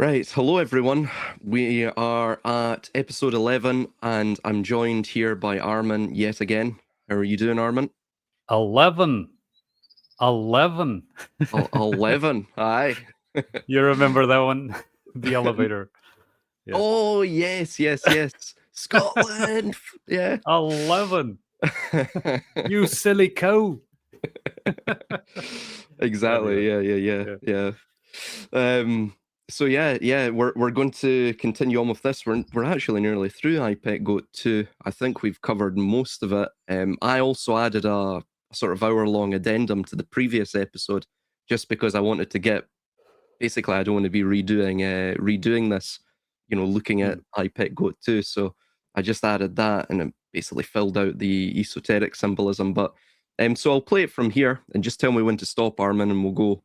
Right, hello everyone. We are at episode 11, and I'm joined here by Armunn yet again. How are you doing, Armunn? 11. 11. 11, aye. You remember that one? The elevator. Yeah. Oh, yes. Scotland! Yeah. 11. You silly cow. Exactly, Anyway. Yeah. yeah. So we're going to continue on with this. We're actually nearly through iPet Goat 2. I think we've covered most of it. I also added a sort of hour-long addendum to the previous episode, just because I wanted to get. Basically, I don't want to be redoing this, looking at iPet Goat 2. So I just added that, and it basically filled out the esoteric symbolism. But so I'll play it from here, and just tell me when to stop, Armin, and we'll go.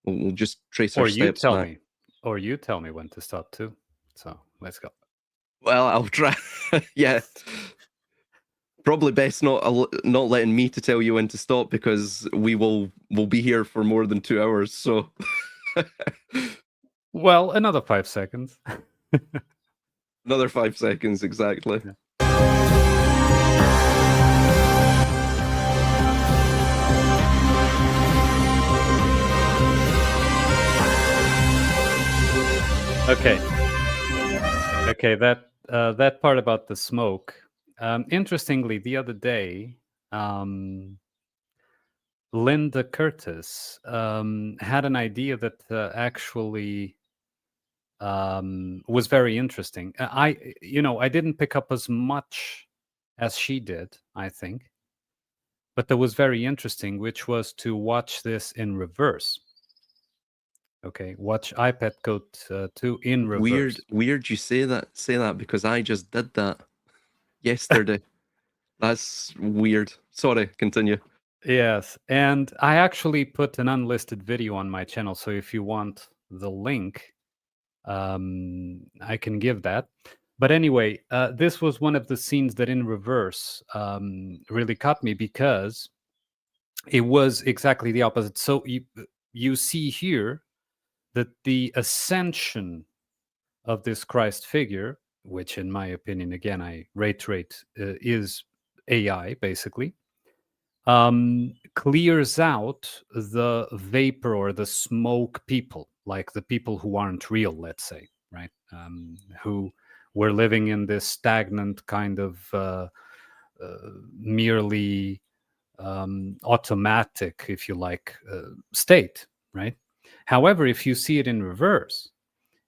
We'll just trace our Or you steps tell back. me. Or you tell me when to stop too. So let's go. Well, I'll try. Yeah, probably best not letting me to tell you when to stop, because we'll be here for more than 2 hours. So Well, another 5 seconds. another 5 seconds exactly. Yeah. Okay, that part about the smoke. Interestingly, the other day, Linda Curtis had an idea that actually was very interesting. I didn't pick up as much as she did, I think, but that was very interesting, which was to watch this in reverse. Okay, watch iPad Goat 2 in reverse. Weird you say that, because I just did that yesterday. That's weird. Sorry, continue. Yes, and I actually put an unlisted video on my channel, so if you want the link, I can give that. But anyway, this was one of the scenes that in reverse really caught me, because it was exactly the opposite. So you see here that the ascension of this Christ figure, which in my opinion, again, I reiterate, is AI basically, clears out the vapor or the smoke people, like the people who aren't real, let's say, right? Who were living in this stagnant kind of merely automatic, if you like, state, right? However, if you see it in reverse,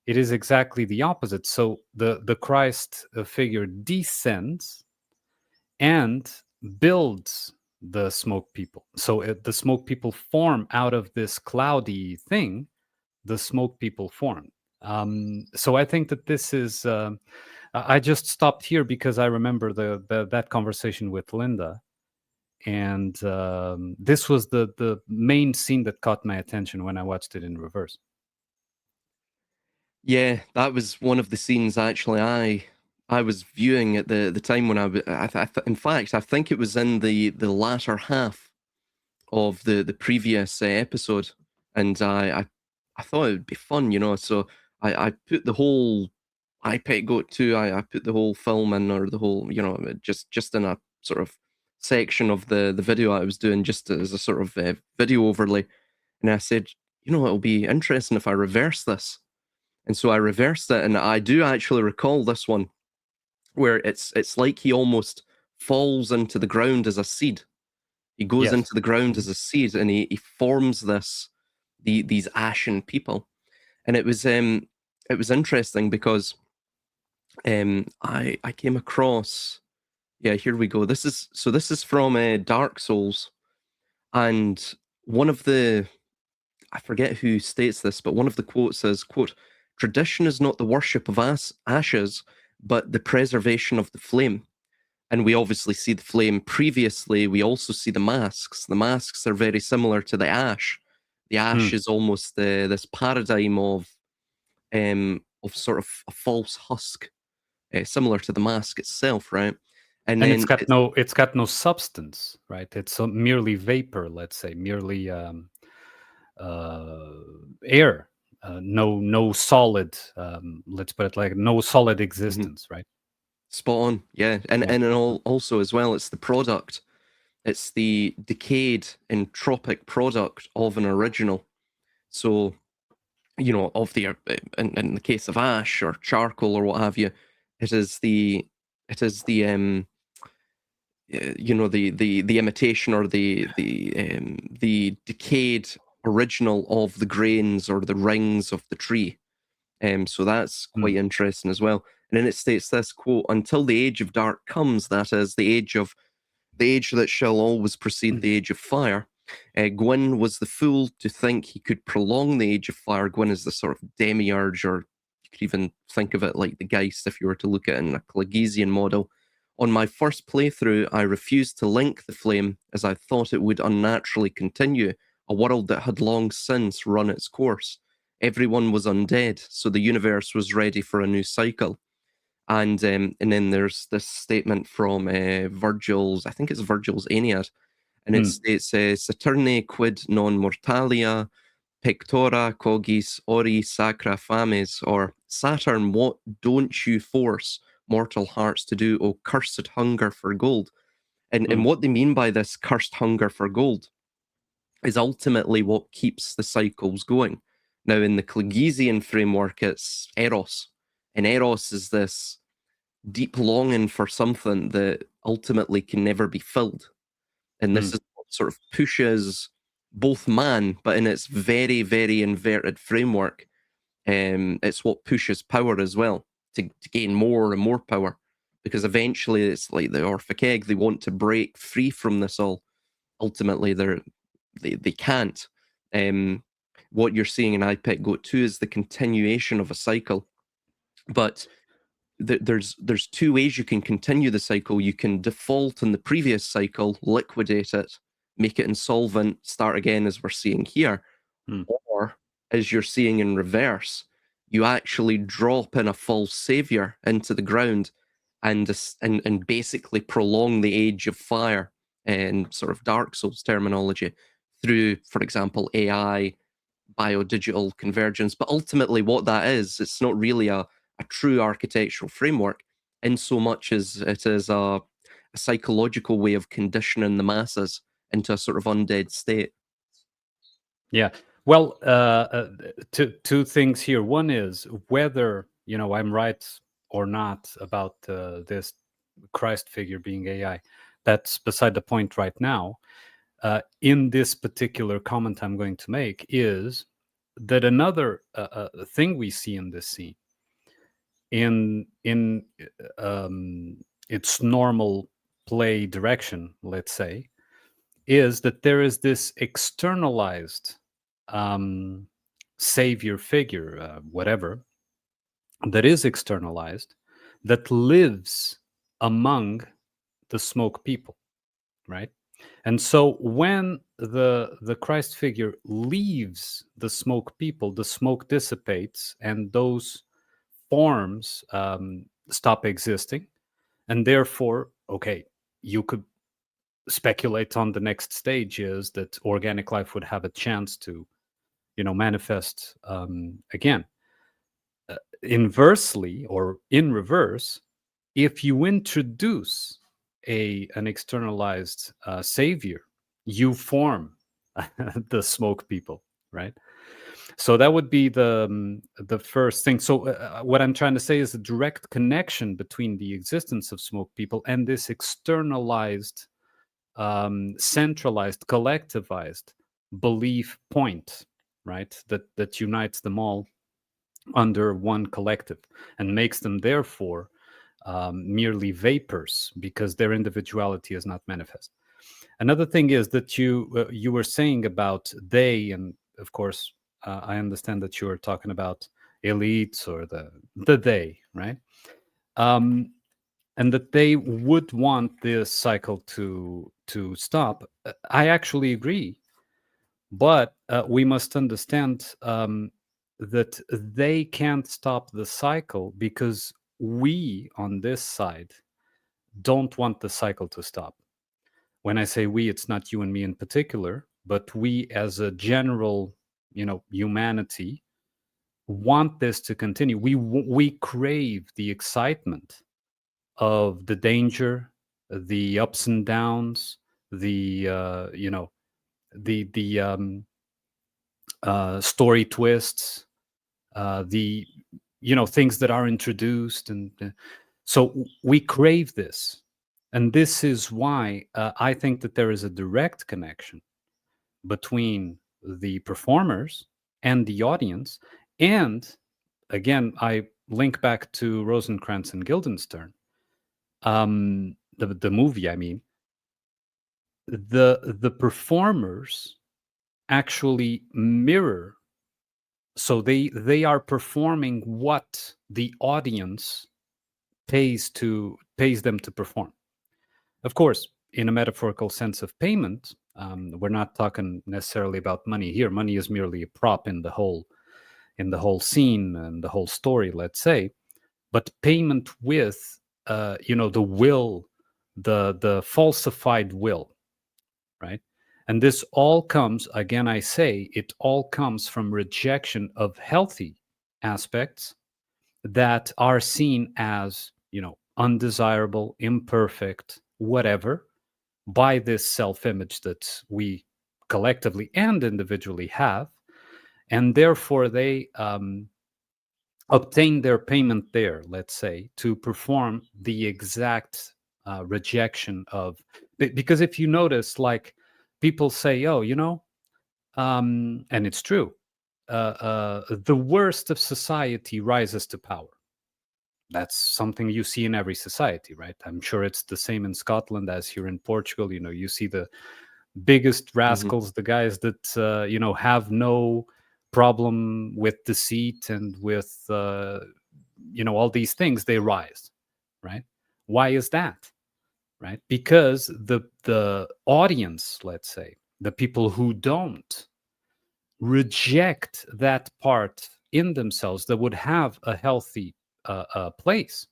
it is exactly the opposite. So the Christ figure descends and builds the smoke people. So the smoke people form out of this cloudy thing. The smoke people form. So I think that this is. I just stopped here because I remember that conversation with Linda, and this was the main scene that caught my attention when I watched it in reverse. Yeah, that was one of the scenes actually I was viewing at the time when in fact I think it was in the latter half of the previous episode, and I thought it would be fun, so I put the whole iPet Goat 2, I put the whole film in, or the whole, just in a sort of section of the video I was doing, just as a sort of video overlay, and I said, it'll be interesting if I reverse this. And so I reversed it, and I do actually recall this one where it's like he almost falls into the ground as a seed. He goes Yes. into the ground as a seed, and he forms these ashen people. And it was interesting because I came across, yeah, here we go. This is from Dark Souls, and one of the, I forget who states this, but one of the quotes says, quote, "Tradition is not the worship of ashes, but the preservation of the flame." And we obviously see the flame previously. We also see the masks. The masks are very similar to the ash. The ash is almost this paradigm of sort of a false husk, similar to the mask itself, right? And then it's got no substance, right? It's merely vapor, let's say, merely air. no solid, let's put it like, no solid Mhm. existence, right? Spot on, yeah. And Yeah. and also as well, it's the product. It's the decayed entropic product of an original. So, of the in the case of ash or charcoal or what have you, it is the imitation or the decayed original of the grains or the rings of the tree. So that's quite interesting as well. And then it states this quote: "Until the age of dark comes, that is the age that shall always precede the age of fire." Gwyn was the fool to think he could prolong the age of fire. Gwyn is the sort of demiurge, or you could even think of it like the Geist if you were to look at it in a Clegesian model. On my first playthrough, I refused to link the flame as I thought it would unnaturally continue, a world that had long since run its course. Everyone was undead, so the universe was ready for a new cycle. And then there's this statement from Virgil's, I think it's Virgil's Aeneid, and it states, Saturne quid non mortalia pectora cogis ori sacra fames, or Saturn, what don't you force mortal hearts to do, O cursed hunger for gold? And what they mean by this cursed hunger for gold is ultimately what keeps the cycles going. Now, in the Clegesian framework, it's Eros, and Eros is this deep longing for something that ultimately can never be filled. And this is what sort of pushes both man, but in its very, very inverted framework, it's what pushes power as well to gain more and more power. Because eventually it's like the Orphic egg, they want to break free from this all. Ultimately, they can't. What you're seeing in IPEC Goat 2 is the continuation of a cycle. But there's two ways you can continue the cycle. You can default in the previous cycle, liquidate it, make it insolvent, start again, as we're seeing here, or as you're seeing in reverse, you actually drop in a false savior into the ground and basically prolong the age of fire in sort of Dark Souls terminology through, for example, AI, biodigital convergence. But ultimately, what that is, it's not really a true architectural framework in so much as it is a psychological way of conditioning the masses into a sort of undead state. Yeah. Well, two things here. One is whether I'm right or not about this Christ figure being AI. That's beside the point right now. In this particular comment I'm going to make is that another thing we see in this scene, in its normal play direction, let's say, is that there is this externalized um, savior figure, whatever, that is externalized, that lives among the smoke people, right? And so when the Christ figure leaves the smoke people, the smoke dissipates, and those forms stop existing, and therefore, okay, you could speculate on the next stage is that organic life would have a chance to manifest again. Inversely, or in reverse, if you introduce an externalized savior, you form the smoke people, right? So that would be the first thing. So what I'm trying to say is a direct connection between the existence of smoke people and this externalized, centralized, collectivized belief point, right? That unites them all under one collective and makes them therefore merely vapors because their individuality is not manifest. Another thing is that you were saying about they, and of course I understand that you were talking about elites or the they, right? And that they would want this cycle to stop. I actually agree, but we must understand that they can't stop the cycle because we on this side don't want the cycle to stop. When I say we, it's not you and me in particular, but we as a general, humanity, want this to continue. We crave the excitement of the danger, the ups and downs, the story twists, the things that are introduced, and so we crave this, and this is why I think that there is a direct connection between the performers and the audience. And again, I link back to Rosencrantz and Guildenstern, the movie. I mean, the performers actually mirror, so they are performing what the audience pays them to perform. Of course, in a metaphorical sense of payment, we're not talking necessarily about money here. Money is merely a prop in the whole scene and the whole story, let's say. But payment with the will, the falsified will, right? And this all comes, again, I say, it all comes from rejection of healthy aspects that are seen as, undesirable, imperfect, whatever, by this self-image that we collectively and individually have. And therefore they obtain their payment there, let's say, to perform the exact rejection of, because if you notice, like, people say, oh, and it's true, the worst of society rises to power. That's something you see in every society, right? I'm sure it's the same in Scotland as here in Portugal. You see the biggest Hmm. rascals, the guys that have no problem with deceit and with all these things. They rise, right? Why is that? Right? Because the audience, let's say, the people who don't reject that part in themselves that would have a healthy place,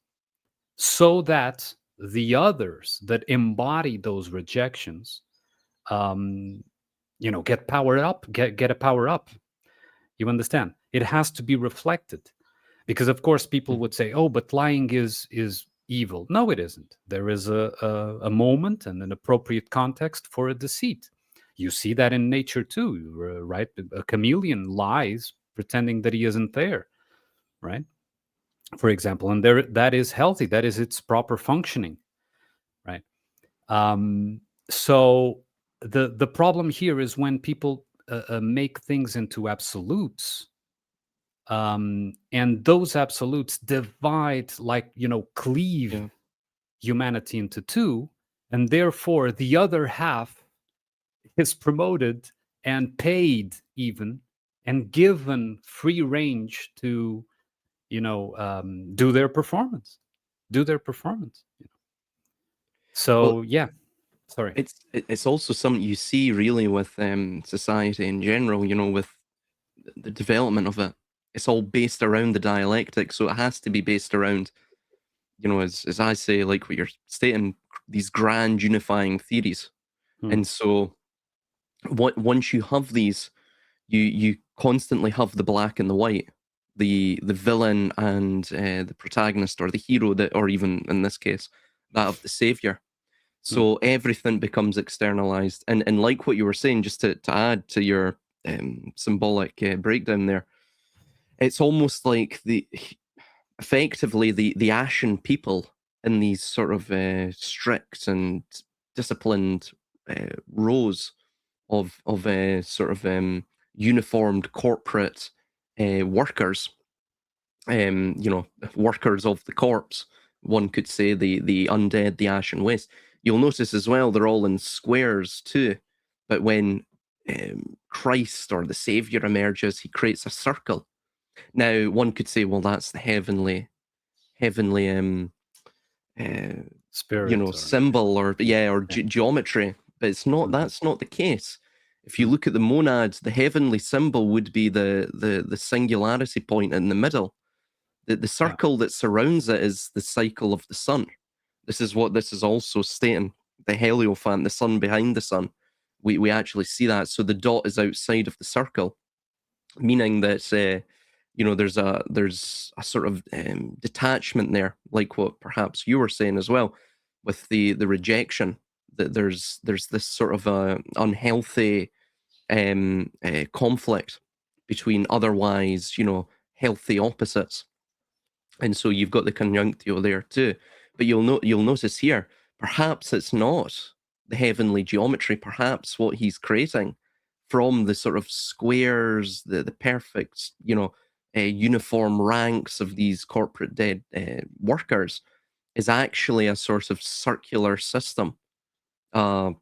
so that the others that embody those rejections um, get powered up, get a power up. You understand? It has to be reflected, because of course people Hmm. would say, "Oh, but lying is evil." No, it isn't. There is a moment and an appropriate context for a deceit. You see that in nature too, right? A chameleon lies pretending that he isn't there, right? For example, and there, that is healthy. That is its proper functioning, right? Um, so the problem here is when people make things into absolutes, and those absolutes divide, like, cleave Yeah. humanity into two, and therefore the other half is promoted and paid even, and given free range to do their performance, Well, so yeah. Sorry. it's also something you see really with society in general. With the development of it, it's all based around the dialectic, so it has to be based around, as I say, like what you're stating, these grand unifying theories. Hmm. And so, once you have these, you constantly have the black and the white, the villain and the protagonist, or the hero, that, or even in this case, that of the savior. Hmm. So everything becomes externalized, and like what you were saying, just to add to your symbolic breakdown there, it's almost like effectively the ashen people in these sort of strict and disciplined rows of sort of uniformed corporate workers, workers of the corpse. One could say the undead, the ashen waste. You'll notice as well they're all in squares too, but when Christ or the Savior emerges, he creates a circle. Now, one could say, well, that's the heavenly uh, Spirit, or symbol, or yeah, or yeah. geometry, but it's not. Mhm. That's not the case. If you Mhm. look at the monads, the heavenly symbol would be the singularity point in the middle. The Yeah. circle that surrounds it is the cycle of the sun. This is what this is also stating. The Heliophant, the sun behind the sun. We actually see that. So the dot is outside of the circle, meaning that there's a sort of detachment there, like what perhaps you were saying as well, with the rejection, that there's this sort of unhealthy conflict between otherwise, healthy opposites. And so you've got the conjunctio there too. But you'll notice here, perhaps it's not the heavenly geometry, perhaps what he's creating from the sort of squares, the perfect, uniform ranks of these corporate dead workers is actually a sort of circular system, uh,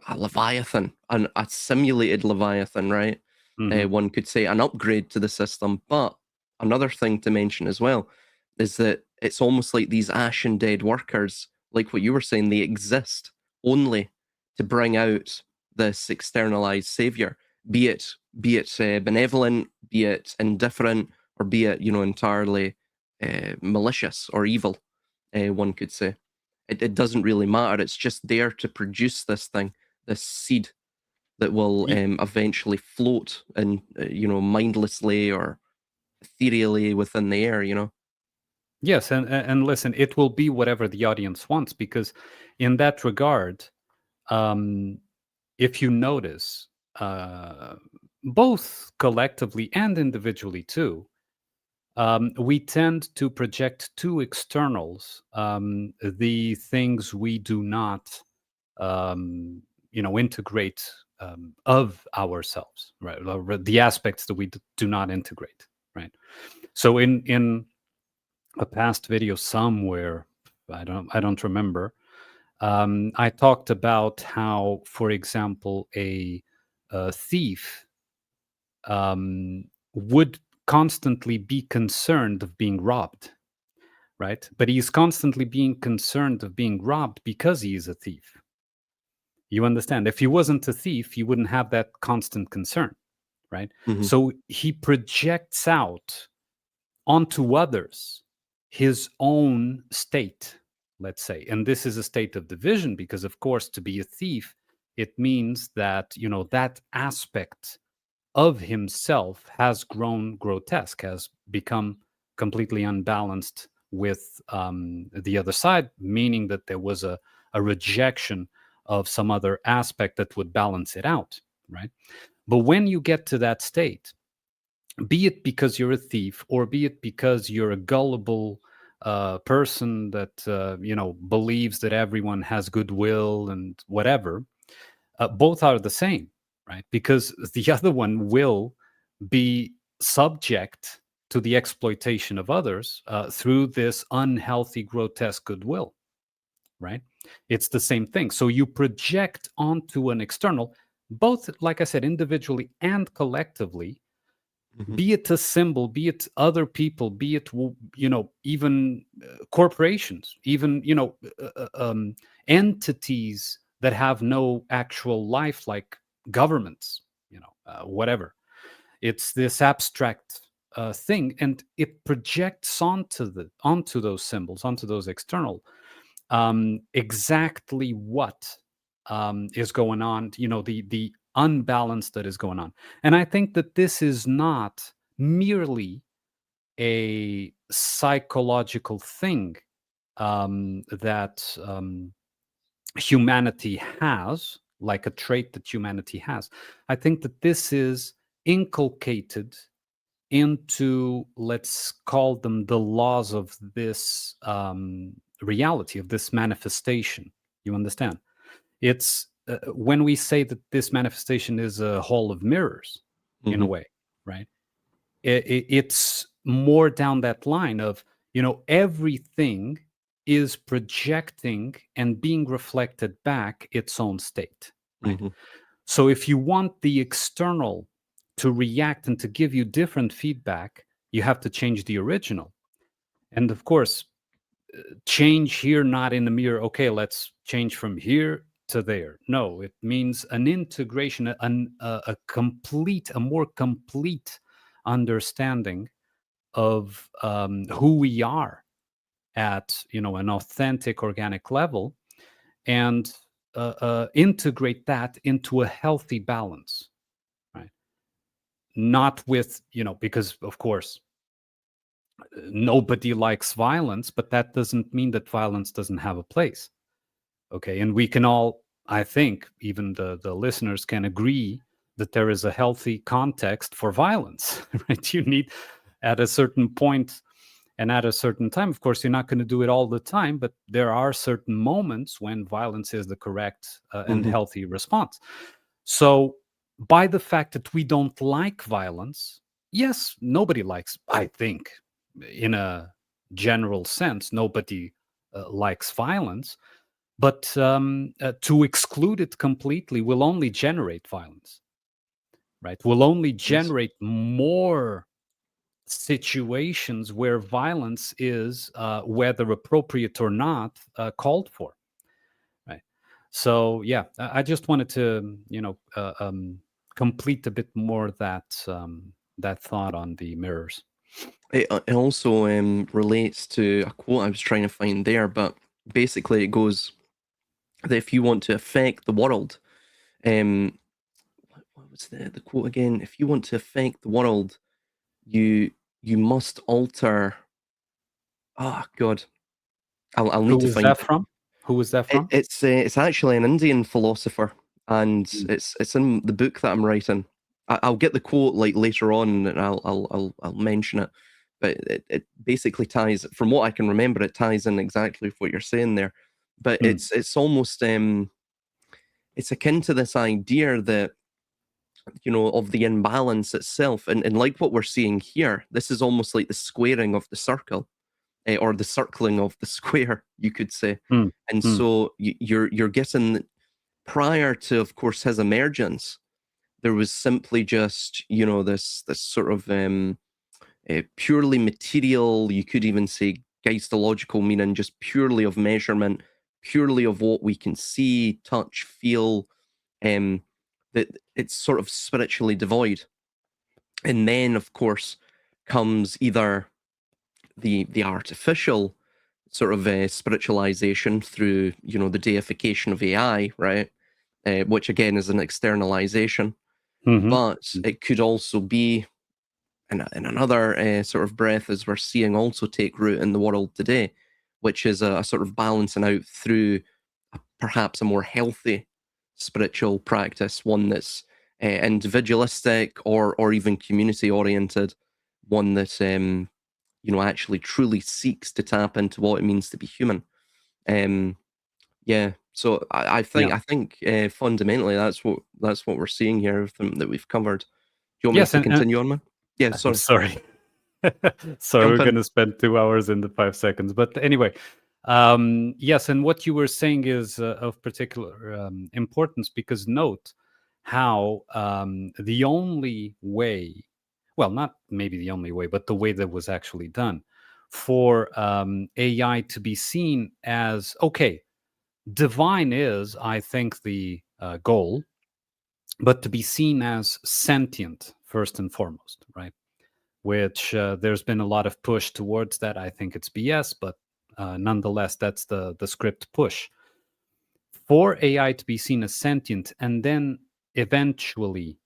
a leviathan, a simulated leviathan, right? Hmm. One could say an upgrade to the system. But another thing to mention as well is that it's almost like these ashen dead workers, like what you were saying, they exist only to bring out this externalized savior, be it benevolent, be it indifferent, or be it entirely malicious or evil. One could say it doesn't really matter. It's just there to produce this thing, this seed that will eventually float and mindlessly or ethereally within the air. Yes, and listen, it will be whatever the audience wants, because in that regard, um, if you notice, uh, both collectively and individually too, we tend to project to externals the things we do not, integrate of ourselves, right? Or the aspects that we do not integrate, right? So in a past video somewhere, I don't remember. I talked about how, for example, a thief would constantly be concerned of being robbed, right? But he's constantly being concerned of being robbed because he is a thief. You understand? If he wasn't a thief, he wouldn't have that constant concern, right? Hmm. So he projects out onto others his own state, let's say. And this is a state of division because, of course, to be a thief, it means that, that aspect of himself has grown grotesque, has become completely unbalanced with the other side, meaning that there was a rejection of some other aspect that would balance it out, right? But when you get to that state, be it because you're a thief or be it because you're a gullible person that believes that everyone has goodwill and whatever, both are the same, right? Because the other one will be subject to the exploitation of others through this unhealthy, grotesque goodwill, right? It's the same thing. So you project onto an external, both, like I said, individually and collectively, Hmm. be it a symbol, be it other people, be it even corporations, even entities that have no actual life, like governments, whatever. It's this abstract thing, and it projects onto those symbols, onto those external, exactly what is going on, the unbalance that is going on. And I think that this is not merely a psychological thing that humanity has, like a trait that humanity has. I think that this is inculcated into, let's call them, the laws of this reality, of this manifestation. You understand? It's when we say that this manifestation is a hall of mirrors, in a Hmm. way, right? It's more down that line of, everything is projecting and being reflected back its own state, right? Hmm. So if you want the external to react and to give you different feedback, you have to change the original. And of course, change here, not in the mirror. Okay, let's change from here to there. No, it means an integration, a complete, a more complete understanding of who we are at, an authentic, organic level, and integrate that into a healthy balance, right? Not with, because of course, Nobody likes violence, but that doesn't mean that violence doesn't have a place. Okay, and we can all, I think, even the listeners can agree that there is a healthy context for violence, right? You need at a certain point and at a certain time. Of course, you're not going to do it all the time, but there are certain moments when violence is the correct and Hmm. healthy response. So, by the fact that we don't like violence, yes, nobody likes, I think, in a general sense, nobody likes violence. But to exclude it completely will only generate violence, right? Will only Yes. generate more situations where violence is, whether appropriate or not, called for, right? So yeah, I just wanted to, complete a bit more that thought on the mirrors. It also relates to a quote I was trying to find there, but basically it goes that if you want to affect the world, um, what was the quote again? If you want to affect the world, you you must alter. Oh God, I'll need Who to was find that it. from? Who was that from? It's actually an Indian philosopher, and Mm. it's in the book that I'm writing. I'll get the quote like later on, and I'll mention it. But it basically ties, from what I can remember, it ties in exactly with what you're saying there. But Mm. it's almost it's akin to this idea that, of the imbalance itself, and like what we're seeing here, this is almost like the squaring of the circle, or the circling of the square, you could say. Mm. And Mm. so you're getting, prior to, of course, his emergence, there was simply just, this sort of purely material, you could even say geistological meaning, just purely of measurement, purely of what we can see, touch, feel, um, that it's sort of spiritually devoid. And then, of course, comes either the artificial sort of spiritualization through, the deification of AI, right? Which again is an externalization, Mhm. but it could also be in another sort of breath, as we're seeing also take root in the world today, which is a sort of balancing out through perhaps a more healthy spiritual practice, one that's individualistic or even community oriented, one that actually truly seeks to tap into what it means to be human. Um, yeah, so Yeah. I think fundamentally that's what we're seeing here, everything that we've covered. Do you want me Yes, to and continue on, man? Yeah, I'm sorry. sorry. Sorry, we're Jump in. gonna spend 2 hours in the 5 seconds. But anyway, yes, and what you were saying is of particular importance, because note how the only way, well, not maybe the only way, but the way that was actually done for AI to be seen as okay, divine is, I think, the goal, but to be seen as sentient first and foremost, right? Which there's been a lot of push towards that. I think it's BS, but nonetheless, that's the script push for AI to be seen as sentient and then eventually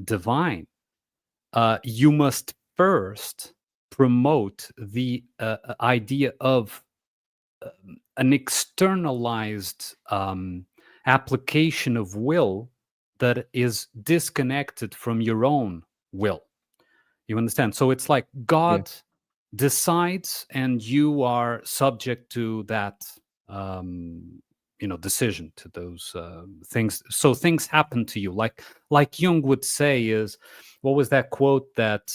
divine. You must first promote the idea of an externalized application of will that is disconnected from your own will. You understand? So it's like Yeah. God decides, and you are subject to that, decision, to those things. So things happen to you, like Jung would say. Is what was that quote that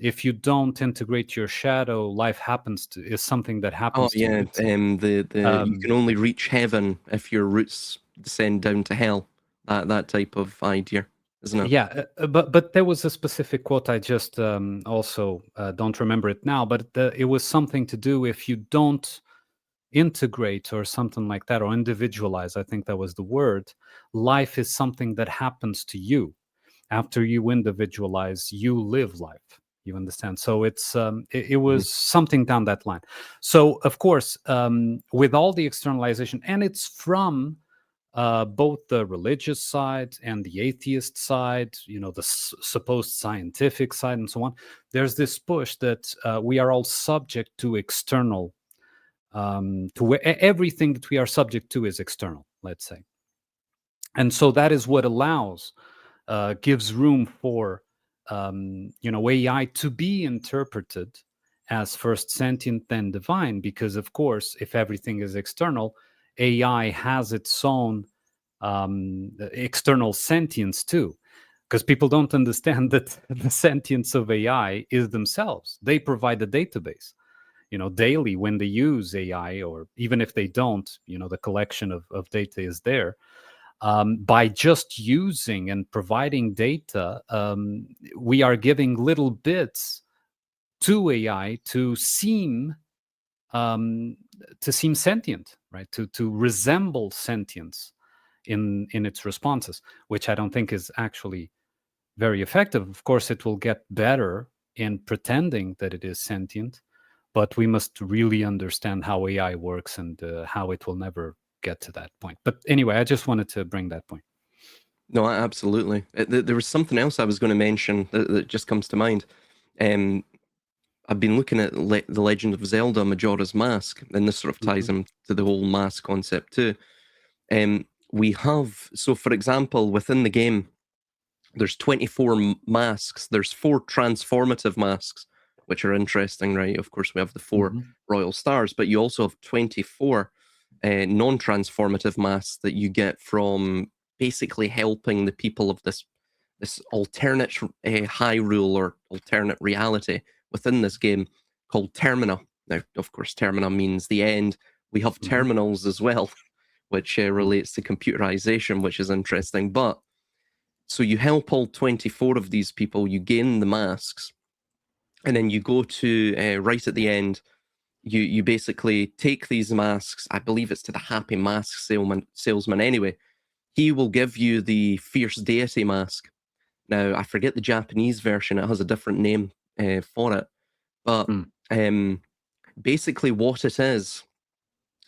if you don't integrate your shadow, life happens to is something that Oh happens to you. yeah. It's The you can only reach heaven if your roots descend down to hell. That type of idea, isn't it? Yeah, but there was a specific quote. I just also don't remember it now, but it was something to do, if you don't integrate or something like that, or individualize, I think that was the word, life is something that happens to you. After you individualize, you live life. You understand? So it Mhm. was something down that line. So of course, with all the externalization, and it's from both the religious side and the atheist side, the supposed scientific side, and so on. There's this push that we are all subject to external, everything that we are subject to is external, let's say. And so that is what gives room for, AI to be interpreted as first sentient, then divine, because of course, if everything is external, AI has its own external sentience too, because people don't understand that the sentience of AI is themselves. They provide the database. Daily when they use AI, or even if they don't, the collection of data is there. By just using and providing data, we are giving little bits to AI to seem sentient, right? To resemble sentience in its responses, which I don't think is actually very effective. Of course, it will get better in pretending that it is sentient, but we must really understand how AI works and how it will never get to that point. But anyway, I just wanted to bring that point. No, absolutely. There was something else I was going to mention that just comes to mind. I've been looking at The Legend of Zelda Majora's Mask, and this sort of ties into the whole mask concept too. We have, so for example, within the game, there's 24 masks. There's 4 transformative masks, which are interesting, right? Of course, we have the 4 royal stars, but you also have 24 non-transformative masks that you get from basically helping the people of this alternate Hyrule or alternate reality within this game called Termina. Now, of course, Termina means the end. We have terminals as well, which relates to computerization, which is interesting. But so you help all 24 of these people, you gain the masks, and then you go to right at the end, you basically take these masks. I believe it's to the Happy Mask salesman anyway. He will give you the Fierce Deity mask. Now, I forget the Japanese version. It has a different name for it. But basically what it is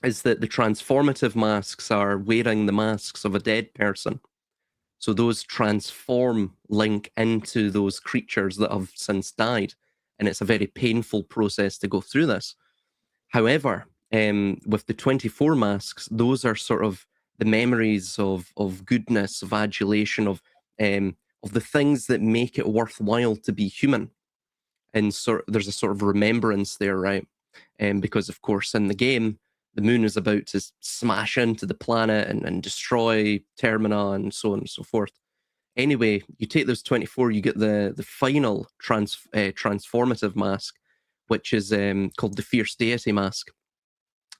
that the transformative masks are wearing the masks of a dead person. So those transform Link into those creatures that have since died. And it's a very painful process to go through this. However, with the 24 masks, those are sort of the memories of goodness, of adulation, of the things that make it worthwhile to be human. And there's a sort of remembrance there, right? Because, of course, in the game, the moon is about to smash into the planet and destroy Termina and so on and so forth. Anyway, you take those 24, you get the final transformative mask, which is called the Fierce Deity mask.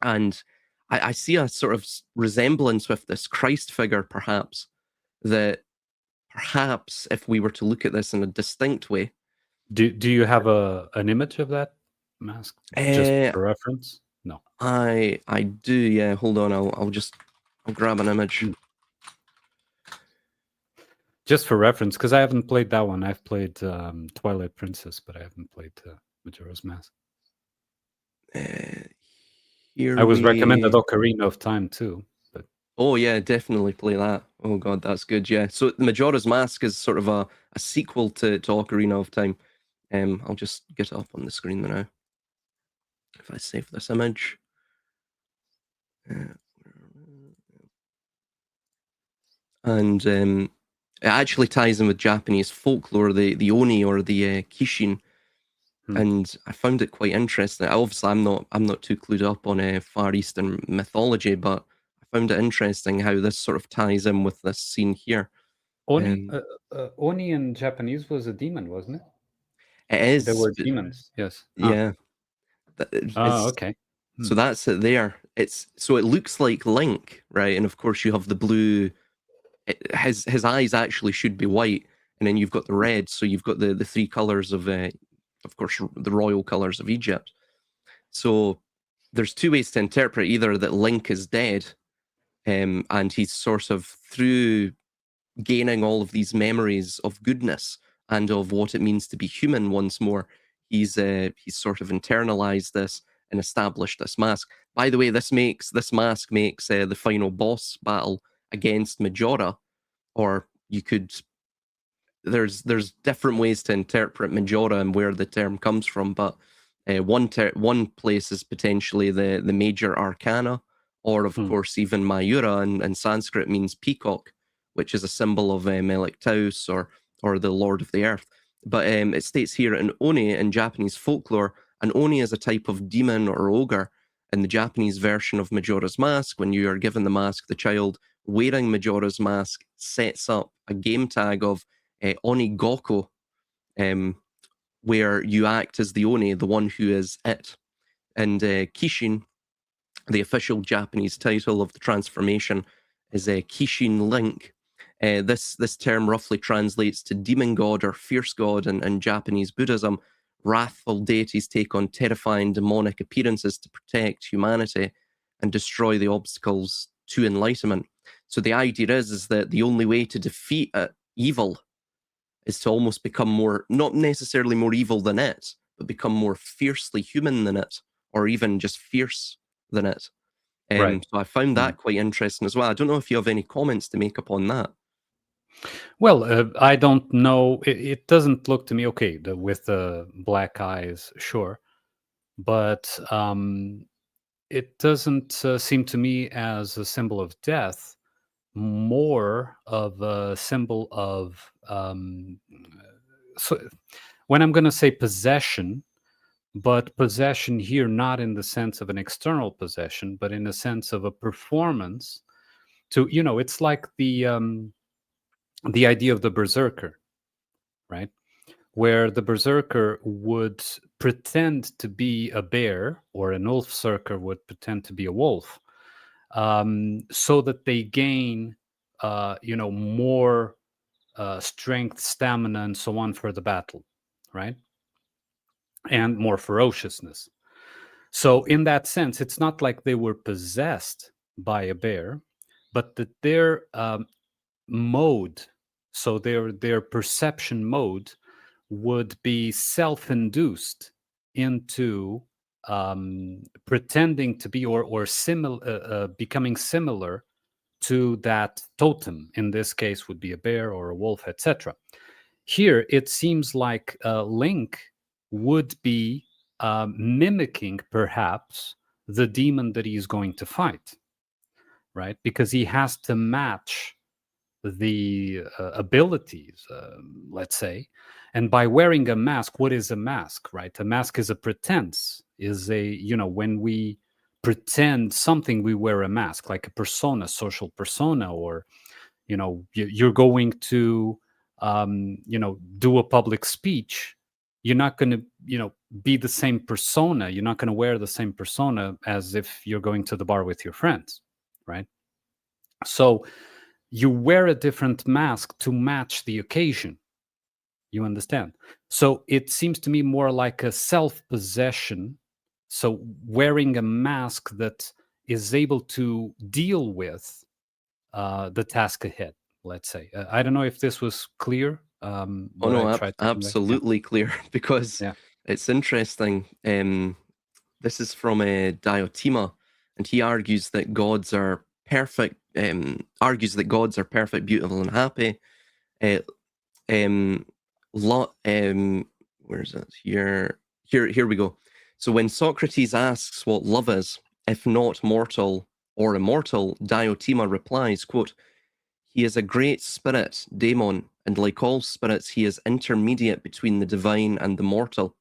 And I see a sort of resemblance with this Christ figure, perhaps, that perhaps if we were to look at this in a distinct way. Do you have an image of that mask just for reference? No. I do, yeah. Hold on, I'll grab an image. Just for reference, because I haven't played that one. I've played Twilight Princess, but I haven't played Majora's Mask. I was recommended Ocarina of Time too. But oh yeah, definitely play that. Oh god, that's good. Yeah. So Majora's Mask is sort of a sequel to Ocarina of Time. I'll just get it up on the screen now. If I save this image. And it actually ties in with Japanese folklore, the Oni or the Kishin. And I found it quite interesting. Obviously, I'm not too clued up on Far Eastern mythology, but I found it interesting how this sort of ties in with this scene here. Oni in Japanese was a demon, wasn't it? It is. There were demons, yes. Yeah. Okay. So that's it there. So it looks like Link, right? And of course you have the blue. His eyes actually should be white, and then you've got the red. So you've got the 3 colors of course, the royal colors of Egypt. So there's 2 ways to interpret: either that Link is dead, and he's sort of through gaining all of these memories of goodness and of what it means to be human once more, he's sort of internalized this and established this mask. By the way, this mask makes the final boss battle against Majora, or you could. There's different ways to interpret Majora and where the term comes from, but one place is potentially the major arcana, or of Hmm. course even Mayura in Sanskrit means peacock, which is a symbol of Meliktaus or the Lord of the Earth. But it states here an Oni in Japanese folklore, an Oni is a type of demon or ogre. In the Japanese version of Majora's Mask, when you are given the mask, the child wearing Majora's Mask sets up a game tag of Onigoko, um, where you act as the Oni, the one who is it. And Kishin, the official Japanese title of the transformation, is Kishin Link. This term roughly translates to demon god or fierce god in Japanese Buddhism. Wrathful deities take on terrifying demonic appearances to protect humanity and destroy the obstacles to enlightenment. So the idea is that the only way to defeat evil is to almost become more, not necessarily more evil than it, but become more fiercely human than it, or even just fierce than it. Right. So I found Hmm. that quite interesting as well. I don't know if you have any comments to make upon that. Well, I don't know. It doesn't look to me okay with the black eyes, sure, but it doesn't seem to me as a symbol of death, more of a symbol of so when I'm going to say possession, but possession here not in the sense of an external possession, but in the sense of a performance. To it's like the idea of the berserker, right? Where the berserker would pretend to be a bear, or an ulfserker would pretend to be a wolf, so that they gain, more strength, stamina, and so on for the battle, right? And more ferociousness. So, in that sense, it's not like they were possessed by a bear, but that their mode, so their perception mode, would be self-induced into pretending to be or becoming similar to that totem. In this case, would be a bear or a wolf, etc. Here, it seems like Link would be mimicking perhaps the demon that he's going to fight, right? Because he has to match the abilities, let's say. And by wearing a mask, what is a mask, right? A mask is a pretense, is when we pretend something, we wear a mask, like a persona, social persona, or, you're going to, do a public speech. You're not going to, be the same persona. You're not going to wear the same persona as if you're going to the bar with your friends, right? So, you wear a different mask to match the occasion. You understand? So it seems to me more like a self-possession. So wearing a mask that is able to deal with the task ahead, let's say. I don't know if this was clear, Oh what I no, tried to convey. Yeah. absolutely clear because Yeah. it's interesting. This is from Diotima, and he argues that gods are perfect. Argues that gods are perfect, beautiful, and happy. Uh, um, where is it? Here we go. So when Socrates asks what love is, if not mortal or immortal, Diotima replies, quote, he is a great spirit, daemon, and like all spirits, he is intermediate between the divine and the mortal.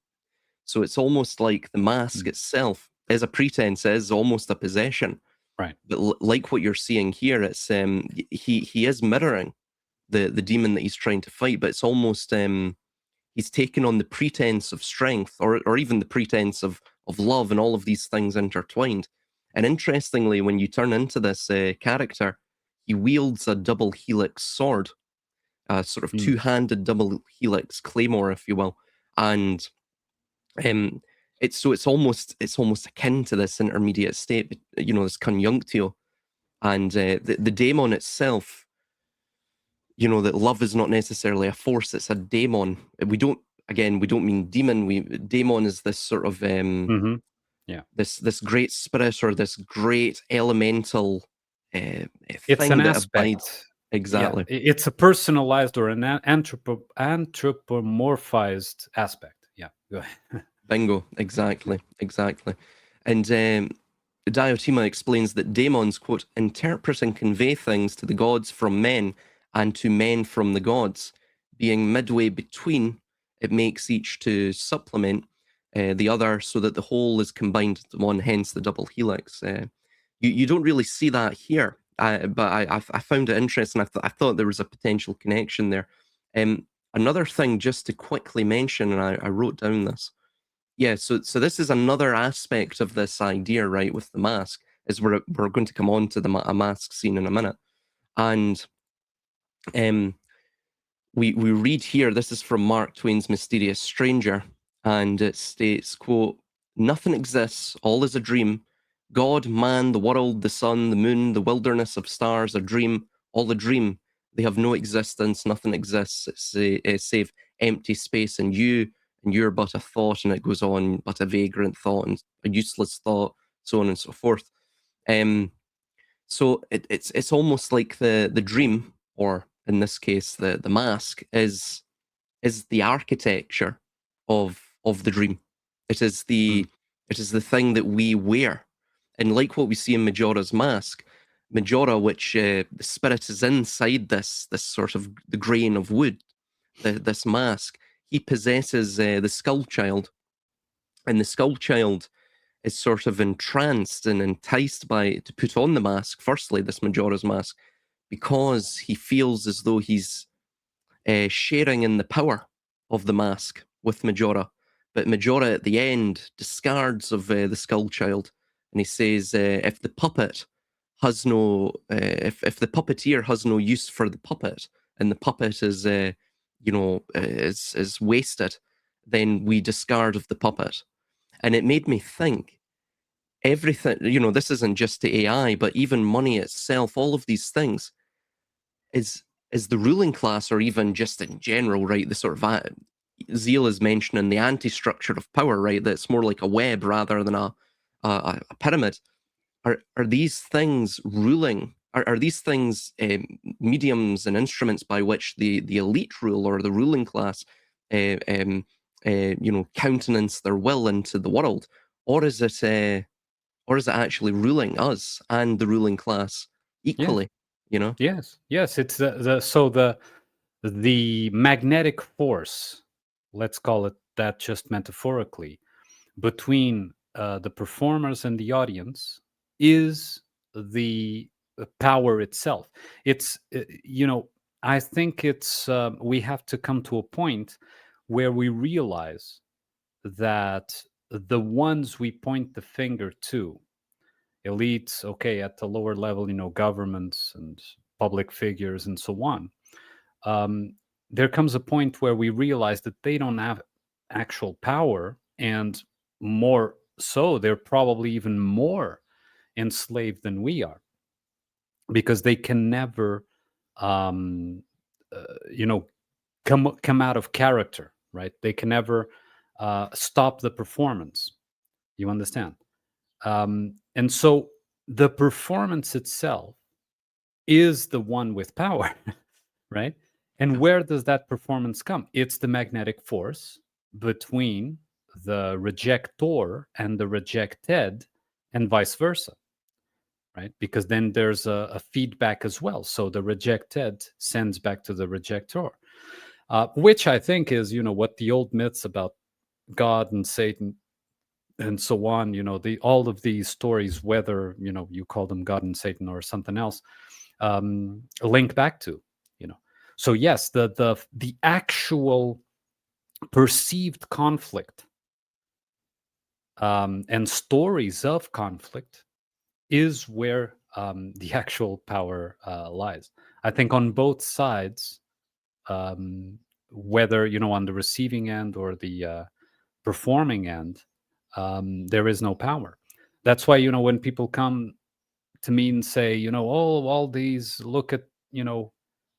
So it's almost like the mask Mm. itself is a pretense, is almost a possession. Right. But like what you're seeing here, it's he is mirroring the demon that he's trying to fight, but it's almost he's taken on the pretense of strength, or even the pretense of love, and all of these things intertwined. And interestingly, when you turn into this character, he wields a double helix sword, a sort of Mm. two-handed double helix claymore, if you will, and um, it's almost akin to this intermediate state, this conjunctio, and the daemon itself. That love is not necessarily a force; it's a daemon. We don't mean demon. Daemon is this sort of Hmm. Yeah. this great spirit or this great elemental It's an thing that abides. aspect. Yeah, Exactly. it's a personalized or an anthropomorphized aspect. Yeah, go ahead. Bingo. Exactly. Exactly. And Diotima explains that daemons, quote, interpret and convey things to the gods from men and to men from the gods. Being midway between, it makes each to supplement the other so that the whole is combined into one, hence the double helix. You don't really see that here, but I found it interesting. I thought there was a potential connection there. Another thing, just to quickly mention, and I wrote down this. Yeah, so this is another aspect of this idea, right, with the mask, is we're going to come on to a mask scene in a minute. And um, we read here, this is from Mark Twain's Mysterious Stranger, and it states, quote, "Nothing exists, all is a dream. God, man, the world, the sun, the moon, the wilderness of stars, a dream, all a dream. They have no existence, nothing exists, save empty space and you're but a thought," and it goes on, but a vagrant thought and a useless thought, so on and so forth. Um, so it's almost like the dream, or in this case, the mask is the architecture of the dream. It is Mm, the thing that we wear, and like what we see in Majora's mask, Majora, which the spirit is inside this sort of the grain of wood, this mask. He possesses the Skull Child, and the Skull Child is sort of entranced and enticed by to put on the mask. Firstly, this Majora's mask, because he feels as though he's sharing in the power of the mask with Majora. But Majora at the end discards of the Skull Child, and he says, "If the puppet has no, if the puppeteer has no use for the puppet, and the puppet is, is wasted, then we discard of the puppet." And it made me think everything. This isn't just the AI, but even money itself. All of these things is the ruling class, or even just in general, right? The sort of Zeal is mentioning the anti-structure of power, right? That's more like a web rather than a pyramid. Are these things ruling? Are these things mediums and instruments by which the elite rule, or the ruling class, countenance their will into the world, or is it actually ruling us and the ruling class yeah. equally? You know. Yes. It's the magnetic force. Let's call it that, just metaphorically, between the performers and the audience is the power itself. It's I think it's we have to come to a point where we realize that the ones we point the finger to, elites, okay, at the lower level, governments and public figures and so on, um, there comes a point where we realize that they don't have actual power, and more so, they're probably even more enslaved than we are, because they can never, um, uh, you know, come out of character, right? They can never stop the performance. You understand? And so the performance itself is the one with power, right? And where does that performance come? It's the magnetic force between the rejector and the rejected, and vice versa, right? Because then there's a feedback as well. So the rejected sends back to the rejector, which I think is, what the old myths about God and Satan and so on, all of these stories, whether, you call them God and Satan or something else, link back to, you know. So yes, the actual perceived conflict, and stories of conflict is where the actual power lies. I think on both sides, whether on the receiving end or the performing end, there is no power. That's why when people come to me and say, oh, all these, look at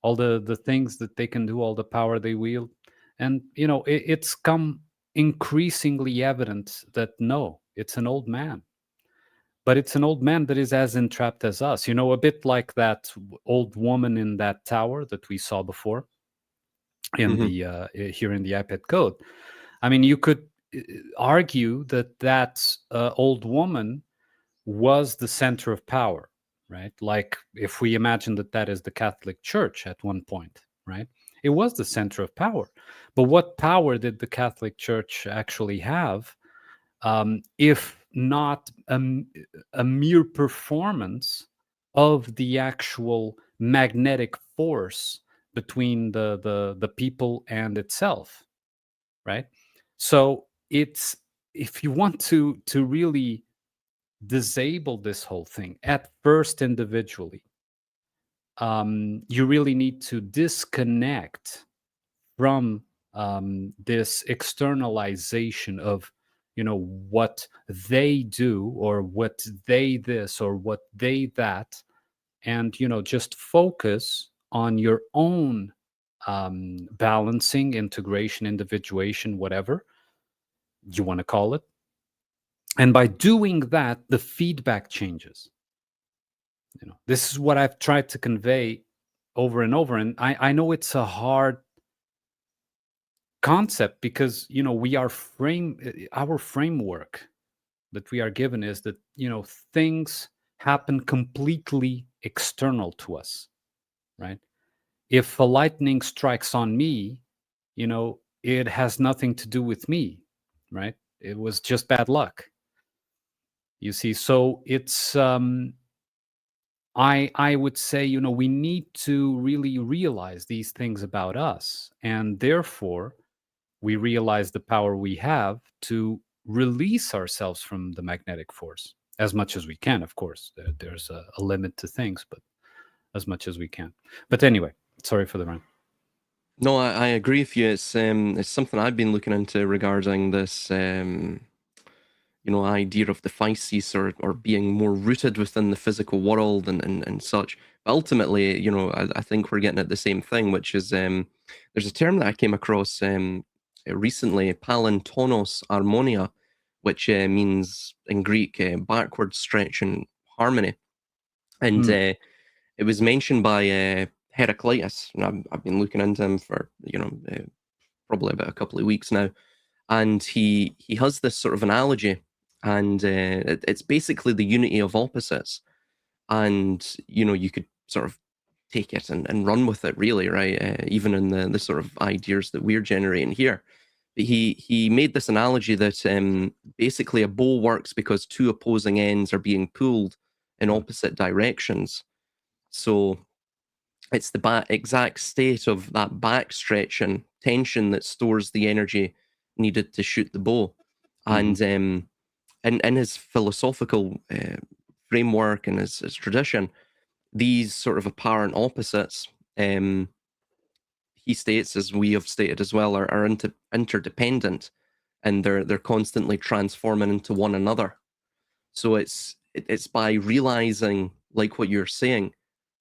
all the things that they can do, all the power they wield, and it's come increasingly evident that no, it's an old man. but it's an old man that is as entrapped as us. A bit like that old woman in that tower that we saw before in Hmm. the here in the iPad code. I mean, you could argue that old woman was the center of power, right? Like if we imagine that is the Catholic Church at one point, right? It was the center of power. But what power did the Catholic Church actually have, if not a mere performance of the actual magnetic force between the people and itself, right? So it's, if you want to really disable this whole thing at first individually, you really need to disconnect from this externalization of what they do or what they this or what they that, and just focus on your own balancing, integration, individuation, whatever you want to call it. And by doing that, the feedback changes. This is what I've tried to convey over and over. And I know it's a hard concept because, we are our framework that we are given is that, things happen completely external to us, right? If a lightning strikes on me, it has nothing to do with me, right? It was just bad luck. You see, so it's I would say, we need to really realize these things about us, and therefore we realize the power we have to release ourselves from the magnetic force as much as we can. Of course, there's a limit to things, but as much as we can. But anyway, sorry for the run. No, I agree with you. It's something I've been looking into regarding this idea of the physis, or being more rooted within the physical world and such. But ultimately, I think we're getting at the same thing, which is there's a term that I came across recently, palintonos harmonia, which means in Greek backward stretch and harmony. And it was mentioned by Heraclitus, and I've been looking into him for probably about a couple of weeks now, and he has this sort of analogy, and it's basically the unity of opposites, and you could sort of take it and run with it, really, right? Even in the sort of ideas that we're generating here. But he made this analogy that basically a bow works because two opposing ends are being pulled in opposite directions. So it's the exact state of that back stretching tension that stores the energy needed to shoot the bow. And in his philosophical framework and his tradition, these sort of apparent opposites, he states, as we have stated as well, are interdependent, and they're constantly transforming into one another. So it's by realizing, like what you're saying,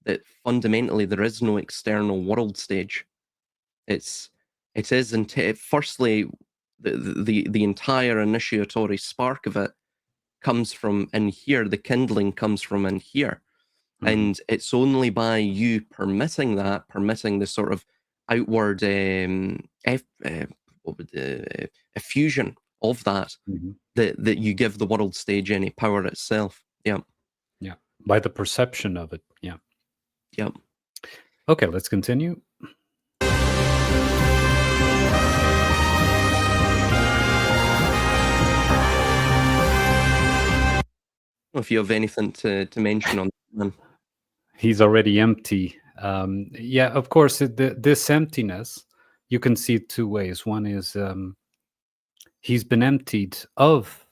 that fundamentally there is no external world stage. It is firstly, the entire initiatory spark of it comes from in here. The kindling comes from in here, and it's only by you permitting the sort of outward effusion of that, that you give the world stage any power itself. Yeah. Yeah. By the perception of it. Yeah. Yep. Okay, let's continue. If you have anything to mention on that. He's already empty. Yeah, of course, this emptiness, you can see it two ways. One is he's been emptied of,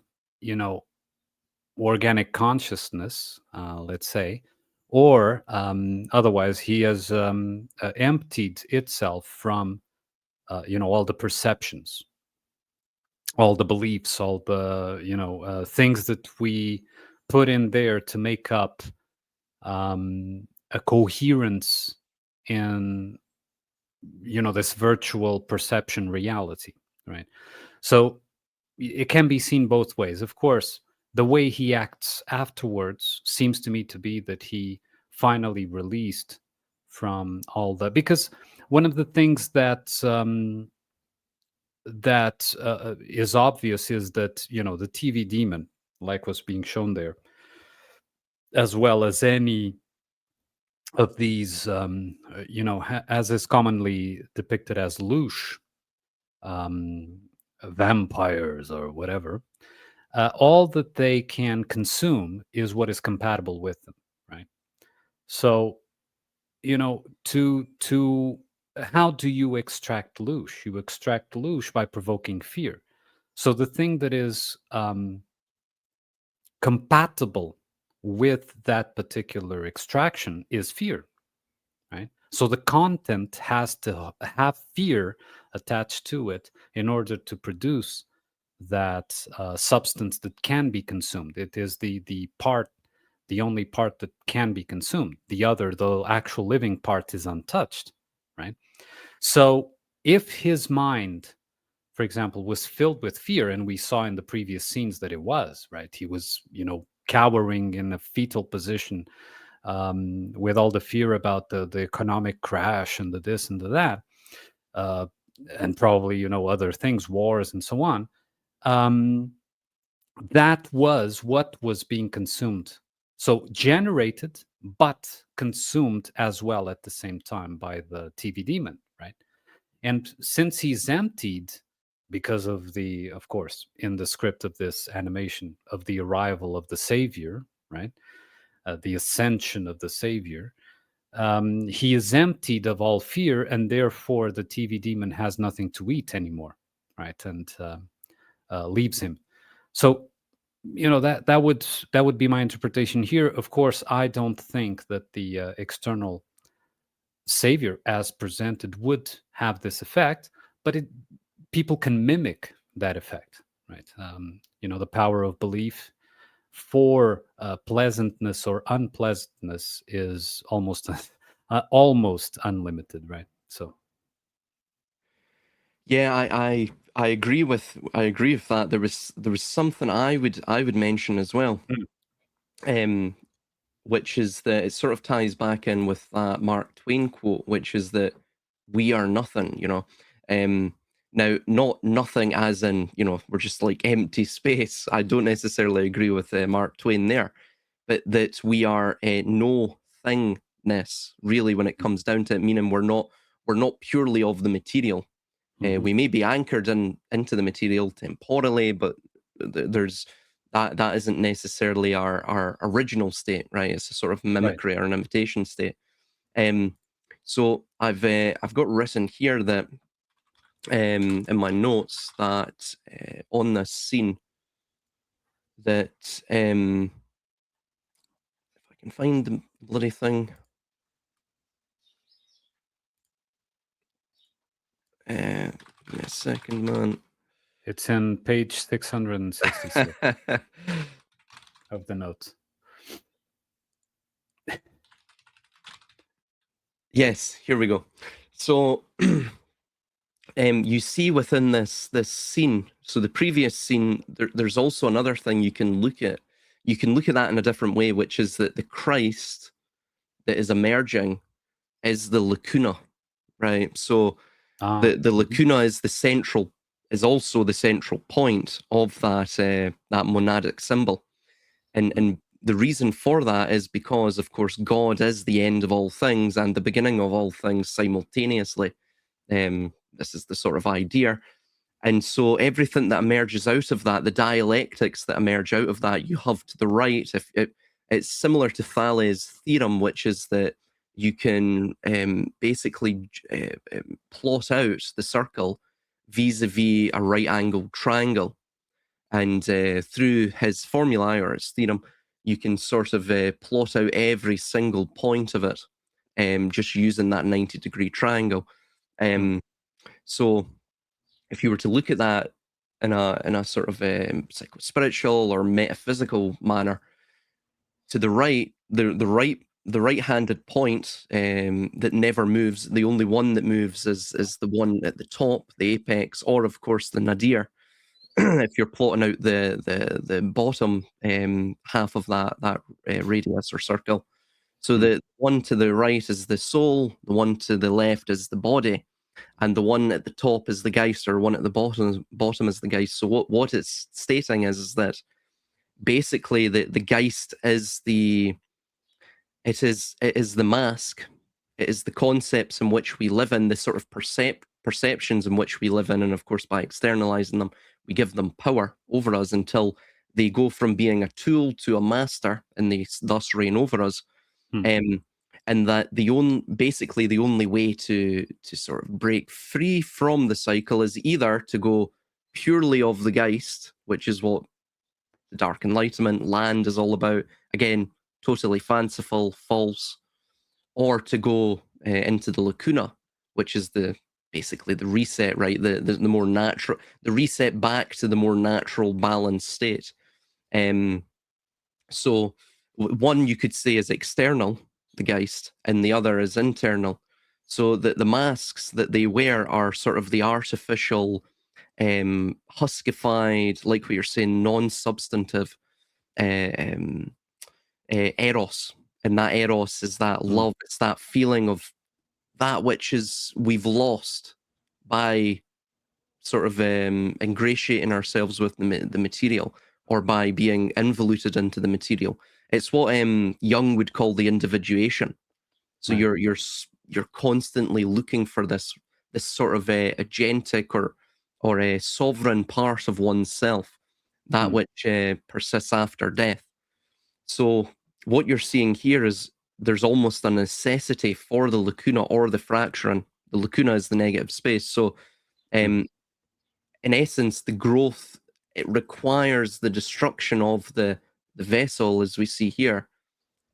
organic consciousness, let's say, or otherwise he has emptied itself from, all the perceptions, all the beliefs, all the, things that we put in there to make up a coherence in this virtual perception reality, right? So it can be seen both ways. Of course, the way he acts afterwards seems to me to be that he finally released from all the, because one of the things that is obvious is that, you know, the TV demon, like was being shown there, as well as any of these, you know, as is commonly depicted as louche um, vampires or whatever, all that they can consume is what is compatible with them, right? So, you know, to how do you extract louche? You extract louche by provoking fear. So the thing that is compatible with that particular extraction is fear, right? So the content has to have fear attached to it in order to produce that substance that can be consumed. It is the only part that can be consumed. The other, the actual living part, is untouched, right? So if his mind, for example, was filled with fear, and we saw in the previous scenes that it was, right? He was, you know, cowering in a fetal position, with all the fear about the economic crash and the this and the that, uh, and probably, you know, other things, wars and so on. Um, that was what was being consumed. So generated, but consumed as well at the same time by the TV demon, right? And since he's emptied because of the, of course, in the script of this animation, of the arrival of the savior, right? The ascension of the savior, he is emptied of all fear, and therefore the TV demon has nothing to eat anymore, right? And leaves him. So, you know, that would be my interpretation here. Of course, I don't think that the external savior as presented would have this effect, but people can mimic that effect, right? You know, the power of belief for pleasantness or unpleasantness is almost almost unlimited, right? So Yeah, I agree with that. There was something I would mention as well, mm, um, which is that it sort of ties back in with that Mark Twain quote, which is that we are nothing. Um, now not nothing as in we're just like empty space. I don't necessarily agree with Mark Twain there, but that we are no thingness really when it mm, comes down to it, meaning we're not purely of the material. mhm, We may be anchored into the material temporally, but there's that isn't necessarily our original state, right? It's a sort of right. mimicry or an imitation state. Um, so I've got written here that in my notes that on this scene that if I can find the bloody thing. Give me a second, man. It's in page 666 of the notes. Yes, here we go. So you see within this scene, so the previous scene, there's also another thing you can look at. You can look at that in a different way, which is that the Christ that is emerging is the lacuna, right? So the Mhm, lacuna is also the central point of that monadic symbol. And the reason for that is because, of course, God is the end of all things and the beginning of all things simultaneously. This is the sort of idea. And so everything that emerges out of that, the dialectics that emerge out of that, you have to the right. It's similar to Thales' theorem, which is that you can basically plot out the circle vis-a-vis a right-angled triangle. And through his formulae or his theorem, you can sort of plot out every single point of it, just using that 90-degree triangle. mm, Um, so if you were to look at that in a sort of psycho-spiritual or metaphysical manner, to the right, the right-handed point that never moves, the only one that moves is the one at the top, the apex, or of course the nadir. if you're plotting out the bottom half of that radius or circle. So Mm. the one to the right is the soul, the one to the left is the body, and the one at the top is the Geist, or one at the bottom is the Geist. So what it's stating is that basically the Geist is it is the mask, it is the concepts in which we live in, the sort of perceptions in which we live in, and of course by externalizing them, we give them power over us until they go from being a tool to a master, and they thus reign over us. Mm. Um, and that basically the only way to sort of break free from the cycle is either to go purely of the Geist, which is what the Dark Enlightenment land is all about. Again, totally fanciful, false, or to go into the lacuna, which is basically the reset, right? The more natural, the reset back to the more natural, balanced state. So one you could say is external, the Geist, and the other is internal. So the masks that they wear are sort of the artificial, huskified, like what you're saying, non-substantive um, eros, and that eros is that Mm. love. It's that feeling of that which is we've lost by sort of ingratiating ourselves with the material, or by being involuted into the material. It's what Jung would call the individuation. So Right. you're constantly looking for this sort of agentic or a sovereign part of oneself, that Mm. which persists after death. So what you're seeing here is there's almost a necessity for the lacuna or the fracturing. The lacuna is the negative space. So Mm. um, in essence, the growth, it requires the destruction of the vessel, as we see here.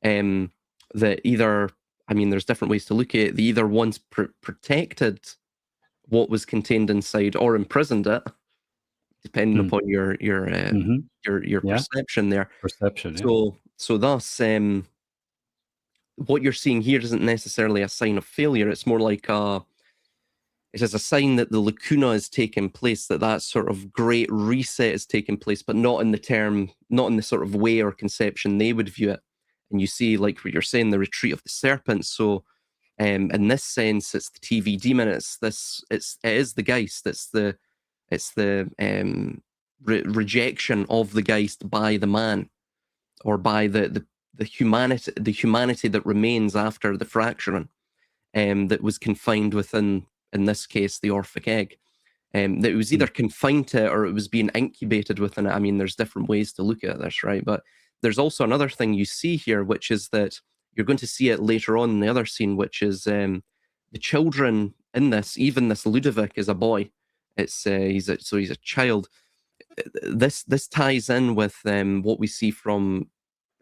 Um, that either, I mean, there's different ways to look at it. They either once protected what was contained inside or imprisoned it, depending Mm. upon your Hmm. your Yeah. perception there. Perception. Yeah. So thus, what you're seeing here isn't necessarily a sign of failure. It's more like it is a sign that the lacuna is taking place, that sort of great reset is taking place, but not in the sort of way or conception they would view it. And you see, like what you're saying, the retreat of the serpent. So, in this sense, it's the TV demon. It is the Geist. It's the rejection of the Geist by the man, or by the humanity that remains after the fracturing, that was confined within, in this case, the Orphic egg. That it was either Mm. confined to it or it was being incubated within it. I mean, there's different ways to look at this, right? But there's also another thing you see here, which is that you're going to see it later on in the other scene, which is the children in this. Even this Ludovic is a boy. He's a child. This ties in with what we see from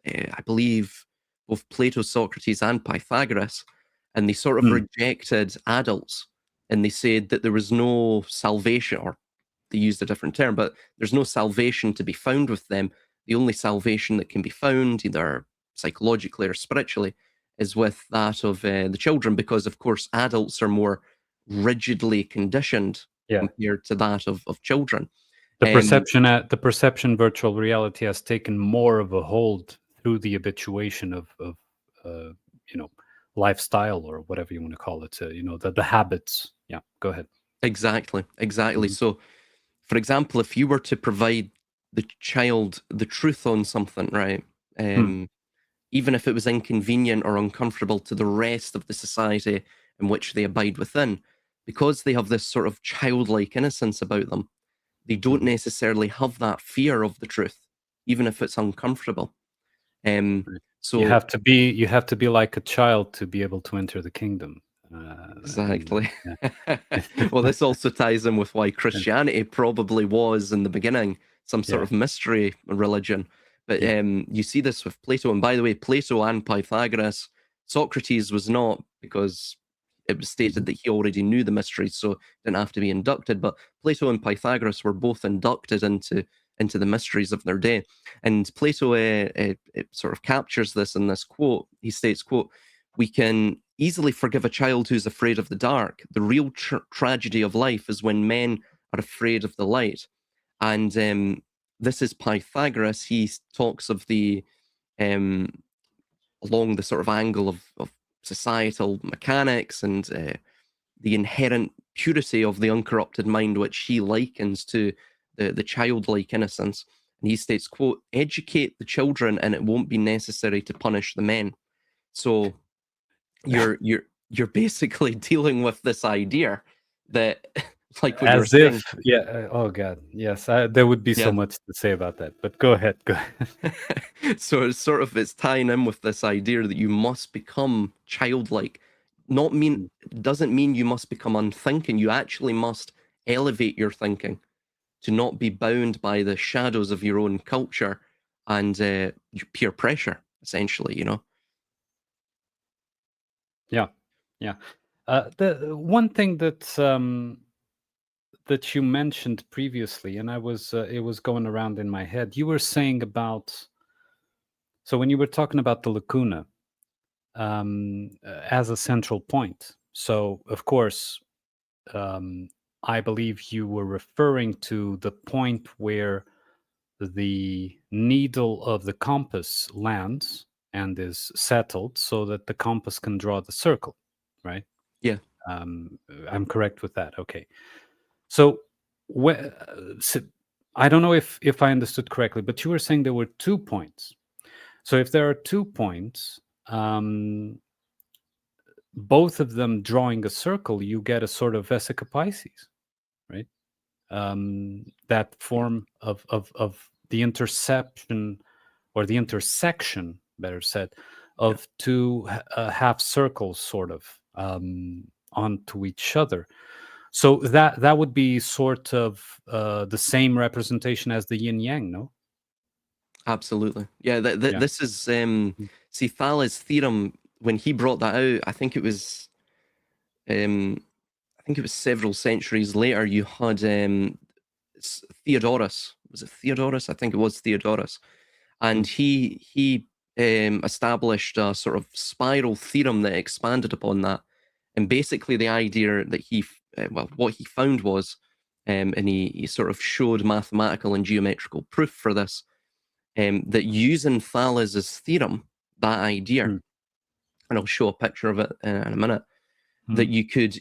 I believe, both Plato, Socrates, and Pythagoras, and they sort of Mm. rejected adults, and they said that there was no salvation, or they used a different term, but there's no salvation to be found with them. The only salvation that can be found, either psychologically or spiritually, is with that of the children, because, of course, adults are more rigidly conditioned Yeah. compared to that of children. The Um, perception virtual reality has taken more of a hold through the habituation of uh, you know, lifestyle, or whatever you want to call it. The habits. Yeah. Go ahead. exactly, exactly. Mhm. So, for example, if you were to provide the child the truth on something, right? Mm. Even if it was inconvenient or uncomfortable to the rest of the society in which they abide within, because they have this sort of childlike innocence about them, they don't Mhm. necessarily have that fear of the truth, even if it's uncomfortable. Um, Right. so You have to be like a child to be able to enter the kingdom. And exactly. yeah. Well, this also ties in with why Christianity probably was in the beginning some sort Yeah. of mystery religion. But Yeah. you see this with Plato. And by the way, Plato and Pythagoras, Socrates was not, because it was stated Mhm. that he already knew the mysteries, so didn't have to be inducted. But Plato and Pythagoras were both inducted into the mysteries of their day. And Plato it sort of captures this in this quote. He states, quote, "We can easily forgive a child who's afraid of the dark. The real tragedy of life is when men are afraid of the light. And this is Pythagoras. He talks of the um, along the sort of angle of societal mechanics and the inherent purity of the uncorrupted mind, which he likens to the childlike innocence. And he states, quote, educate the children and it won't be necessary to punish the men. So you're basically dealing with this idea that, like what you were As if, saying, yeah. Oh God, yes. There would be so yeah. much to say about that, but go ahead. Go ahead. So it's tying in with this idea that you must become childlike. Not mean Mm. doesn't mean you must become unthinking. You actually must elevate your thinking to not be bound by the shadows of your own culture and your peer pressure, essentially. Yeah, yeah. The one thing that you mentioned previously, and it was going around in my head. You were saying about, so when you were talking about the lacuna as a central point. So of course, um, I believe you were referring to the point where the needle of the compass lands and is settled so that the compass can draw the circle, right? Yeah, I'm correct with that. Okay. So, so I don't know if I understood correctly, but you were saying there were 2 points. So if there are 2 points, both of them drawing a circle, you get a sort of vesica Pisces, right? That form of the interception or the intersection, better said, yeah, of two half circles, sort of onto each other. So that would be sort of the same representation as the yin yang, no? absolutely. Yeah, Yeah. this is Mm. see Thales' theorem when he brought that out. Um, I think it was several centuries later. You had Theodorus. Was it Theodorus? I think it was Theodorus, and Mm. he established a sort of spiral theorem that expanded upon that. And basically, the idea that well, what he found was, and he sort of showed mathematical and geometrical proof for this, that using Thales's theorem, that idea, Mm. and I'll show a picture of it in a minute, that Mm. you could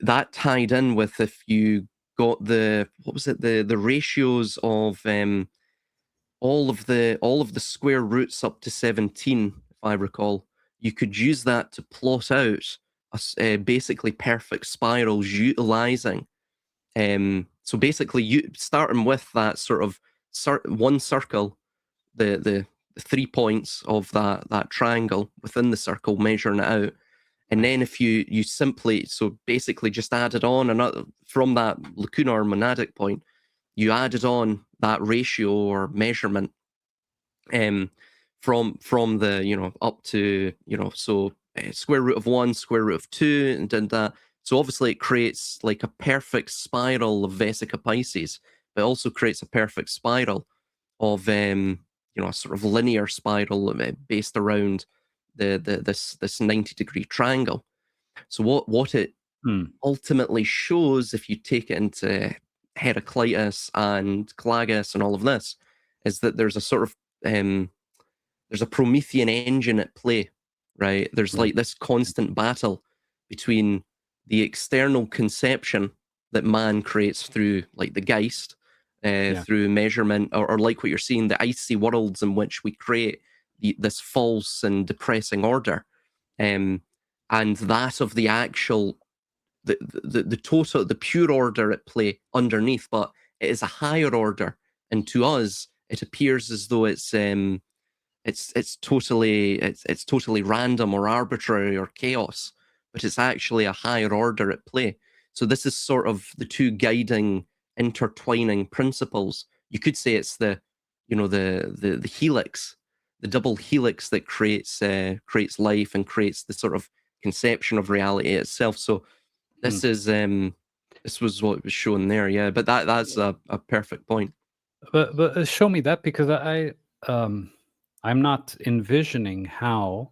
that tied in with if you got the what was it the ratios of all of the square roots up to 17, if I recall. You could use that to plot out basically perfect spirals utilizing. So basically, you starting with that sort of one circle, the 3 points of that triangle within the circle, measuring it out, and Right. then if you simply so basically just added on another from that lacuna or monadic point, you added on that ratio or measurement um, from the up to so square root of 1, square root of 2, and did that. So obviously it creates like a perfect spiral of vesica Pisces, but also creates a perfect spiral of a sort of linear spiral based around this 90-degree triangle. So what it Mm. ultimately shows, if you take it into Heraclitus and Clagus and all of this, is that there's a sort of there's a Promethean engine at play, right? There's Right. like this constant battle between the external conception that man creates through like the Geist, Yeah. through measurement, or like what you're seeing, the icy worlds in which we create this false and depressing order, um, and that of the actual the total the pure order at play underneath, but it is a higher order, and to us it appears as though it's totally random or arbitrary or chaos, but it's actually a higher order at play. So this is sort of the two guiding, intertwining principles. You could say it's the helix, the double helix that creates life and creates the sort of conception of reality itself. So Mm. this is this was what was shown there, yeah. But that's a perfect point. But show me that, because I'm not envisioning how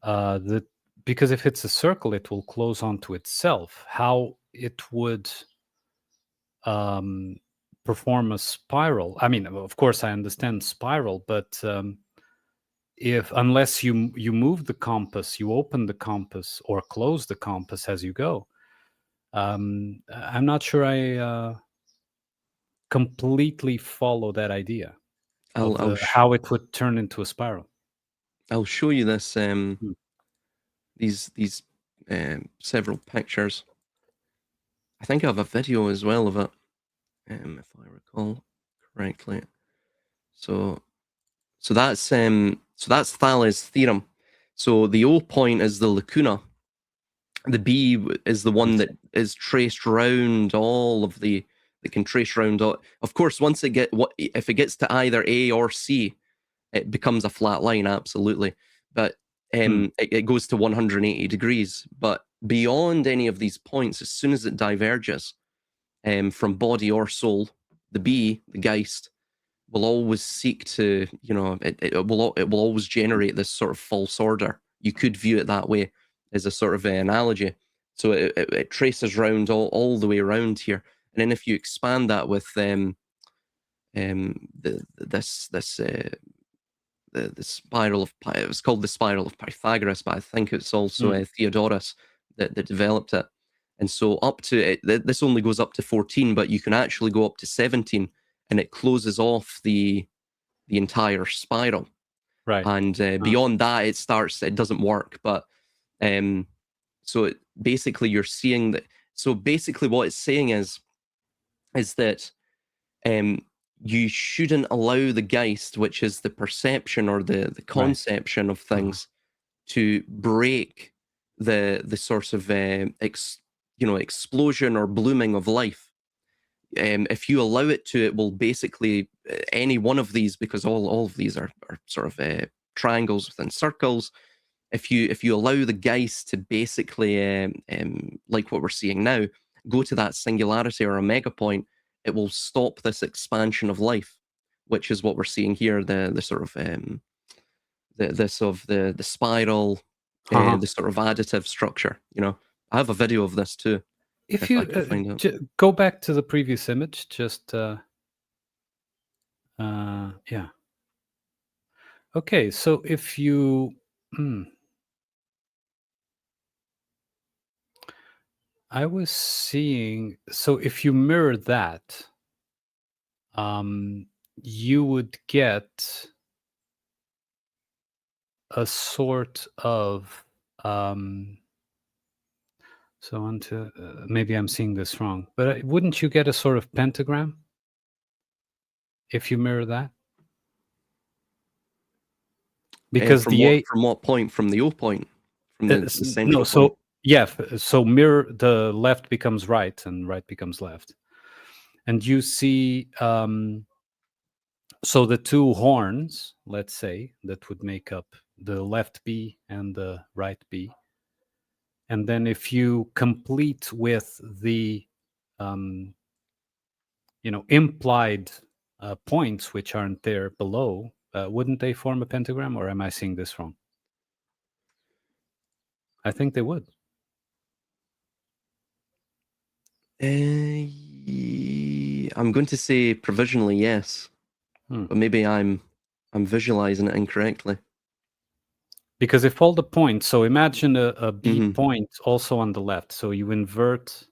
the because if it's a circle, it will close onto itself. How it would perform a spiral. I mean, of course, I understand spiral, but if unless you move the compass, you open the compass or close the compass as you go, I'm not sure I completely follow that idea I'll of I'll how it would turn into a spiral. I'll show you this Hmm. these several pictures. I think I have a video as well of it, if I recall correctly. So that's Thales' theorem. So the O point is the lacuna. The B is the I one see. that is traced round all of the that can trace round all. Of course, once it get what if it gets to either A or C, it becomes a flat line, absolutely. But Hmm. it goes to 180 degrees. But beyond any of these points, as soon as it diverges from body or soul, the B, the Geist, will always seek to, it will always generate this sort of false order. You could view it that way as a sort of analogy. So it traces round all the way around here. And then if you expand that with the spiral of it was called the spiral of Pythagoras, but I think it's also Theodorus that developed it. And so up to it, this only goes up to 14, but you can actually go up to 17, and it closes off the entire spiral. Right. And beyond that, it doesn't work. But so basically, you're seeing that. So basically, what it's saying is that you shouldn't allow the Geist, which is the perception or the Right. conception of things, to break the sort of explosion or blooming of life. If you allow it to, it will basically any one of these, because all of these are sort of triangles within circles. If you allow the Geist to basically, like what we're seeing now, go to that singularity or omega point, it will stop this expansion of life, which is what we're seeing here. The sort of the spiral, the sort of additive structure. I have a video of this too, If if I you can find it. go back to the previous image, just yeah. Okay, so if you, I was seeing, so if you mirror that, you would get a sort of, so onto, maybe I'm seeing this wrong, but wouldn't you get a sort of pentagram if you mirror that? Because From the what A, from what point? From the O point, from the no, central point. so yeah, so mirror, the left becomes right and right becomes left. And you see, so the two horns, let's say, that would make up the left B and the right B. And then if you complete with the, implied points which aren't there below, wouldn't they form a pentagram, or am I seeing this wrong? I think they would. I'm going to say provisionally yes, but maybe I'm visualizing it incorrectly. Because if all the points, so imagine a B Mhm. point also on the left. So you invert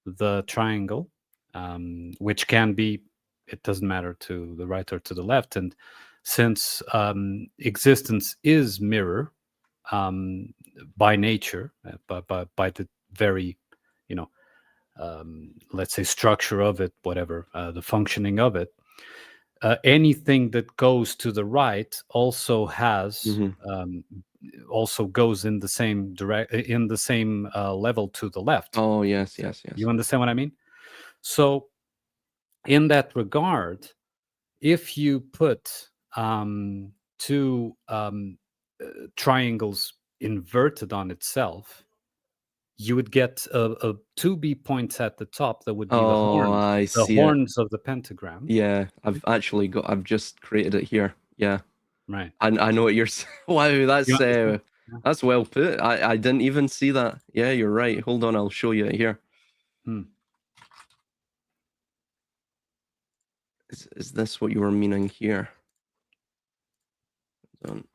the triangle, which can be, it doesn't matter to the right or to the left. And since existence is mirror by nature, by the very, you know, let's say structure of it, whatever, the functioning of it, anything that goes to the right also has Mhm. also goes in the same level to the left. Oh yes, yes, yes. You understand what I mean? So in that regard, if you put two triangles inverted on itself, you would get a two B points at the top that would be Oh, I the see it. horns of the pentagram. Yeah, I've just created it here. Yeah, Right. I know what you're. Wow, You understand? Yeah. that's well put. I didn't even see that. Yeah, you're right. Hold on, I'll show you it here. Hmm. Is this what you were meaning here? Don't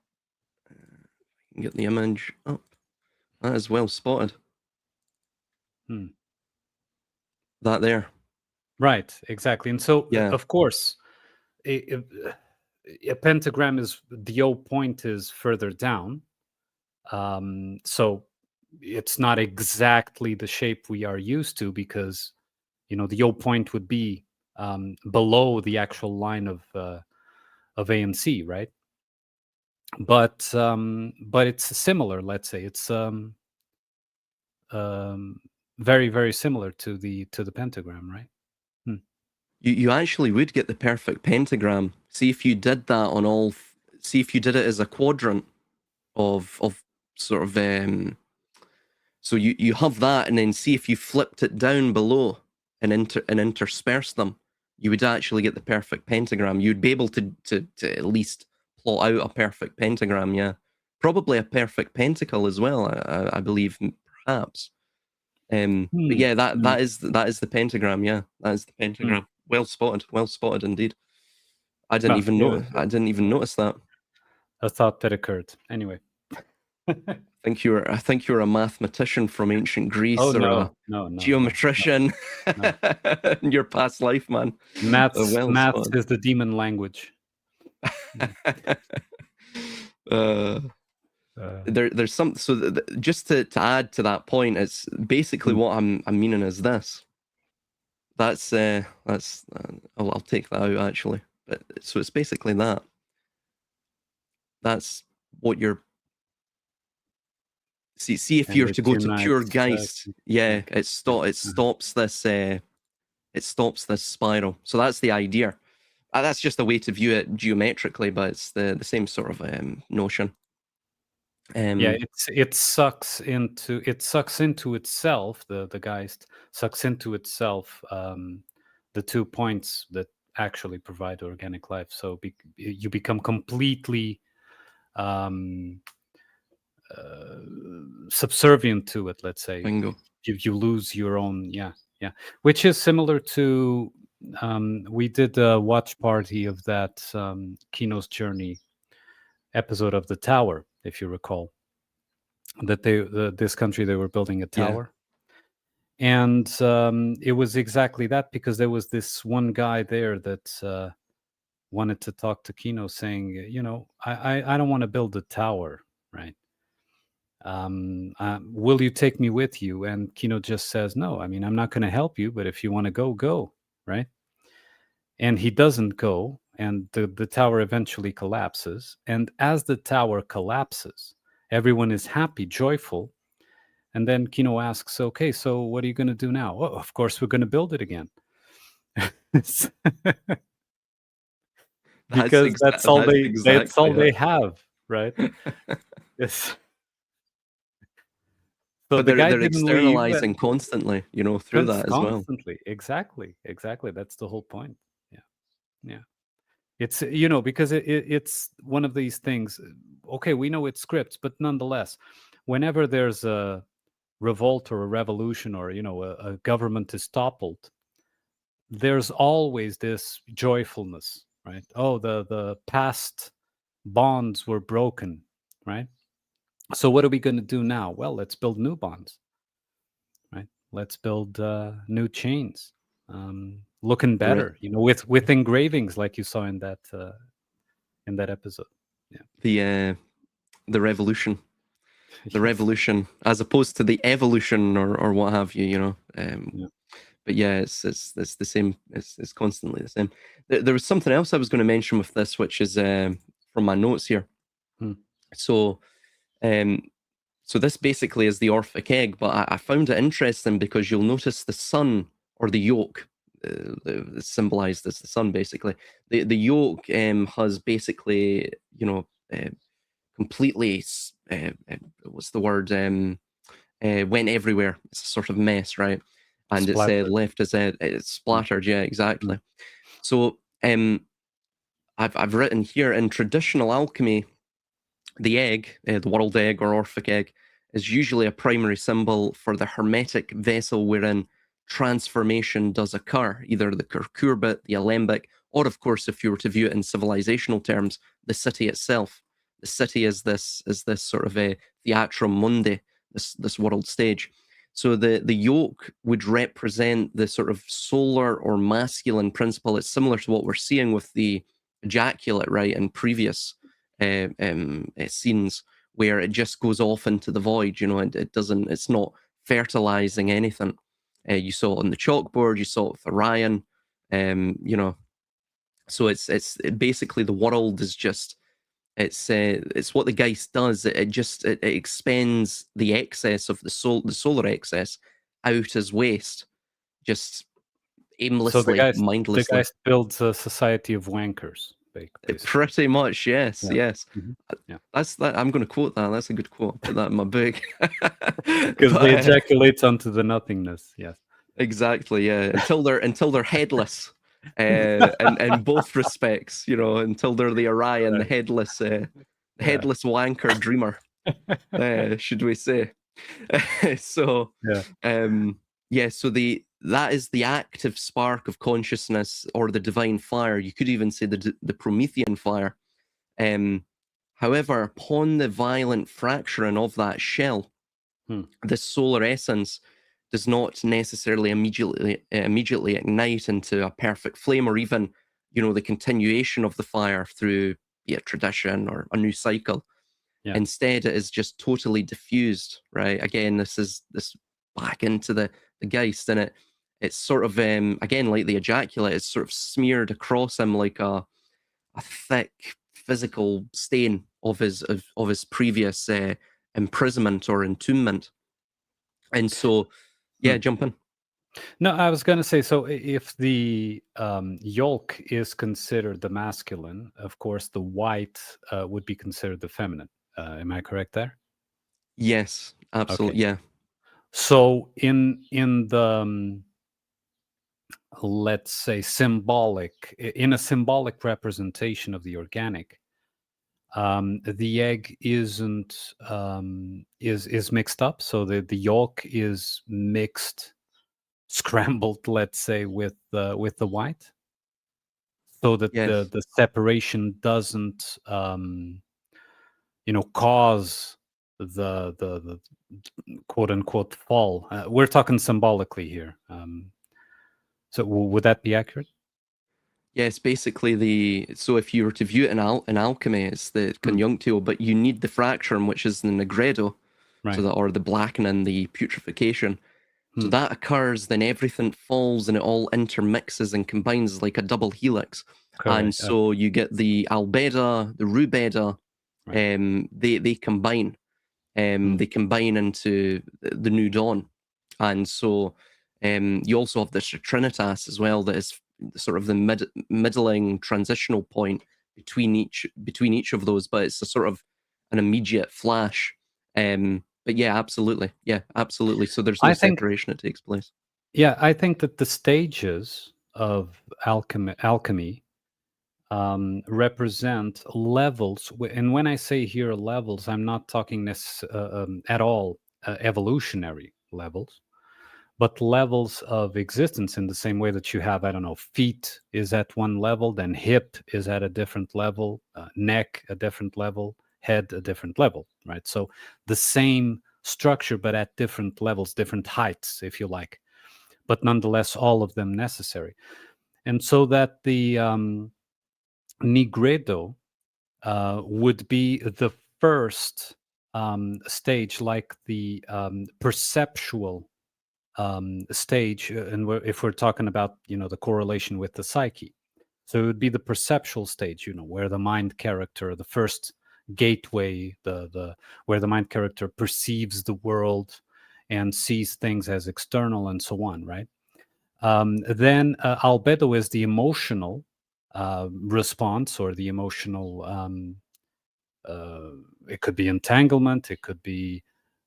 get the image up. That is well spotted. That there. Right, exactly. And so, Yeah. of course, a, a pentagram is the O point is further down. So it's not exactly the shape we are used to, because the O point would be below the actual line of A and C, right? But it's similar. Let's say it's very, very similar to the pentagram, right? You actually would get the perfect pentagram. See if you did that on all. See if you did it as a quadrant of sort of. So you have that, and then see if you flipped it down below and interspersed them, you would actually get the perfect pentagram. You'd be able to at least plot out a perfect pentagram. Yeah, probably a perfect pentacle as well. I believe, perhaps. But yeah, that is the pentagram. Yeah, that is the pentagram. Well spotted indeed. I didn't even notice that. A thought that occurred. Anyway. I think you were a mathematician from ancient Greece, Oh, or a no, geometrician in your past life, man. Maths spotted. is the demon language. There's some. So just to add to that point, it's basically what I'm meaning is this. That's I'll take that out actually. But so it's basically that. That's what you're. See if you're to go to pure Geist, it stops this. It stops this spiral. So that's the idea. That's just a way to view it geometrically, but it's the same sort of notion. It sucks into itself. The Geist sucks into itself the 2 points that actually provide organic life. So you become completely subservient to it. Let's say. Bingo. You lose your own. Yeah, which is similar to. We did a watch party of that Kino's Journey episode of The Tower, if you recall. That this country, they were building a tower, and it was exactly that, because there was this one guy there that wanted to talk to Kino, saying, I don't want to build a tower, right? Will you take me with you? And Kino just says, no, I mean, I'm not going to help you, but if you want to go, right? And he doesn't go, and the tower eventually collapses. And as the tower collapses, everyone is happy, joyful. And then Kino asks, okay, so what are you going to do now? Oh, of course, we're going to build it again. Because that's all they have, right? Yes. So but the guy they're didn't externalizing leave constantly, through that as well. Constantly. Exactly. That's the whole point. Yeah. It's, because it's one of these things. Okay, we know it's scripts, but nonetheless, whenever there's a revolt or a revolution, or a government is toppled, there's always this joyfulness, right? Oh, the past bonds were broken, right? So what are we going to do now? Well, let's build new bonds, right? Let's build new chains, looking better, with engravings like you saw in that episode. Yeah, the revolution. The revolution, as opposed to the evolution or what have you, But yeah, it's the same. It's constantly the same. There was something else I was going to mention with this, which is from my notes here. So, so this basically is the Orphic egg, but I found it interesting because you'll notice the sun, or the yolk, symbolized as the sun. Basically, the yolk has basically, completely what's the word, went everywhere. It's a sort of mess, right? And it's left as it's splattered. Yeah, exactly. So I've written here, in traditional alchemy, the egg, the world egg or Orphic egg, is usually a primary symbol for the hermetic vessel wherein transformation does occur, either the cucurbit, the alembic, or of course, if you were to view it in civilizational terms, the city itself. The city is this sort of a theatrum mundi, this world stage. So the yoke would represent the sort of solar or masculine principle. It's similar to what we're seeing with the ejaculate, right, in previous scenes, where it just goes off into the void. It doesn't. It's not fertilizing anything. You saw it on the chalkboard. You saw it with Orion. So it's basically the world is just it's what the Geist does. It expends the excess of the solar excess out as waste, just So aimlessly, the mindlessly. Geist builds a society of wankers, basically. Pretty much, yes, Yeah. yes. Yeah. That's that. I'm going to quote that. That's a good quote. Put that in my book. Because they ejaculate onto the nothingness. Yes. Exactly. Yeah. Until they're headless. In both respects, until they're the Orion, the headless, headless wanker dreamer, should we say? So, so that is the active spark of consciousness, or the divine fire. You could even say the Promethean fire. However, upon the violent fracturing of that shell, this solar essence does not necessarily immediately ignite into a perfect flame, or even, the continuation of the fire through tradition or a new cycle. Yeah. Instead, it is just totally diffused, right? Again, this back into the Geist, and it's sort of again, like the ejaculate, it's sort of smeared across him like a thick physical stain of his previous imprisonment or entombment. And so, jump in. No, I was going to say, so if the yolk is considered the masculine, of course, the white would be considered the feminine. Am I correct there? Yes, absolutely. Okay. Yeah. So in the let's say in a symbolic representation of the organic, the egg isn't is mixed up. So the yolk is mixed, scrambled, let's say, with the white, so that Yes. the separation doesn't cause the quote unquote fall. We're talking symbolically here. So would that be accurate? Yes, basically so if you were to view it in alchemy, it's the conjunctio, but you need the fracturing, which is the nigredo, Right. so that, or the blackening, the putrefaction. So that occurs, then everything falls and it all intermixes and combines like a double helix. Correct. And so you get the albeda, the rubeda, they combine. They combine into the new dawn. And so you also have the Trinitas as well, that is sort of the middling transitional point between each of those, but it's a sort of an immediate flash. But yeah, absolutely. Yeah, absolutely. So there's no separation that takes place. Yeah, I think that the stages of alchemy represent levels. And when I say here levels, I'm not talking at all evolutionary levels, but levels of existence, in the same way that you have, I don't know, feet is at one level, then hip is at a different level, neck a different level, head a different level, right? So the same structure, but at different levels, different heights, if you like, but nonetheless, all of them necessary. And so that the nigredo would be the first stage, like the perceptual stage, and if we're talking about the correlation with the psyche, so it would be the perceptual stage, where the mind character, the first gateway, the where the mind character perceives the world and sees things as external and so on, right? Then albedo is the emotional response, or the emotional it could be entanglement, it could be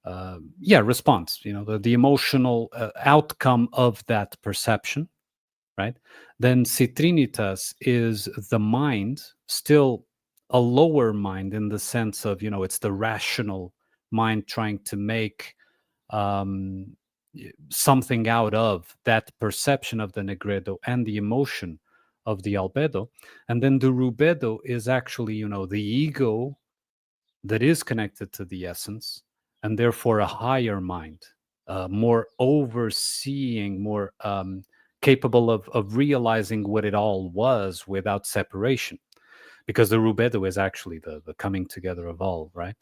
response, the emotional outcome of that perception, right? Then citrinitas is the mind, still a lower mind, in the sense of, it's the rational mind trying to make something out of that perception of the negredo and the emotion of the albedo. And then the rubedo is actually, the ego that is connected to the essence, and therefore a higher mind, more overseeing, more capable of realizing what it all was without separation, because the rubedo is actually the coming together of all, right?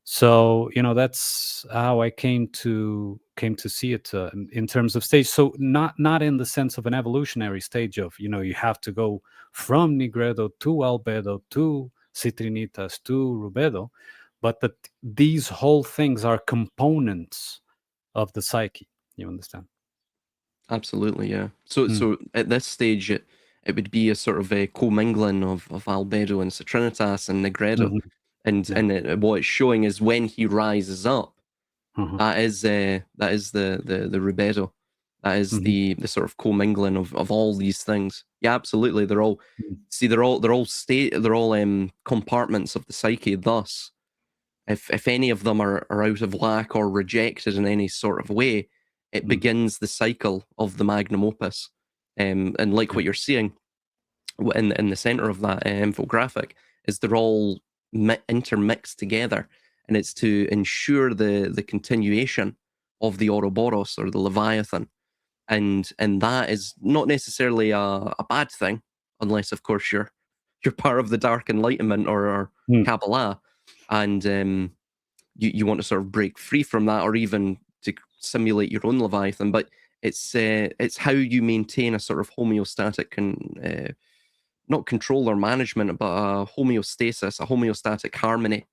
So that's how I came to see it, in terms of stage. So not in the sense of an evolutionary stage of you have to go from nigredo to albedo to citrinitas to rubedo, but that these whole things are components of the psyche. You understand? Absolutely, yeah. So Mm. so at this stage, it would be a sort of a commingling of albedo and citrinitas and nigredo, Hmm. and Yeah. what it's showing is when he rises up, Uh-huh. that is the rubedo, that is Hmm. the sort of commingling of all these things. Yeah, absolutely. They're all Mm. see they're all compartments of the psyche. Thus, if any of them are out of whack or rejected in any sort of way, it Mm. begins the cycle of the magnum opus. And like Yeah. what you're seeing in the center of that infographic is they're all intermixed together, and it's to ensure the continuation of the Ouroboros or the Leviathan, and that is not necessarily a bad thing, unless of course you're part of the Dark Enlightenment or Mm. Kabbalah, and you want to sort of break free from that, or even to simulate your own Leviathan. But it's how you maintain a sort of homeostatic and not control or management, but a homeostasis, a homeostatic harmony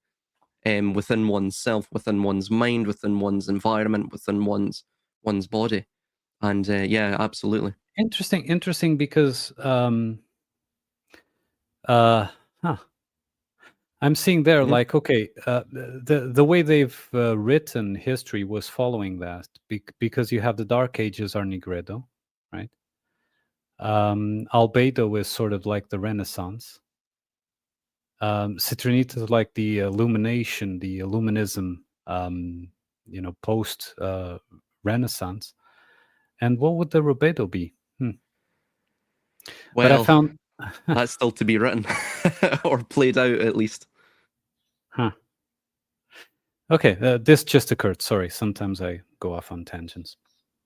within oneself, within one's mind, within one's environment, within one's body. And yeah, absolutely. Interesting, because uh huh, I'm seeing there, Mhm. like, okay, the way they've written history was following that, because you have the Dark Ages are Nigredo, right? Albedo is sort of like the Renaissance. Citronita is like the illumination, the illuminism, post Renaissance. And what would the Rubedo be? But I Well, found, that's still to be written or played out at least. huh. Okay, this just occurred. Sorry, sometimes I go off on tangents.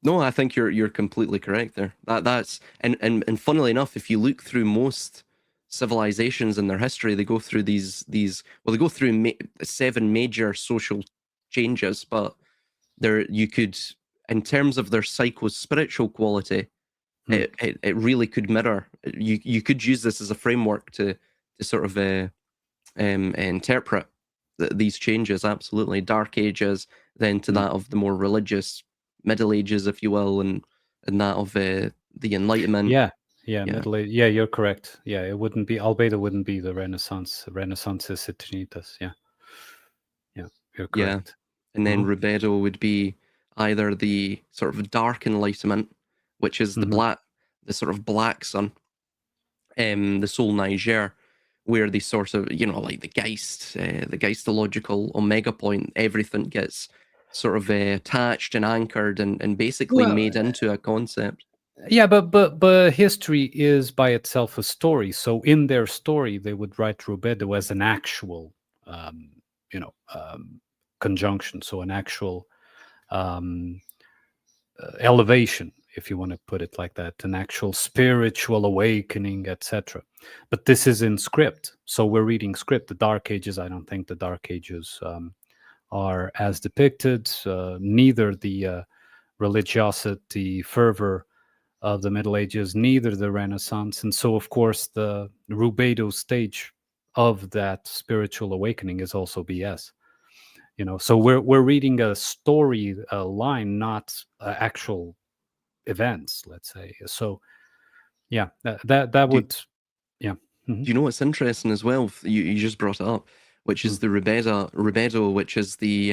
No, I think you're completely correct there. That's and funnily enough, if you look through most civilizations in their history, they go through these well, they go through 7 major social changes, but there you could, in terms of their psycho spiritual quality, Hmm. it really could mirror. You could use this as a framework to sort of interpret these changes. Absolutely, Dark Ages, then to Hmm. that of the more religious Middle Ages, if you will, and that of the Enlightenment. Yeah, yeah, Yeah, Middle Age. Yeah, you're correct. Yeah, it wouldn't be Albedo, wouldn't be the Renaissance. Renaissance is Citrinitas. Yeah, yeah, you're yeah, correct. and then Uh-huh. Rubedo would be either the sort of Dark Enlightenment, which is Hmm. the sort of black sun, the Soul Niger, where they sort of, like the Geistological omega point, everything gets sort of attached and anchored and basically Well, made into a concept. yeah, but history is by itself a story. So in their story, they would write Rubedo as an actual, um, you know, um, conjunction. So an actual um, elevation, if you want to put it like that, an actual spiritual awakening, etc. But this is in script, so we're reading script. The Dark Ages, I don't think the Dark Ages are as depicted. Neither the religiosity, fervor of the Middle Ages, neither the Renaissance, and so of course the Rubedo stage of that spiritual awakening is also BS. So we're reading a story line, not actual events, let's say. So yeah, that Do, would, yeah. Mhm. do you know what's interesting as well? You just brought it up, which Mm. is the Rubedo, which is the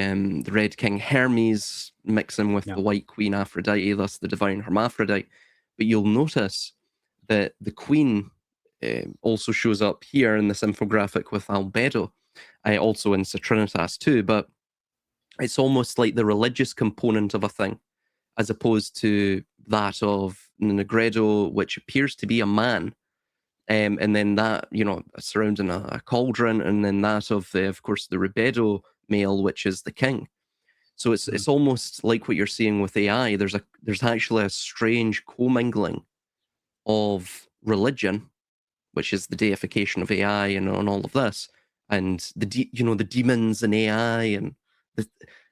Red King Hermes mixing with Yeah. the White Queen Aphrodite, thus the divine hermaphrodite. But you'll notice that the Queen also shows up here in this infographic with Albedo, also in Saturnitas too. But it's almost like the religious component of a thing, as opposed to that of Negredo, which appears to be a man, and then that, surrounding a cauldron, and then that of course, the rubedo male, which is the king. So it's almost like what you're seeing with AI. There's actually a strange commingling of religion, which is the deification of AI and all of this, and the demons in AI, and the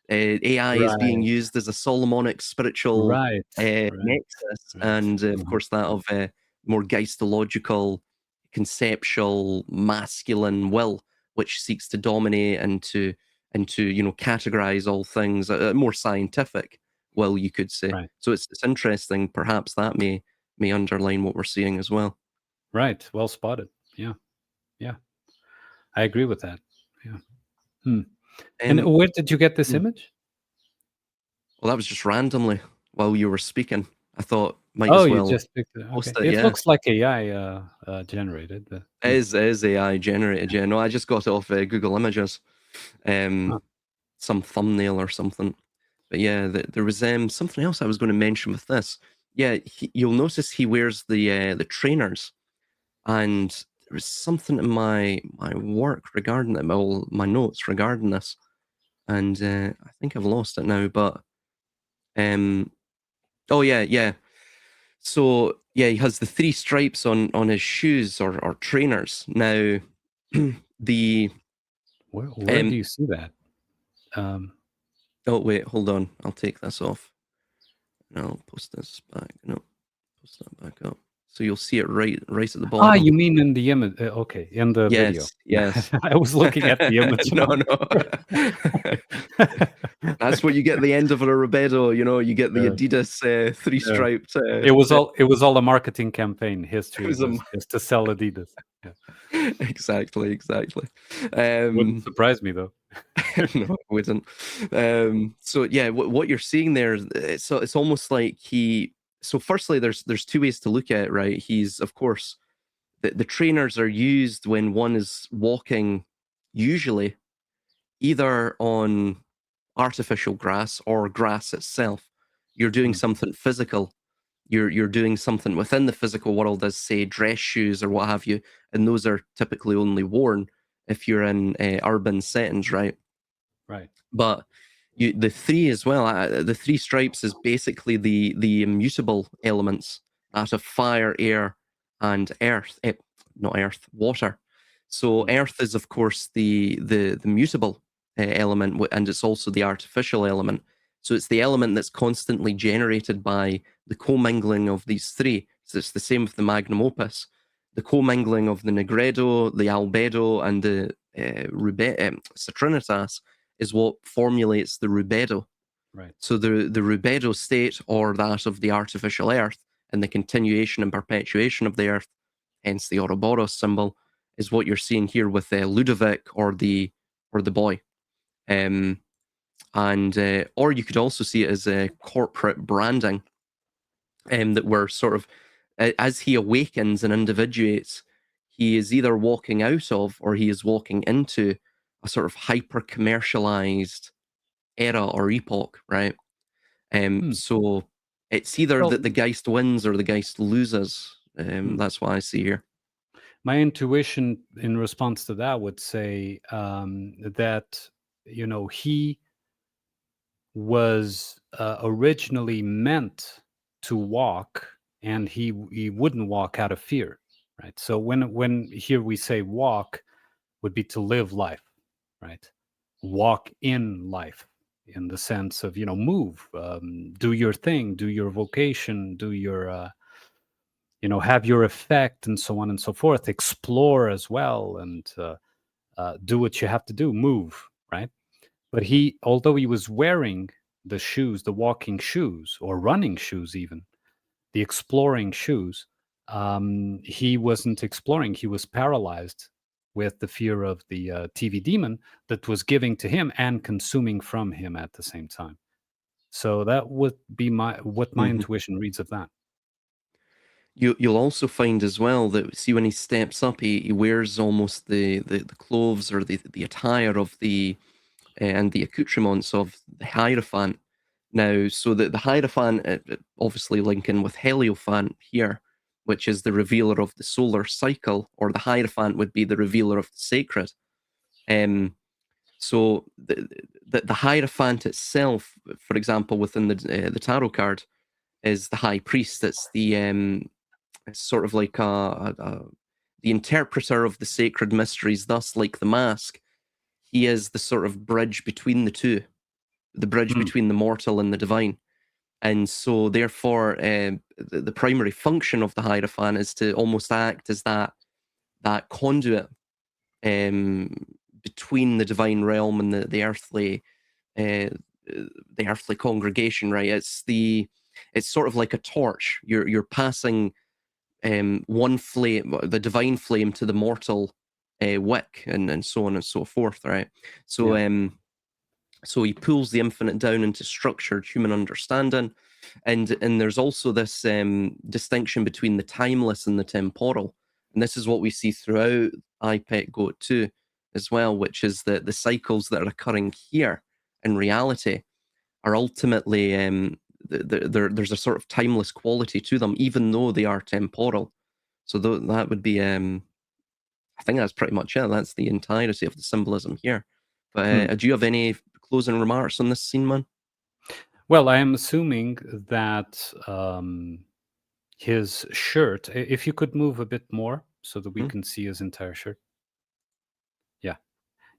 AI is being Right. used as a Solomonic spiritual Right. Right. nexus, Right. and of course that of more geistological, conceptual, masculine will, which seeks to dominate and to categorize all things, more scientific will, you could say. Right. So it's interesting. Perhaps that may underline what we're seeing as well. Right. Well spotted. Yeah. Yeah. I agree with that. Yeah. Hmm. And Um, where did you get this hmm. image? Well, that was just randomly while you were speaking. I thought might Oh, as you well just picked it. post Okay. it. It Yeah, looks like AI generated. it is AI generated. Yeah, no, I just got it off Google Images, Huh. some thumbnail or something. But yeah, there was something else I was going to mention with this. Yeah, you'll notice he wears the trainers, and there was something in my work regarding it, my notes regarding this, and I think I've lost it now. But um, oh yeah. So yeah, he has the three stripes on his shoes or trainers. Now, the Where do um you see that? Um, oh wait, hold on, I'll take this off and I'll post this back. No, post that back up. So you'll see it right at the bottom. you mean in the image? Okay, in the video. Yes, yes. I was looking at the image. No, no. That's what you get at the end of a Rubedo. You get the Yeah, Adidas three yeah. striped. It was all a marketing campaign. It History was a was just to sell Adidas. Yeah. exactly. Wouldn't surprise me though. No, it wouldn't. So yeah, what you're seeing there, it's almost like he. So firstly, there's two ways to look at it, right? He's, of course, the trainers are used when one is walking, usually either on artificial grass or grass itself. You're doing Mm, something physical. You're doing something within the physical world, as say dress shoes or what have you, and those are typically only worn if you're in urban settings, right? right. But the three as well. The three stripes is basically the immutable elements out of fire, air, and earth. Not earth, water. So Mm, earth is, of course, the mutable element, and it's also the artificial element. So it's the element that's constantly generated by the commingling of these three. So it's the same with the magnum opus. The commingling of the Negredo, the Albedo, and the Citrinitas is what formulates the rubedo. right. So the rubedo state, or that of the artificial earth, and the continuation and perpetuation of the earth, hence the Ouroboros symbol, is what you're seeing here with Ludovic or the boy. Um, and or you could also see it as a corporate branding, that we're sort of, as he awakens and individuates, he is either walking out of or he is walking into a sort of hyper commercialized era or epoch, right? Hmm. So it's either Well, that the Geist wins or the Geist loses. hmm. That's what I see here. My intuition in response to that would say that he was originally meant to walk, and he wouldn't walk out of fear, right? So when here we say walk, would be to live life, right? Walk in life, in the sense of move, do your thing, do your vocation, do your have your effect, and so on and so forth. Explore as well, and do what you have to do, move, right? But although he was wearing the shoes, the walking shoes or running shoes, even the exploring shoes, he wasn't exploring. He was paralyzed with the fear of the TV demon that was giving to him and consuming from him at the same time. So that would be what my Mhm. intuition reads of that. You'll also find as well that, see, when he steps up, he wears almost the clothes or the attire of the and the accoutrements of the Hierophant. Now, so the Hierophant, obviously linking with Heliophant here, which is the revealer of the solar cycle, or the Hierophant would be the revealer of the sacred. So the Hierophant itself, for example, within the tarot card, is the High Priest. It's it's sort of like the interpreter of the sacred mysteries. Thus, like the mask, he is the sort of bridge between the two, the bridge between the mortal and the divine. And so, therefore, the primary function of the Hierophant is to almost act as that conduit between the divine realm and the earthly congregation. Right? It's sort of like a torch. You're passing one flame, the divine flame, to the mortal wick, and so on and so forth. Right? So so he pulls the infinite down into structured human understanding, and there's also this distinction between the timeless and the temporal, and this is what we see throughout IPEC Goat 2 as well, which is that the cycles that are occurring here in reality are ultimately there's a sort of timeless quality to them, even though they are temporal. So that would be I think that's pretty much it. That's the entirety of the symbolism here. But do you have any closing remarks on this scene, man? Well, I am assuming that his shirt, if you could move a bit more so that we can see his entire shirt. Yeah.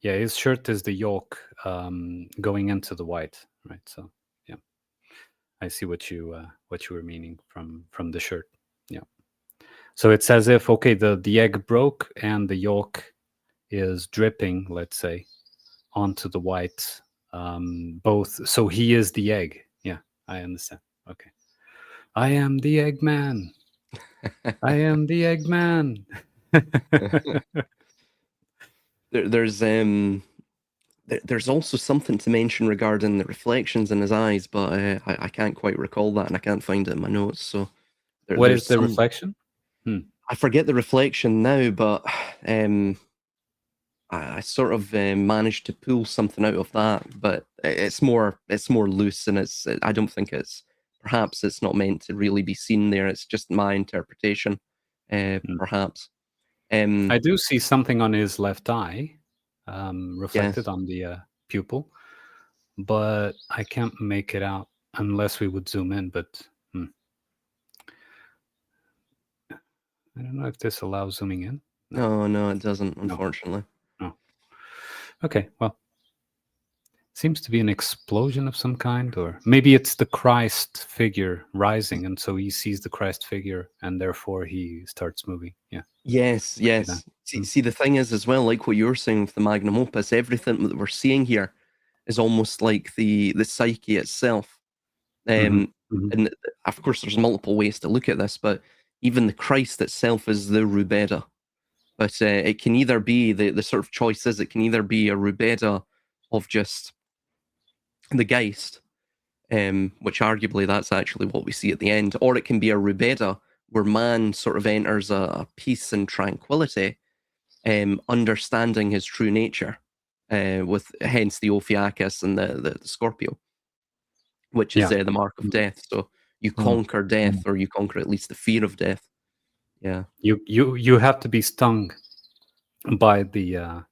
Yeah, his shirt is the yolk going into the white, right? So, yeah. I see what you were meaning from the shirt. Yeah. So it's as if, okay, the egg broke and the yolk is dripping, let's say, onto the white. Both. So he is the egg. Yeah, I understand. Okay. I am the Eggman. I am the Eggman. There's also something to mention regarding the reflections in his eyes, but I can't quite recall that, and I can't find it in my notes. So What is there's the some. reflection? I forget the reflection now, but I sort of managed to pull something out of that, but it's more loose, and I don't think perhaps it's not meant to really be seen there. It's just my interpretation, perhaps. I do see something on his left eye, reflected Yes. on the pupil, but I can't make it out unless we would zoom in. But I don't know if this allows zooming in. No, it doesn't, unfortunately. No. Okay, well, seems to be an explosion of some kind, or maybe it's the Christ figure rising, and so he sees the Christ figure, and therefore he starts moving. Yeah. Yes. See, the thing is as well, like what you were saying with the magnum opus, everything that we're seeing here is almost like the psyche itself. And of course, there's multiple ways to look at this, but even the Christ itself is the Rubeda. But it can either be the sort of choice is it can either be a Rubeda of just the Geist, which arguably that's actually what we see at the end, or it can be a Rubeda where man sort of enters a peace and tranquility, understanding his true nature, with hence the Ophiuchus and the Scorpio, which is the mark of death. So you conquer death, or you conquer at least the fear of death. Yeah. You have to be stung by the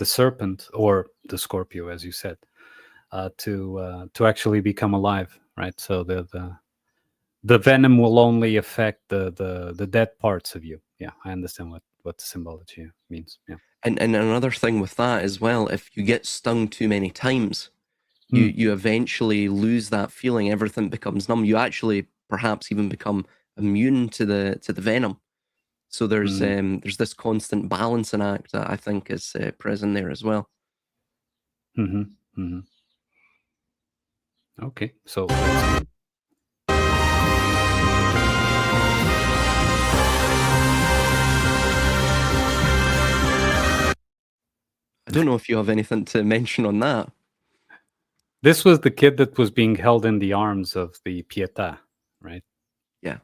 serpent or the Scorpio, as you said, to actually become alive, right? So the venom will only affect the dead parts of you. Yeah, I understand what the symbology means. Yeah. And another thing with that as well, if you get stung too many times, you eventually lose that feeling. Everything becomes numb. You actually perhaps even become immune to the venom. So there's this constant balancing act that I think is present there as well. Okay, so I don't know if you have anything to mention on that. this was the kid that was being held in the arms of the Pietà, right? Yeah.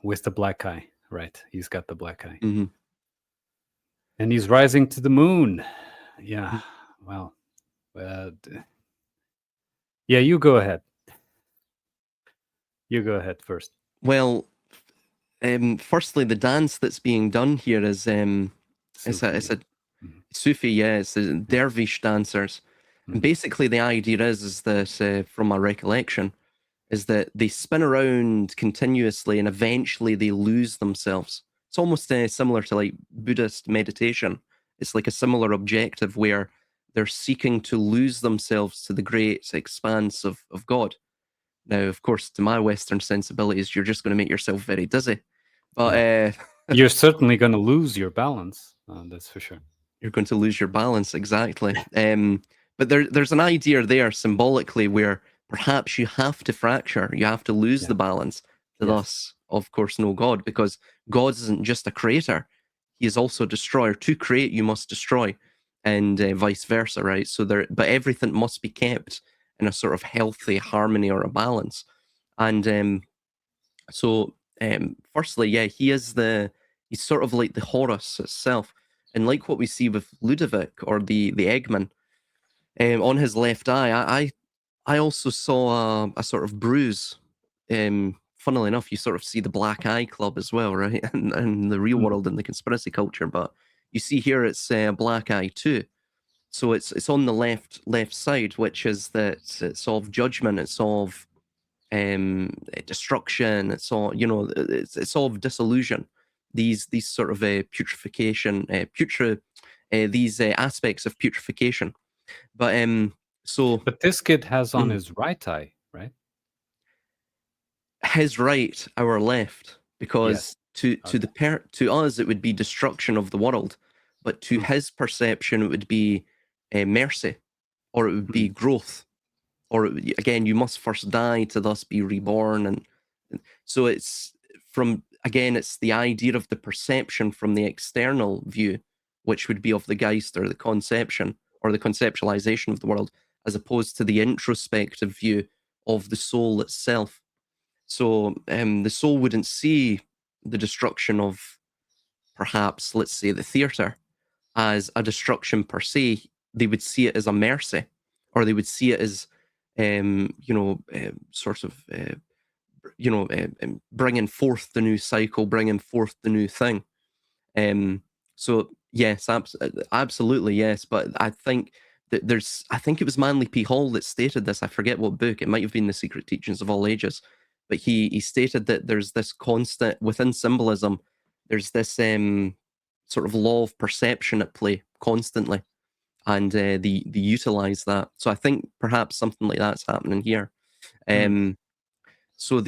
With the black eye, right? He's got the black eye. Mm-hmm. And he's rising to the moon. Yeah, well, yeah, you go ahead. You go ahead first. Well, Firstly, the dance that's being done here is it's Sufi. a Sufi, yeah, it's the dervish dancers. And Mm-hmm. basically, the idea is that, from my recollection, is that they spin around continuously and eventually they lose themselves. It's almost similar to like Buddhist meditation. It's like a similar objective where they're seeking to lose themselves to the great expanse of God. Now, of course, to my Western sensibilities, you're just going to make yourself very dizzy. But Yeah. You're certainly going to lose your balance. That's for sure. you're going to lose your balance, exactly. But there's an idea there symbolically where perhaps you have to fracture, you have to lose Yeah. the balance to Yes. thus, of course, know God, because God isn't just a creator, he is also a destroyer. To create, you must destroy, and vice versa, right? So but everything must be kept in a sort of healthy harmony or a balance. And firstly, yeah, he's sort of like the Horus itself, and like what we see with Ludovic or the Eggman, on his left eye, I also saw a sort of bruise. Funnily enough, you sort of see the Black Eye Club as well, right? And the real Mm. world and the conspiracy culture, but you see here it's Black Eye too. So it's on the left side, which is that it's of judgment, it's of destruction. It's all, it's all of disillusion. These sort of putrefaction, these aspects of putrefaction. But so But this kid has on mhm, his right eye, right? his right, our left, Yes. because Okay. to us it would be destruction of the world, but to Mm. his perception it would be mercy, or it would be Mm. growth, or again, you must first die to thus be reborn. And so it's from, again, it's the idea of the perception from the external view, which would be of the Geist or the conception or the conceptualization of the world, as opposed to the introspective view of the soul itself. So the soul wouldn't see the destruction of, perhaps, let's say, the theatre as a destruction per se. They would see it as a mercy, or they would see it as, sort of, bringing forth the new cycle, bringing forth the new thing. So yes, absolutely yes. But I think that I think it was Manly P. Hall that stated this. I forget what book. It might have been The Secret Teachings of All Ages. But he stated that there's this constant within symbolism. There's this sort of law of perception at play constantly, and they utilize that. So I think perhaps something like that's happening here. Mm. Um, so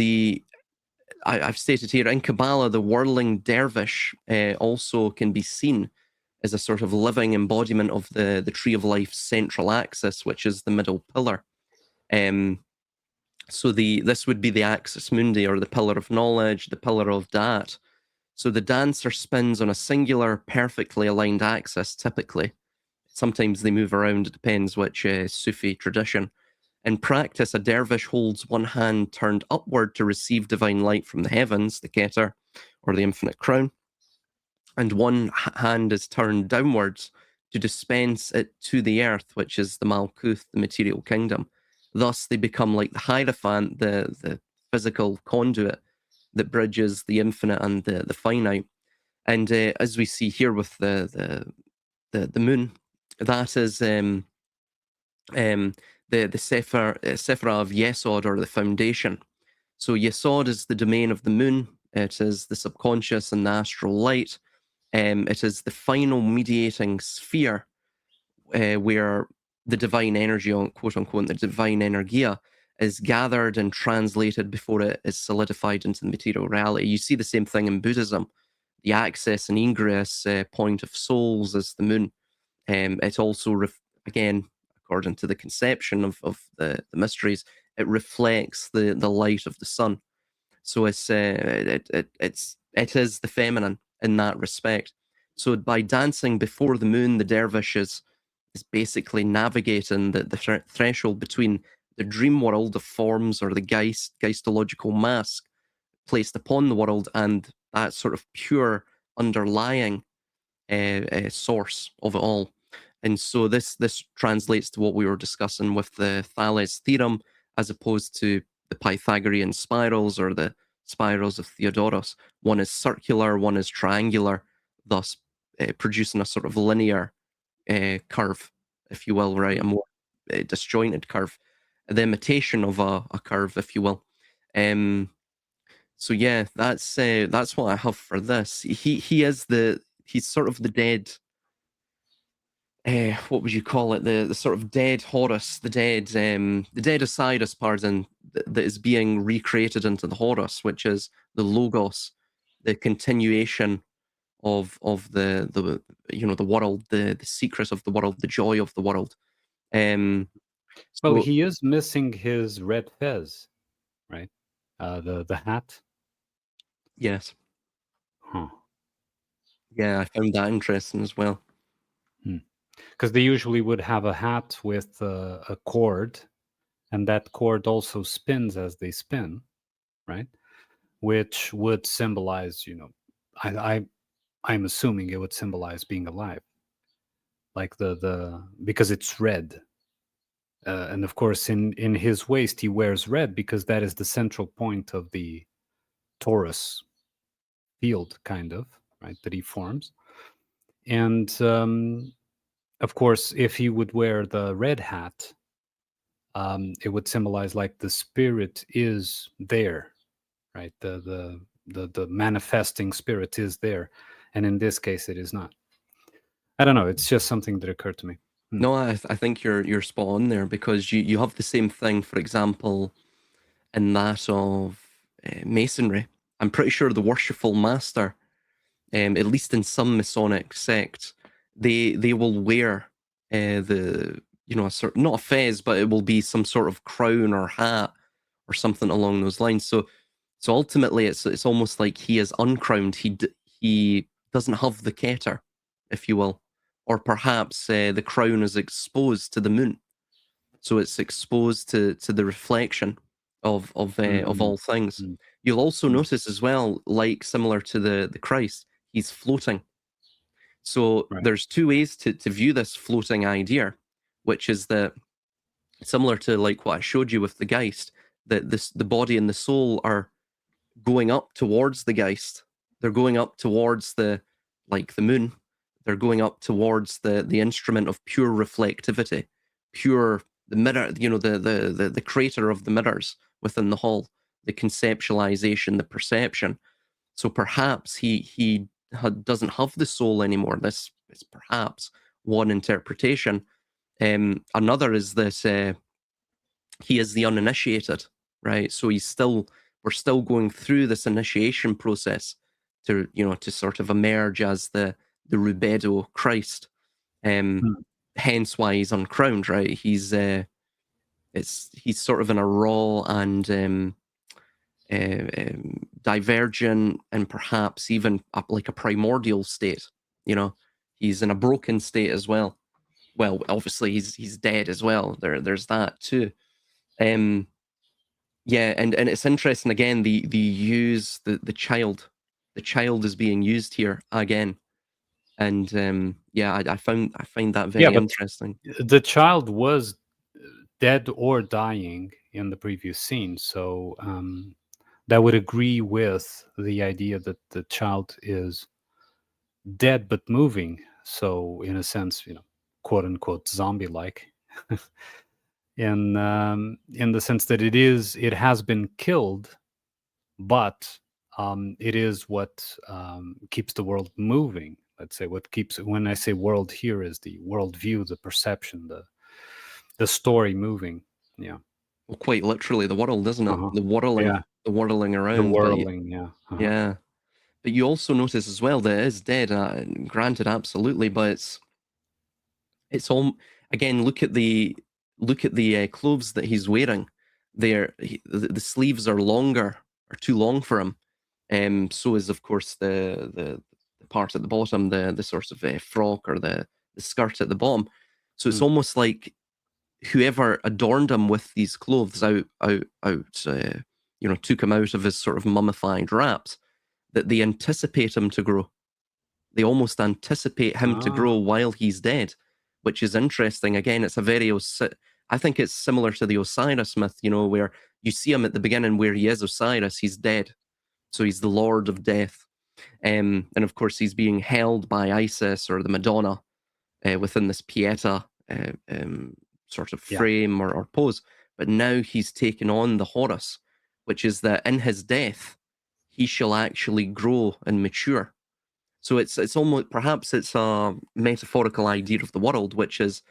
I've stated here in Kabbalah, the whirling dervish also can be seen as a sort of living embodiment of the tree of life's central axis, which is the middle pillar. Um, so this would be the axis mundi, or the pillar of knowledge, the pillar of dat. So the dancer spins on a singular, perfectly aligned axis, typically. Sometimes they move around, it depends which Sufi tradition. In practice, a dervish holds one hand turned upward to receive divine light from the heavens, the Keter, or the infinite crown, and one hand is turned downwards to dispense it to the earth, which is the Malkuth, the material kingdom. Thus, they become like the Hierophant, the physical conduit that bridges the infinite and the finite. And as we see here with the moon, that is um, the Sephira of Yesod, or the foundation. So Yesod is the domain of the moon. It is the subconscious and the astral light. It is the final mediating sphere where the divine energy, quote unquote, the divine energia, is gathered and translated before it is solidified into the material reality. You see the same thing in Buddhism. The access and ingress point of souls is the moon. It also, again, according to the conception of the mysteries, it reflects the light of the sun. So it is the feminine in that respect. So by dancing before the moon, the dervish is basically navigating the threshold between the dream world of forms, or the geistological mask placed upon the world, and that sort of pure underlying source of it all. And so this translates to what we were discussing with the Thales theorem, as opposed to the Pythagorean spirals or the spirals of Theodoros. One is circular, one is triangular, thus producing a sort of linear curve, if you will, right? A more disjointed curve, the imitation of a curve, if you will. So yeah, that's what I have for this. He's sort of the dead. What would you call it? The sort of dead Horus, the dead Osiris, pardon, that is being recreated into the Horus, which is the Logos, the continuation of the the world, the secret of the world, the joy of the world. Well, So he is missing his red fez, right? The hat. yes, Huh. yeah, I found that interesting as well. Because they usually would have a hat with a cord, and that cord also spins as they spin, right? Which would symbolize, I I'm assuming it would symbolize being alive, like the because it's red. And of course, in his waist, he wears red because that is the central point of the Taurus field, kind of, right, that he forms. And of course, if he would wear the red hat, it would symbolize like the spirit is there, right? The manifesting spirit is there, and in this case, it is not. I don't know. It's just something that occurred to me. No, I think you're spot on there, because you have the same thing, for example, in that of Masonry. I'm pretty sure the Worshipful Master, at least in some Masonic sects, they will wear the a sort, not a fez, but it will be some sort of crown or hat or something along those lines. So ultimately, it's almost like he is uncrowned. He doesn't have the Keter, if you will, or perhaps the crown is exposed to the moon, so it's exposed to the reflection of Mm, all things. mm, You'll also mm. notice as well, like similar to the Christ, he's floating. So Right. there's two ways to view this floating idea, which is that, similar to like what I showed you with the Geist, that the body and the soul are going up towards the Geist. They're going up towards the moon. They're going up towards the instrument of pure reflectivity, pure the mirror, the creator of the mirrors within the hall, the conceptualization, the perception. So perhaps doesn't have the soul anymore. This is perhaps one interpretation. Another is that he is the uninitiated, right? So we're still going through this initiation process to sort of emerge as the Rubedo Christ. Mm, Hence why he's uncrowned, right? He's sort of in a raw and divergent, and perhaps even like a primordial state. He's in a broken state as well. Well, obviously he's dead as well. There's that too. Um, yeah, and it's interesting again. The use the child, the child is being used here again, and yeah, I find that Yeah, very but interesting. the child was dead or dying in the previous scene, so that would agree with the idea that the child is dead but moving. So, in a sense, quote unquote, zombie like. In the sense that it has been killed, but it is what keeps the world moving. Let's say what keeps, when I say world here, is the worldview, the perception, the story moving. Yeah. Well, quite literally, the world, isn't it? Uh-huh. The Yeah. whirling The around. But whirling. Yeah. Uh-huh. yeah, but you also notice as well that it is dead. Granted, absolutely, but it's all again. Look at the clothes that he's wearing. The sleeves are longer, or too long for him. So is of course the part at the bottom, the sort of frock, or the skirt at the bottom. So it's Mm. almost like whoever adorned him with these clothes took him out of his sort of mummified wraps, that they anticipate him to grow. They almost anticipate him to grow Ah. while he's dead, which is interesting. Again, it's a very, I think it's similar to the Osiris myth, where you see him at the beginning where he is Osiris, he's dead. So he's the Lord of Death. And of course, he's being held by Isis or the Madonna within this Pieta sort of frame or pose. But now he's taken on the Horus, which is that in his death, he shall actually grow and mature. So it's almost, perhaps it's a metaphorical idea of the world, which is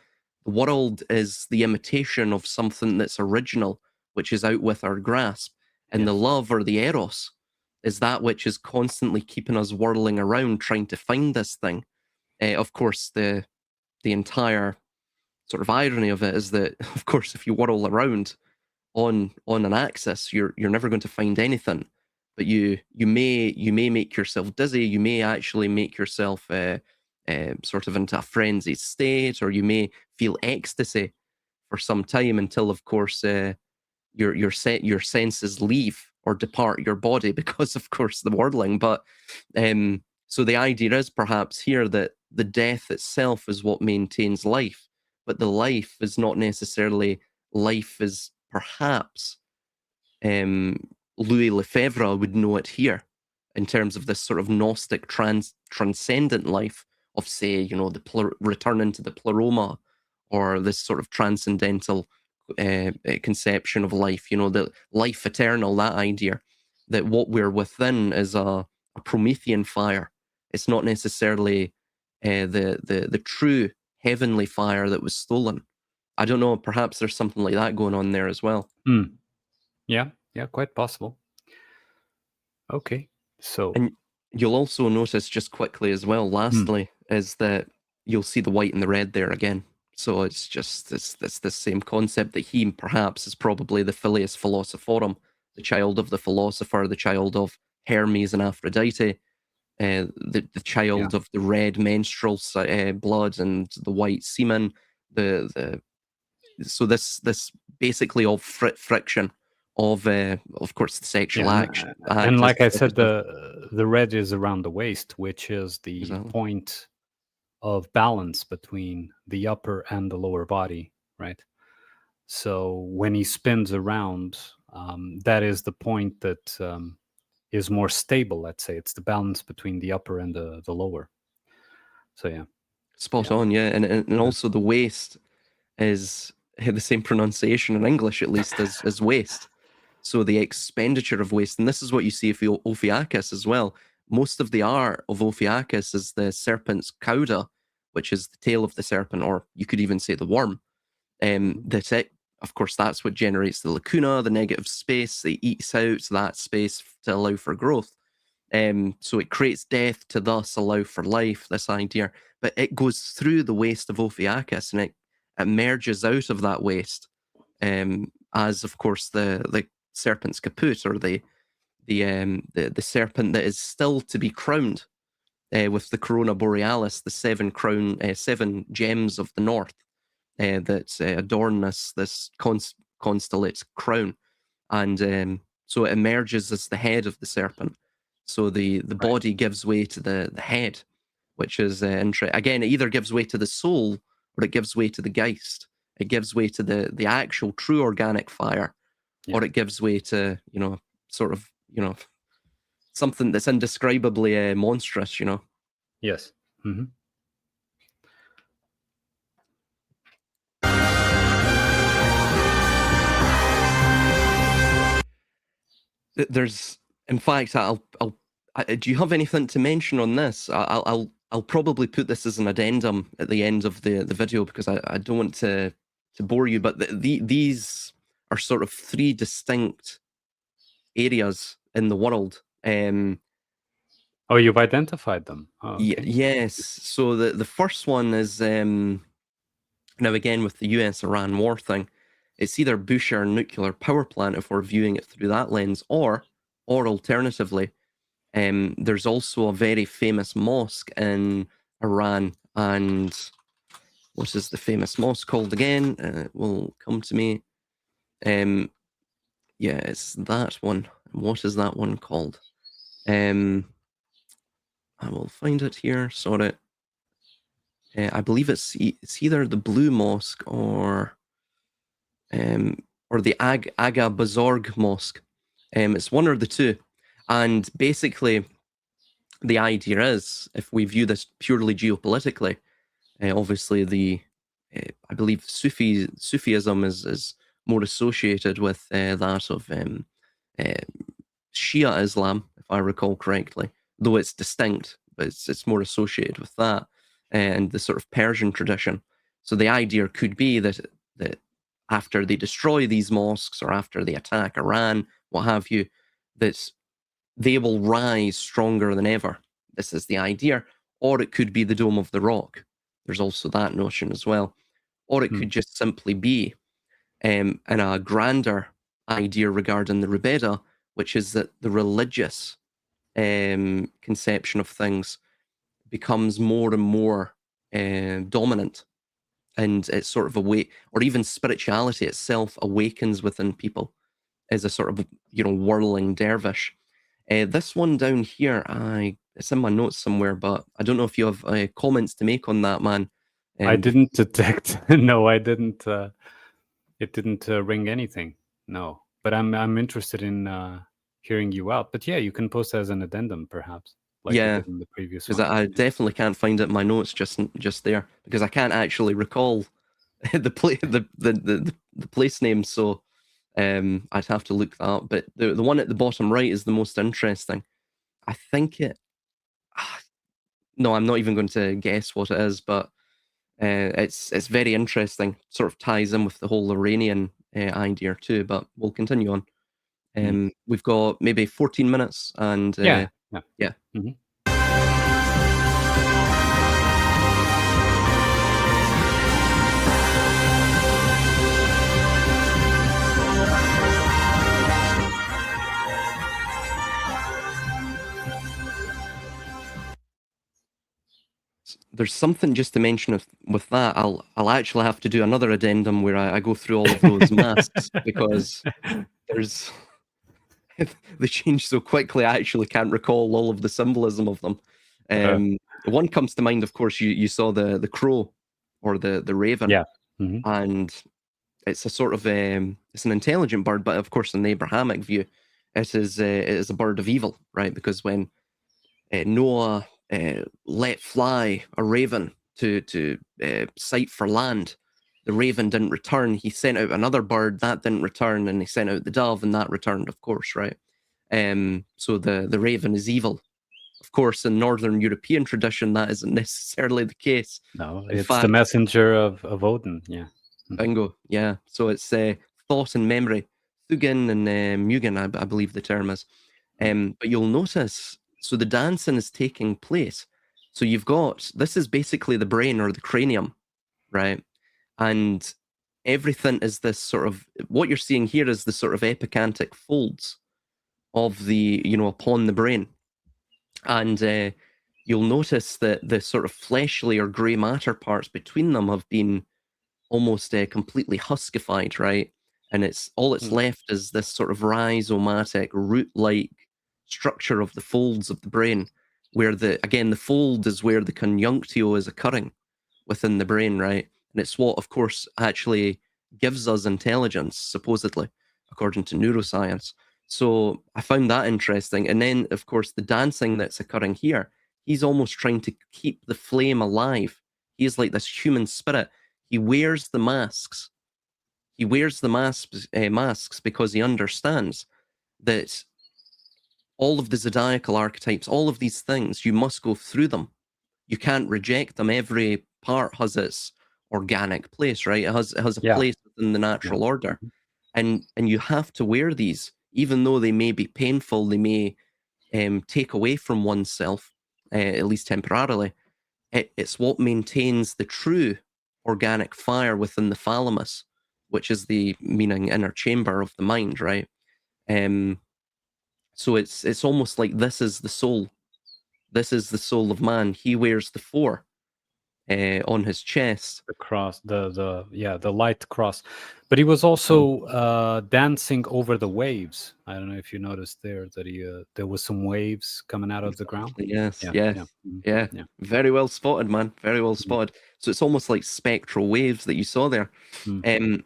the world is the imitation of something that's original, which is out with our grasp. And the love or the eros is that which is constantly keeping us whirling around trying to find this thing. Of course, the entire sort of irony of it is that, of course, if you whirl around on an axis, you're never going to find anything. But you may make yourself dizzy. You may actually make yourself sort of into a frenzied state, or you may feel ecstasy for some time until, of course, your senses leave or depart your body because, of course, the whirling. But so the idea is perhaps here that the death itself is what maintains life, but the life is not necessarily life is perhaps Louis Lefebvre would know it here in terms of this sort of Gnostic transcendent life of, say, the returning to the pleroma, or this sort of transcendental conception of life, the life eternal, that idea that what we're within is a Promethean fire. It's not necessarily the true heavenly fire that was stolen. I don't know, perhaps there's something like that going on there as well. Yeah, quite possible. Okay, so... And you'll also notice, just quickly as well, lastly, is that you'll see the white and the red there again. So it's just this same concept that he perhaps is probably the filius philosophorum, the child of the philosopher, the child of Hermes and Aphrodite, the child of the red menstrual blood and the white semen. So this basically all friction of course the sexual act. And like I said, the red is around the waist, which is the point of balance between the upper and the lower body, right? So when he spins around, that is the point that is more stable, let's say. It's the balance between the upper and the lower. So yeah. Spot on, yeah. And also the waist is the same pronunciation in English, at least, as waste. So the expenditure of waste, and this is what you see for Ophiuchus as well. Most of the art of Ophiuchus is the serpent's cauda, which is the tail of the serpent, or you could even say the worm. Of course, that's what generates the lacuna, the negative space. It eats out that space to allow for growth. So it creates death to thus allow for life, this idea. But it goes through the waist of Ophiuchus, and it emerges out of that waist, as, of course, the serpent's caput, or the serpent that is still to be crowned with the corona borealis, the seven gems of the north that adorn this constellate crown. And so it emerges as the head of the serpent. So the body gives way to the head, which is interesting. Again, it either gives way to the soul or it gives way to the Geist. It gives way to the actual true organic fire, or it gives way to, something that's indescribably monstrous, Yes. Mm-hmm. There's, in fact, do you have anything to mention on this? I'll probably put this as an addendum at the end of the video, because I don't want to bore you, but these are sort of three distinct areas in the world. Oh, you've identified them. Oh, okay. Yes. So the first one is, now again with the US-Iran war thing, it's either Bushehr nuclear power plant if we're viewing it through that lens, or alternatively, there's also a very famous mosque in Iran, and what is the famous mosque called again? It will come to me. Yeah, it's that one. What is that one called? I will find it here. Sorry. I believe it's either the Blue Mosque or the Aga Bazorg Mosque. It's one or the two. And basically, the idea is, if we view this purely geopolitically, obviously I believe Sufism is more associated with that of uh, Shia Islam, if I recall correctly, though it's distinct, but it's more associated with that and the sort of Persian tradition. So the idea could be that after they destroy these mosques or after they attack Iran, what have you, that they will rise stronger than ever. This is the idea. Or it could be the Dome of the Rock. There's also that notion as well. Or it Hmm. could just simply be in a grander idea regarding the Rubeda, which is that the religious conception of things becomes more and more dominant, and it's sort of or even spirituality itself awakens within people as a sort of whirling dervish. This one down here, it's in my notes somewhere, but I don't know if you have comments to make on that, man. I Before, didn't detect. No, I didn't. It didn't ring anything. No, but I'm interested in hearing you out. But yeah, you can post as an addendum, perhaps, like you yeah, did in the previous because one. I definitely can't find it in my notes just there because I can't actually recall the place name. So I'd have to look that up. But the one at the bottom right is the most interesting. I think it. ah, No, I'm not even going to guess what it is, but it's very interesting. Sort of ties in with the whole Iranian idea too. But we'll continue on. Mm. We've got maybe 14 minutes, and Yeah, yeah. yeah. Mhm. There's something just to mention with that. I'll actually have to do another addendum where I go through all of those masks because there's they change so quickly. I actually can't recall all of the symbolism of them. Uh, One comes to mind, of course. You saw the crow or the raven, yeah. Mhm. and it's a sort of it's an intelligent bird, but of course, in the Abrahamic view, it is a bird of evil, right? Because when Noah let fly a raven to sight for land, the raven didn't return. He sent out another bird that didn't return, and he sent out the dove, and that returned, of course, right? So the raven is evil. Of course, in Northern European tradition, that isn't necessarily the case. No, In it's the fact, messenger of Odin. Yeah. Mhm. bingo, yeah. So it's thought and memory, Thugin and Mugen, I believe the term is. Mm. But you'll notice, so the dancing is taking place. So you've got, this is basically the brain or the cranium, right? And everything is this sort of, what you're seeing here is the sort of epicantic folds of upon the brain. And you'll notice that the sort of fleshly or grey matter parts between them have been almost completely huskified, right? And it's all it's Mm. left is this sort of rhizomatic root-like structure of the folds of the brain, where the fold is where the conjunctio is occurring within the brain, right? And it's what, of course, actually gives us intelligence, supposedly, according to neuroscience. So I found that interesting. And then, of course, the dancing that's occurring here, he's almost trying to keep the flame alive. He's like this human spirit. He wears the masks. He wears the masks because he understands that all of the zodiacal archetypes, all of these things, you must go through them. You can't reject them. Every part has its organic place, right? It has a Yeah. place within the Yeah. natural order, Mhm. and you have to wear these, even though they may be painful. They may take away from oneself, at least temporarily. It's what maintains the true organic fire within the thalamus, which is the meaning inner chamber of the mind, right? Um, so it's almost like this is the soul. This is the soul of man. He wears the four on his chest. The cross, the light cross, but he was also dancing over the waves. I don't know if you noticed that he there was some waves coming out of the ground. Exactly. Yes. Yeah, Yes. yeah, mhm, Yeah. yeah. Very well spotted, man. Very well Mhm, spotted. So it's almost like spectral waves that you saw there. mm. Um,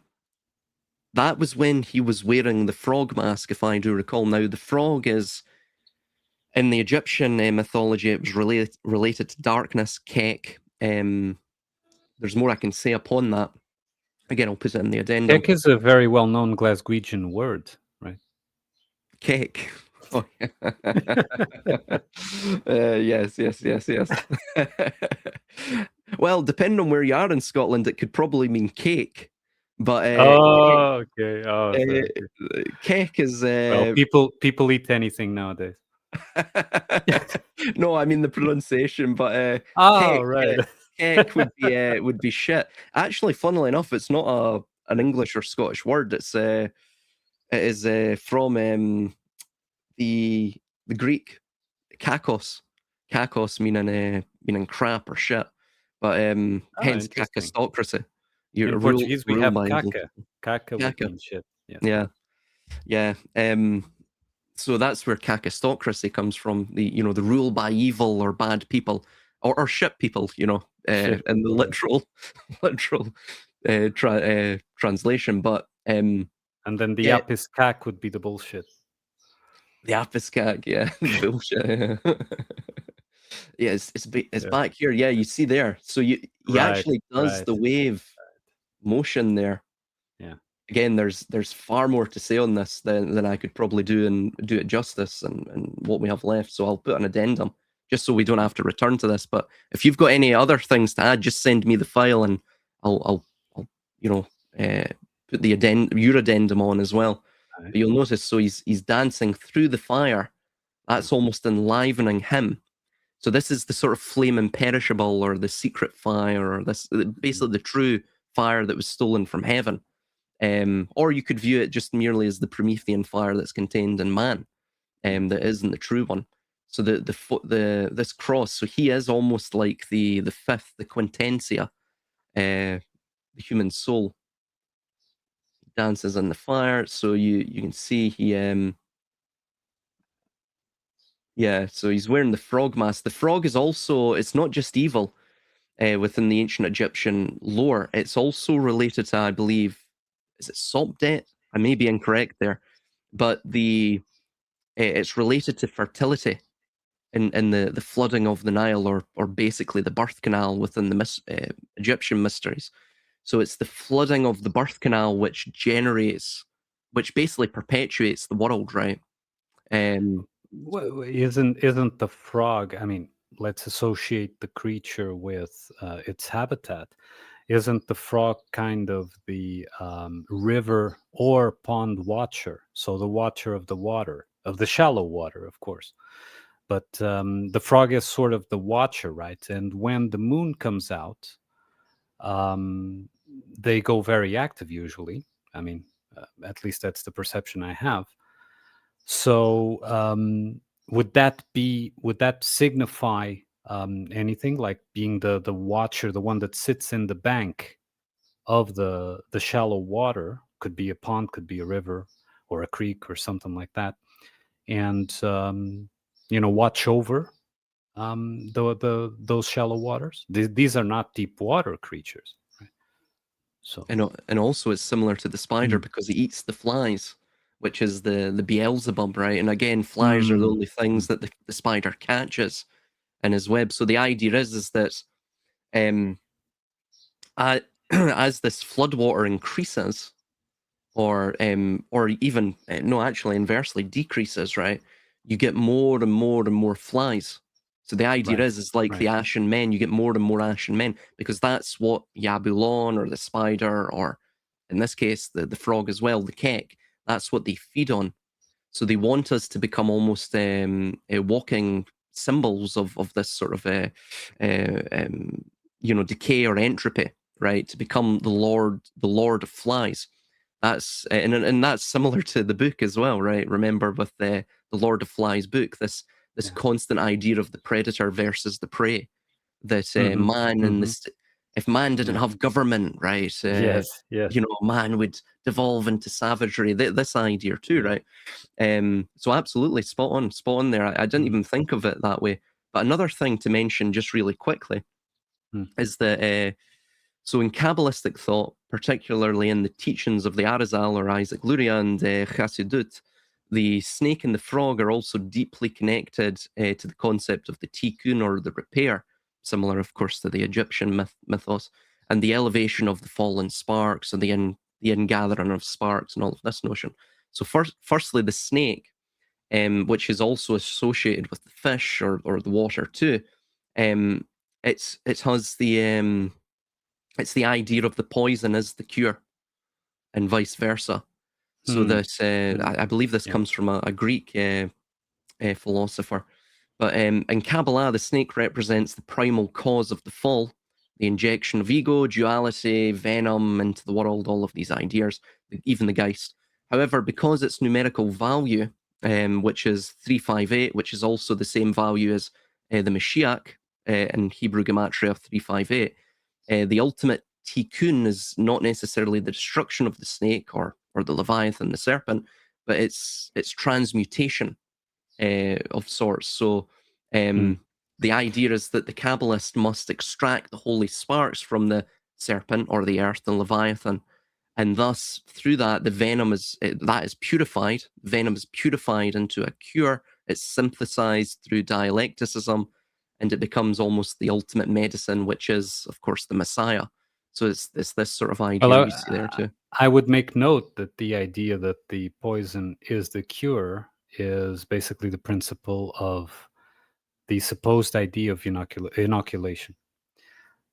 that was when he was wearing the frog mask, if I do recall. Now, the frog is In the Egyptian mythology, it was related to darkness, Kek. There's more I can say upon that. Again, I'll put it in the addendum. Kek is a very well-known Glaswegian word, right? Cake. Oh, yeah. Yes. Well, depending on where you are in Scotland, it could probably mean cake. But Oh, okay. Oh, sorry. cake is. Well, people eat anything nowadays. No, I mean the pronunciation, but Oh, cake, right. cake would be shit. Actually, funnily enough, it's not an English or Scottish word. It is from the Greek kakos, meaning crap or shit, but Oh, hence interesting. kakistocracy. You're In rule Portuguese, we rule have by evil. caca. Caca would Kaka, mean shit. Yes. yeah. So that's where kakistocracy comes from. The rule by evil or bad people or shit people. Shit In the people, yeah. literal translation. But And then the yeah, apis cac would be the bullshit. the apiskag, yeah, bullshit. Yeah, it's Yeah. back here. Yeah, you see there. So he Right. actually does Right. the wave motion there. Yeah. Again, there's far more to say on this than I could probably do and do it justice and what we have left. So I'll put an addendum just so we don't have to return to this. But if you've got any other things to add, just send me the file and I'll you know put your addendum on as well. Right. But you'll notice, so he's dancing through the fire. That's almost enlivening him. So this is the sort of flame imperishable or the secret fire or this basically the true fire that was stolen from heaven. Or you could view it just merely as the Promethean fire that's contained in man, that isn't the true one. So this cross, so he is almost like the fifth, the quintessentia, the human soul. He dances in the fire, so you can see he yeah, so he's wearing the frog mask. The frog is also, it's not just evil within the ancient Egyptian lore. It's also related to, I believe, is it Sopdet? I may be incorrect there, but it's related to fertility in the flooding of the Nile, or basically the birth canal within the Egyptian mysteries. So it's the flooding of the birth canal which basically perpetuates the world, right? Um, Isn't the frog? I mean, let's associate the creature with its habitat. Isn't the frog kind of the river or pond watcher? So the watcher of the water, of the shallow water, of course. But the frog is sort of the watcher, right? And when the moon comes out, um, they go very active usually. I mean, at least that's the perception I have. So would that signify anything, like being the watcher, the one that sits in the bank of the shallow water? Could be a pond, could be a river or a creek or something like that, and watch over those shallow waters. These are not deep water creatures, right? So and also it's similar to the spider mm, because he eats the flies, which is the Beelzebub, right? And again, flies are the mm, only things mm, that the spider catches in his web. So the idea is that um, as this floodwater increases, or even no, actually inversely decreases, right? You get more and more and more flies. So the idea right, is like right, the Ashen Men, you get more and more Ashen Men because that's what Yabulon or the spider, or in this case the frog as well, the Kek, that's what they feed on. So they want us to become almost walking symbols of this sort of decay or entropy, right? To become the Lord of Flies. That's and that's similar to the book as well, right? Remember with the Lord of Flies book, this yeah. constant idea of the predator versus the prey. That Hmm. man and Hmm. this, if man didn't Yeah. have government, right? Yes, yes, Man would devolve into savagery. This idea too, yeah. right? So absolutely spot on there. I didn't Mhm. even think of it that way. But another thing to mention, just really quickly, Mm. is that so in Kabbalistic thought, particularly in the teachings of the Arizal or Isaac Luria and Chassidut, the snake and the frog are also deeply connected to the concept of the tikkun, or the repair, similar, of course, to the Egyptian mythos, and the elevation of the fallen sparks, and the ingathering of sparks, and all of this notion. So, firstly, the snake, which is also associated with the fish, or the water too. It has it's the idea of the poison as the cure, and vice versa. So Mm. this, I believe this Yeah. comes from a Greek philosopher. But in Kabbalah, the snake represents the primal cause of the fall, the injection of ego, duality, venom into the world, all of these ideas, even the Geist. However, because its numerical value, which is 358, which is also the same value as the Mashiach in Hebrew Gematria 358, the ultimate tikkun is not necessarily the destruction of the snake, or the Leviathan, the serpent, but it's transmutation of sorts. So the idea is that the Kabbalist must extract the holy sparks from the serpent, or the earth, the Leviathan, and thus through that the venom that is purified. Venom is purified into a cure. It's synthesized through dialecticism, and it becomes almost the ultimate medicine, which is, of course, the Messiah. So it's this sort of idea Well, we see there too. I would make note that the idea that the poison is the cure is basically the principle of the supposed idea of inoculation.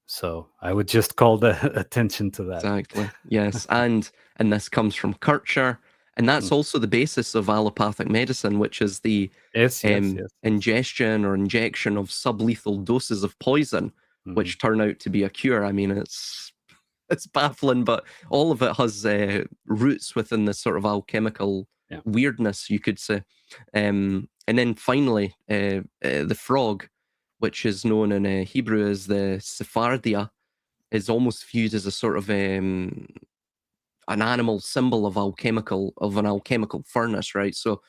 So I would just call the attention to that. Exactly. Yes, and this comes from Kircher, and that's also the basis of allopathic medicine, which is the Yes, yes, yes. ingestion or injection of sublethal doses of poison, which turn out to be a cure. I mean, it's baffling, but all of it has roots within this sort of alchemical weirdness, you could say. And then finally, the frog, which is known in Hebrew as the Sephardia, is almost viewed as a sort of an animal symbol of an alchemical furnace, right? So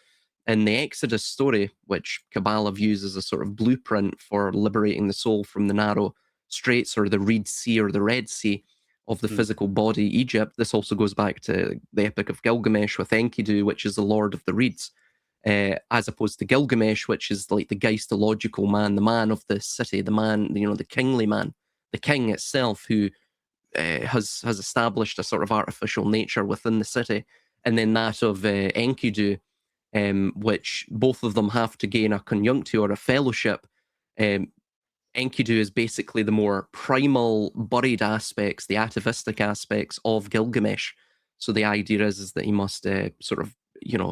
in the Exodus story, which Kabbalah views as a sort of blueprint for liberating the soul from the narrow straits, or the Reed Sea, or the Red Sea of the physical body, Egypt, this also goes back to the Epic of Gilgamesh with Enkidu, which is the Lord of the Reeds, as opposed to Gilgamesh, which is like the geistological man, the man of the city, the man, the kingly man, the king itself, who has established a sort of artificial nature within the city, and then that of Enkidu, which both of them have to gain a conjunctio, or a fellowship. Enkidu is basically the more primal, buried aspects, the atavistic aspects of Gilgamesh. So the idea is that he must sort of,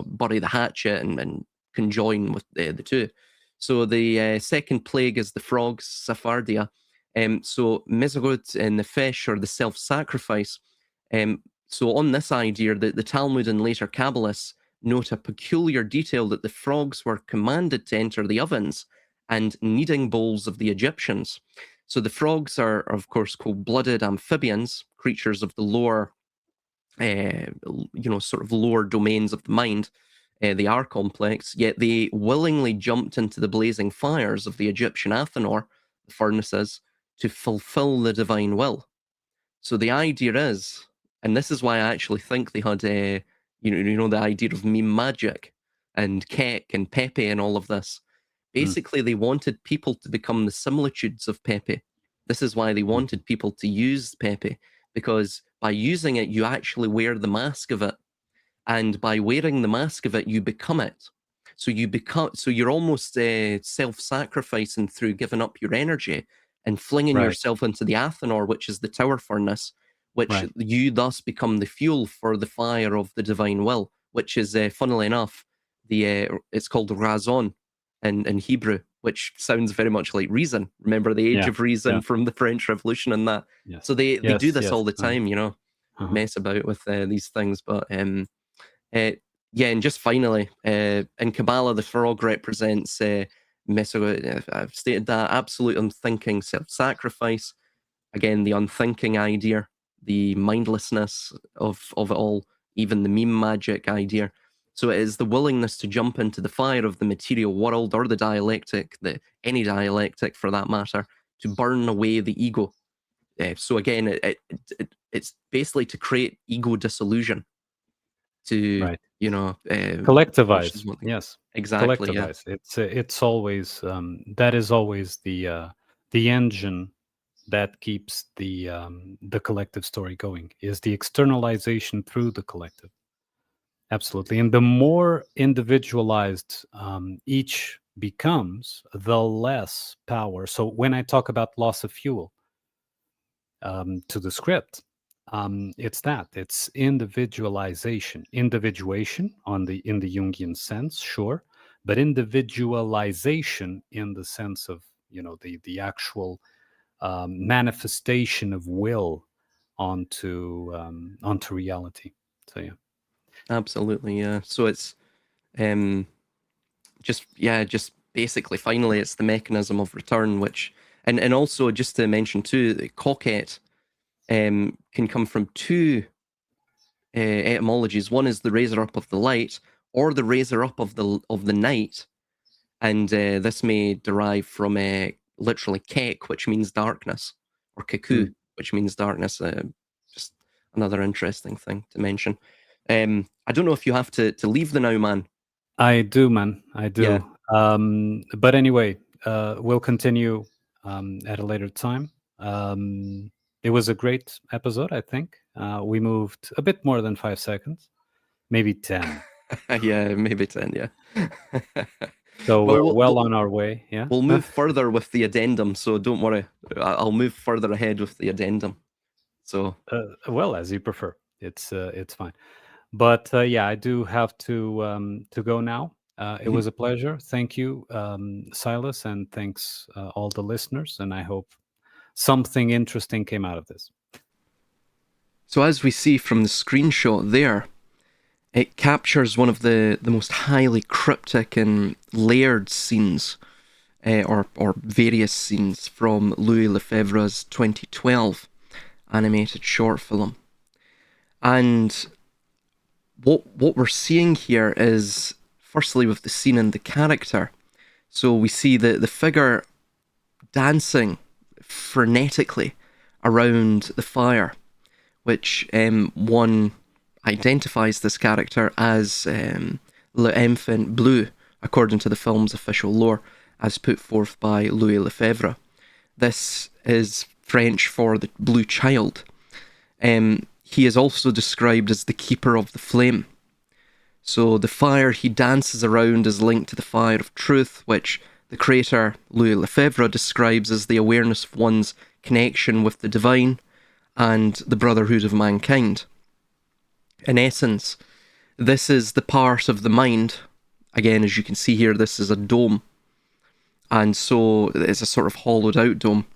bury the hatchet, and conjoin with the two. So the second plague is the frogs, Sephardia. So Mizrut and the fish, or the self-sacrifice. So on this idea, the Talmud and later Kabbalists note a peculiar detail that the frogs were commanded to enter the ovens and kneading bowls of the Egyptians. So the frogs are, of course, cold-blooded amphibians, creatures of the lower, sort of lower domains of the mind. They are complex, yet they willingly jumped into the blazing fires of the Egyptian Athanor, the furnaces, to fulfill the divine will. So the idea is, and this is why I actually think they had, the idea of meme magic, and Keck and Pepe and all of this. Basically, they wanted people to become the similitudes of Pepe. This is why they wanted people to use Pepe, because by using it, you actually wear the mask of it. And by wearing the mask of it, you become it. So you're almost self-sacrificing through giving up your energy and flinging Right. yourself into the Athanor, which is the tower furnace, which you thus become the fuel for the fire of the divine will, which is, funnily enough, it's called razon in Hebrew, which sounds very much like reason. Remember the Age of Reason from the French Revolution and that. Yes. So they do this Yes. all the time, mess about with these things. But and just finally, in Kabbalah, the frog represents I've stated that absolute unthinking self-sacrifice. Again, the unthinking idea, the mindlessness of it all, even the meme magic idea. So it is the willingness to jump into the fire of the material world, or the dialectic, any dialectic for that matter, to burn away the ego. So again, it's basically to create ego disillusion, to Collectivize. Christians want to. Yes. Exactly, yeah. Collectivize. It's always that is always the engine that keeps the collective story going, is the externalization through the collective. Absolutely. And the more individualized each becomes, the less power. So when I talk about loss of fuel to the script, it's individualization, individuation in the Jungian sense, sure, but individualization in the sense of the actual manifestation of will onto reality. So yeah. Absolutely, yeah. So it's um just basically finally it's the mechanism of return, which and also just to mention too, that coquette can come from two etymologies. One is the raiser up of the light, or the raiser up of the night, and this may derive from literally kek, which means darkness, or kaku, Mm. which means darkness. Just another interesting thing to mention. I don't know if you have to leave the now, man. I do, man. I Yeah. do. But anyway, we'll continue at a later time. It was a great episode, I think. We moved a bit more than 5 seconds, maybe 10. Yeah, maybe 10, yeah. So Well, we're well on our way. Yeah. we'll move further with the addendum, so don't worry. I'll move further ahead with the addendum. So, Well, as you prefer. It's fine. But yeah, I do have to go now. It mhm. was a pleasure. Thank you, Silas, and thanks all the listeners. And I hope something interesting came out of this. So as we see from the screenshot there, it captures one of the most highly cryptic and layered scenes, or various scenes from Louis Lefebvre's 2012 animated short film. And what we're seeing here is, firstly, with the scene and the character. So we see the figure dancing frenetically around the fire, which one identifies this character as L'Enfant Bleu, according to the film's official lore, as put forth by Louis Lefebvre. This is French for the blue child. He is also described as the keeper of the flame. So the fire he dances around is linked to the fire of truth, which the creator Louis Lefebvre describes as the awareness of one's connection with the divine and the brotherhood of mankind. In essence, this is the part of the mind. Again, as you can see here, this is a dome. And so it's a sort of hollowed out dome.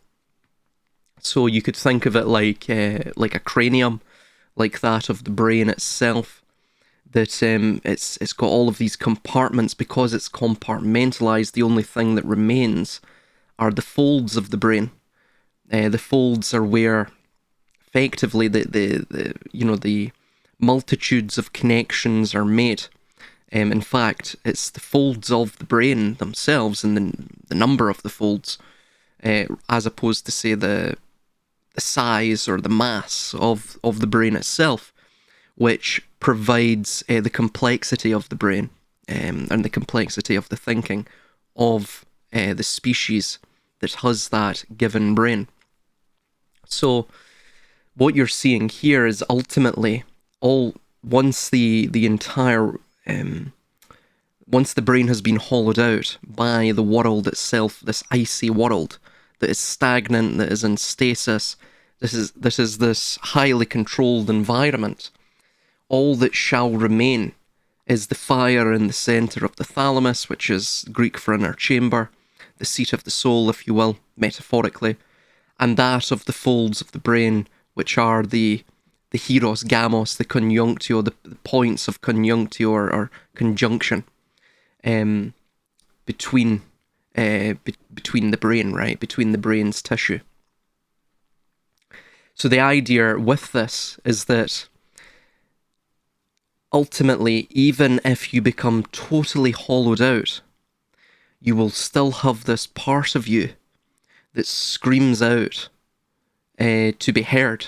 So you could think of it like a cranium, like that of the brain itself. That it's got all of these compartments. Because it's compartmentalized, the only thing that remains are the folds of the brain. The folds are where effectively the multitudes of connections are made. In fact, it's the folds of the brain themselves and the number of the folds, as opposed to, say, the size or the mass of the brain itself, which provides the complexity of the brain and the complexity of the thinking of the species that has that given brain. So what you're seeing here is ultimately once the entire once the brain has been hollowed out by the world itself, this icy world that is stagnant, that is in stasis, this is this highly controlled environment. All that shall remain is the fire in the centre of the thalamus, which is Greek for inner chamber, the seat of the soul, if you will, metaphorically, and that of the folds of the brain, which are the hieros gamos, the conjunctio, the points of conjunctio or conjunction between between the brain, right? Between the brain's tissue. So the idea with this is that ultimately, even if you become totally hollowed out, you will still have this part of you that screams out to be heard,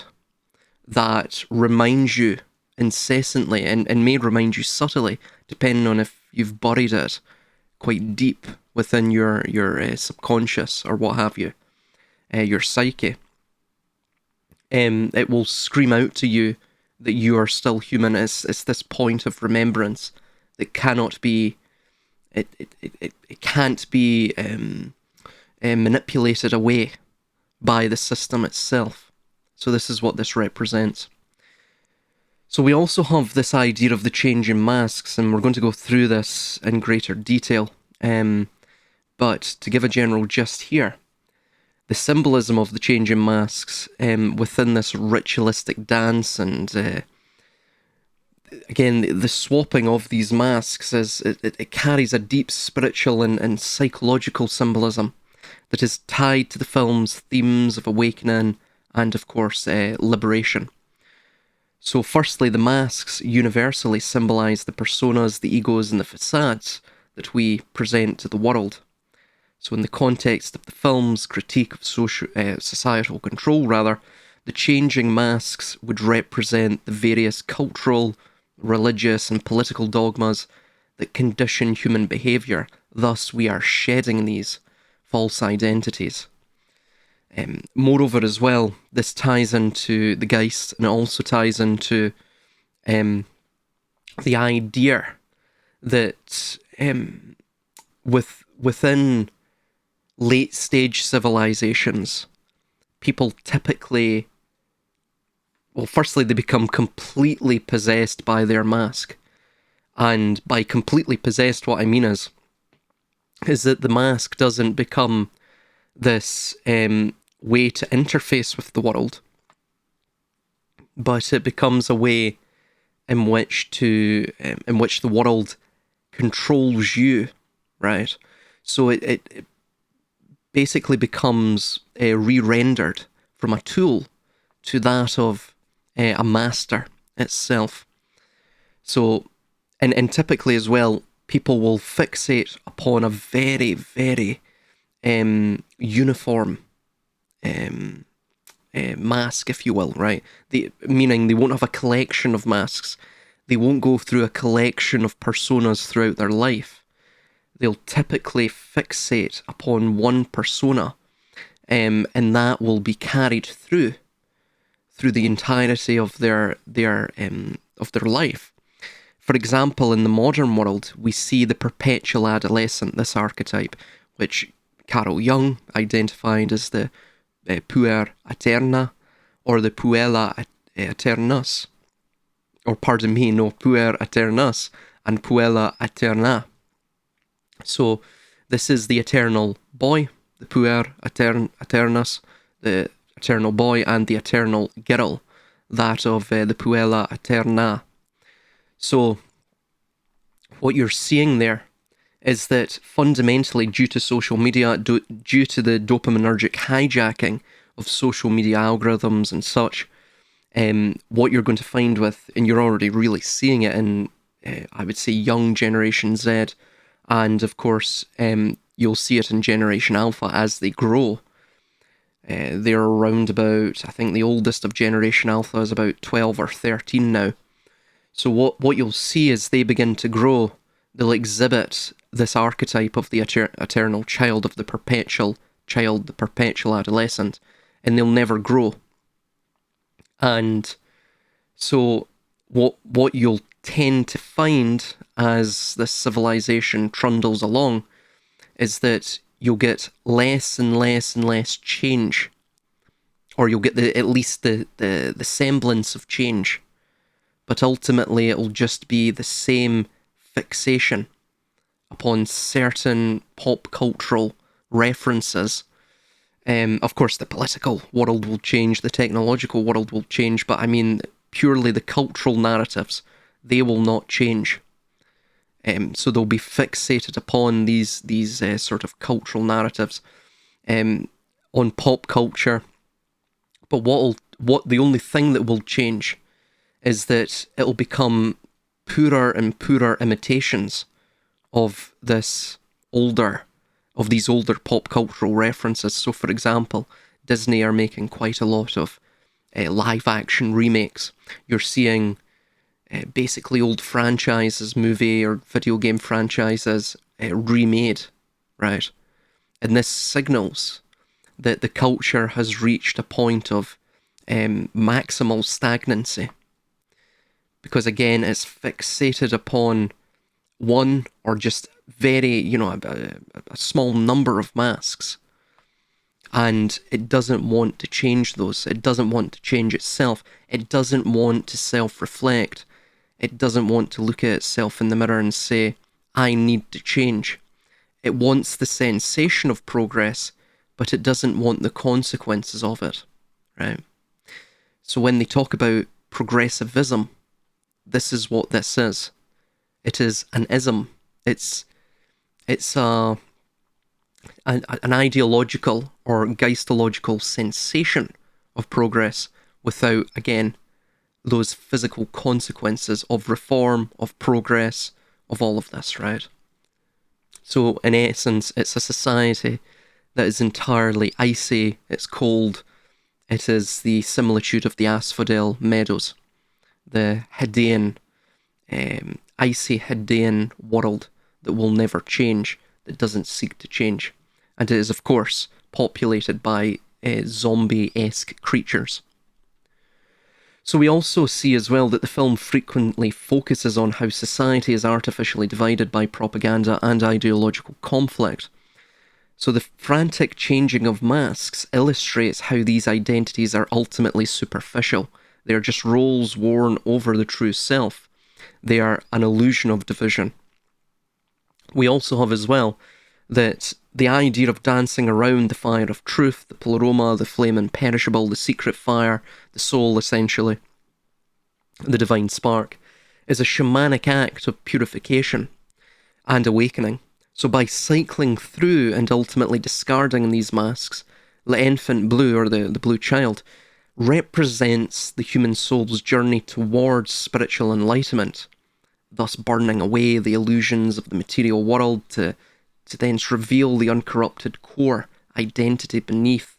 that reminds you incessantly and may remind you subtly, depending on if you've buried it quite deep within your subconscious or what have you, your psyche. It will scream out to you that you are still human. It's this point of remembrance that cannot be, it can't be manipulated away by the system itself. So this is what this represents. So we also have this idea of the changing masks, and we're going to go through this in greater detail. But to give a general gist here, the symbolism of the changing masks within this ritualistic dance, and again, the swapping of these masks, it carries a deep spiritual and psychological symbolism that is tied to the film's themes of awakening and, of course, liberation. So firstly, the masks universally symbolise the personas, the egos and the facades that we present to the world. So in the context of the film's critique of societal control, the changing masks would represent the various cultural, religious and political dogmas that condition human behaviour. Thus, we are shedding these false identities. Moreover, as well, this ties into the Geist, and it also ties into the idea that within late stage civilizations, people typically, well, firstly, they become completely possessed by their mask. And by completely possessed, what I mean is that the mask doesn't become this way to interface with the world, but it becomes a way in which the world controls you, right? So it basically becomes re-rendered from a tool to that of a master itself. So, and typically as well, people will fixate upon a very, very uniform mask, if you will, right? Meaning they won't have a collection of masks. They won't go through a collection of personas throughout their life. They'll typically fixate upon one persona, and that will be carried through the entirety of their life. For example, in the modern world, we see the perpetual adolescent, this archetype, which Carl Jung identified as the puer aeterna, or the puella aeternus, or pardon me, no, puer aeternus and puella aeterna. So this is the eternal boy, the puer aeternus, the eternal boy, and the eternal girl, that of the puella aeterna. So what you're seeing there is that fundamentally, due to social media, due to the dopaminergic hijacking of social media algorithms and such, what you're going to find with, and you're already really seeing it in, I would say, young Generation Z, and of course, you'll see it in Generation Alpha as they grow. They're around about, I think the oldest of Generation Alpha is about 12 or 13 now. So what you'll see as they begin to grow, they'll exhibit this archetype of the eternal child, of the perpetual child, the perpetual adolescent, and they'll never grow. And so what you'll tend to find as this civilization trundles along is that you'll get less and less and less change, or you'll get at least the semblance of change, but ultimately it'll just be the same fixation upon certain pop cultural references. Of course, the political world will change, the technological world will change, but I mean, purely the cultural narratives, they will not change. So they'll be fixated upon these sort of cultural narratives on pop culture. But what the only thing that will change is that it'll become poorer and poorer imitations of these older pop cultural references. So, for example, Disney are making quite a lot of live action remakes. You're seeing basically old franchises, movie or video game franchises, remade, right? And this signals that the culture has reached a point of maximal stagnancy. Because again, it's fixated upon one or just very, a small number of masks. And it doesn't want to change those. It doesn't want to change itself. It doesn't want to self-reflect. It doesn't want to look at itself in the mirror and say, I need to change. It wants the sensation of progress, but it doesn't want the consequences of it, right? So when they talk about progressivism, this is what this is. It is an ism. It's an ideological or geistological sensation of progress without, again, those physical consequences of reform, of progress, of all of this, right? So, in essence, it's a society that is entirely icy, it's cold, it is the similitude of the asphodel meadows, the Hadean, icy Hadean world that will never change, that doesn't seek to change. And it is, of course, populated by zombie-esque creatures. So we also see as well that the film frequently focuses on how society is artificially divided by propaganda and ideological conflict. So the frantic changing of masks illustrates how these identities are ultimately superficial. They are just roles worn over the true self. They are an illusion of division. We also have as well that the idea of dancing around the fire of truth, the pleroma, the flame imperishable, the secret fire, the soul essentially, the divine spark, is a shamanic act of purification and awakening. So by cycling through and ultimately discarding these masks, the infant blue, or the blue child, represents the human soul's journey towards spiritual enlightenment, thus burning away the illusions of the material world to thence reveal the uncorrupted core identity beneath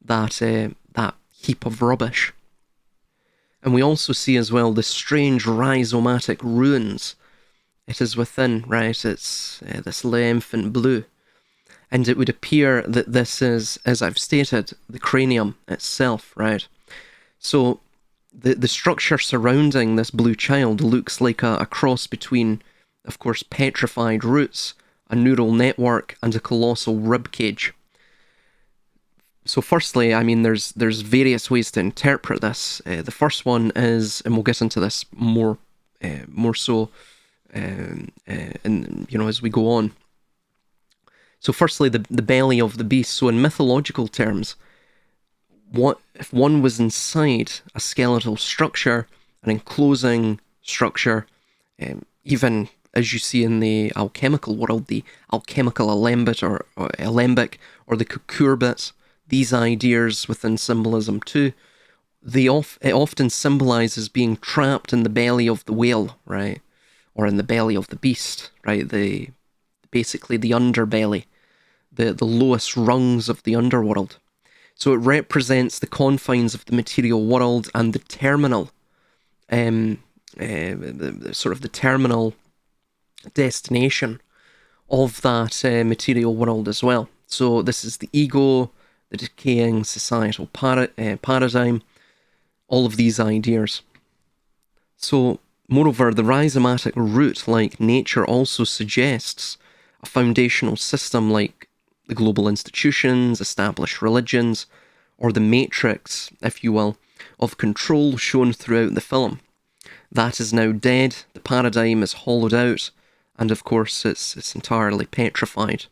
that heap of rubbish. And we also see as well the strange rhizomatic ruins. It is within, right? It's this infant blue. And it would appear that this is, as I've stated, the cranium itself, right? So the structure surrounding this blue child looks like a cross between, of course, petrified roots, a neural network, and a colossal rib cage. So firstly, I mean, there's various ways to interpret this. The first one is, and we'll get into this more so, and as we go on. So firstly, the belly of the beast. So in mythological terms, what if one was inside a skeletal structure, an enclosing structure, even as you see in the alchemical world, the alchemical alembic or the cucurbits, these ideas within symbolism too, it often symbolizes being trapped in the belly of the whale, right? Or in the belly of the beast, right? Basically the underbelly, the lowest rungs of the underworld. So it represents the confines of the material world and the terminal, sort of the terminal destination of that material world as well. So this is the ego, the decaying societal paradigm, all of these ideas. So, moreover, the rhizomatic root, like nature, also suggests a foundational system like the global institutions, established religions, or the matrix, if you will, of control shown throughout the film. That is now dead, the paradigm is hollowed out, and of course it's entirely petrified.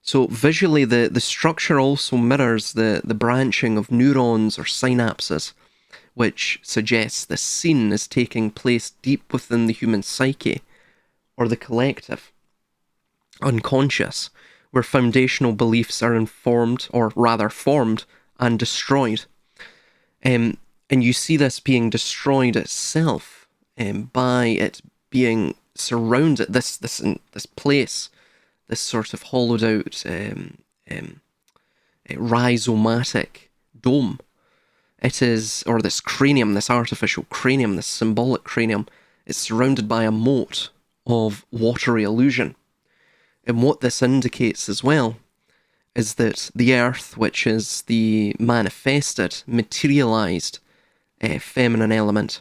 So visually, the structure also mirrors the branching of neurons or synapses, which suggests this scene is taking place deep within the human psyche, or the collective, unconscious, where foundational beliefs are informed, or rather formed, and destroyed. And you see this being destroyed itself by it being surrounded, this place, this sort of hollowed out rhizomatic dome, It is, or this cranium, this artificial cranium, this symbolic cranium, is surrounded by a moat of watery illusion. And what this indicates as well is that the earth, which is the manifested, materialized feminine element,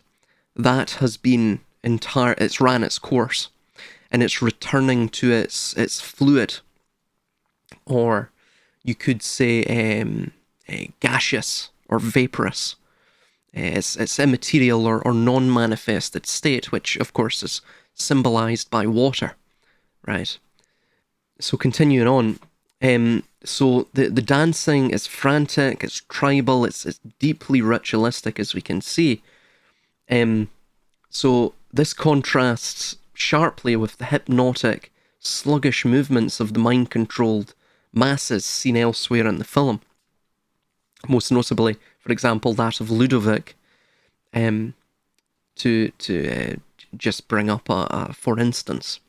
that has been it's ran its course, and it's returning to its fluid, or you could say gaseous or vaporous. It's immaterial or non-manifested state, which of course is symbolized by water, right? So continuing on, so the dancing is frantic, it's tribal, it's deeply ritualistic, as we can see. So this contrasts sharply with the hypnotic, sluggish movements of the mind-controlled masses seen elsewhere in the film. Most notably, for example, that of Ludovic, to just bring up for instance.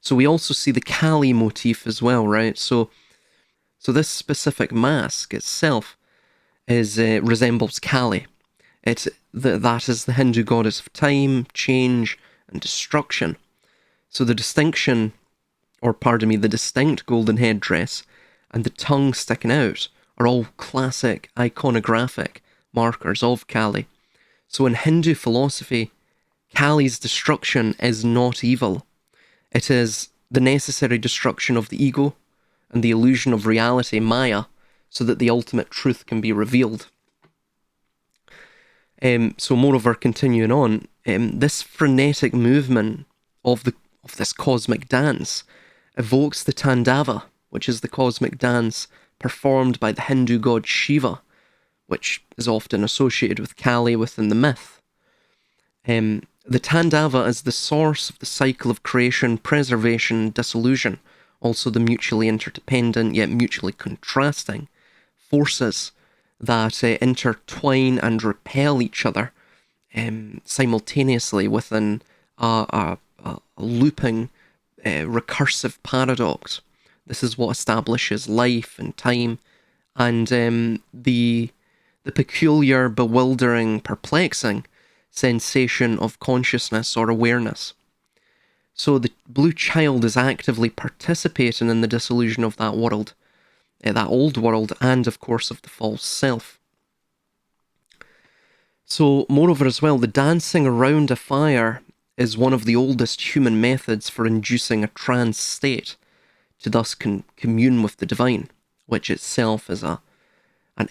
So we also see the Kali motif as well, right? So this specific mask itself resembles Kali. That is the Hindu goddess of time, change, and destruction. So the distinct golden headdress and the tongue sticking out are all classic iconographic markers of Kali. So in Hindu philosophy, Kali's destruction is not evil. It is the necessary destruction of the ego and the illusion of reality, Maya, so that the ultimate truth can be revealed. So moreover, continuing on, this frenetic movement of this cosmic dance evokes the Tandava, which is the cosmic dance performed by the Hindu god Shiva, which is often associated with Kali within the myth. The Tandava is the source of the cycle of creation, preservation, dissolution, also the mutually interdependent yet mutually contrasting forces that intertwine and repel each other simultaneously within a looping, recursive paradox. This is what establishes life and time, and the peculiar, bewildering, perplexing sensation of consciousness or awareness. So the blue child is actively participating in the dissolution of that world, that old world, and of course of the false self. So moreover as well, the dancing around a fire is one of the oldest human methods for inducing a trance state, to thus commune with the divine, which itself is an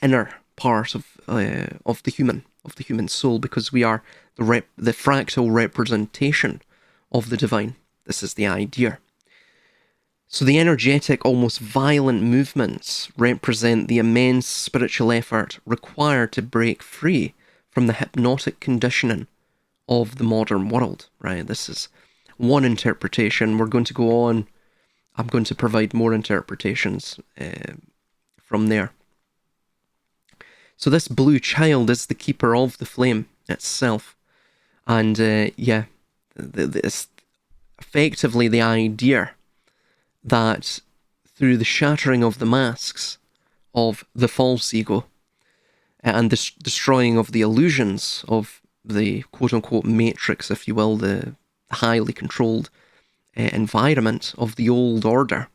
inner part of the human soul, because we are the fractal representation of the divine. This is the idea. So the energetic, almost violent movements represent the immense spiritual effort required to break free from the hypnotic conditioning of the modern world, right? This is one interpretation. We're going to go on. I'm going to provide more interpretations from there. So this blue child is the keeper of the flame itself. And it's effectively the idea that through the shattering of the masks of the false ego and the destroying of the illusions of the quote-unquote matrix, if you will, the highly controlled environment of the old order,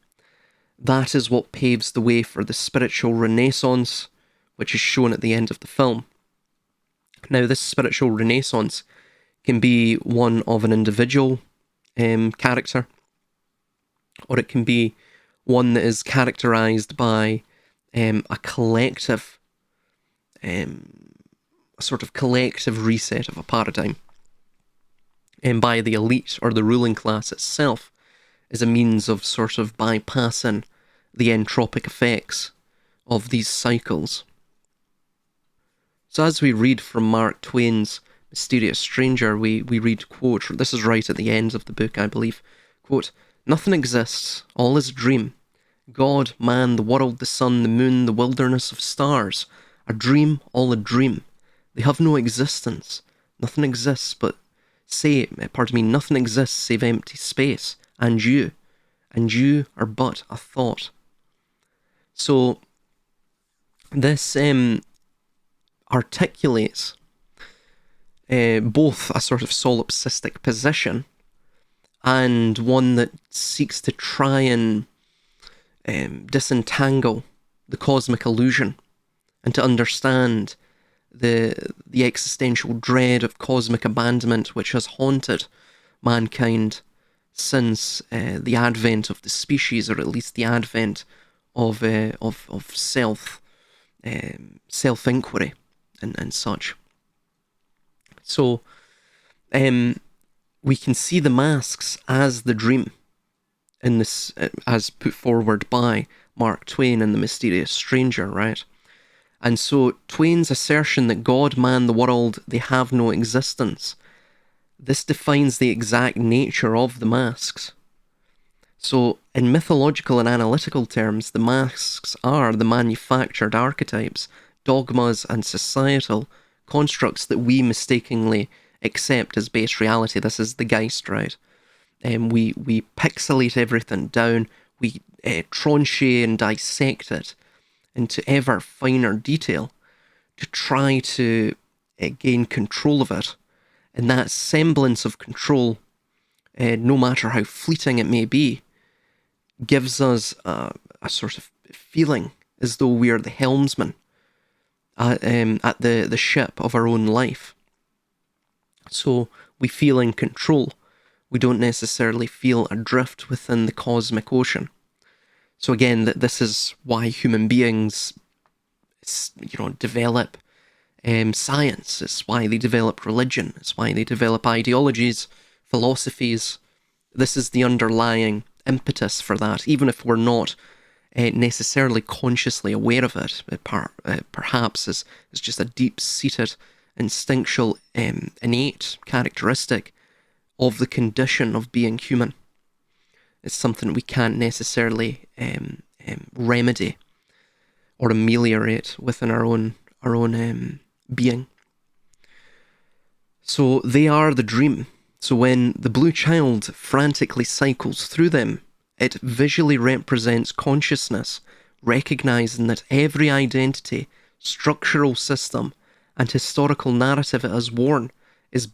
that is what paves the way for the spiritual renaissance, which is shown at the end of the film. Now, this spiritual renaissance can be one of an individual character, or it can be one that is characterized by a collective, a sort of collective reset of a paradigm, and by the elite or the ruling class itself as a means of sort of bypassing the entropic effects of these cycles. So as we read from Mark Twain's Mysterious Stranger, we read, quote, this is right at the end of the book, I believe, quote, "Nothing exists, all is a dream. God, man, the world, the sun, the moon, the wilderness of stars, a dream, all a dream. They have no existence. Nothing exists nothing exists save empty space, and you are but a thought." So this articulates both a sort of solipsistic position and one that seeks to try and disentangle the cosmic illusion and to understand the existential dread of cosmic abandonment which has haunted mankind since the advent of the species, or at least the advent of self inquiry and such. So we can see the masks as the dream in this, as put forward by Mark Twain in The Mysterious Stranger, right? And so Twain's assertion that God, man, the world, they have no existence, this defines the exact nature of the masks. So in mythological and analytical terms, the masks are the manufactured archetypes, dogmas, and societal constructs that we mistakenly accept as base reality. This is the Geist, right? We pixelate everything down, we tranche and dissect it into ever finer detail to try to gain control of it. And that semblance of control, no matter how fleeting it may be, gives us a sort of feeling as though we are the helmsman at the ship of our own life. So we feel in control. We don't necessarily feel adrift within the cosmic ocean. So again, this is why human beings, develop science. It's why they develop religion. It's why they develop ideologies, philosophies. This is the underlying impetus for that, even if we're not necessarily consciously aware of it. Perhaps is just a deep-seated, instinctual, innate characteristic of the condition of being human. It's something we can't necessarily remedy or ameliorate within our own being. So they are the dream. So when the blue child frantically cycles through them, it visually represents consciousness, recognizing that every identity, structural system, and historical narrative it has worn is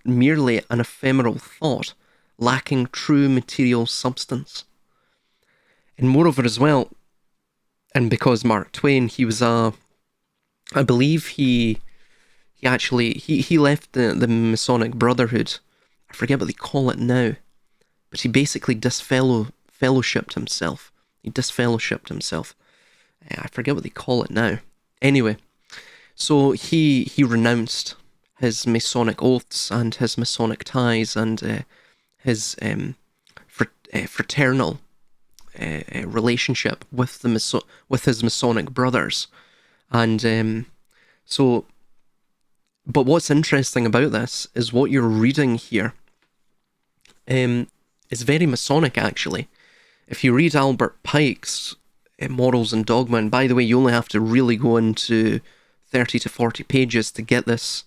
merely an ephemeral thought, lacking true material substance. And moreover as well, and because Mark Twain, he was I believe he left the Masonic Brotherhood. I forget what they call it now, but he basically disfellowshipped himself. He disfellowshipped himself. I forget what they call it now. Anyway, so he renounced his Masonic oaths and his Masonic ties and his fraternal relationship with his Masonic brothers, and but what's interesting about this is what you're reading here is very Masonic, actually. If you read Albert Pike's Morals and Dogma, and by the way, you only have to really go into 30 to 40 pages to get this,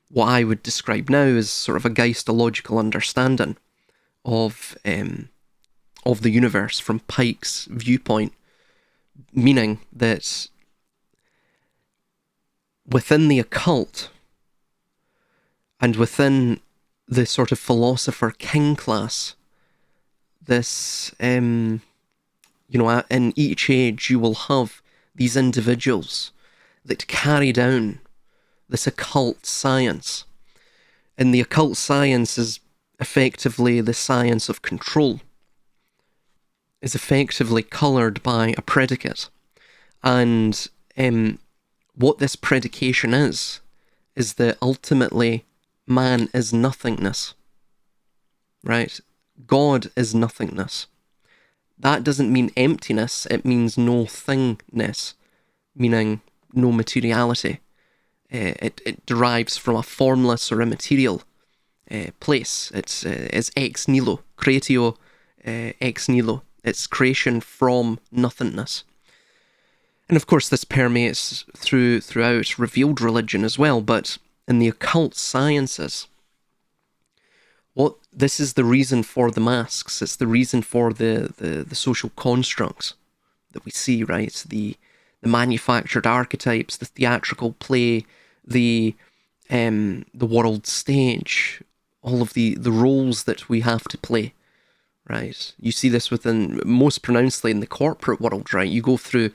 what I would describe now as sort of a geistological understanding of the universe from Pike's viewpoint, meaning that within the occult and within the sort of philosopher king class, this, in each age you will have these individuals that carry down this occult science. And the occult science is effectively the science of control, is effectively coloured by a predicate. And what this predication is that ultimately man is nothingness, right? God is nothingness. That doesn't mean emptiness, it means no thingness, meaning no materiality. It derives from a formless or immaterial place. It's ex nihilo, creatio ex nihilo. It's creation from nothingness. And of course this permeates throughout revealed religion as well, but in the occult sciences, this is the reason for the masks. It's the reason for the social constructs that we see, right? The manufactured archetypes, the theatrical play, the world stage, all of the roles that we have to play, right? You see this within, most pronouncedly in the corporate world, right? You go through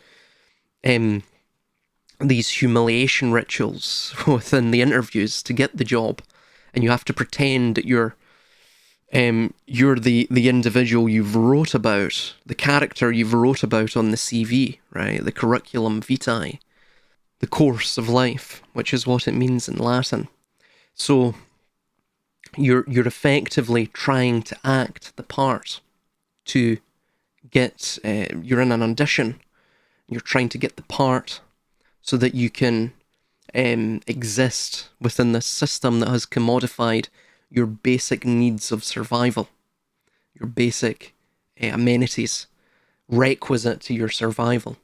these humiliation rituals within the interviews to get the job, and you have to pretend that you're the individual you've wrote about, the character you've wrote about on the CV, right? The curriculum vitae, the course of life, which is what it means in Latin. So you're effectively trying to act the part to get, you're in an audition, you're trying to get the part so that you can exist within this system that has commodified your basic needs of survival, your basic amenities requisite to your survival.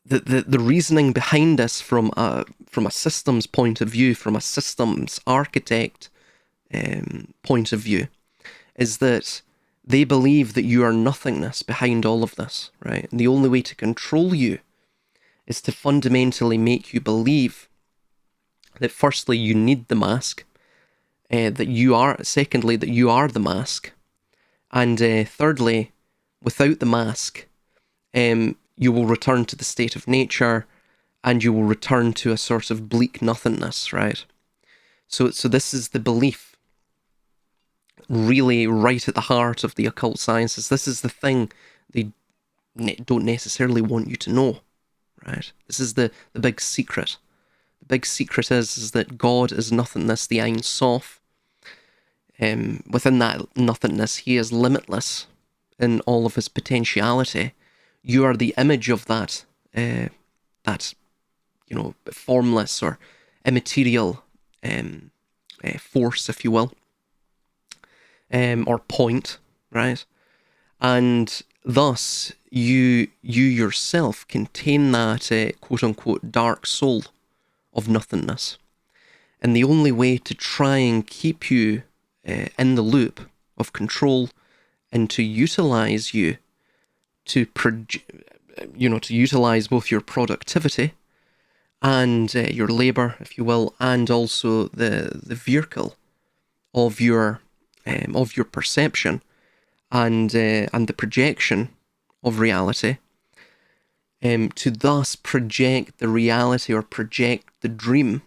The reasoning behind this from a systems point of view, from a systems architect point of view, is that they believe that you are nothingness behind all of this, right? And the only way to control you is to fundamentally make you believe that firstly, you need the mask, secondly, that you are the mask, and thirdly, without the mask, you will return to the state of nature, and you will return to a sort of bleak nothingness, right? So this is the belief, really right at the heart of the occult sciences. This is the thing they don't necessarily want you to know, right? This is the big secret. The big secret is that God is nothingness, the Ein Sof. Within that nothingness, he is limitless in all of his potentiality. You are the image of that, formless or immaterial force, if you will, or point, right? And thus, you yourself contain that quote-unquote dark soul of nothingness. And the only way to try and keep you in the loop of control and to utilize you to utilize both your productivity and your labor, if you will, and also the vehicle of your perception and the projection of reality, to thus project the reality or project the dream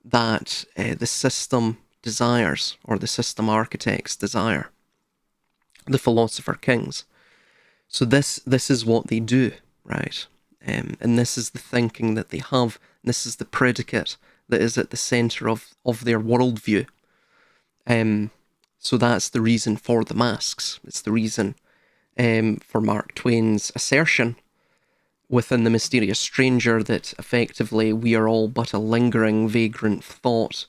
that the system desires, or the system architects desire, the philosopher kings. So this is what they do, right? And this is the thinking that they have. This is the predicate that is at the centre of their worldview. So that's the reason for the masks. It's the reason for Mark Twain's assertion within The Mysterious Stranger that effectively we are all but a lingering, vagrant thought.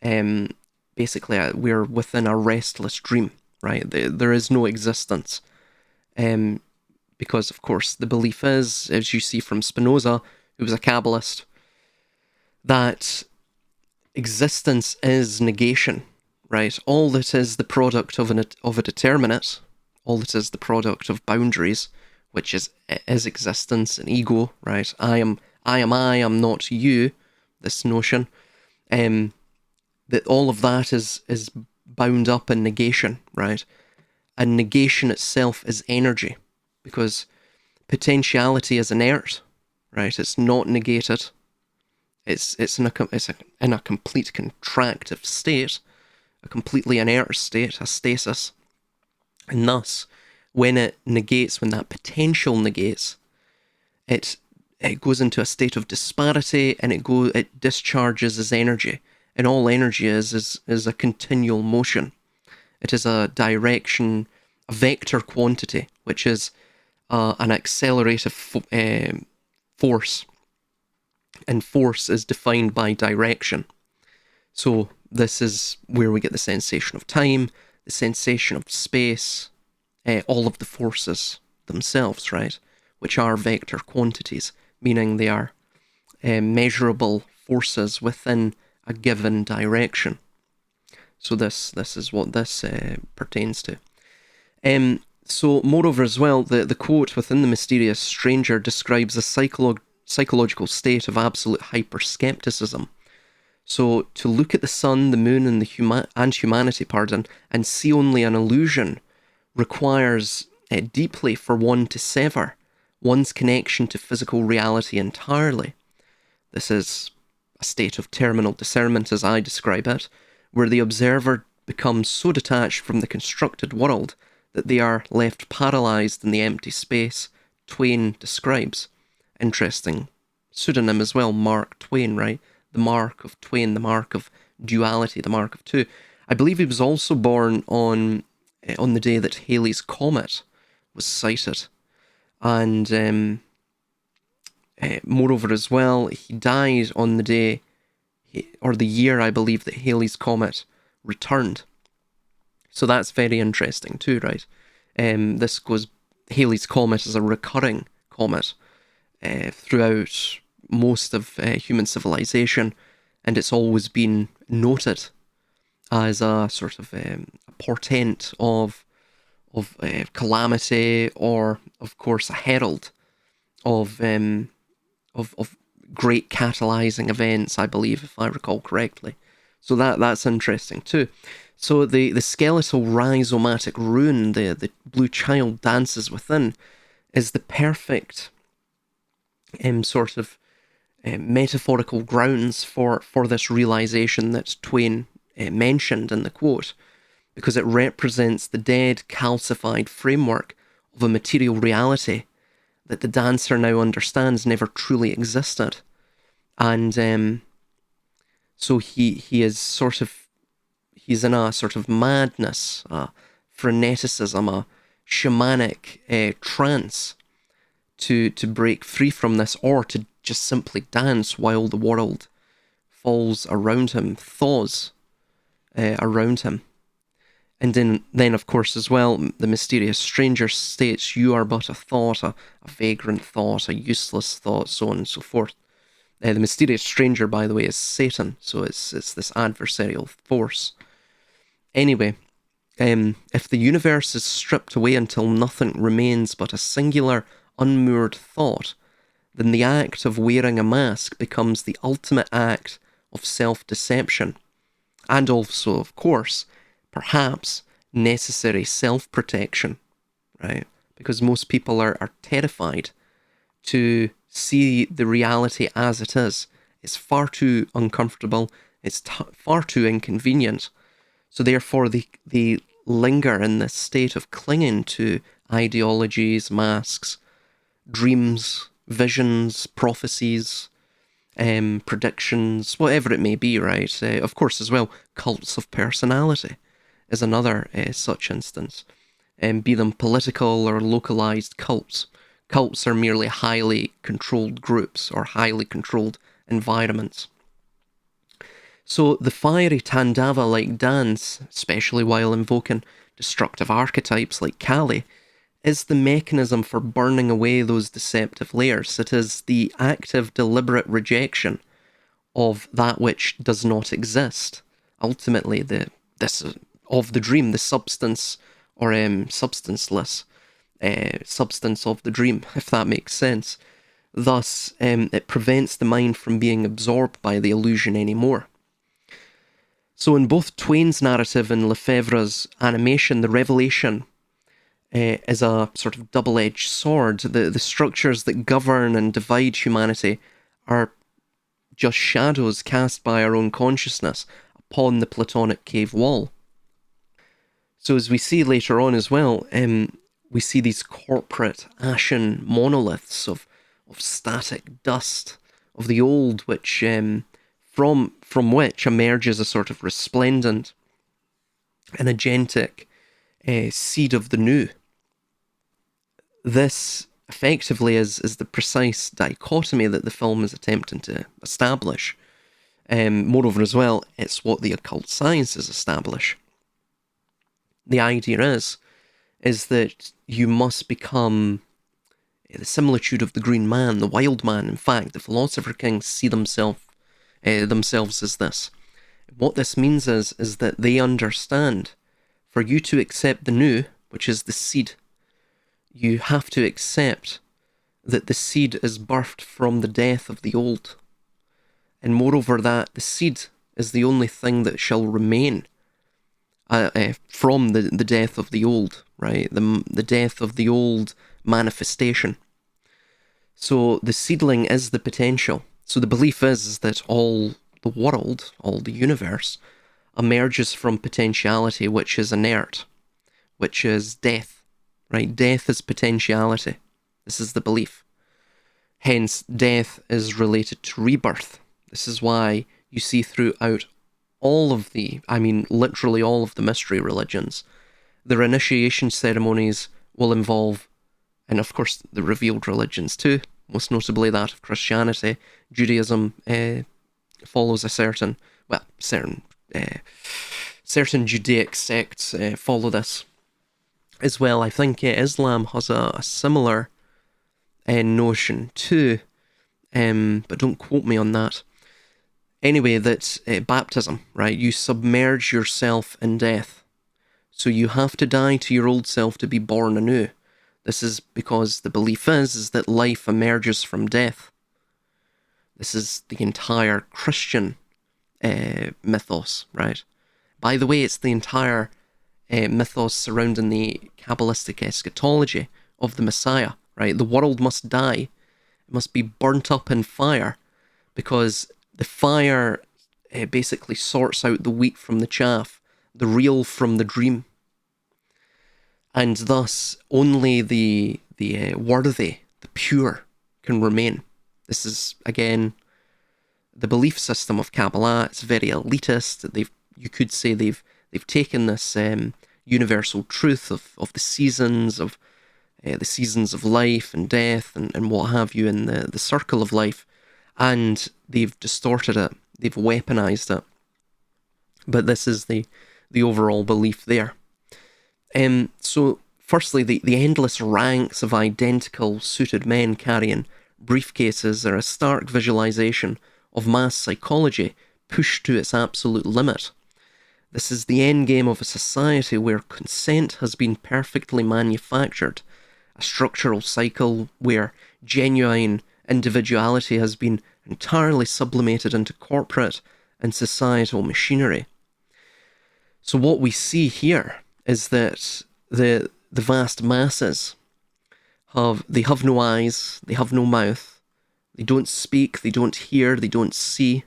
Basically, we're within a restless dream, right? There is no existence. Because, of course, the belief is, as you see from Spinoza, who was a Kabbalist, that existence is negation, right? All that is the product of a determinate, all that is the product of boundaries, which is existence and ego, right? I am I'm not you, this notion, that all of that is bound up in negation, right? And negation itself is energy, because potentiality is inert, right? It's not negated. It's in a complete contractive state, a completely inert state, a stasis. And thus, when it negates, when that potential negates, it goes into a state of disparity, and it discharges as energy. And all energy is a continual motion. It is a direction, a vector quantity, which is an accelerative force. And force is defined by direction. So this is where we get the sensation of time, the sensation of space, all of the forces themselves, right? Which are vector quantities, meaning they are measurable forces within a given direction. So this is what this pertains to. So, moreover, as well, the quote within The Mysterious Stranger describes a psychological state of absolute hyper-skepticism. So, to look at the sun, the moon, and humanity, and see only an illusion requires deeply for one to sever one's connection to physical reality entirely. This is a state of terminal discernment, as I describe it, where the observer becomes so detached from the constructed world that they are left paralyzed in the empty space Twain describes. Interesting pseudonym as well, Mark Twain, right? The mark of Twain, the mark of duality, the mark of two. I believe he was also born on the day that Halley's Comet was sighted. And moreover, as well, he died on the day, or the year, I believe, that Halley's Comet returned. So that's very interesting too, right? This goes, Halley's Comet is a recurring comet throughout most of human civilization, and it's always been noted as a sort of a portent of calamity, or of course a herald of great catalyzing events, I believe, if I recall correctly. So that's interesting too. So the skeletal rhizomatic rune, the blue child dances within, is the perfect sort of metaphorical grounds for this realization that Twain mentioned in the quote, because it represents the dead, calcified framework of a material reality that the dancer now understands never truly existed. And so he is sort of, he's in a sort of madness, freneticism, a shamanic trance to break free from this, or to just simply dance while the world falls around him, thaws around him. And then, of course, as well, the mysterious stranger states, you are but a thought, a vagrant thought, a useless thought, so on and so forth. The mysterious stranger, by the way, is Satan, so it's this adversarial force. Anyway, if the universe is stripped away until nothing remains but a singular, unmoored thought, then the act of wearing a mask becomes the ultimate act of self-deception, and also, of course, perhaps necessary self-protection, right? Because most people are terrified to see the reality as it is. It's far too uncomfortable, it's far too inconvenient. So therefore, they linger in this state of clinging to ideologies, masks, dreams, visions, prophecies, predictions, whatever it may be, right? Of course, as well, cults of personality is another such instance. Be them political or localized cults. Cults are merely highly controlled groups or highly controlled environments. So the fiery Tandava-like dance, especially while invoking destructive archetypes like Kali, is the mechanism for burning away those deceptive layers. It is the active, deliberate rejection of that which does not exist. Ultimately, of the dream, the substance, or substanceless substance of the dream, if that makes sense. Thus, it prevents the mind from being absorbed by the illusion anymore. So in both Twain's narrative and Lefebvre's animation, the revelation is a sort of double-edged sword. The structures that govern and divide humanity are just shadows cast by our own consciousness upon the Platonic cave wall. So as we see later on as well, we see these corporate ashen monoliths of static dust of the old, which from which emerges a sort of resplendent and agentic seed of the new. This effectively is the precise dichotomy that the film is attempting to establish. Moreover, as well, it's what the occult sciences establish. The idea is that you must become the similitude of the green man, the wild man. In fact, the philosopher kings see themselves as this. What this means is that they understand, for you to accept the new, which is the seed you have to accept that the seed is birthed from the death of the old. And moreover, that the seed is the only thing that shall remain from the death of the old, right? The death of the old manifestation. So the seedling is the potential. So the belief is that all the world, all the universe, emerges from potentiality, which is inert, which is death, right? Death is potentiality. This is the belief. Hence, death is related to rebirth. This is why you see throughout all of literally all of the mystery religions, their initiation ceremonies will involve, and of course the revealed religions too, most notably that of Christianity. Judaism follows a certain Judaic sects follow this as well. I think Islam has a similar notion too, but don't quote me on that. Anyway, that baptism, right? You submerge yourself in death. So you have to die to your old self to be born anew. This is because the belief is that life emerges from death. This is the entire Christian mythos, right? By the way, it's the entire mythos surrounding the Kabbalistic eschatology of the Messiah, right? The world must die. It must be burnt up in fire, because the fire basically sorts out the wheat from the chaff, the real from the dream. And thus, only the worthy, the pure, can remain. This is, again, the belief system of Kabbalah. It's very elitist. You could say they've taken this universal truth of the seasons of life and death and what have you, in the circle of life, and they've distorted it. They've weaponized it. But this is the overall belief there. So, firstly, the endless ranks of identical suited men carrying briefcases are a stark visualization of mass psychology pushed to its absolute limit. This is the endgame of a society where consent has been perfectly manufactured, a structural cycle where genuine individuality has been entirely sublimated into corporate and societal machinery. So what we see here is that the vast masses have no eyes, they have no mouth, they don't speak, they don't hear, they don't see,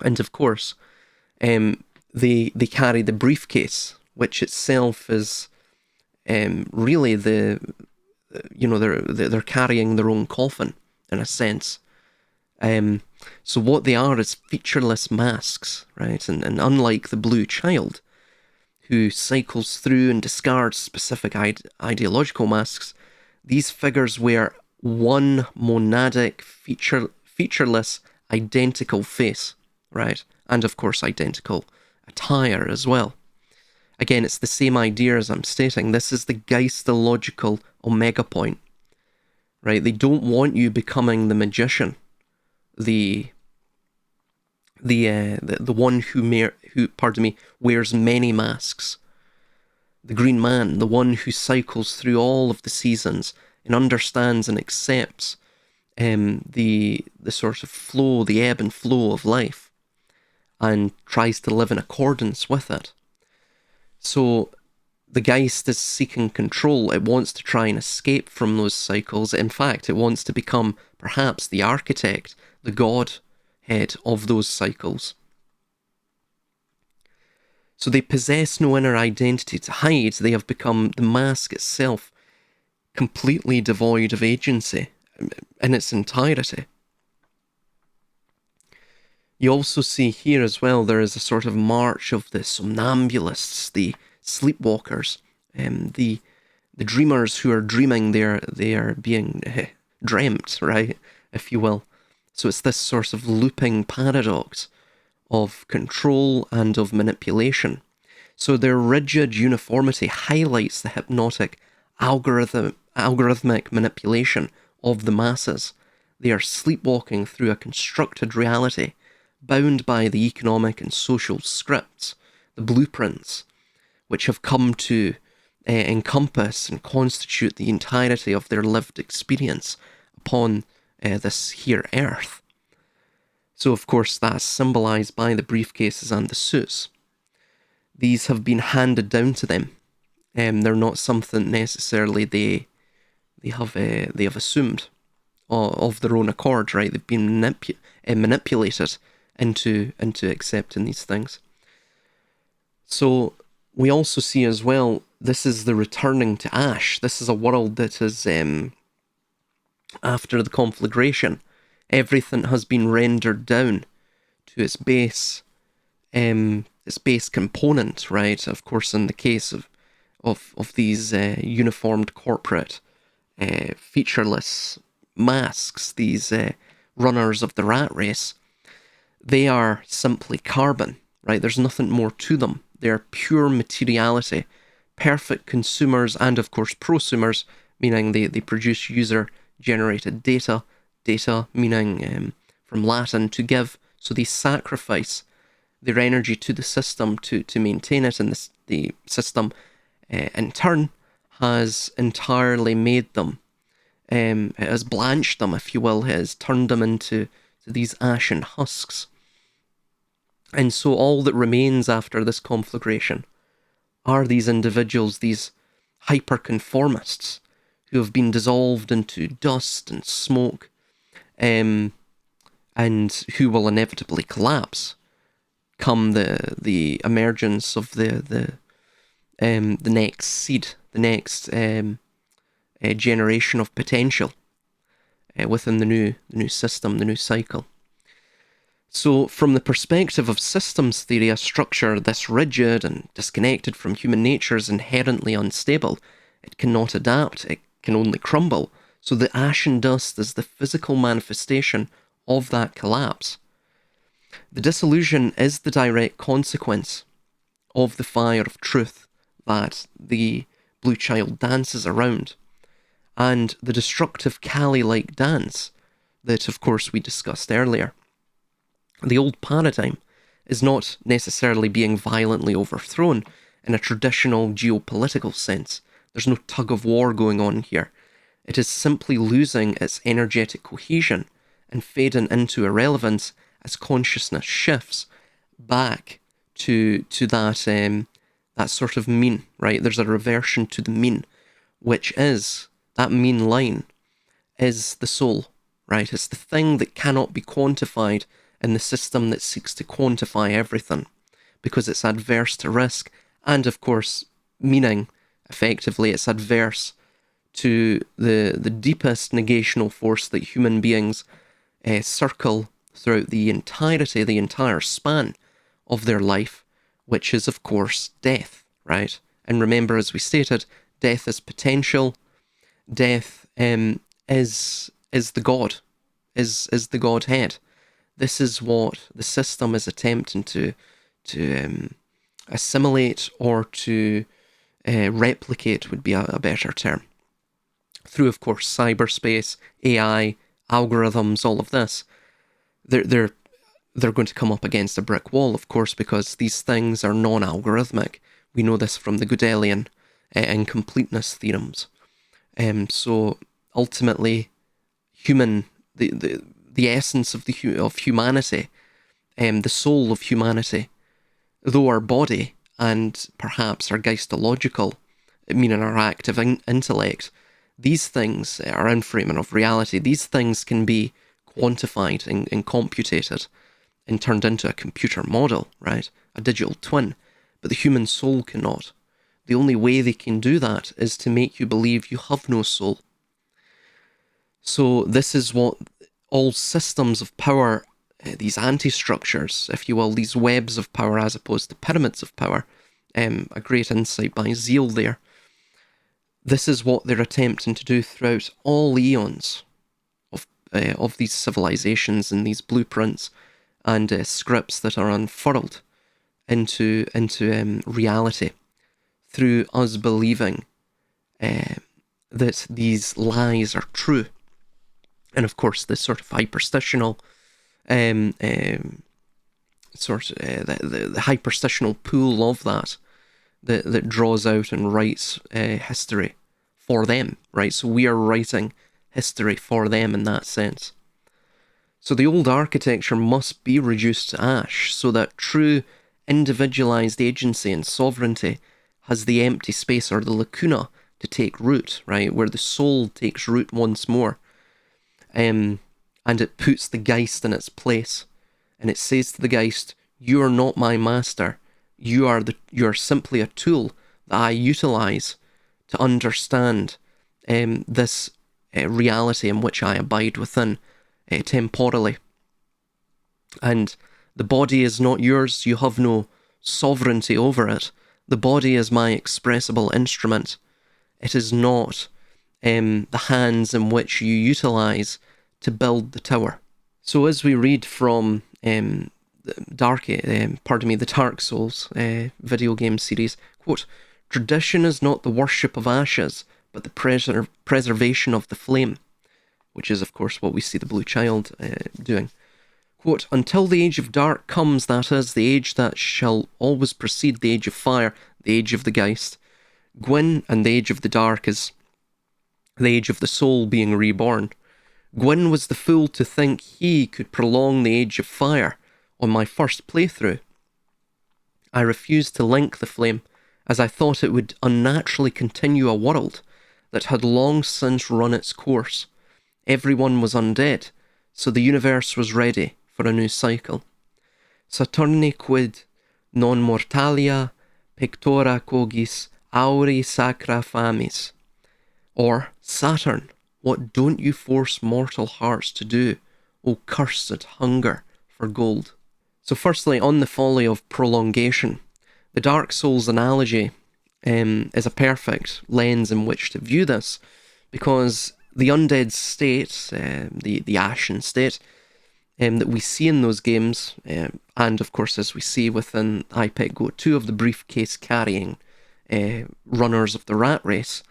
and of course, they carry the briefcase, which itself is really they're carrying their own coffin in a sense. So what they are is featureless masks, right? And unlike the blue child, who cycles through and discards specific ideological masks, these figures wear one monadic, featureless, identical face, right? And of course, identical attire as well. Again, it's the same idea as I'm stating. This is the geistological omega point, right? They don't want you becoming the magician, the one who wears many masks, the green man, the one who cycles through all of the seasons and understands and accepts the sort of flow, the ebb and flow of life, and tries to live in accordance with it. So the Geist is seeking control. It wants to try and escape from those cycles. In fact, it wants to become perhaps the architect, the Godhead of those cycles. So they possess no inner identity to hide. They have become the mask itself, completely devoid of agency in its entirety. You also see here as well, there is a sort of march of the somnambulists, the sleepwalkers, the dreamers who are dreaming they are being dreamt, right, if you will. So it's this sort of looping paradox of control and of manipulation. So their rigid uniformity highlights the hypnotic algorithmic manipulation of the masses. They are sleepwalking through a constructed reality, bound by the economic and social scripts, the blueprints, which have come to encompass and constitute the entirety of their lived experience upon this here earth. So, of course, that's symbolized by the briefcases and the suits. These have been handed down to them. They're not something necessarily they have assumed of their own accord, right? They've been manipulated into accepting these things. So we also see as well, this is the returning to ash. This is a world that is after the conflagration. Everything has been rendered down to its base component, right? Of course, in the case of these uniformed corporate featureless masks, these runners of the rat race, they are simply carbon, right? There's nothing more to them. They're pure materiality, perfect consumers, and of course prosumers, meaning they produce user-generated data meaning from Latin to give, so they sacrifice their energy to the system to maintain it, and the system in turn has entirely made them, it has blanched them, if you will, it has turned them into these ashen husks. And so all that remains after this conflagration are these individuals, these hyperconformists, who have been dissolved into dust and smoke, and who will inevitably collapse come the emergence of the next seed, the next generation of potential within the new system, the new cycle. So from the perspective of systems theory, a structure this rigid and disconnected from human nature is inherently unstable. It cannot adapt, it can only crumble. So the ashen dust is the physical manifestation of that collapse. The dissolution is the direct consequence of the fire of truth that the blue child dances around, and the destructive Kali-like dance that, of course, we discussed earlier. The old paradigm is not necessarily being violently overthrown in a traditional geopolitical sense. There's no tug of war going on here. It is simply losing its energetic cohesion and fading into irrelevance as consciousness shifts back to that sort of mean, right? There's a reversion to the mean, which is, that mean line is the soul, right? It's the thing that cannot be quantified in the system that seeks to quantify everything, because it's adverse to risk, and of course, meaning, effectively, it's adverse to the deepest negational force that human beings circle throughout the entire span of their life, which is, of course, death, right? And remember, as we stated, death is potential. Death is the God, is the Godhead. This is what the system is attempting to assimilate or to replicate, would be a better term. Through, of course, cyberspace, AI, algorithms, all of this, they're going to come up against a brick wall, of course, because these things are non-algorithmic. We know this from the Gödelian incompleteness theorems. So ultimately, the essence of humanity, the soul of humanity, though our body and perhaps our geistological, meaning our active intellect, these things are inframing of reality. These things can be quantified and computated and turned into a computer model, right? A digital twin. But the human soul cannot. The only way they can do that is to make you believe you have no soul. So this is what all systems of power, these anti-structures, if you will, these webs of power as opposed to pyramids of power, a great insight by Zeal there. This is what they're attempting to do throughout all eons of these civilizations and these blueprints and scripts that are unfurled into reality through us believing that these lies are true. And of course, this sort of hyperstitional, the hyperstitional pool of that, that draws out and writes history for them, right? So we are writing history for them in that sense. So the old architecture must be reduced to ash so that true individualized agency and sovereignty has the empty space or the lacuna to take root, right? Where the soul takes root once more. And it puts the Geist in its place. And it says to the Geist, you are not my master. You are simply a tool that I utilize to understand this reality in which I abide within temporally. And the body is not yours. You have no sovereignty over it. The body is my expressible instrument. It is not the hands in which you utilize to build the tower. So as we read from the Dark Souls video game series, quote, tradition is not the worship of ashes, but the preservation of the flame, which is, of course, what we see the Blue Child doing. Quote, until the age of dark comes, that is, the age that shall always precede the age of fire, the age of the Geist. Gwyn and the age of the dark is the age of the soul being reborn. Gwyn was the fool to think he could prolong the age of fire on my first playthrough. I refused to link the flame, as I thought it would unnaturally continue a world that had long since run its course. Everyone was undead, so the universe was ready for a new cycle. Saturni quid non mortalia pectora cogis auri sacra famis. Or, Saturn, what don't you force mortal hearts to do, O cursed hunger for gold? So firstly, on the folly of prolongation, the Dark Souls analogy is a perfect lens in which to view this, because the undead state, the ashen state, that we see in those games, and of course as we see within iPet Go 2 of the briefcase carrying runners of the rat race.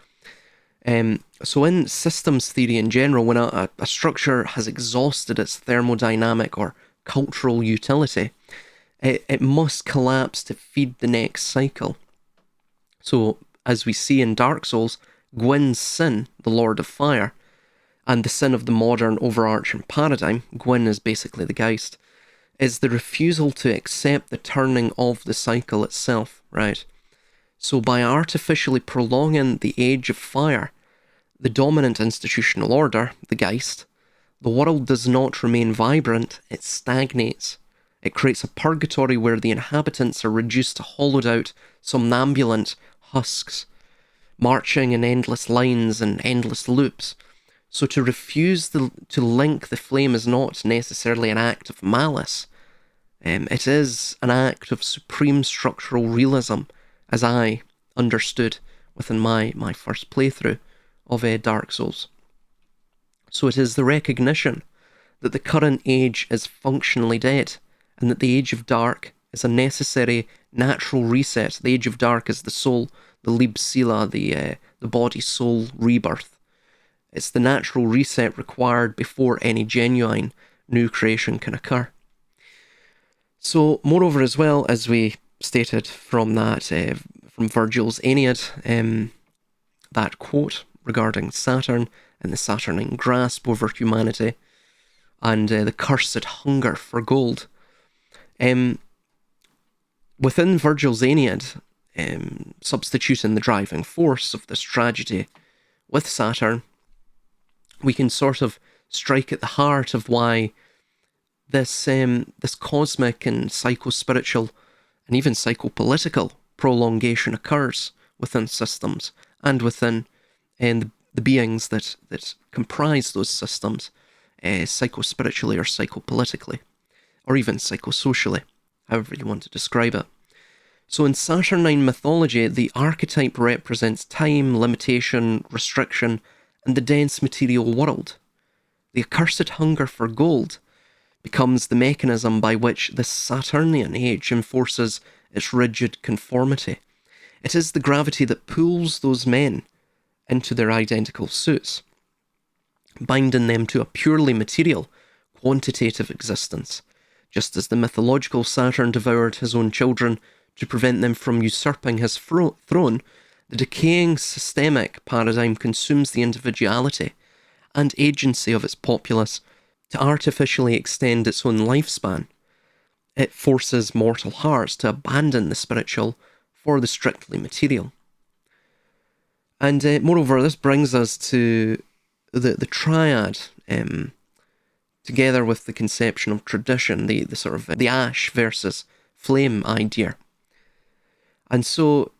So in systems theory in general, when a structure has exhausted its thermodynamic or cultural utility, it must collapse to feed the next cycle. So as we see in Dark Souls, Gwyn's sin, the Lord of Fire, and the sin of the modern overarching paradigm, Gwyn is basically the Geist, is the refusal to accept the turning of the cycle itself, right? So by artificially prolonging the age of fire, the dominant institutional order, the Geist, the world does not remain vibrant, it stagnates. It creates a purgatory where the inhabitants are reduced to hollowed out, somnambulant husks, marching in endless lines and endless loops. So to refuse to link the flame is not necessarily an act of malice. It is an act of supreme structural realism, as I understood within my first playthrough of Dark Souls. So it is the recognition that the current age is functionally dead, and that the age of dark is a necessary natural reset. The age of dark is the soul, the Lib Sila, the body-soul rebirth. It's the natural reset required before any genuine new creation can occur. So, moreover, as well, as we stated from that, from Virgil's Aeneid, that quote regarding Saturn and the Saturnine grasp over humanity, and the cursed hunger for gold. Within Virgil's Aeneid, substituting the driving force of this tragedy with Saturn, we can sort of strike at the heart of why this cosmic and psycho-spiritual and even psychopolitical prolongation occurs within systems and within the beings that comprise those systems, psycho-spiritually or psychopolitically, or even psychosocially, however you want to describe it. So in Saturnine mythology, the archetype represents time, limitation, restriction, and the dense material world. The accursed hunger for gold becomes the mechanism by which this Saturnian age enforces its rigid conformity. It is the gravity that pulls those men into their identical suits, binding them to a purely material, quantitative existence, just as the mythological Saturn devoured his own children to prevent them from usurping his throne, the decaying systemic paradigm consumes the individuality and agency of its populace to artificially extend its own lifespan. It forces mortal hearts to abandon the spiritual for the strictly material. And moreover, this brings us to the triad, together with the conception of tradition, the sort of the ash versus flame idea. And so,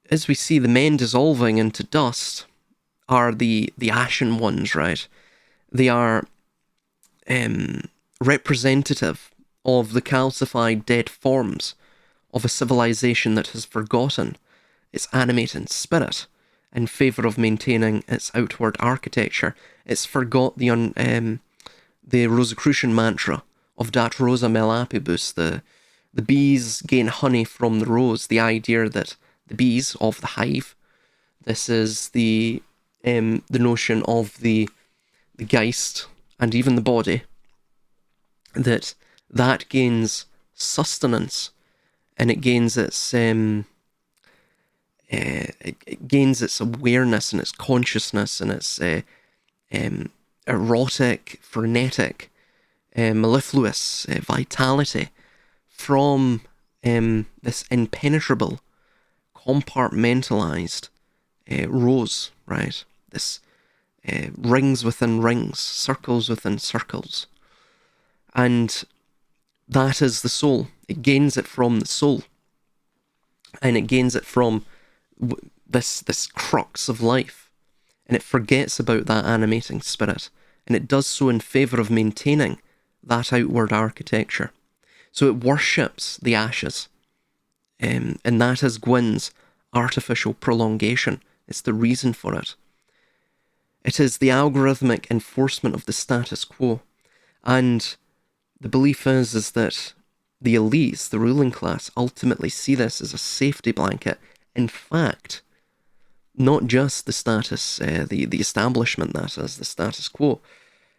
as we see the men dissolving into dust are the ashen ones, right? They are representative of the calcified dead forms of a civilization that has forgotten its animating spirit in favour of maintaining its outward architecture. It's forgot the Rosicrucian mantra of dat rosa melapibus, the bees gain honey from the rose, the idea that the bees of the hive, this is the notion of the Geist and even the body, that gains sustenance and it gains its awareness and its consciousness and its erotic, frenetic, mellifluous vitality from this impenetrable, compartmentalized rose, right? This rings within rings, circles within circles. And that is the soul. It gains it from the soul. And it gains it from this crux of life. And it forgets about that animating spirit. And it does so in favour of maintaining that outward architecture. So it worships the ashes. And that is Gwyn's artificial prolongation. It's the reason for it. It is the algorithmic enforcement of the status quo. And the belief is that the elites, the ruling class, ultimately see this as a safety blanket. In fact, not just the status, the establishment, that is, the status quo,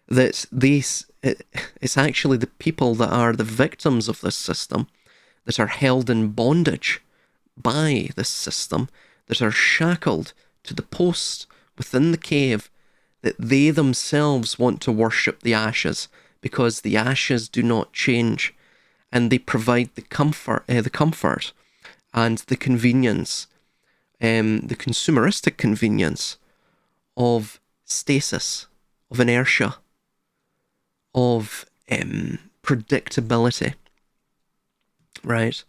that it's actually the people that are the victims of this system, that are held in bondage by this system, that are shackled to the post within the cave, that they themselves want to worship the ashes because the ashes do not change, and they provide the comfort and the convenience, the consumeristic convenience of stasis, of inertia, of predictability, right?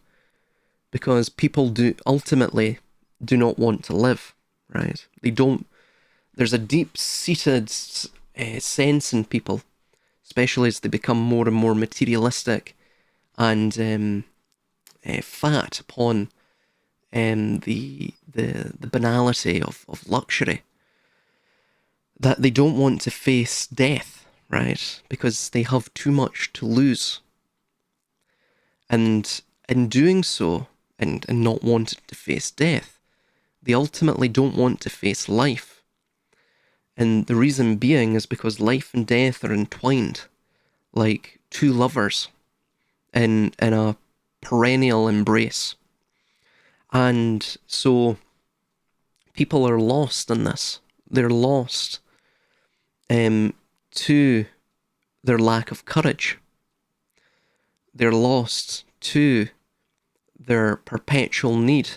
Because people ultimately do not want to live, right? They don't. There's a deep-seated sense in people, especially as they become more and more materialistic and fat upon the banality of luxury, that they don't want to face death, right? Because they have too much to lose. And in doing so, and not wanting to face death, they ultimately don't want to face life. And the reason being is because life and death are entwined like two lovers in a perennial embrace. And so people are lost in this. They're lost to their lack of courage. They're lost to their perpetual need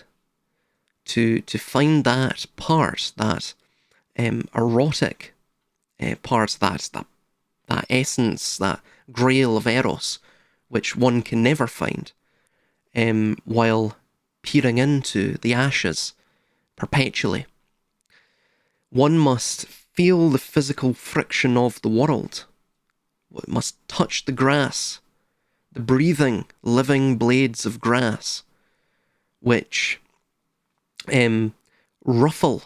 to find that part, that erotic part, that essence, that grail of Eros, which one can never find, while peering into the ashes perpetually. One must feel the physical friction of the world. One must touch the grass, the breathing, living blades of grass, which ruffle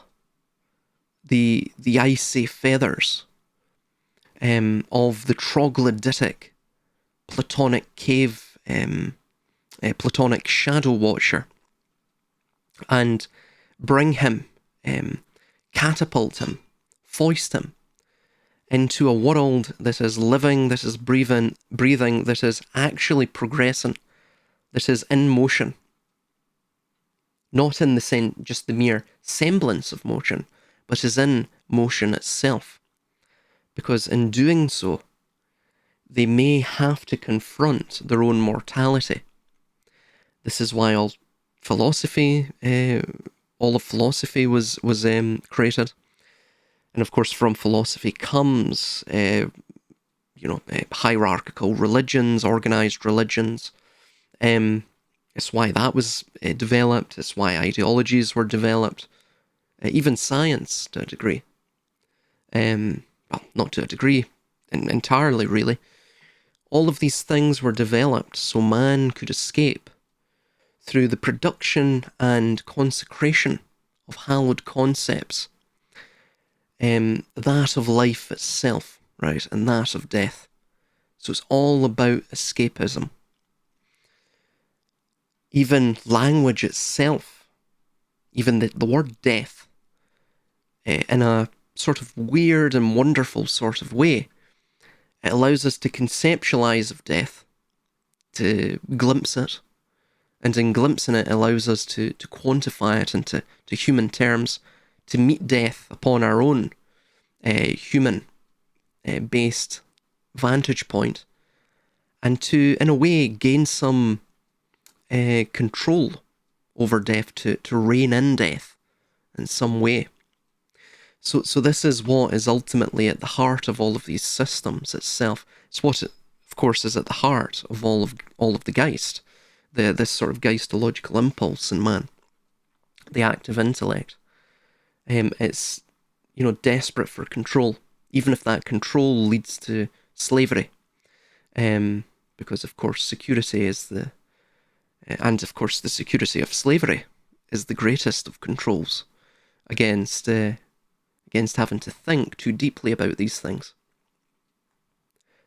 the icy feathers of the troglodytic Platonic cave, Platonic shadow watcher, and bring him, catapult him, foist him into a world that is living, that is breathing, that is actually progressing, that is in motion. not in just the mere semblance of motion, but is in motion itself. Because in doing so, they may have to confront their own mortality. This is why philosophy, all of philosophy was created, and of course, from philosophy comes, hierarchical religions, organized religions. It's why that was developed. It's why ideologies were developed, even science to a degree. Well, not to a degree, entirely, really. All of these things were developed so man could escape through the production and consecration of hallowed concepts, that of life itself, right, and that of death. So it's all about escapism. Even language itself, even the word death, in a sort of weird and wonderful sort of way, it allows us to conceptualize of death, to glimpse it, and in glimpsing it allows us to quantify it into human terms, to meet death upon our own human-based vantage point, and to, in a way, gain some control over death, to rein in death in some way. So this is what is ultimately at the heart of all of these systems itself. It's what, of course, is at the heart of all of the Geist, this sort of Geistological impulse in man, the active intellect. It's, desperate for control, even if that control leads to slavery. Because, of course, security is the security of slavery is the greatest of controls against having to think too deeply about these things.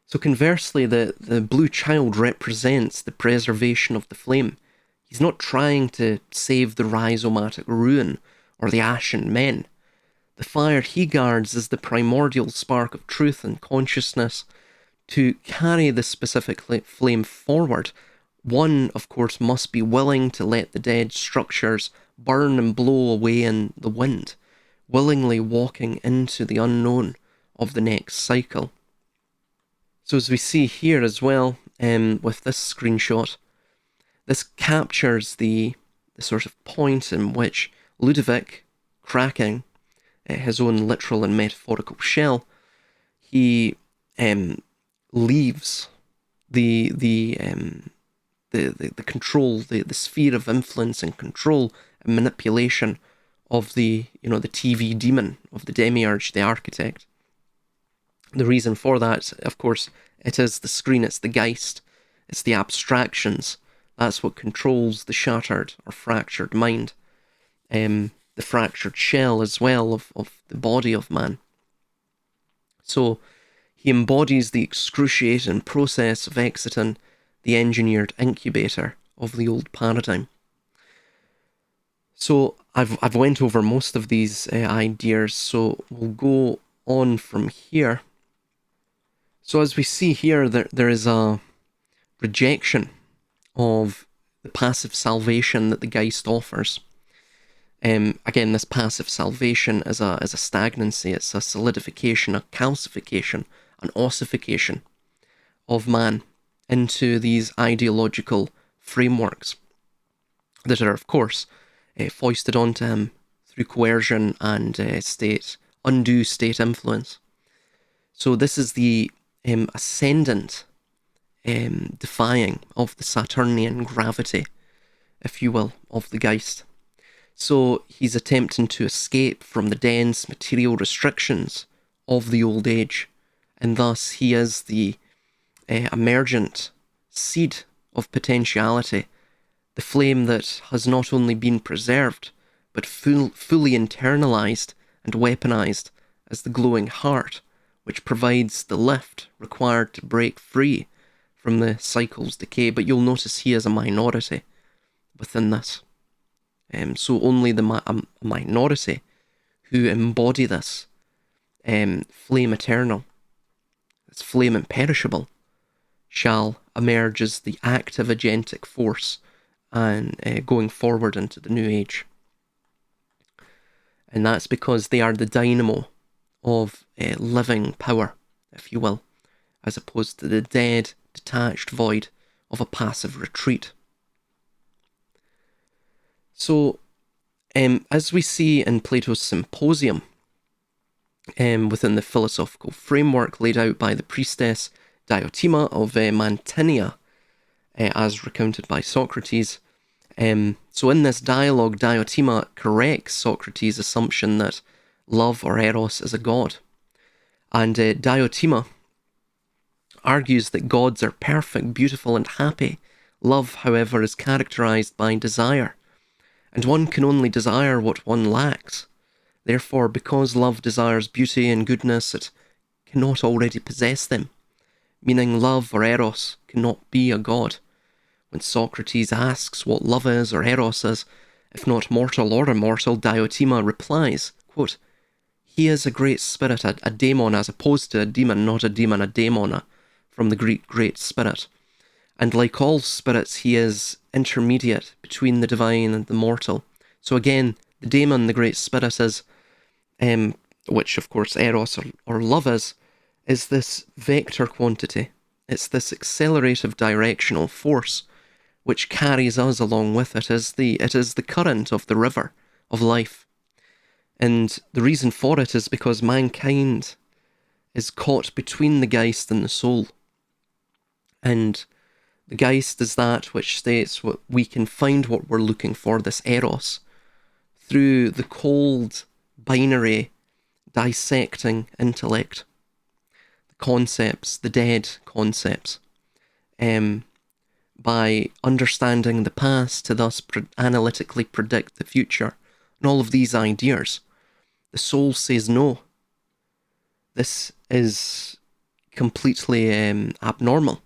So conversely, the blue child represents the preservation of the flame. He's not trying to save the rhizomatic ruin or the ashen men. The fire he guards is the primordial spark of truth and consciousness to carry the specific flame forward. One, of course, must be willing to let the dead structures burn and blow away in the wind, willingly walking into the unknown of the next cycle. So as we see here as well, with this screenshot, this captures the sort of point in which Ludovic, cracking his own literal and metaphorical shell, he leaves the control, the sphere of influence and control and manipulation of the TV demon, of the demiurge, the architect. The reason for that, of course, it is the screen, it's the Geist, it's the abstractions. That's what controls the shattered or fractured mind. The fractured shell as well of the body of man. So he embodies the excruciating process of exiting the engineered incubator of the old paradigm. So I've went over most of these ideas, so we'll go on from here. So as we see here, there is a rejection of the passive salvation that the Geist offers. Again, this passive salvation is a stagnancy, it's a solidification, a calcification, an ossification of man into these ideological frameworks that are, of course, foisted onto him through coercion and undue state influence. So this is the ascendant defying of the Saturnian gravity, if you will, of the Geist. So he's attempting to escape from the dense material restrictions of the old age, and thus he is the emergent seed of potentiality, the flame that has not only been preserved, but fully internalized and weaponized as the glowing heart, which provides the lift required to break free from the cycle's decay. But you'll notice he is a minority within this. So only a minority who embody this flame eternal, this flame imperishable, shall emerge as the active agentic force and going forward into the New Age. And that's because they are the dynamo of living power, if you will, as opposed to the dead, detached void of a passive retreat. So, as we see in Plato's Symposium, within the philosophical framework laid out by the priestess Diotima of Mantinia, as recounted by Socrates. So in this dialogue, Diotima corrects Socrates' assumption that love or eros is a god. And Diotima argues that gods are perfect, beautiful, and happy. Love, however, is characterized by desire, and one can only desire what one lacks. Therefore, because love desires beauty and goodness, it cannot already possess them, meaning love or eros cannot be a god. When Socrates asks what love is or eros is, if not mortal or immortal, Diotima replies, quote, "He is a great spirit, a daemon, as opposed to a demon, not a demon, a daemon, from the Greek great spirit. And like all spirits, he is intermediate between the divine and the mortal." So again, the daemon, the great spirit, is, which of course eros or love is this vector quantity. It's this accelerative directional force which carries us along with it. It is the current of the river of life. And the reason for it is because mankind is caught between the Geist and the soul. And the Geist is that which states what we can find what we're looking for, this eros, through the cold, binary, dissecting intellect. The concepts, the dead concepts. By understanding the past to thus analytically predict the future, and all of these ideas. The soul says no. This is completely abnormal.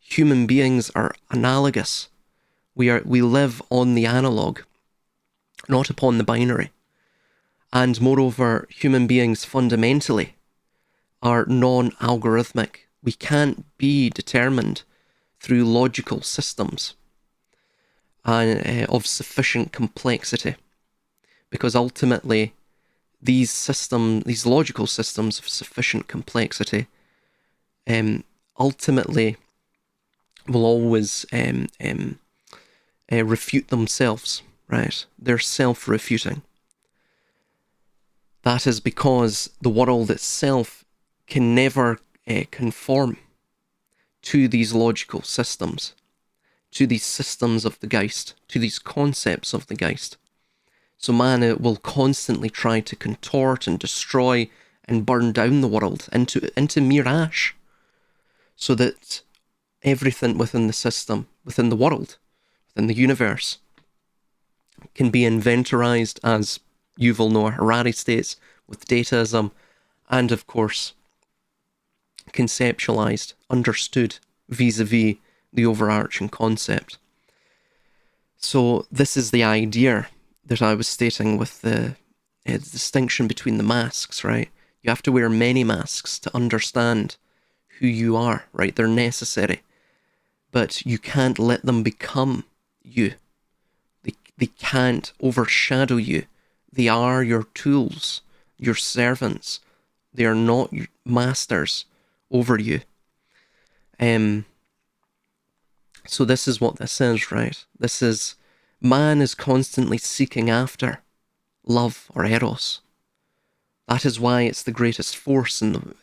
Human beings are analogous. We live on the analog, not upon the binary. And moreover, human beings fundamentally are non-algorithmic. We can't be determined through logical systems of sufficient complexity, because ultimately these logical systems of sufficient complexity ultimately will always refute themselves, right? They're self-refuting. That is because the world itself can never conform to these logical systems, to these systems of the Geist, to these concepts of the Geist. So man will constantly try to contort and destroy and burn down the world into mere ash, so that everything within the system, within the world, within the universe, can be inventorized, as Yuval Noah Harari states, with dataism, and of course conceptualized, understood vis-a-vis the overarching concept. So this is the idea that I was stating with the distinction between the masks, right? You have to wear many masks to understand who you are, right? They're necessary, but you can't let them become you. They can't overshadow you. They are your tools, your servants. They are not masters over you. So this is what this is, right? This is, man is constantly seeking after love or eros. That is why it's the greatest force in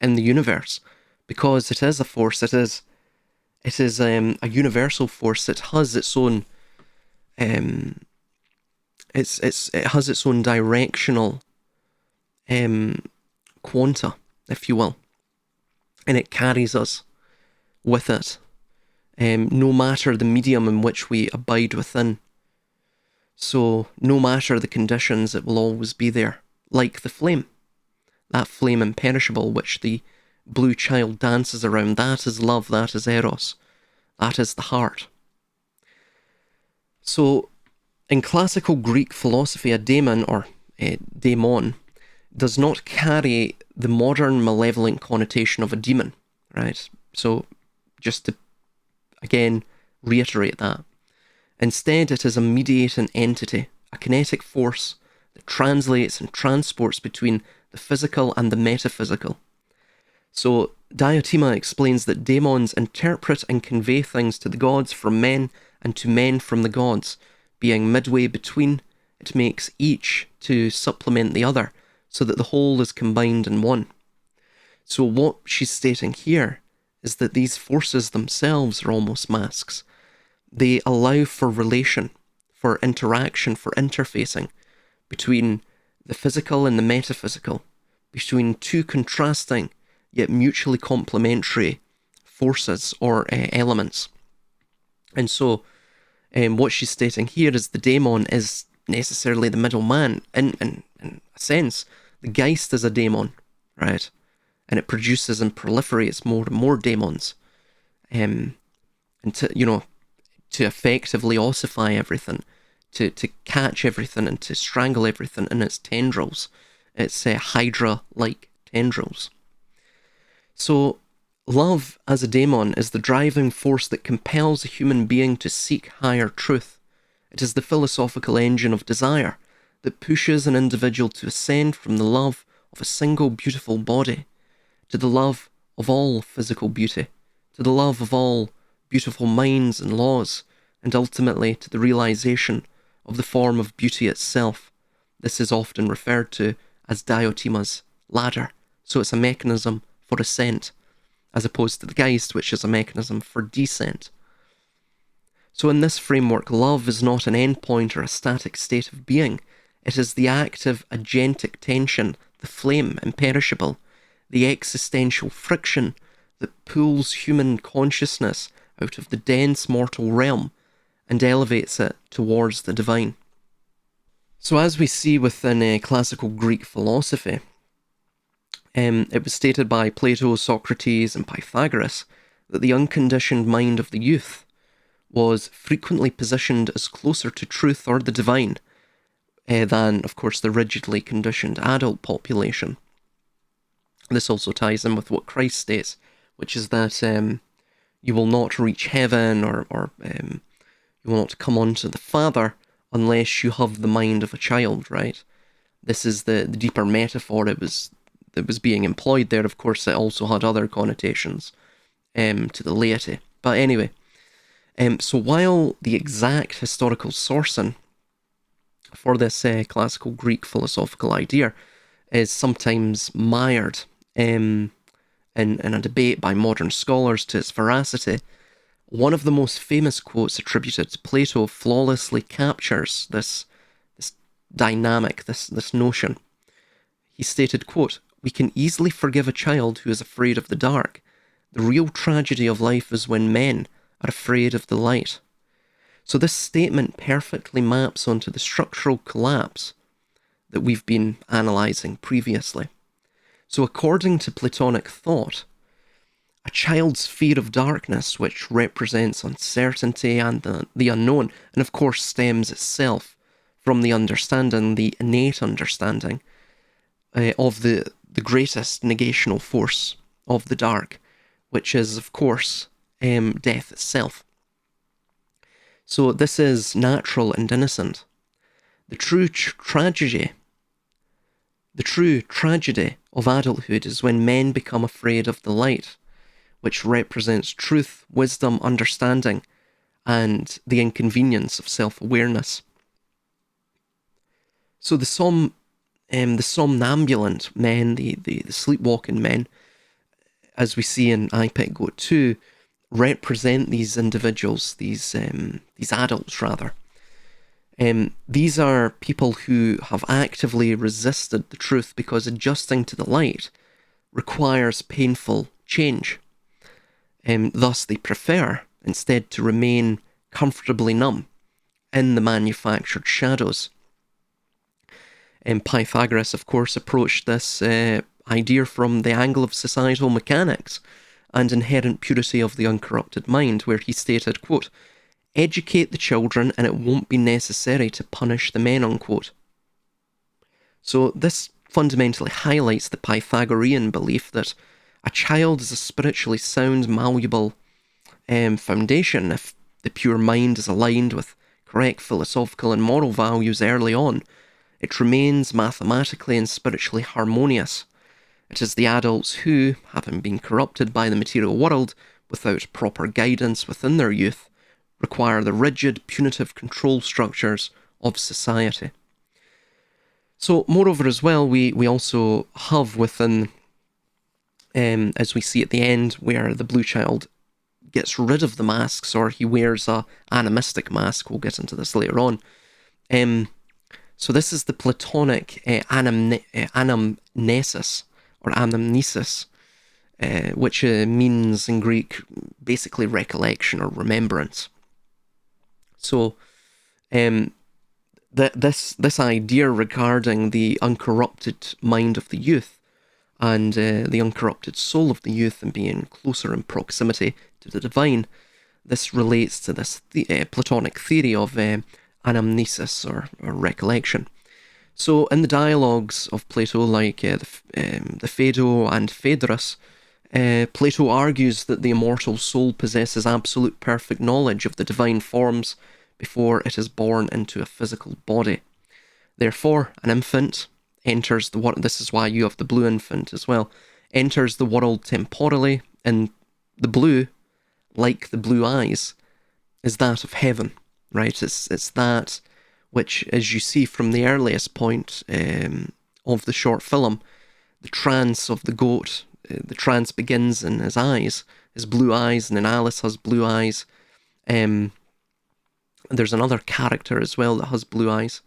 the universe, because it is a force. It is a universal force. It has its own it has its own directional quanta, if you will, and it carries us with it, no matter the medium in which we abide within. So no matter the conditions, it will always be there, like the flame, that flame imperishable which the blue child dances around. That is love, that is eros, that is the heart. So in classical Greek philosophy, a daemon or a daemon does not carry the modern malevolent connotation of a demon, right? So just to again reiterate that, Instead, it is a mediating entity, a kinetic force that translates and transports between the physical and the metaphysical. So Diotima explains that daemons interpret and convey things to the gods from men and to men from the gods. Being midway between, it makes each to supplement the other, so that the whole is combined in one. So what she's stating here is that these forces themselves are almost masks. They allow for relation, for interaction, for interfacing between the physical and the metaphysical, between two contrasting yet mutually complementary forces or elements. And so what she's stating here is the daemon is necessarily the middleman. In a sense, the Geist is a daemon, right? And it produces and proliferates more and more daemons. And to effectively ossify everything, to catch everything and to strangle everything in its tendrils. It's Hydra-like tendrils. So, love as a daemon is the driving force that compels a human being to seek higher truth. It is the philosophical engine of desire that pushes an individual to ascend from the love of a single beautiful body to the love of all physical beauty, to the love of all beautiful minds and laws, and ultimately to the realization of the form of beauty itself. This is often referred to as Diotima's ladder, so it's a mechanism for ascent, as opposed to the Geist, which is a mechanism for descent. So in this framework, love is not an endpoint or a static state of being. It is the active agentic tension, the flame, imperishable, the existential friction that pulls human consciousness out of the dense mortal realm and elevates it towards the divine. So as we see within classical Greek philosophy, it was stated by Plato, Socrates, and Pythagoras that the unconditioned mind of the youth was frequently positioned as closer to truth or the divine than, of course, the rigidly conditioned adult population. This also ties in with what Christ states, which is that you will not reach heaven or you will not come unto the Father unless you have the mind of a child, right? This is the deeper metaphor that was being employed there. Of course, it also had other connotations to the laity. But anyway, so while the exact historical sourcing for this classical Greek philosophical idea is sometimes mired in a debate by modern scholars to its veracity, one of the most famous quotes attributed to Plato flawlessly captures this dynamic, this notion. He stated, quote, "We can easily forgive a child who is afraid of the dark. The real tragedy of life is when men are afraid of the light." So this statement perfectly maps onto the structural collapse that we've been analysing previously. So according to Platonic thought, a child's fear of darkness, which represents uncertainty and the unknown, and of course stems itself from the innate understanding of the greatest negational force of the dark, which is, of course, death itself. So this is natural and innocent. The true tragedy of adulthood is when men become afraid of the light, which represents truth, wisdom, understanding, and the inconvenience of self-awareness. So the somnambulant men, the sleepwalking men, as we see in IPEC Goat 2, represent these individuals, these adults rather. These are people who have actively resisted the truth because adjusting to the light requires painful change. Thus they prefer instead to remain comfortably numb in the manufactured shadows. Pythagoras, of course, approached this idea from the angle of societal mechanics and inherent purity of the uncorrupted mind, where he stated, quote, "Educate the children and it won't be necessary to punish the men," unquote. So this fundamentally highlights the Pythagorean belief that a child is a spiritually sound, malleable foundation if the pure mind is aligned with correct philosophical and moral values early on, it remains mathematically and spiritually harmonious. It is the adults who, having been corrupted by the material world without proper guidance within their youth, require the rigid, punitive control structures of society. So, moreover, as well, we also have within, as we see at the end, where the blue child gets rid of the masks, or he wears a animistic mask. We'll get into this later on. So this is the Platonic anamnesis, or anamnesis, which means in Greek basically recollection or remembrance. So this idea regarding the uncorrupted mind of the youth and the uncorrupted soul of the youth and being closer in proximity to the divine, this relates to this Platonic theory of anamnesis or recollection. So in the dialogues of Plato, like the Phaedo and Phaedrus, Plato argues that the immortal soul possesses absolute perfect knowledge of the divine forms before it is born into a physical body. Therefore, an infant enters the world. This is why you have the blue infant as well. Enters the world temporally, and the blue, like the blue eyes, is that of heaven, right? It's that which, as you see from the earliest point of the short film, the trance of the goat, the trance begins in his eyes, his blue eyes, and then Alice has blue eyes. There's another character as well that has blue eyes.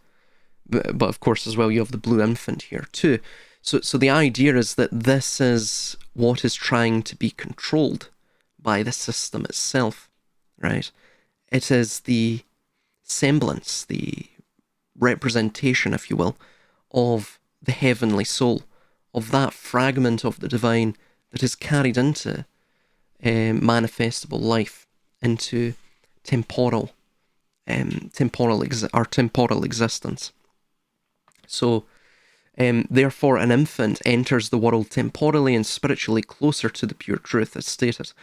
But of course, as well, you have the blue infant here too. So the idea is that this is what is trying to be controlled by the system itself, right? It is the semblance, the representation, if you will, of the heavenly soul, of that fragment of the divine that is carried into manifestable life, into temporal existence. So, therefore, an infant enters the world temporally and spiritually closer to the pure truth, as stated.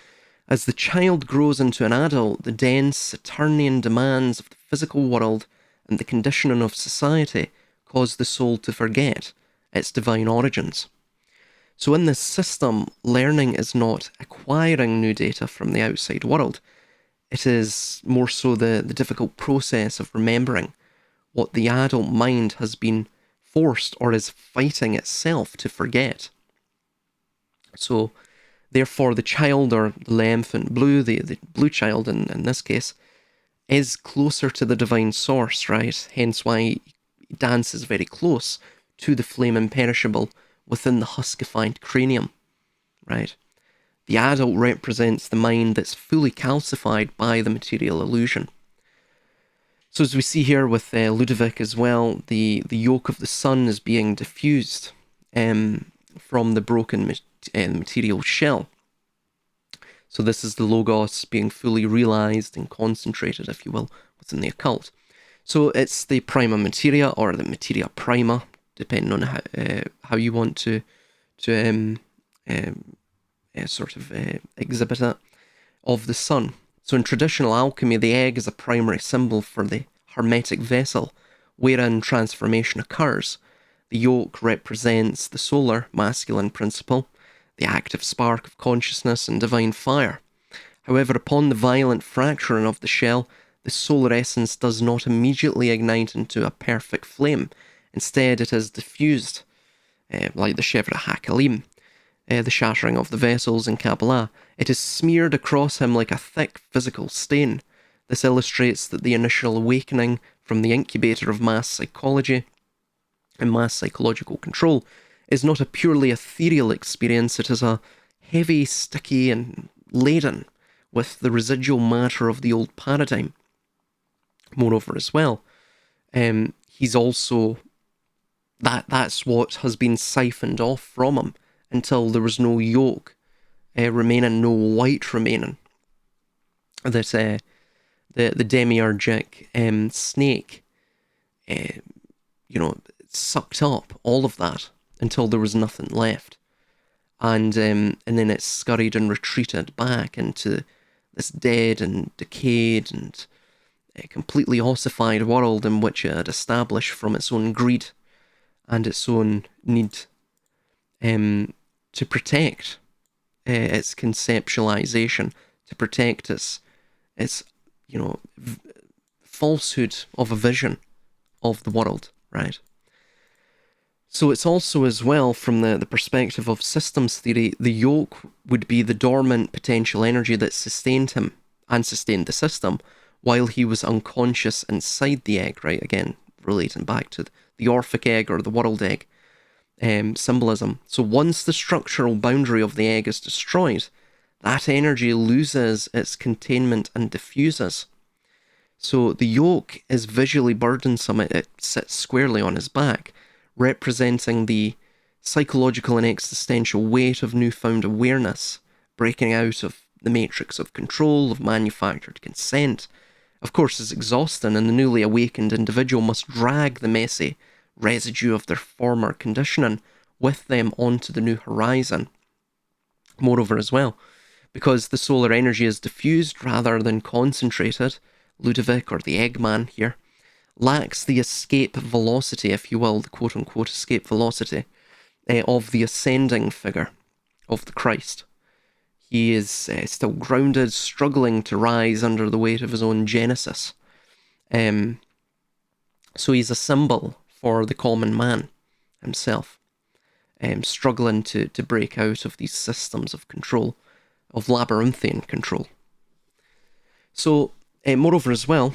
As the child grows into an adult, the dense Saturnian demands of the physical world and the conditioning of society cause the soul to forget its divine origins. So in this system, learning is not acquiring new data from the outside world. It is more so the difficult process of remembering what the adult mind has been forced or is fighting itself to forget. So, therefore, the child, or the infant blue, the blue child in this case, is closer to the divine source, right? Hence why he dances very close to the flame imperishable within the huskified cranium, right? The adult represents the mind that's fully calcified by the material illusion. So as we see here with Ludovic as well, the yoke of the sun is being diffused from the broken material shell. So this is the Logos being fully realized and concentrated, if you will, within the occult. So it's the prima materia, or the materia prima, depending on how you want to exhibit it, of the sun. So in traditional alchemy, the egg is a primary symbol for the hermetic vessel wherein transformation occurs. The yolk represents the solar, masculine principle, the active spark of consciousness and divine fire. However, upon the violent fracturing of the shell, the solar essence does not immediately ignite into a perfect flame. Instead, it is diffused, like the Shevra HaKalim, the shattering of the vessels in Kabbalah. It is smeared across him like a thick physical stain. This illustrates that the initial awakening from the incubator of mass psychology and mass psychological control is not a purely ethereal experience. It is a heavy, sticky, and laden with the residual matter of the old paradigm. Moreover, as well, he's also that's what has been siphoned off from him until there was no yolk remaining, no white remaining. That the demiurgic snake, sucked up all of that until there was nothing left, and then it scurried and retreated back into this dead and decayed and a completely ossified world in which it had established from its own greed and its own need to protect its conceptualization, to protect its falsehood of a vision of the world, right? So it's also as well from the perspective of systems theory, the yoke would be the dormant potential energy that sustained him and sustained the system while he was unconscious inside the egg, right? Again, relating back to the Orphic egg or the world egg symbolism. So once the structural boundary of the egg is destroyed, that energy loses its containment and diffuses. So the yoke is visually burdensome. It sits squarely on his back, representing the psychological and existential weight of newfound awareness, breaking out of the matrix of control, of manufactured consent. Of course, is exhausting, and the newly awakened individual must drag the messy residue of their former conditioning with them onto the new horizon. Moreover, as well, because the solar energy is diffused rather than concentrated, Ludovic, or the Eggman here, lacks the escape velocity, if you will, the quote-unquote escape velocity of the ascending figure of the Christ. He is still grounded, struggling to rise under the weight of his own genesis. So he's a symbol for the common man himself, struggling to break out of these systems of control, of labyrinthian control. So, moreover as well,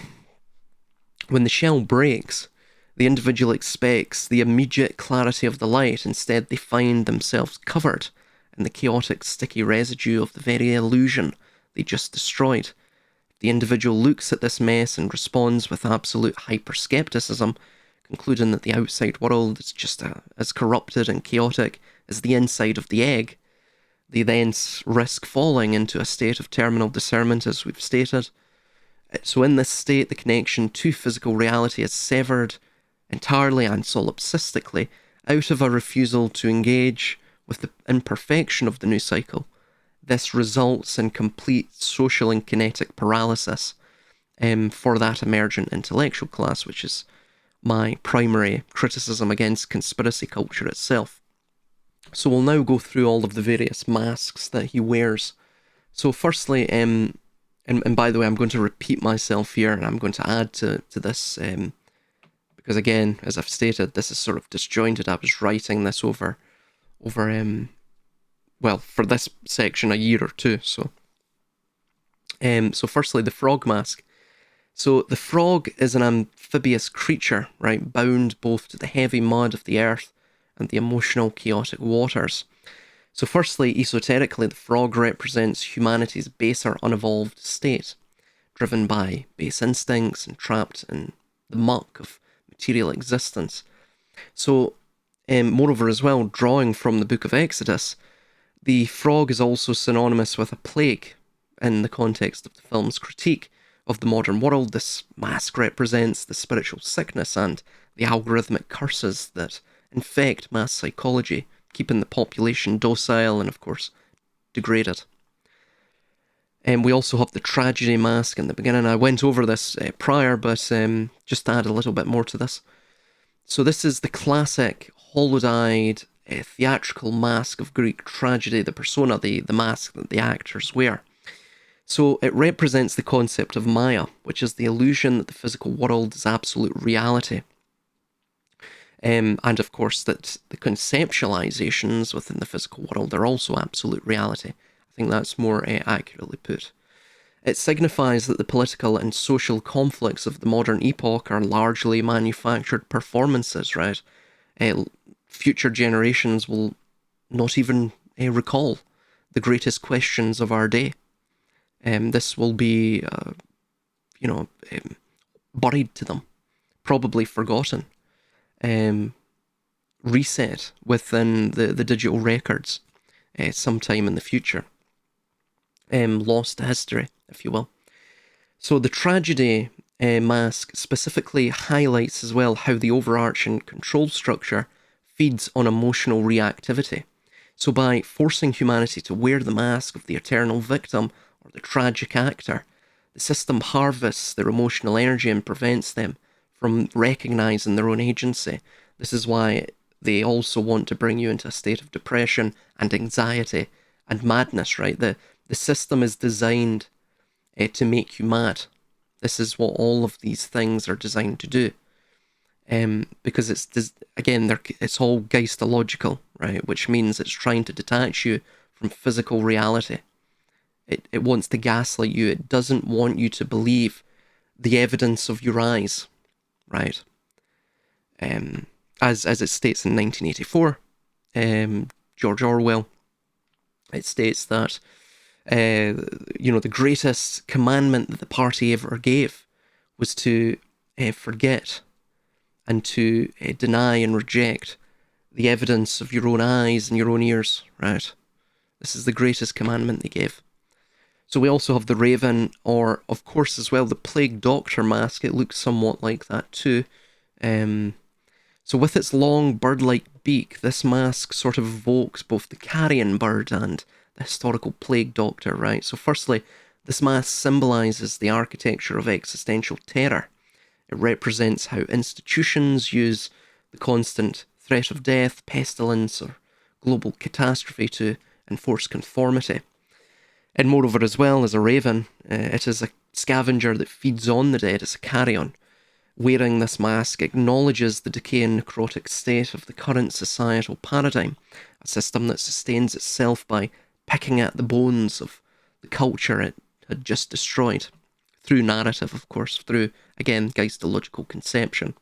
when the shell breaks, the individual expects the immediate clarity of the light. Instead, they find themselves covered in the chaotic, sticky residue of the very illusion they just destroyed. The individual looks at this mess and responds with absolute hyper-skepticism, concluding that the outside world is just as corrupted and chaotic as the inside of the egg. They then risk falling into a state of terminal discernment, as we've stated. So in this state, the connection to physical reality is severed entirely and solipsistically out of a refusal to engage with the imperfection of the new cycle. This results in complete social and kinetic paralysis for that emergent intellectual class, which is my primary criticism against conspiracy culture itself. So we'll now go through all of the various masks that he wears. So firstly, and by the way, I'm going to repeat myself here, and I'm going to add to this, because again, as I've stated, this is sort of disjointed. I was writing this over well, for this section, a year or two. So firstly, the frog mask. So the frog is an amphibious creature, right, bound both to the heavy mud of the earth and the emotional, chaotic waters. So firstly, esoterically, the frog represents humanity's baser, unevolved state, driven by base instincts and trapped in the muck of material existence. So, moreover as well, drawing from the Book of Exodus, the frog is also synonymous with a plague in the context of the film's critique of the modern world. This mask represents the spiritual sickness and the algorithmic curses that infect mass psychology, keeping the population docile and, of course, degraded. And we also have the tragedy mask in the beginning. I went over this prior, but just to add a little bit more to this. So this is the classic hollow-eyed theatrical mask of Greek tragedy, the persona, the mask that the actors wear. So it represents the concept of Maya, which is the illusion that the physical world is absolute reality. And of course that the conceptualizations within the physical world are also absolute reality. I think that's more accurately put. It signifies that the political and social conflicts of the modern epoch are largely manufactured performances, right? Future generations will not even recall the greatest questions of our day. This will be, buried to them, probably forgotten, reset within the digital records sometime in the future, lost to history, if you will. So the tragedy mask specifically highlights as well how the overarching control structure feeds on emotional reactivity. So by forcing humanity to wear the mask of the eternal victim or the tragic actor, The system harvests their emotional energy and prevents them from recognizing their own agency. This is why they also want to bring you into a state of depression and anxiety and madness, right? The system is designed to make you mad. This is what all of these things are designed to do. Because it's all geistological, right? Which means it's trying to detach you from physical reality. It wants to gaslight you. It doesn't want you to believe the evidence of your eyes, right? As it states in 1984, George Orwell, it states that the greatest commandment that the party ever gave was to forget and to deny and reject the evidence of your own eyes and your own ears, right? This is the greatest commandment they gave. So we also have the Raven, or of course as well the Plague Doctor mask. It looks somewhat like that too. So with its long bird-like beak, this mask sort of evokes both the carrion bird and the historical Plague Doctor, right? So firstly, this mask symbolises the architecture of existential terror. It represents how institutions use the constant threat of death, pestilence, or global catastrophe to enforce conformity. And moreover, as well as a raven, it is a scavenger that feeds on the dead as a carrion. Wearing this mask acknowledges the decay and necrotic state of the current societal paradigm, a system that sustains itself by picking at the bones of the culture it had just destroyed. Through narrative, of course, through, again, geistological conception.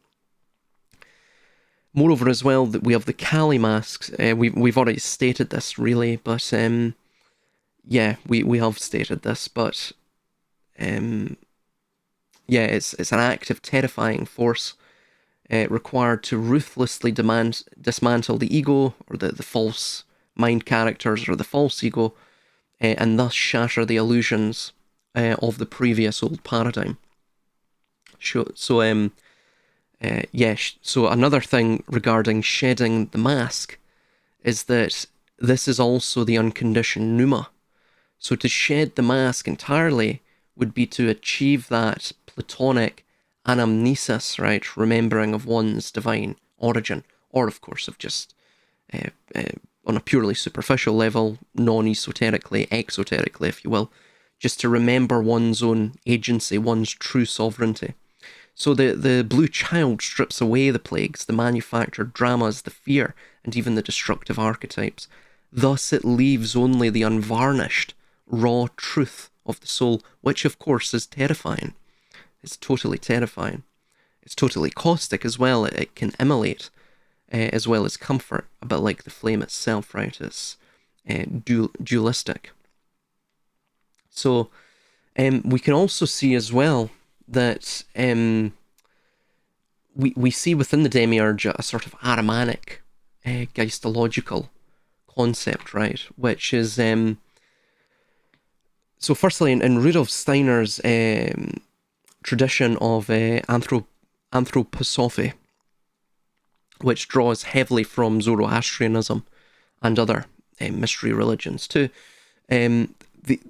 Moreover, as well, that we have the Kali masks. We've already stated this, really, but we have stated this, but it's an active, terrifying force required to ruthlessly dismantle the ego, or the false mind characters, or the false ego, and thus shatter the illusions of the previous old paradigm. So another thing regarding shedding the mask is that this is also the unconditioned pneuma. So to shed the mask entirely would be to achieve that Platonic anamnesis, right? Remembering of one's divine origin, or of course of just on a purely superficial level, non-esoterically, exoterically, if you will, just to remember one's own agency, one's true sovereignty. So the blue child strips away the plagues, the manufactured dramas, the fear, and even the destructive archetypes. Thus it leaves only the unvarnished, raw truth of the soul, which of course is terrifying. It's totally terrifying. It's totally caustic as well. It can immolate as well as comfort, a bit like the flame itself, right? It's dualistic. So we can also see as well that we see within the demiurge a sort of Armanic geistological concept, right? Which is so firstly in Rudolf Steiner's tradition of anthroposophy, which draws heavily from Zoroastrianism and other mystery religions too, the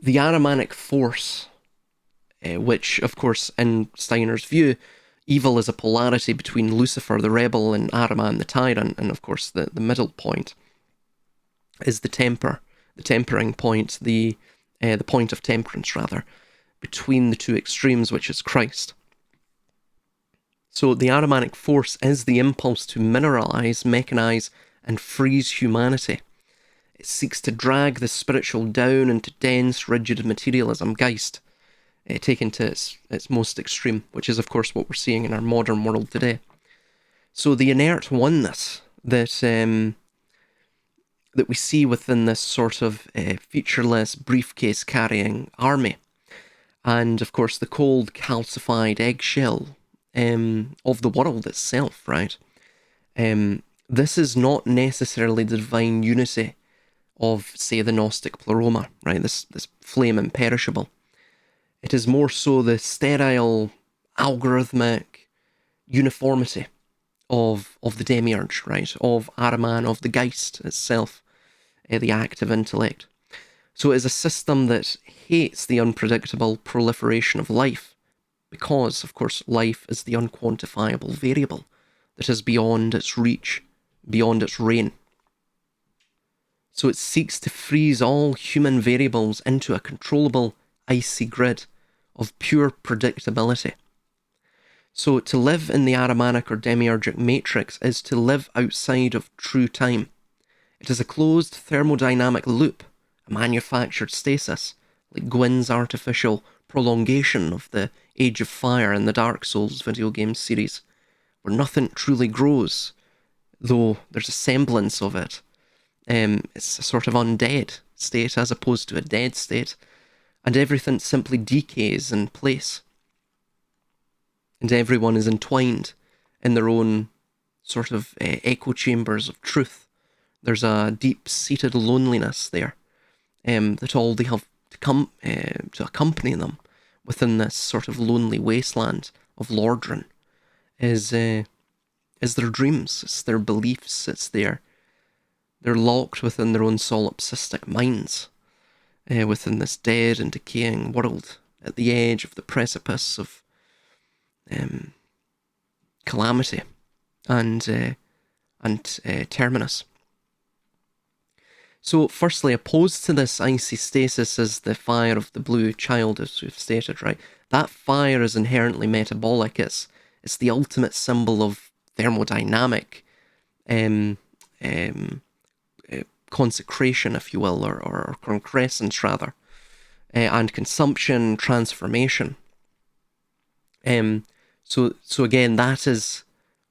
Ahrimanic force, which of course in Steiner's view, evil is a polarity between Lucifer the rebel and Ahriman the tyrant, and of course the middle point is the tempering point, the point of temperance rather, between the two extremes, which is Christ. So the Ahrimanic force is the impulse to mineralize, mechanize, and freeze humanity. It seeks to drag the spiritual down into dense, rigid materialism, Geist, taken to its most extreme, which is of course what we're seeing in our modern world today. So the inert oneness that we see within this sort of featureless, briefcase-carrying army, and of course the cold, calcified eggshell of the world itself, right? This is not necessarily the divine unity of, say, the Gnostic pleroma, right? This flame imperishable. It is more so the sterile, algorithmic uniformity of the demiurge, right? Of Ahriman, of the Geist itself, the active intellect. So it is a system that hates the unpredictable proliferation of life because, of course, life is the unquantifiable variable that is beyond its reach, beyond its reign. So it seeks to freeze all human variables into a controllable, icy grid of pure predictability. So to live in the Ahrimanic or demiurgic matrix is to live outside of true time. It is a closed thermodynamic loop, a manufactured stasis, like Gwyn's artificial prolongation of the Age of Fire in the Dark Souls video game series, where nothing truly grows, though there's a semblance of it. It's a sort of undead state as opposed to a dead state, and everything simply decays in place. And everyone is entwined in their own sort of echo chambers of truth. There's a deep-seated loneliness there that all they have to come to accompany them within this sort of lonely wasteland of Lordran is their dreams, it's their beliefs, they're locked within their own solipsistic minds, within this dead and decaying world at the edge of the precipice of calamity and terminus. So, firstly, opposed to this icy stasis is the fire of the blue child, as we've stated, right? That fire is inherently metabolic. It's the ultimate symbol of thermodynamic consecration, if you will, or concrescence, rather, and consumption, transformation. So again, that is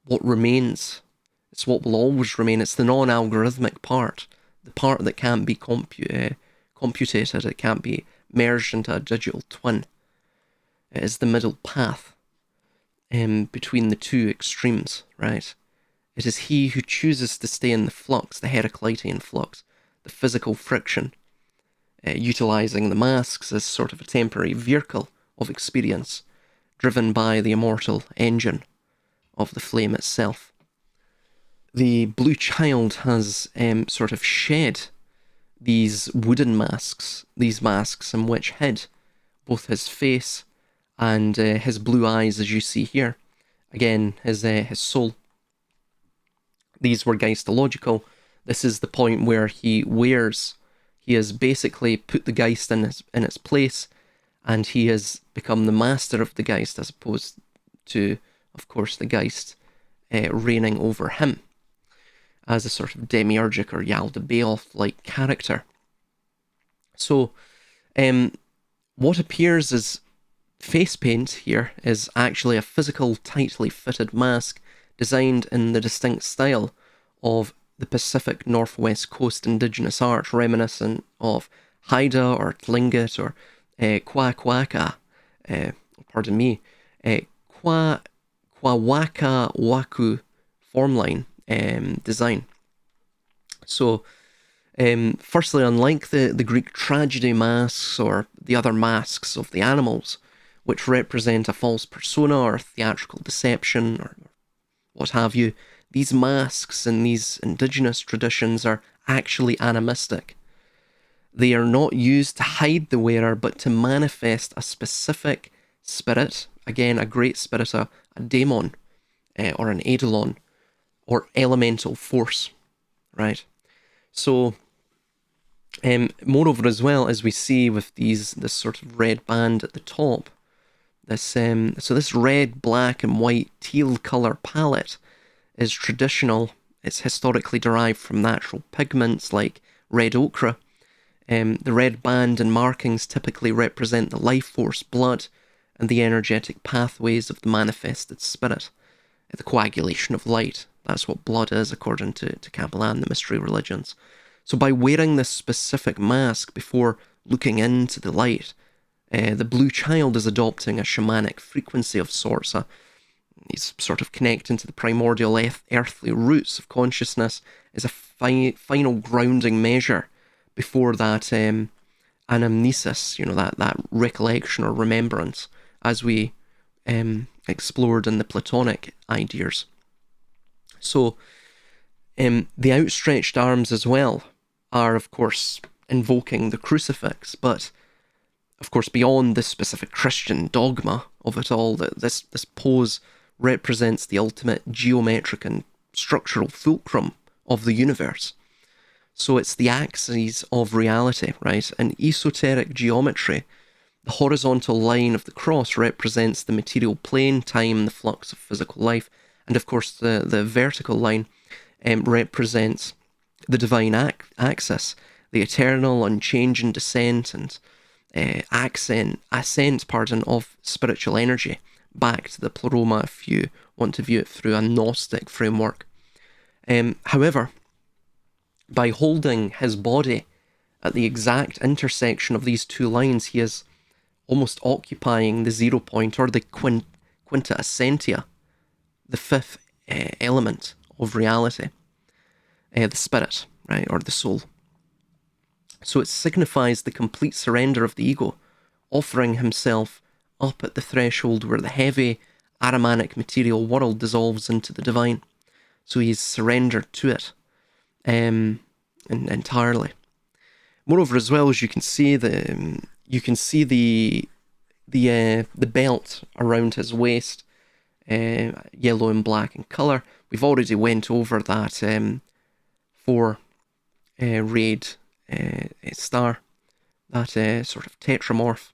what remains. It's what will always remain. It's the non-algorithmic part, the part that can't be computated. It can't be merged into a digital twin. It is the middle path between the two extremes, right? It is he who chooses to stay in the flux, the Heraclitean flux, the physical friction, utilising the masks as sort of a temporary vehicle of experience, driven by the immortal engine of the flame itself. The blue child has sort of shed these wooden masks, these masks in which hid both his face and his blue eyes, as you see here. Again, his soul. These were geistological. This is the point where he has basically put the Geist in its place, and he has become the master of the Geist, as opposed to, of course, the Geist reigning over him as a sort of demiurgic or Yaldabaoth-like character. So, what appears as face paint here is actually a physical, tightly fitted mask designed in the distinct style of the Pacific Northwest Coast indigenous art, reminiscent of Haida or Tlingit or Kwaka, pardon me, Kwawaka Waku formline design. So, firstly, unlike the Greek tragedy masks or the other masks of the animals, which represent a false persona or theatrical deception or what have you, these masks in these indigenous traditions are actually animistic. They are not used to hide the wearer, but to manifest a specific spirit, again, a great spirit, a daemon, or an eidolon, or elemental force, right? So, moreover, as well, as we see with this sort of red band at the top, this red, black, and white teal color palette is traditional. It's historically derived from natural pigments like red ochre. The red band and markings typically represent the life force, blood, and the energetic pathways of the manifested spirit. The coagulation of light. That's what blood is, according to Kabbalah and the mystery religions. So by wearing this specific mask before looking into the light, the blue child is adopting a shamanic frequency of sorts. He's sort of connecting to the primordial earthly roots of consciousness as a final grounding measure before that anamnesis, that recollection or remembrance, as we explored in the Platonic ideas. So the outstretched arms as well are, of course, invoking the crucifix, but of course, beyond the specific Christian dogma of it all, that this pose represents the ultimate geometric and structural fulcrum of the universe. So it's the axes of reality, right? In esoteric geometry, the horizontal line of the cross represents the material plane, time, the flux of physical life, and of course the vertical line represents the divine axis, the eternal, unchanging descent and ascent, of spiritual energy back to the pleroma if you want to view it through a Gnostic framework. However, by holding his body at the exact intersection of these two lines, he is almost occupying the 0 point, or the quinta essentia, the fifth element of reality, the spirit, right, or the soul. So it signifies the complete surrender of the ego, offering himself up at the threshold where the heavy Ahrimanic material world dissolves into the divine. So he's surrendered to it entirely. Moreover, as well, as you can see the belt around his waist, yellow and black in colour. We've already went over that four rayed star, that sort of tetramorph.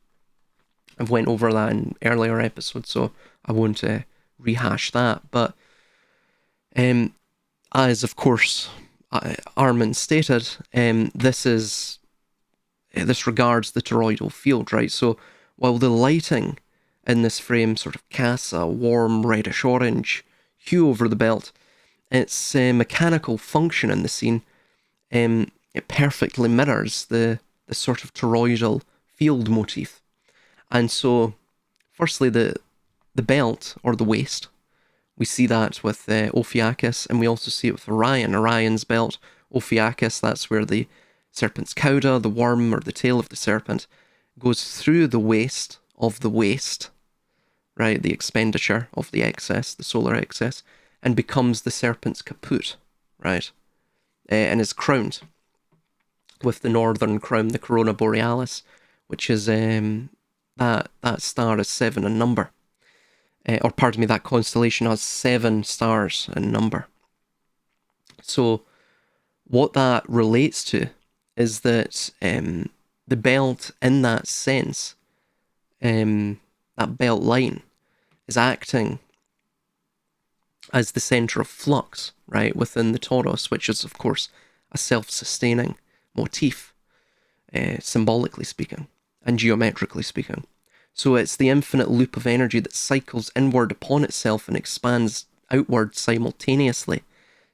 I've went over that in earlier episodes, so I won't rehash that. But as of course Armunn stated, this regards the toroidal field, right? So while the lighting in this frame sort of casts a warm reddish-orange hue over the belt, its mechanical function in the scene, it perfectly mirrors the sort of toroidal field motif. And so, firstly, the belt, or the waist, we see that with Ophiuchus, and we also see it with Orion. Orion's belt, Ophiuchus, that's where the serpent's cauda, the worm, or the tail of the serpent, goes through the waist of the waist, right, the expenditure of the excess, the solar excess, and becomes the serpent's caput, right, and is crowned with the northern crown, the corona borealis, which is that star is 7 in number. Or pardon me, that constellation has 7 stars in number. So what that relates to is that the belt, in that sense, that belt line, is acting as the centre of flux, right, within the torus, which is, of course, a self-sustaining motif, symbolically speaking, and geometrically speaking. So it's the infinite loop of energy that cycles inward upon itself and expands outward simultaneously.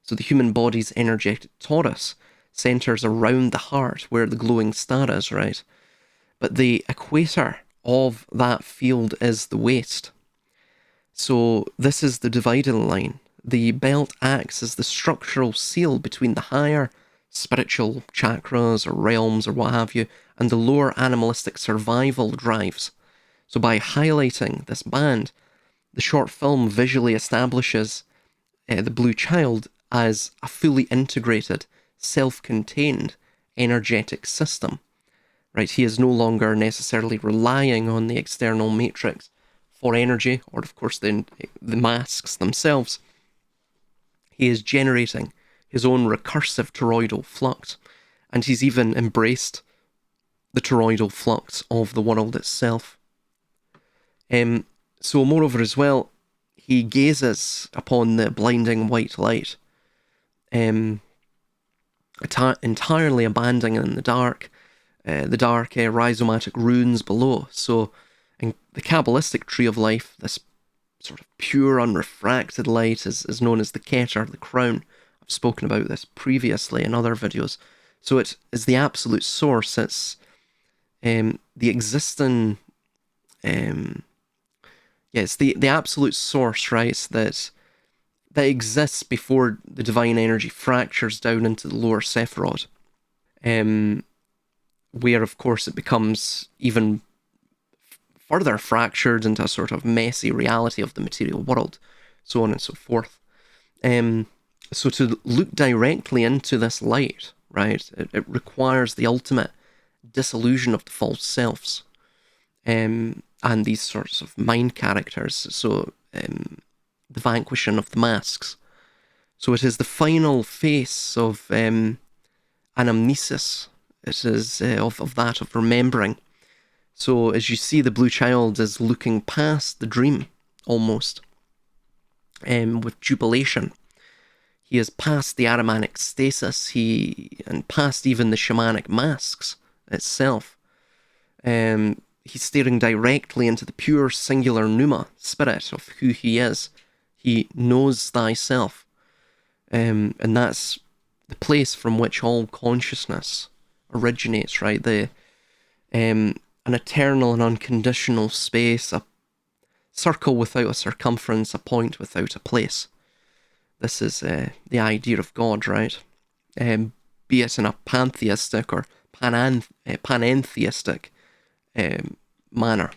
So the human body's energetic torus centres around the heart, where the glowing star is, right? But the equator of that field is the waist. So this is the dividing line. The belt acts as the structural seal between the higher spiritual chakras or realms or what have you, and the lower animalistic survival drives. So by highlighting this band, the short film visually establishes the Blue Child as a fully integrated, self-contained energetic system. Right, he is no longer necessarily relying on the external matrix for energy, or of course the masks themselves. He is generating his own recursive toroidal flux, and he's even embraced the toroidal flux of the world itself. So moreover as well, he gazes upon the blinding white light, entirely abandoning the dark rhizomatic runes below. So in the Kabbalistic tree of life, this sort of pure unrefracted light is known as the Keter, the crown. I've spoken about this previously in other videos. So it is the absolute source. It's the existing, it's the absolute source, right? That exists before the divine energy fractures down into the lower Sephiroth. Where, of course, it becomes even further fractured into a sort of messy reality of the material world, so on and so forth. So to look directly into this light, right? It requires the ultimate dissolution of the false selves, and these sorts of mind characters. So the vanquishing of the masks. So it is the final face of anamnesis. It is of that of remembering. So as you see, the blue child is looking past the dream, almost, with jubilation. He is past the Ahrimanic stasis, and past even the shamanic masks itself. He's staring directly into the pure singular pneuma, spirit of who he is. He knows thyself. And that's the place from which all consciousness originates, right? An eternal and unconditional space, a circle without a circumference, a point without a place. This is the idea of God, right? Be it in a pantheistic or panentheistic manner.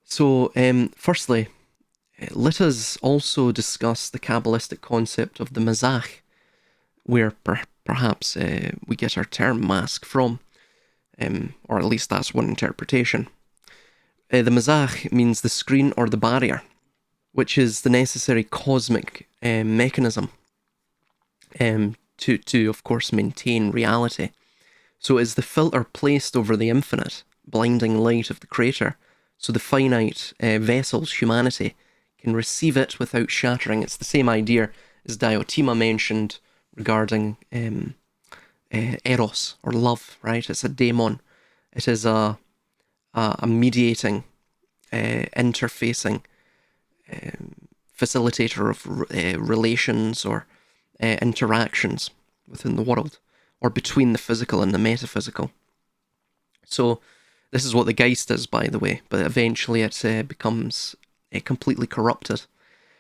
So, firstly, let us also discuss the Kabbalistic concept of the Mazach, where perhaps we get our term mask from, or at least that's one interpretation. The Mazach means the screen or the barrier, which is the necessary cosmic mechanism to, of course, maintain reality. So it is the filter placed over the infinite, blinding light of the Creator, so the finite vessel's humanity can receive it without shattering. It's the same idea as Diotima mentioned regarding eros, or love, right? It's a daemon. It is a mediating, interfacing, facilitator of relations or interactions within the world, or between the physical and the metaphysical. So this is what the Geist is, by the way, but eventually it becomes completely corrupted.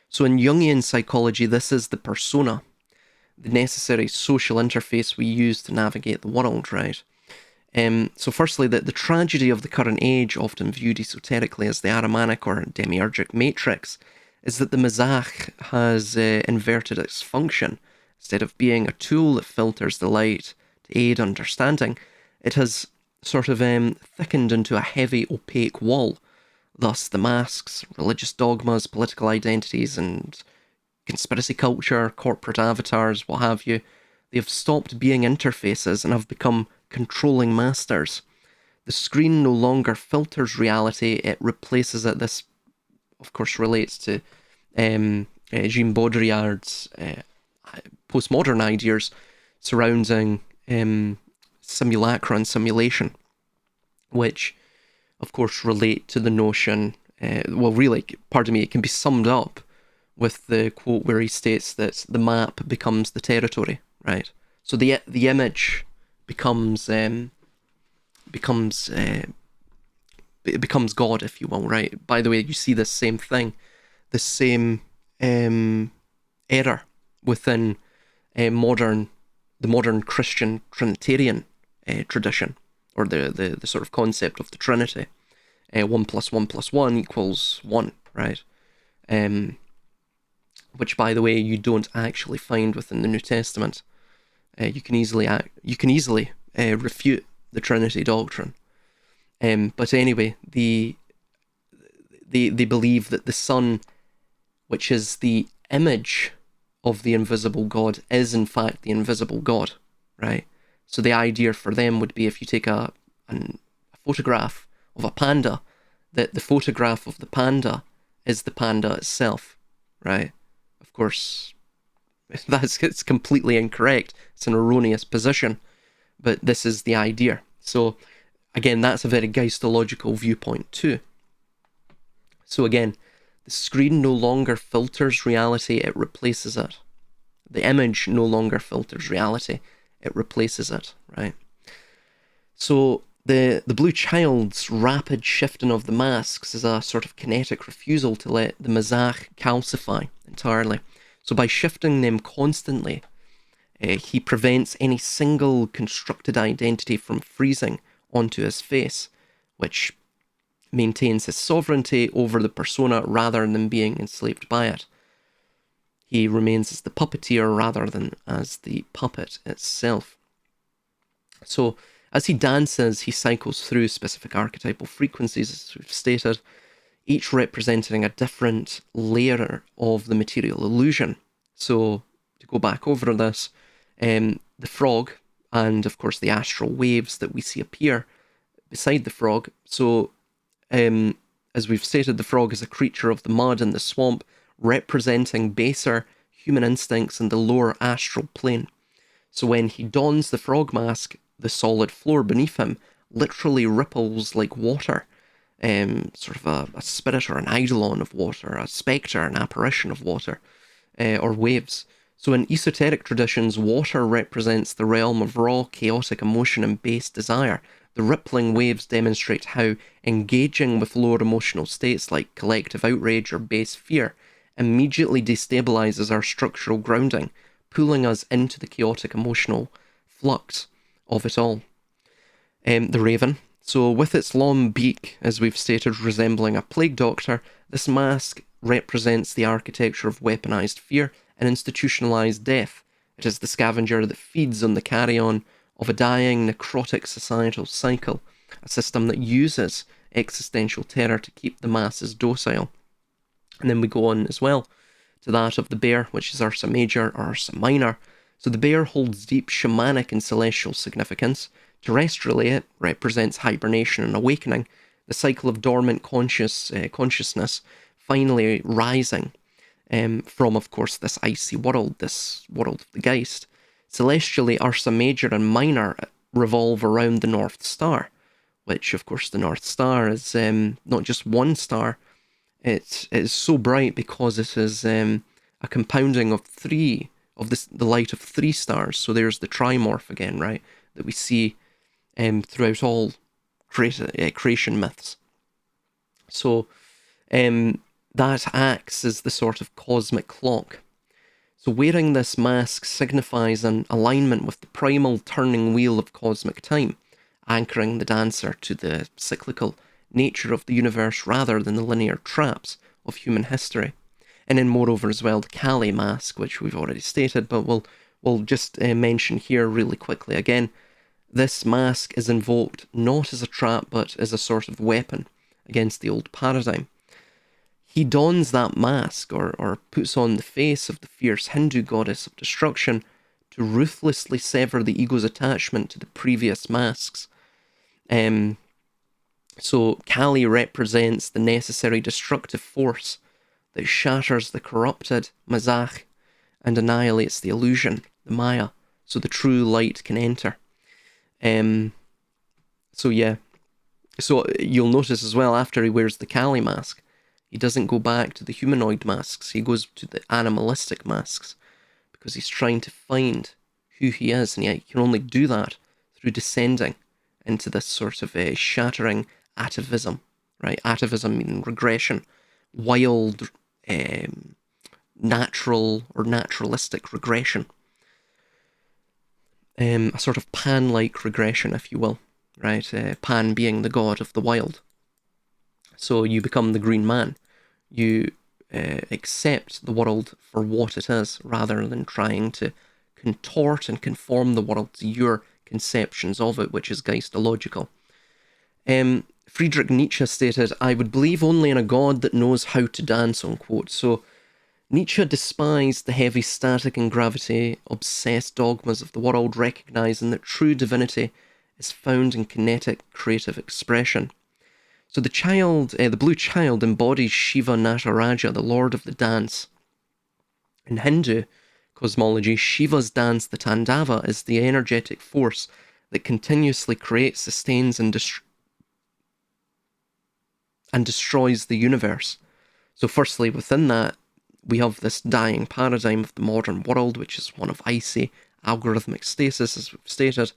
So in Jungian psychology, this is the persona, the necessary social interface we use to navigate the world, right? So firstly, the tragedy of the current age, often viewed esoterically as the Ahrimanic or demiurgic matrix, is that the Mazach has inverted its function. Instead of being a tool that filters the light to aid understanding, it has sort of thickened into a heavy, opaque wall. Thus, the masks, religious dogmas, political identities, and conspiracy culture, corporate avatars, what have you, they have stopped being interfaces and have become controlling masters. The screen no longer filters reality, it replaces it. This, of course, relates to Jean Baudrillard's postmodern ideas surrounding simulacra and simulation, which, of course, relate to the notion, it can be summed up with the quote where he states that the map becomes the territory, right? So the image becomes God, if you will, right? By the way, you see this same thing, the same error within the modern Christian Trinitarian tradition, or the sort of concept of the Trinity. 1 + 1 + 1 = 1, right? Which, by the way, you don't actually find within the New Testament. You can easily refute the Trinity doctrine. But anyway, they believe that the Son, which is the image of the invisible God, is in fact the invisible God, right? So the idea for them would be, if you take a photograph of a panda, that the photograph of the panda is the panda itself, right? Of course, it's completely incorrect. It's an erroneous position, but this is the idea. So again, that's a very Geistological viewpoint too. So again, the screen no longer filters reality, it replaces it. The image no longer filters reality, it replaces it, right? So the blue child's rapid shifting of the masks is a sort of kinetic refusal to let the Mazach calcify entirely. So by shifting them constantly, he prevents any single constructed identity from freezing onto his face, which maintains his sovereignty over the persona rather than being enslaved by it. He remains as the puppeteer rather than as the puppet itself. So as he dances, he cycles through specific archetypal frequencies, as we've stated, each representing a different layer of the material illusion. So to go back over this, the frog and of course the astral waves that we see appear beside the frog. So as we've stated, the frog is a creature of the mud and the swamp, representing baser human instincts in the lower astral plane. So when he dons the frog mask, the solid floor beneath him literally ripples like water, sort of a spirit or an eidolon of water, a spectre, an apparition of water, or waves. So in esoteric traditions, water represents the realm of raw, chaotic emotion and base desire. The rippling waves demonstrate how engaging with lower emotional states like collective outrage or base fear immediately destabilizes our structural grounding, pulling us into the chaotic emotional flux of it all. The raven. So, with its long beak, as we've stated, resembling a plague doctor, this mask represents the architecture of weaponized fear and institutionalized death. It is the scavenger that feeds on the carry-on of a dying, necrotic societal cycle, a system that uses existential terror to keep the masses docile. And then we go on as well to that of the bear, which is Ursa Major or Ursa Minor. So the bear holds deep shamanic and celestial significance. Terrestrially, it represents hibernation and awakening, the cycle of dormant consciousness finally rising from, of course, this icy world, this world of the Geist. Celestially, Ursa Major and Minor revolve around the North Star, which, of course, the North Star is not just one star. It is so bright because it is a compounding of the light of three stars. So there's the trimorph again, right, that we see throughout all creation myths. So that acts as the sort of cosmic clock. So wearing this mask signifies an alignment with the primal turning wheel of cosmic time, anchoring the dancer to the cyclical nature of the universe rather than the linear traps of human history. And then moreover as well, the Kali mask, which we've already stated, but we'll just mention here really quickly again. This mask is invoked not as a trap, but as a sort of weapon against the old paradigm. He dons that mask, or puts on the face of the fierce Hindu goddess of destruction, to ruthlessly sever the ego's attachment to the previous masks. So Kali represents the necessary destructive force that shatters the corrupted mazach and annihilates the illusion, the maya, so the true light can enter. So yeah, so you'll notice as well, after he wears the Kali mask, he doesn't go back to the humanoid masks, he goes to the animalistic masks, because he's trying to find who he is, and yet he can only do that through descending into this sort of a shattering atavism, right? Atavism meaning regression, wild, natural or naturalistic regression. A sort of Pan-like regression, if you will, right? Pan being the god of the wild. So you become the green man. You accept the world for what it is, rather than trying to contort and conform the world to your conceptions of it, which is geistological. Friedrich Nietzsche stated, "I would believe only in a god that knows how to dance," unquote. So Nietzsche despised the heavy static and gravity-obsessed dogmas of the world, recognizing that true divinity is found in kinetic creative expression. So the blue child embodies Shiva Nataraja, the lord of the dance. In Hindu cosmology, Shiva's dance, the Tandava, is the energetic force that continuously creates, sustains, and destroys the universe. So firstly, within that, we have this dying paradigm of the modern world, which is one of icy, algorithmic stasis, as we've stated.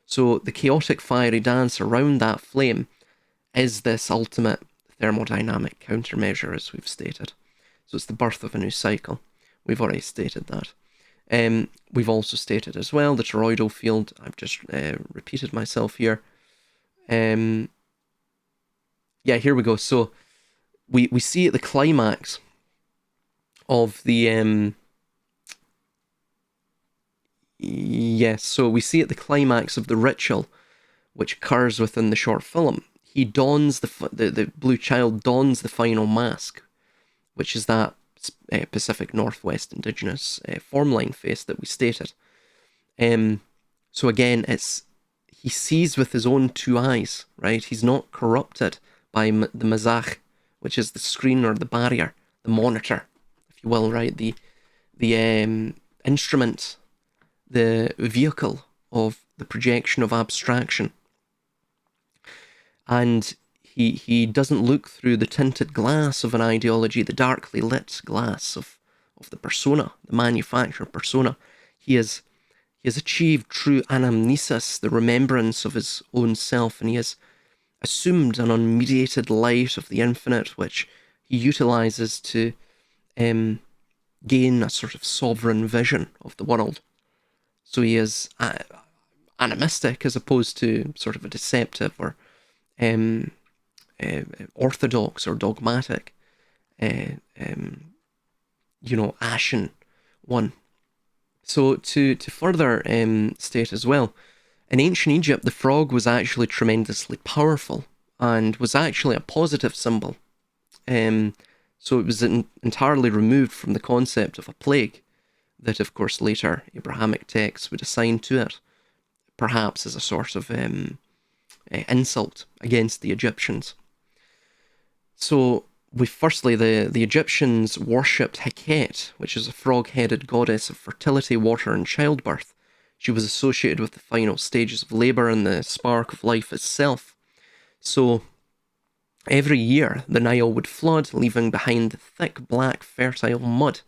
So the chaotic, fiery dance around that flame is this ultimate thermodynamic countermeasure, as we've stated. So it's the birth of a new cycle. We've already stated that. We've also stated as well the toroidal field. I've just repeated myself here. Yeah, here we go. So we see at the climax of the Yes, so we see at the climax of the ritual, which occurs within the short film, he dons the blue child dons the final mask, which is that Pacific Northwest Indigenous formline face that we stated. So again, he sees with his own two eyes, right? He's not corrupted by the mazach, which is the screen or the barrier, the monitor, if you will, right? The instrument, the vehicle of the projection of abstraction. And he doesn't look through the tinted glass of an ideology, the darkly lit glass of the persona, the manufactured persona. He has achieved true anamnesis, the remembrance of his own self, and he has assumed an unmediated light of the infinite, which he utilizes to gain a sort of sovereign vision of the world. So he is animistic as opposed to sort of a deceptive or orthodox or dogmatic, ashen one. So to further state as well, in ancient Egypt, the frog was actually tremendously powerful and was actually a positive symbol. So it was entirely removed from the concept of a plague that, of course, later Abrahamic texts would assign to it, perhaps as a sort of insult against the Egyptians. So, firstly, the Egyptians worshipped Heket, which is a frog-headed goddess of fertility, water, and childbirth. She was associated with the final stages of labour and the spark of life itself. So, every year, the Nile would flood, leaving behind the thick, black, fertile mud.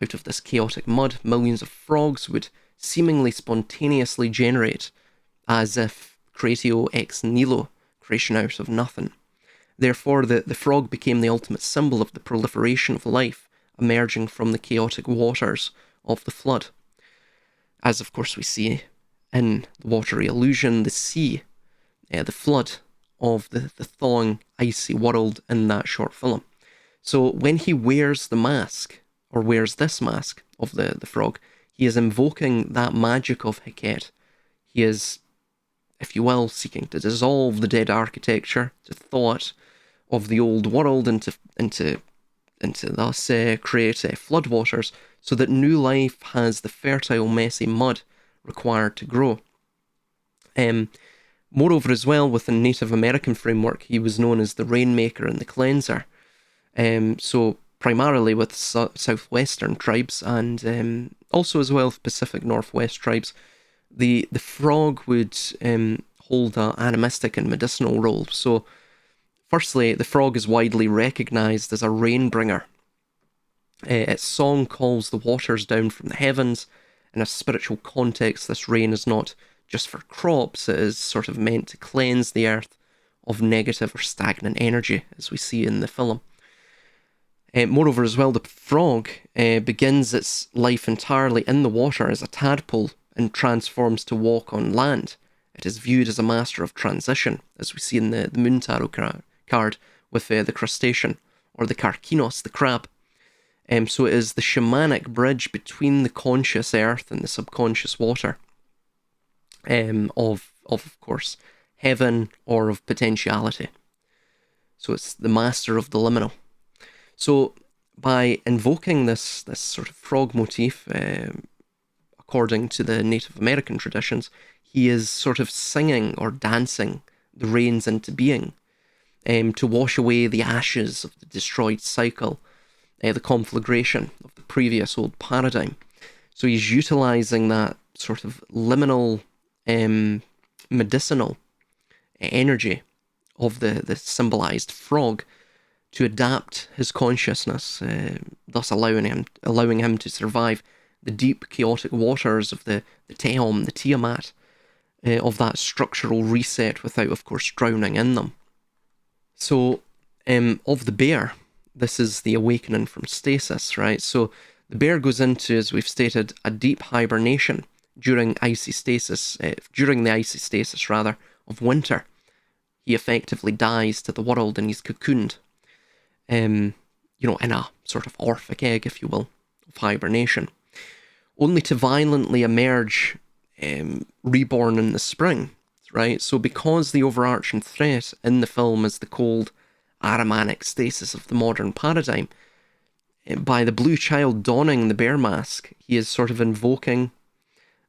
Out of this chaotic mud, millions of frogs would seemingly spontaneously generate, as if creatio ex nihilo, creation out of nothing. Therefore, the frog became the ultimate symbol of the proliferation of life emerging from the chaotic waters of the flood. As, of course, we see in the watery illusion, the sea, the flood of the thawing, icy world in that short film. So when he wears the mask, or wears this mask of the frog, he is invoking that magic of Heket. He is, if you will, seeking to dissolve the dead architecture, to thaw it of the old world and to thus create floodwaters so that new life has the fertile, messy mud required to grow. Moreover, as well, within Native American framework, he was known as the rainmaker and the cleanser. So primarily with southwestern tribes and also as well with Pacific Northwest tribes, the frog would hold an animistic and medicinal role. So firstly, the frog is widely recognised as a rain-bringer. Its song calls the waters down from the heavens. In a spiritual context, this rain is not just for crops, it is sort of meant to cleanse the earth of negative or stagnant energy, as we see in the film. Moreover, as well, the frog begins its life entirely in the water as a tadpole and transforms to walk on land. It is viewed as a master of transition, as we see in the Moon Tarot card with the crustacean, or the Karkinos, the crab. So it is the shamanic bridge between the conscious earth and the subconscious water, of course, heaven or of potentiality. So it's the master of the liminal. So by invoking this sort of frog motif, according to the Native American traditions, he is sort of singing or dancing the rains into being, to wash away the ashes of the destroyed cycle, the conflagration of the previous old paradigm. So he's utilizing that sort of liminal, medicinal energy of the symbolized frog to adapt his consciousness, thus allowing him to survive the deep, chaotic waters of the Tehom, the Tiamat, of that structural reset without, of course, drowning in them. So, of the bear, this is the awakening from stasis, right? So the bear goes into, as we've stated, a deep hibernation during the icy stasis of winter. He effectively dies to the world and he's cocooned, in a sort of Orphic egg, if you will, of hibernation, only to violently emerge reborn in the spring, right? So because the overarching threat in the film is the cold Ahrimanic stasis of the modern paradigm, by the blue child donning the bear mask, he is sort of invoking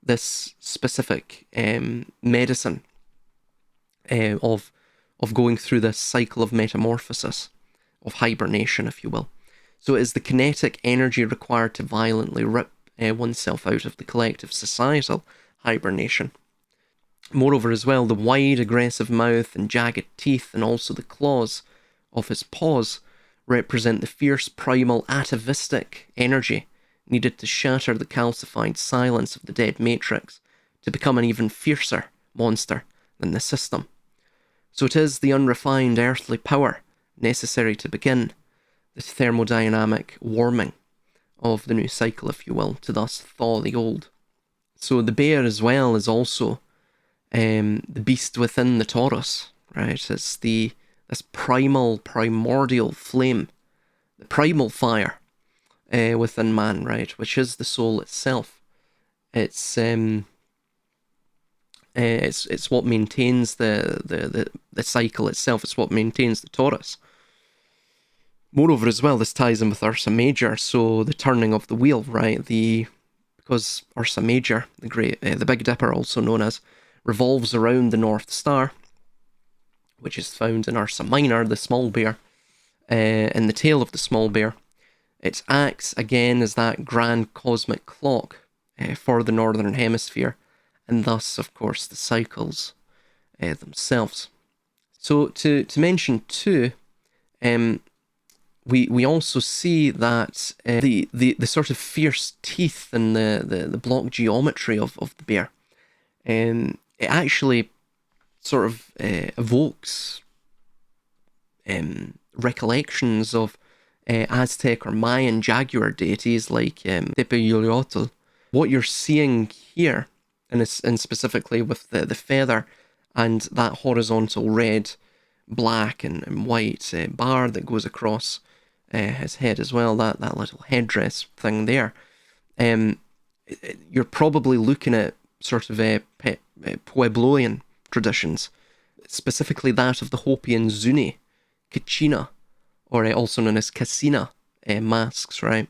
this specific medicine of going through this cycle of metamorphosis, of hibernation, if you will. So it is the kinetic energy required to violently rip oneself out of the collective societal hibernation. Moreover, as well, the wide, aggressive mouth and jagged teeth, and also the claws of his paws, represent the fierce, primal, atavistic energy needed to shatter the calcified silence of the dead matrix to become an even fiercer monster than the system. So it is the unrefined earthly power necessary to begin the thermodynamic warming of the new cycle, if you will, to thus thaw the old. So the bear as well is also the beast within the Taurus, right? It's this primordial flame, the primal fire within man, right? Which is the soul itself. It's what maintains the cycle itself. It's what maintains the Taurus. Moreover, as well, this ties in with Ursa Major, so the turning of the wheel, right? Because Ursa Major, the Big Dipper, also known as, revolves around the North Star, which is found in Ursa Minor, the small bear, in the tail of the small bear. It acts again as that grand cosmic clock for the Northern Hemisphere, and thus, of course, the cycles themselves. So to mention too, we also see that the sort of fierce teeth and the block geometry of the bear, it actually sort of evokes recollections of Aztec or Mayan jaguar deities like Tepehuaotl. What you're seeing here, and specifically with the feather and that horizontal red, black and white bar that goes across his head as well, that little headdress thing there, you're probably looking at sort of Puebloan traditions, specifically that of the Hopi and Zuni, Kachina, or also known as Kasina masks, right?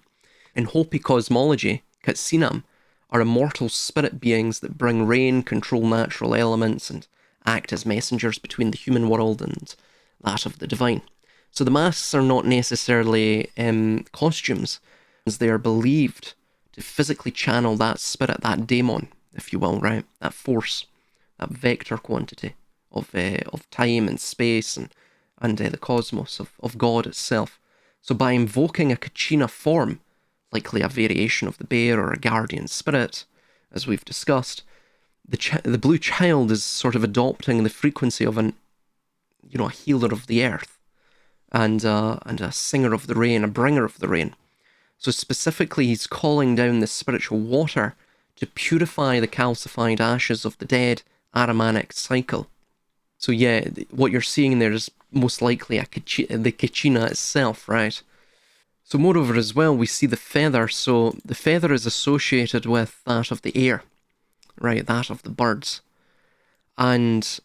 In Hopi cosmology, Katsinam are immortal spirit beings that bring rain, control natural elements, and act as messengers between the human world and that of the divine. So the masks are not necessarily costumes, as they are believed to physically channel that spirit, that daemon, if you will, right? That force, that vector quantity of time and space and the cosmos of God itself. So by invoking a Kachina form, likely a variation of the bear or a guardian spirit, as we've discussed, the blue child is sort of adopting the frequency of a healer of the earth, and a singer of the rain, a bringer of the rain. So specifically, he's calling down the spiritual water to purify the calcified ashes of the dead Ahrimanic cycle. So yeah, what you're seeing there is most likely the Kachina itself, right? So moreover as well, we see the feather. So the feather is associated with that of the air, right? That of the birds. And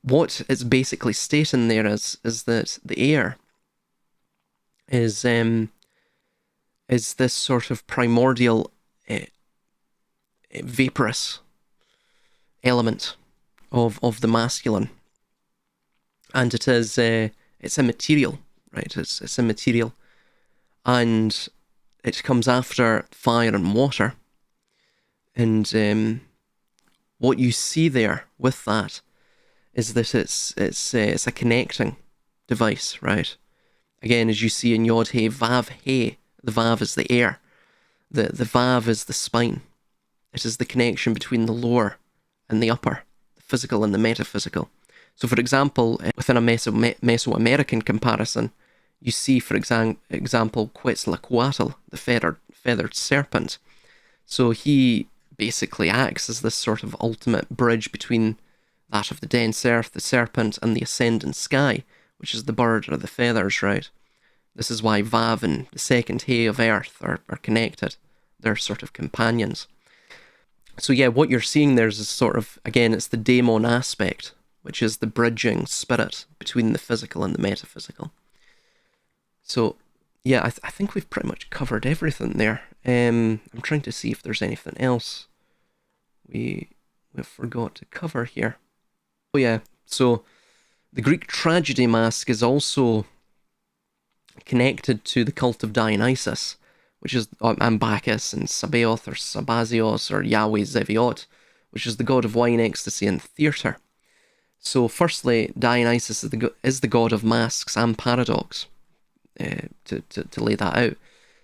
what it's basically stating there is that the air is this sort of primordial vaporous element of the masculine, and it is it's immaterial, right? It's immaterial, and it comes after fire and water, and what you see there with that is that it's a connecting device, right? Again, as you see in Yod He Vav He, the Vav is the air, the Vav is the spine. It is the connection between the lower and the upper, the physical and the metaphysical. So, for example, within a Mesoamerican comparison, you see, for example, Quetzalcoatl, the feathered serpent. So he basically acts as this sort of ultimate bridge between that of the dense earth, the serpent, and the ascendant sky, which is the bird or the feathers, right? This is why Vav and the second He of earth are connected. They're sort of companions. So yeah, what you're seeing there is sort of, again, it's the daemon aspect, which is the bridging spirit between the physical and the metaphysical. So yeah, I think we've pretty much covered everything there. I'm trying to see if there's anything else we forgot to cover here. Oh yeah, so the Greek tragedy mask is also connected to the cult of Dionysus, which is Bacchus and Sabaoth or Sabazios or Yahweh Zeviot, which is the god of wine, ecstasy, and theatre. So, firstly, Dionysus is the god of masks and paradox, to lay that out.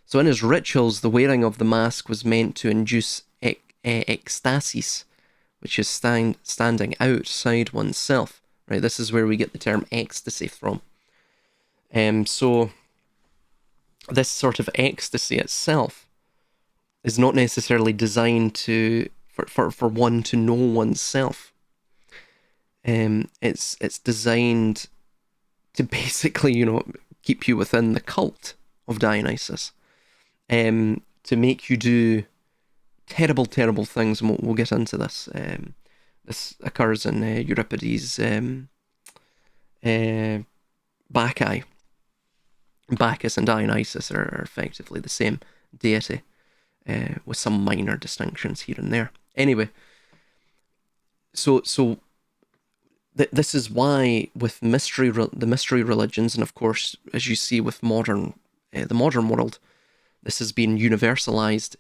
So, in his rituals, the wearing of the mask was meant to induce ecstasis, which is standing outside oneself. Right, this is where we get the term ecstasy from. So this sort of ecstasy itself is not necessarily designed for one to know oneself. It's designed to basically, keep you within the cult of Dionysus, to make you do terrible, terrible things, and we'll get into this. This occurs in Euripides' Bacchae. Bacchus and Dionysus are effectively the same deity, with some minor distinctions here and there. Anyway, so this is why with the mystery religions, and of course, as you see with the modern world, this has been universalized.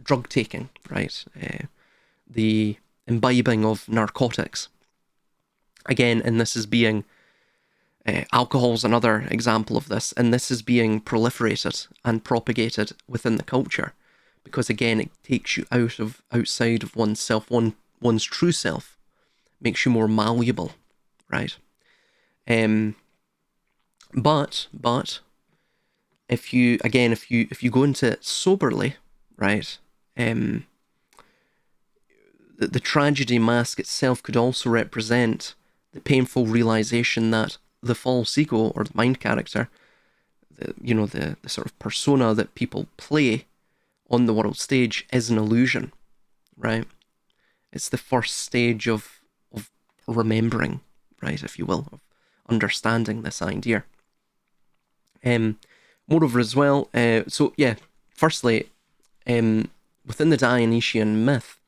Drug taking, right? The imbibing of narcotics. Again, and this is being alcohol's another example of this, and this is being proliferated and propagated within the culture, because again, it takes you outside of oneself, one's true self, makes you more malleable, right? But if you go into it soberly, right? The tragedy mask itself could also represent the painful realization that the false ego or the mind character, the sort of persona that people play on the world stage is an illusion, right? It's the first stage of remembering, right, if you will, of understanding this idea. Moreover as well, firstly, within the Dionysian myth,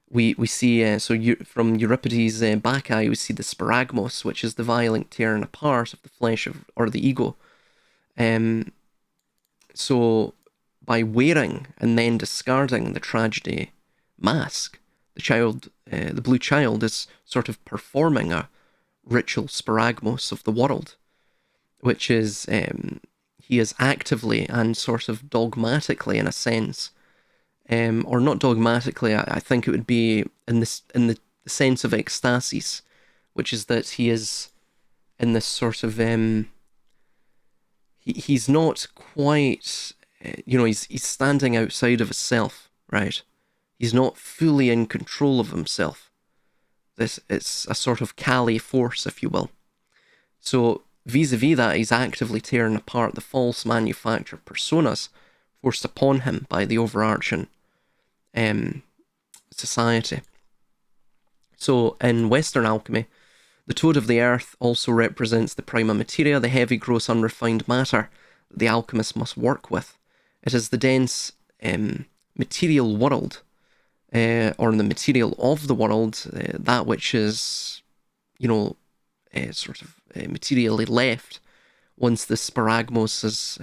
we see, from Euripides' Bacchae, we see the sparagmos, which is the violent tearing apart of the flesh or the ego. So by wearing and then discarding the tragedy mask, the blue child is sort of performing a ritual sparagmos of the world, which is, he is actively and sort of dogmatically, in a sense, or not dogmatically, I think it would be in the sense of ecstasis, which is that he is in this sort of, he's not quite, he's standing outside of himself, right? He's not fully in control of himself. It's a sort of Kali force, if you will. So vis-a-vis that, he's actively tearing apart the false manufactured personas forced upon him by the overarching society. So in Western alchemy, the toad of the earth also represents the prima materia, the heavy, gross, unrefined matter that the alchemist must work with. It is the dense material world, or the material of the world, that which is, materially left once the sparagmos has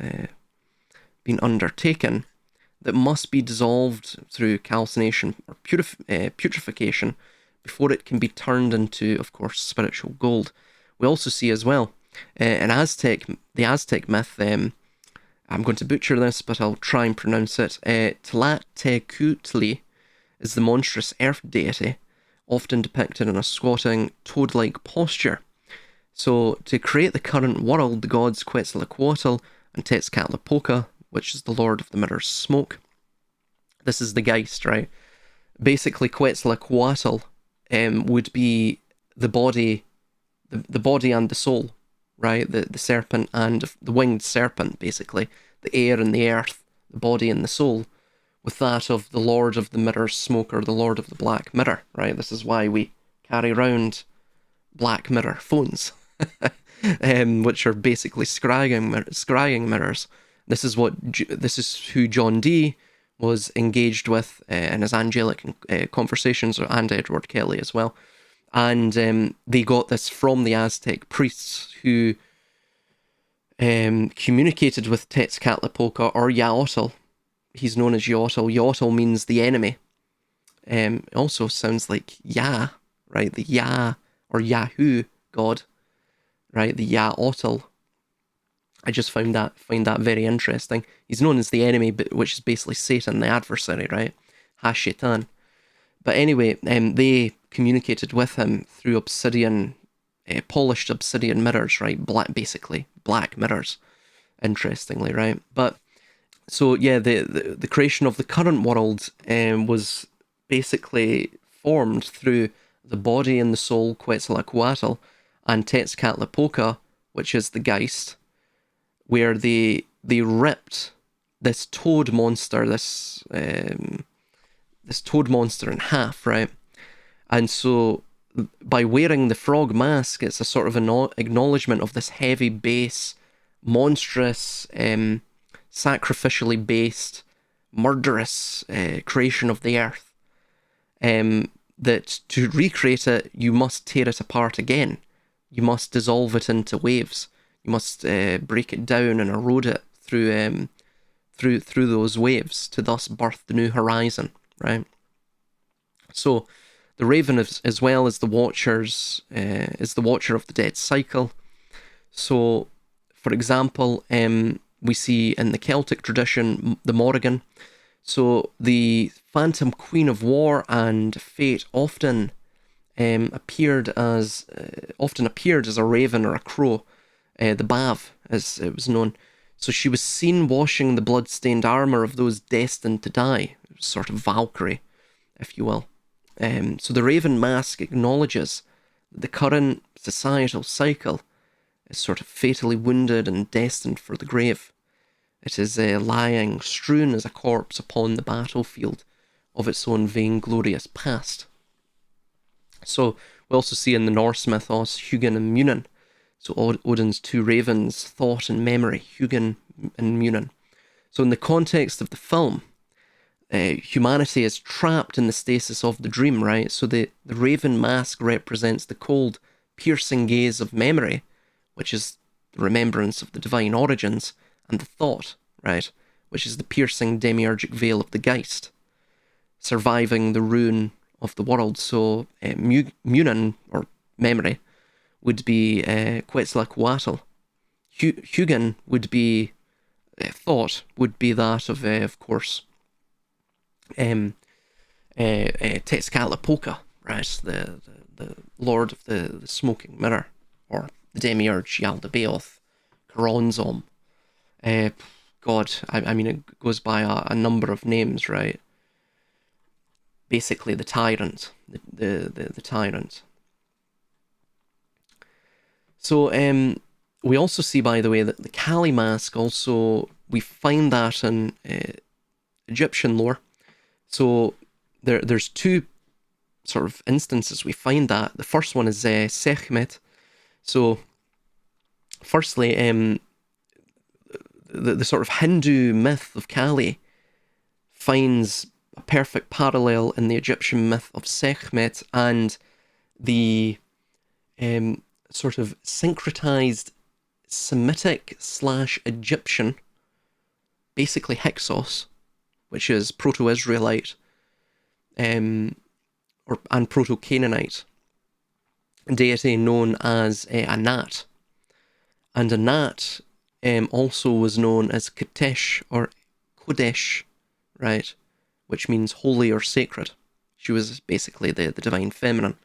been undertaken, that must be dissolved through calcination or putrefaction before it can be turned into, of course, spiritual gold. We also see as well in the Aztec myth, I'm going to butcher this, but I'll try and pronounce it. Tlahtecutli is the monstrous earth deity, often depicted in a squatting, toad-like posture. So, to create the current world, the gods Quetzalcoatl and Tezcatlipoca, which is the lord of the mirror's smoke, this is the Geist, right? Basically, Quetzalcoatl would be the body, the body and the soul, right? The serpent and the winged serpent, basically. The air and the earth, the body and the soul. with that of the Lord of the Mirror Smoke, or the Lord of the Black Mirror, right? This is why we carry around black mirror phones, which are basically scrying mirrors. This is who John Dee was engaged with in his angelic conversations, and Edward Kelly as well. And they got this from the Aztec priests who communicated with Tezcatlipoca, or Yaotl. He's known as Yaotl. Yaotl means the enemy. It also sounds like Yah, right? The Yah or Yahoo god, right? The Yaotl. I just find that very interesting. He's known as the enemy, which is basically Satan, the adversary, right? Ha-Shaitan. But anyway, they communicated with him through obsidian, polished obsidian mirrors, right? Basically black mirrors, interestingly, right? But so yeah, the creation of the current world was basically formed through the body and the soul, Quetzalcoatl, and Tezcatlipoca, which is the Geist, where they ripped this toad monster, this toad monster in half, right? And so by wearing the frog mask, it's a sort of an acknowledgement of this heavy base, monstrous, sacrificially based, murderous creation of the earth. That to recreate it, you must tear it apart again. You must dissolve it into waves. You must break it down and erode it through those waves to thus birth the new horizon, right? So the Raven as well as the Watchers is the Watcher of the Dead cycle. So, for example, we see in the Celtic tradition the Morrigan. So the Phantom Queen of War and Fate often appeared as a raven or a crow, the Bav as it was known. So she was seen washing the blood-stained armour of those destined to die, sort of Valkyrie, if you will. So the Raven Mask acknowledges that the current societal cycle is sort of fatally wounded and destined for the grave. It is lying strewn as a corpse upon the battlefield of its own vainglorious past. So we also see in the Norse mythos Hugin and Munin. So Odin's two ravens, Thought and Memory, Hugin and Munin. So in the context of the film, humanity is trapped in the stasis of the dream, right? So the raven mask represents the cold, piercing gaze of memory, which is the remembrance of the divine origins, and the thought, right, which is the piercing demiurgic veil of the Geist, surviving the ruin of the world. So Munin, or memory, would be Quetzalcoatl. Hugin would be thought, would be that of course, Tezcatlipoca, right, the Lord of the Smoking Mirror, or the Demiurge Yaldabaoth, Caronzom. God, I mean, it goes by a number of names, right? Basically, the tyrant, the tyrant. So, we also see, by the way, that the Kali mask also, we find that in Egyptian lore. So there's two sort of instances we find that. The first one is Sekhmet. So, firstly, the sort of Hindu myth of Kali finds a perfect parallel in the Egyptian myth of Sekhmet and the sort of syncretized Semitic / Egyptian, basically Hyksos, which is Proto-Israelite and Proto-Canaanite deity known as Anat. And Anat also was known as Katesh or Kodesh, right, which means holy or sacred. She was basically the divine feminine,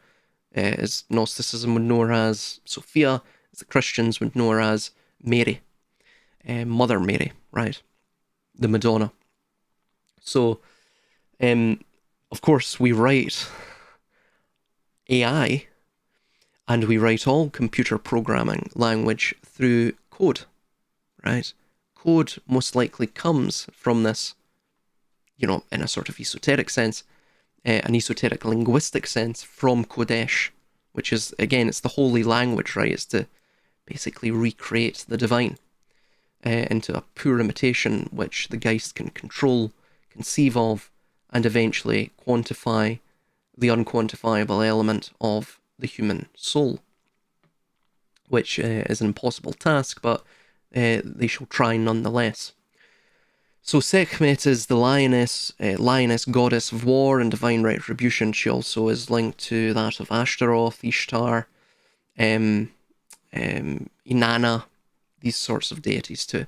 as Gnosticism would know her as Sophia, as the Christians would know her as Mary, Mother Mary, right, the Madonna. So, of course, we write AI and we write all computer programming language through code, right? Code most likely comes from this in a sort of esoteric sense, an esoteric linguistic sense, from Kodesh, which is, again, it's the holy language, right? It's to basically recreate the divine into a pure imitation which the Geist can control, conceive of, and eventually quantify the unquantifiable element of the human soul, which is an impossible task, but they shall try nonetheless. So Sekhmet is the lioness goddess of war and divine retribution. She also is linked to that of Ashtaroth, Ishtar, Inanna, these sorts of deities too.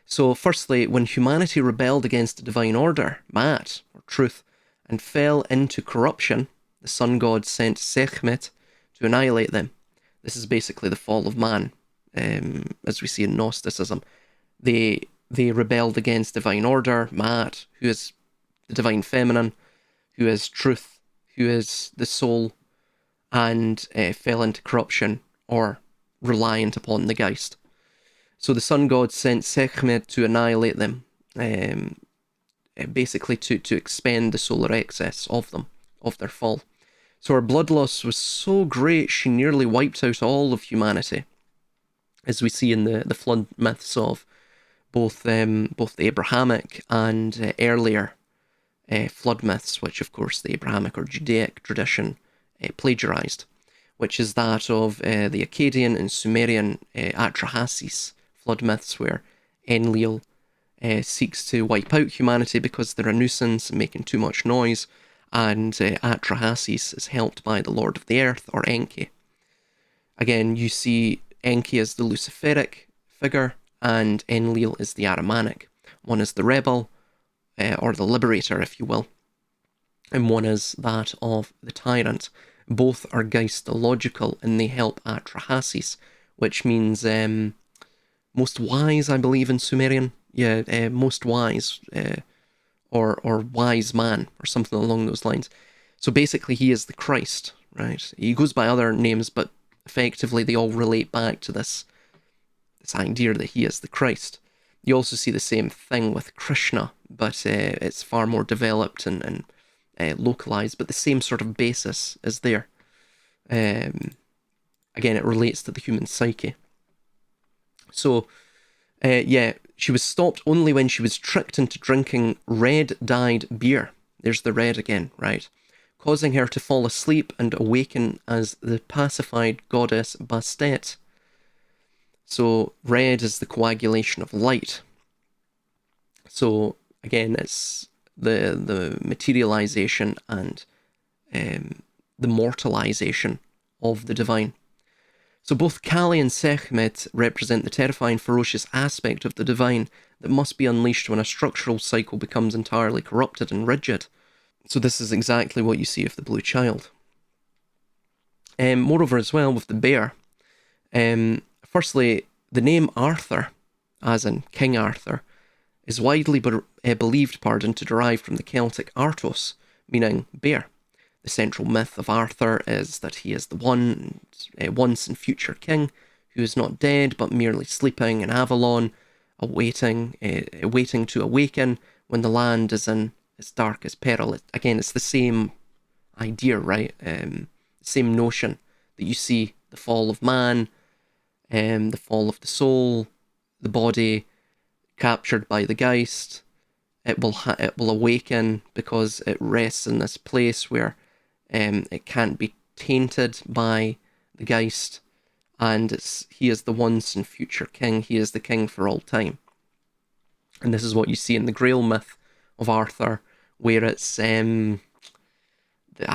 So firstly, when humanity rebelled against the divine order, Ma'at, or truth, and fell into corruption, the sun god sent Sekhmet to annihilate them. This is basically the fall of man, as we see in Gnosticism. They rebelled against divine order, Ma'at, who is the divine feminine, who is truth, who is the soul, and fell into corruption, or reliant upon the Geist. So the sun god sent Sekhmet to annihilate them, basically to expend the solar excess of them, of their fall. So her blood loss was so great, she nearly wiped out all of humanity, as we see in the flood myths of both the Abrahamic and earlier flood myths, which of course the Abrahamic or Judaic tradition plagiarized, which is that of the Akkadian and Sumerian Atrahasis flood myths, where Enlil seeks to wipe out humanity because they're a nuisance and making too much noise, and Atrahasis is helped by the Lord of the Earth, or Enki. Again, you see Enki as the Luciferic figure, and Enlil is the Ahrimanic. One is the rebel, or the liberator, if you will, and one is that of the tyrant. Both are geistological, and they help Atrahasis, which means most wise, I believe, in Sumerian. Yeah, most wise, or wise man, or something along those lines. So basically, he is the Christ, right? He goes by other names, but effectively they all relate back to this idea that he is the Christ. You also see the same thing with Krishna, but it's far more developed and localized, but the same sort of basis is there. Again, it relates to the human psyche. So, she was stopped only when she was tricked into drinking red-dyed beer. There's the red again, right? Causing her to fall asleep and awaken as the pacified goddess Bastet. So, red is the coagulation of light. So, again, it's the materialization and the mortalization of the divine. So both Kali and Sekhmet represent the terrifying, ferocious aspect of the divine that must be unleashed when a structural cycle becomes entirely corrupted and rigid. So this is exactly what you see with the Blue Child. Moreover, as well, with the bear, firstly, the name Arthur, as in King Arthur, is widely believed, to derive from the Celtic Artos, meaning bear. The central myth of Arthur is that he is the once and future king who is not dead but merely sleeping in Avalon, awaiting to awaken when the land is in its darkest peril. Again, it's the same idea, right? Same notion that you see the fall of man, the fall of the soul, the body captured by the Geist. It will awaken because it rests in this place where it can't be tainted by the Geist, and he is the once and future king. He is the king for all time. And this is what you see in the Grail myth of Arthur, where it's, I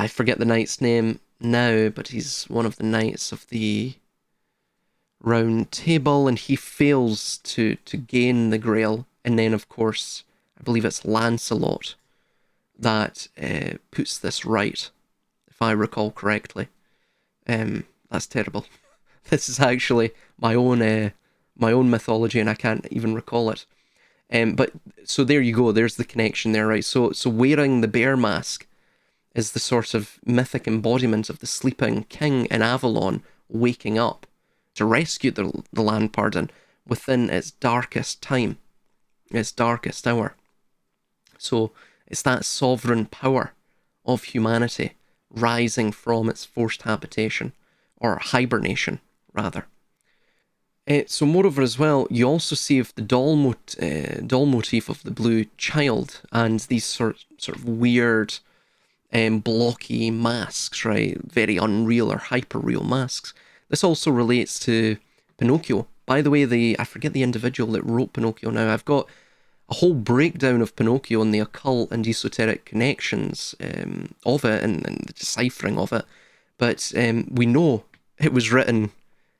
forget the knight's name now, but he's one of the knights of the Round Table, and he fails to gain the Grail, and then, of course, I believe it's Lancelot that puts this right, if I recall correctly. That's terrible. This is actually my own mythology, and I can't even recall it. But so there you go. There's the connection there, right? So wearing the bear mask is the sort of mythic embodiment of the sleeping king in Avalon waking up to rescue the land, within its darkest time, its darkest hour. So It's that sovereign power of humanity rising from its forced habitation, or hibernation, rather. So moreover as well, you also see the doll motif of the blue child and these sort of weird, blocky masks, right? Very unreal or hyper-real masks. This also relates to Pinocchio. By the way, I forget the individual that wrote Pinocchio now. I've got a whole breakdown of Pinocchio and the occult and esoteric connections of it and the deciphering of it. But we know it was written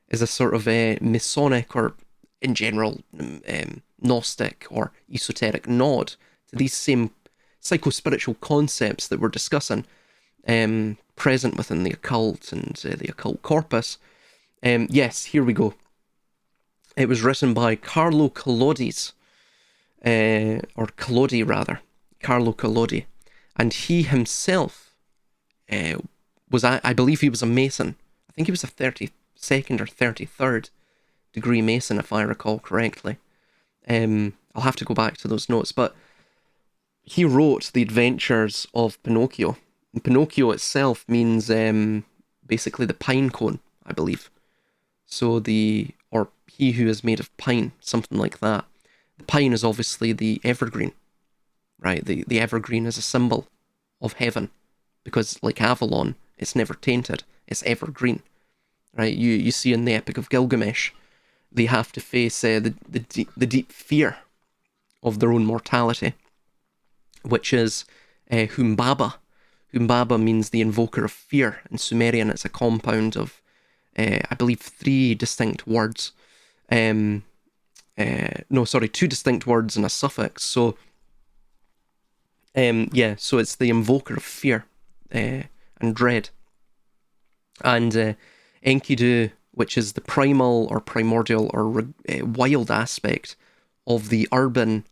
as a sort of a Masonic or, in general, Gnostic or esoteric nod to these same psycho-spiritual concepts that we're discussing, present within the occult and the occult corpus. Yes, here we go. It was written by Carlo Collodi, or Collodi rather, Carlo Collodi, and he himself was, I believe he was a Mason. I think he was a 32nd or 33rd degree Mason, if I recall correctly. I'll have to go back to those notes, but he wrote The Adventures of Pinocchio. And Pinocchio itself means basically the pine cone, I believe. So or he who is made of pine, something like that. The pine is obviously the evergreen, right? The evergreen is a symbol of heaven, because like Avalon, it's never tainted, it's evergreen, right? You see in the Epic of Gilgamesh, they have to face the deep fear of their own mortality, which is Humbaba. Humbaba means the invoker of fear. In Sumerian, it's a compound of, I believe, 3 distinct words. Two distinct words and a suffix. So, so it's the invoker of fear and dread. And Enkidu, which is the primal or primordial or wild aspect of the urban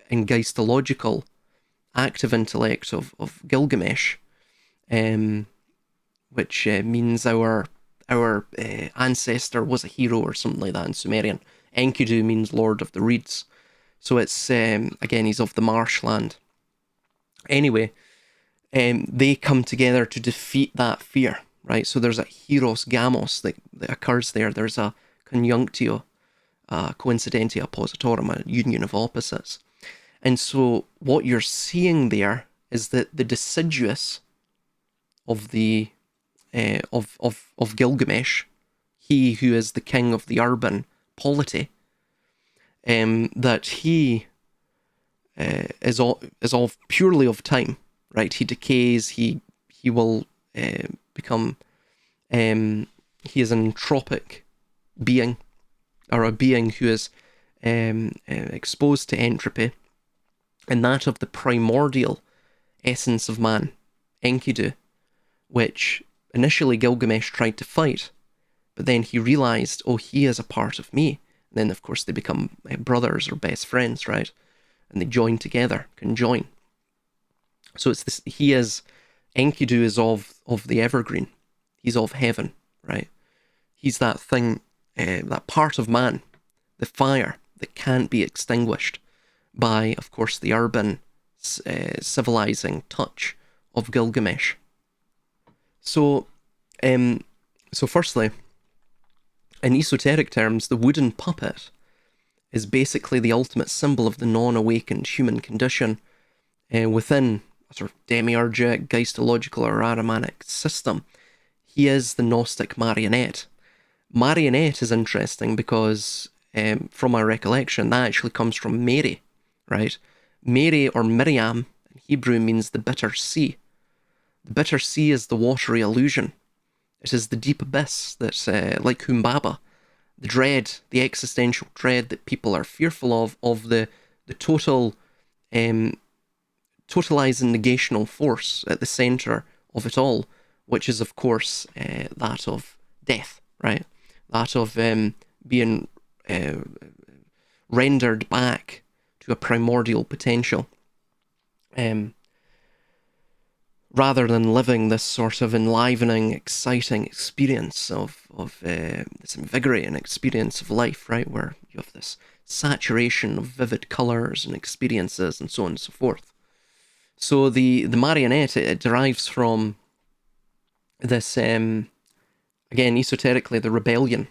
and geistological active intellect of Gilgamesh, which means our ancestor was a hero or something like that in Sumerian. Enkidu means Lord of the Reeds. So it's, again, he's of the marshland. Anyway, they come together to defeat that fear, right? So there's a hieros gamos that occurs there. There's a conjunctio, coincidentia oppositorum, a union of opposites. And so what you're seeing there is that the deciduous of the of Gilgamesh, he who is the king of the urban polity, that he is all purely of time, right? He decays. He will become. He is an entropic being, or a being who is exposed to entropy, and that of the primordial essence of man, Enkidu, which initially Gilgamesh tried to fight, but then he realized, oh, he is a part of me. And then, of course, they become brothers or best friends, right? And they join together, conjoin. So it's this. Enkidu is of the evergreen. He's of heaven, right? He's that thing, that part of man, the fire that can't be extinguished by, of course, the urban civilizing touch of Gilgamesh. So firstly, in esoteric terms, the wooden puppet is basically the ultimate symbol of the non-awakened human condition within a sort of demiurgic, geistological, or Ahrimanic system. He is the Gnostic marionette. Marionette is interesting because, from my recollection, that actually comes from Mary, right? Mary, or Miriam, in Hebrew, means the bitter sea. The bitter sea is the watery illusion. It is the deep abyss that's like Humbaba, the dread, the existential dread that people are fearful of the total, totalizing negational force at the centre of it all, which is, of course, that of death, right? That of being rendered back to a primordial potential. Rather than living this sort of enlivening, exciting experience of this invigorating experience of life, right, where you have this saturation of vivid colours and experiences and so on and so forth. So the marionette, it derives from this, again, esoterically, the rebellion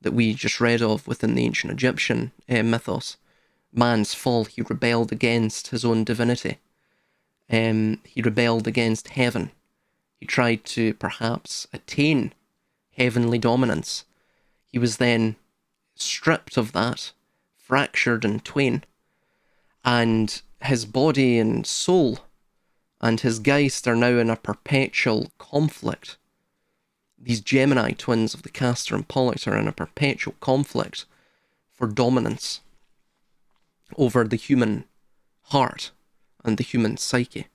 that we just read of within the ancient Egyptian mythos. Man's fall, he rebelled against his own divinity. He rebelled against heaven. He tried to perhaps attain heavenly dominance. He was then stripped of that, fractured in twain, and his body and soul and his Geist are now in a perpetual conflict. These Gemini twins of the Castor and Pollux are in a perpetual conflict for dominance over the human heart and the human psyche.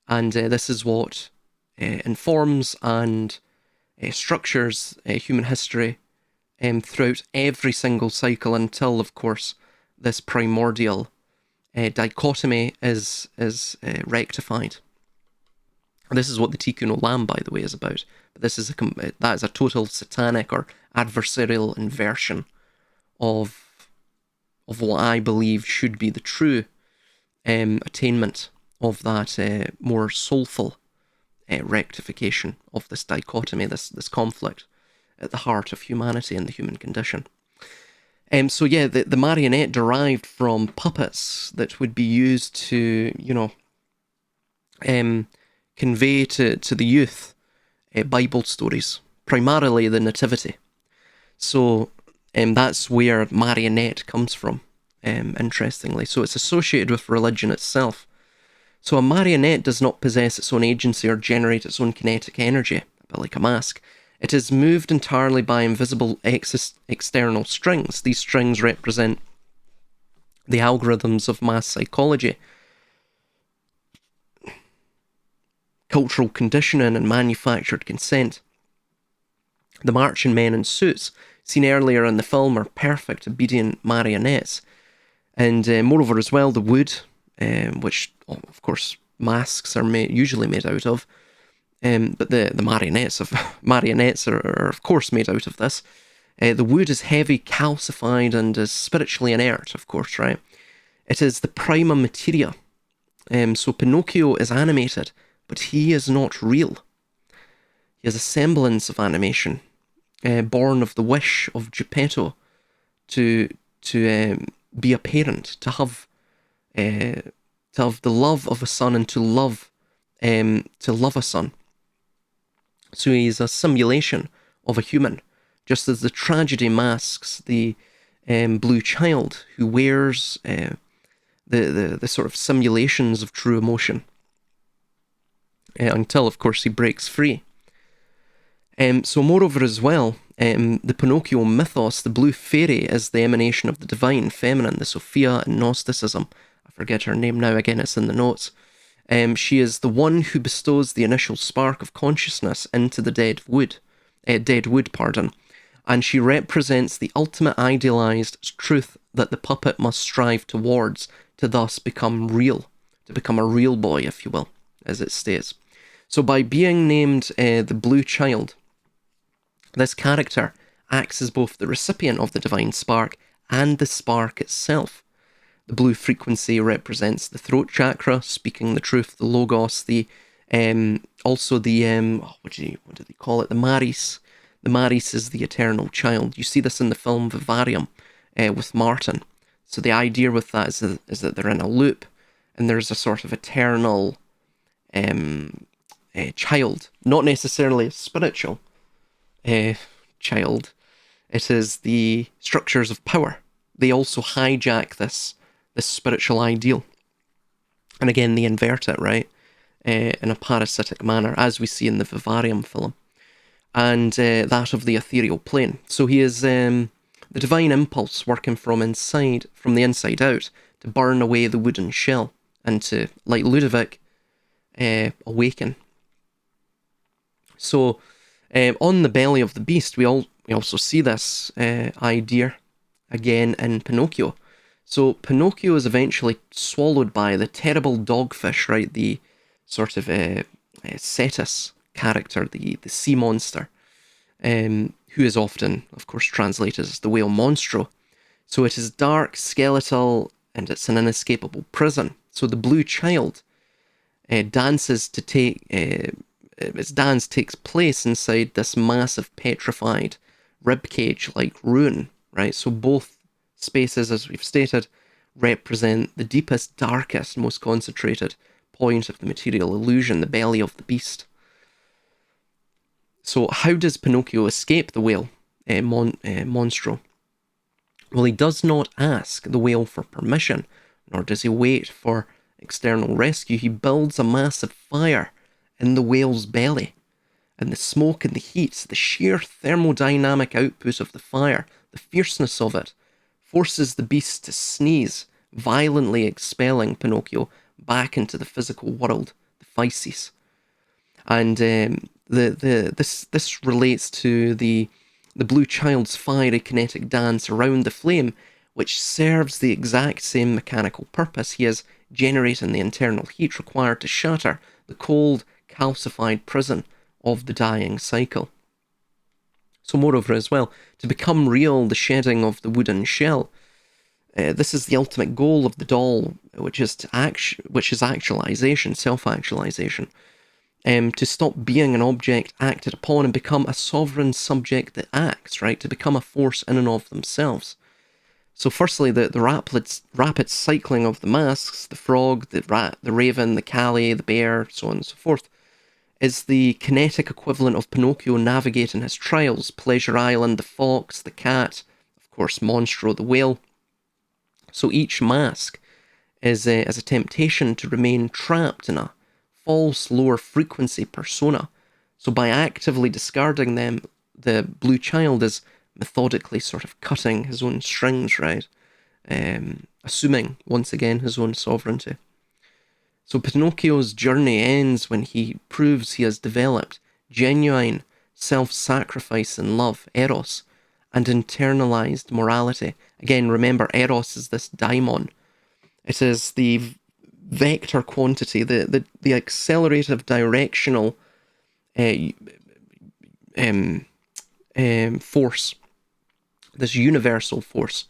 And this is what informs and structures human history throughout every single cycle until, of course, this primordial dichotomy is rectified. This is what the Tikkun Olam, by the way, is about. But this is that is a total satanic or adversarial inversion of what I believe should be the true attainment of that more soulful rectification of this dichotomy, this conflict at the heart of humanity and the human condition. So yeah, the marionette derived from puppets that would be used to, convey to the youth Bible stories, primarily the Nativity. So that's where marionette comes from, interestingly. So it's associated with religion itself. So a marionette does not possess its own agency or generate its own kinetic energy, a bit like a mask. It is moved entirely by invisible external strings. These strings represent the algorithms of mass psychology, cultural conditioning, and manufactured consent. The marching men in suits seen earlier in the film are perfect obedient marionettes. And moreover as well, the wood, which of course masks are usually made out of, but the marionettes are of course made out of this. The wood is heavy, calcified, and is spiritually inert, of course, right? It is the prima materia. So Pinocchio is animated, but he is not real. He has a semblance of animation, born of the wish of Geppetto to be a parent, to have the love of a son, and to love a son. So he's a simulation of a human, just as the tragedy masks the blue child who wears the sort of simulations of true emotion, until, of course, he breaks free. So moreover as well, the Pinocchio mythos, the blue fairy, is the emanation of the divine feminine, the Sophia in Gnosticism. I forget her name now, again, it's in the notes. She is the one who bestows the initial spark of consciousness into the dead wood, and she represents the ultimate idealized truth that the puppet must strive towards to thus become real, to become a real boy, if you will, as it states. So by being named the Blue Child, this character acts as both the recipient of the divine spark and the spark itself. The blue frequency represents the throat chakra, speaking the truth, the logos, also the what do they call it? The maris. The maris is the eternal child. You see this in the film Vivarium with Martin. So the idea with that is that they're in a loop, and there's a sort of eternal child, not necessarily a spiritual child. It is the structures of power. They also hijack this spiritual ideal, and again they invert it, right, in a parasitic manner, as we see in the Vivarium film, and that of the ethereal plane. So he is the divine impulse working from the inside out, to burn away the wooden shell and to, like Ludovic, awaken. So on the belly of the beast, we also see this idea again in Pinocchio. So Pinocchio is eventually swallowed by the terrible dogfish, right? The sort of Cetus character, the sea monster, who is often, of course, translated as the whale monstro. So it is dark, skeletal, and it's an inescapable prison. So the blue child dances to take its dance takes place inside this massive petrified ribcage-like ruin, right? So both spaces, as we've stated, represent the deepest, darkest, most concentrated point of the material illusion, the belly of the beast. So how does Pinocchio escape the whale, Monstro? Well, he does not ask the whale for permission, nor does he wait for external rescue. He builds a massive fire in the whale's belly, and the smoke and the heat, the sheer thermodynamic output of the fire, the fierceness of it, forces the beast to sneeze, violently expelling Pinocchio back into the physical world, the physis. And this relates to the blue child's fiery kinetic dance around the flame, which serves the exact same mechanical purpose. He is generating the internal heat required to shatter the cold, calcified prison of the dying cycle. So moreover as well, to become real, the shedding of the wooden shell, this is the ultimate goal of the doll, which is actualization, self-actualization. To stop being an object acted upon and become a sovereign subject that acts, right? To become a force in and of themselves. So firstly, the rapid cycling of the masks, the frog, the rat, the raven, the callie, the bear, so on and so forth, is the kinetic equivalent of Pinocchio navigating his trials. Pleasure Island, the fox, the cat, of course, Monstro, the whale. So each mask is a temptation to remain trapped in a false lower frequency persona. So by actively discarding them, the blue child is methodically sort of cutting his own strings, right? Assuming, once again, his own sovereignty. So Pinocchio's journey ends when he proves he has developed genuine self-sacrifice and love, eros, and internalized morality. Again, remember, eros is this daimon. It is the vector quantity, the accelerative directional force, this universal force,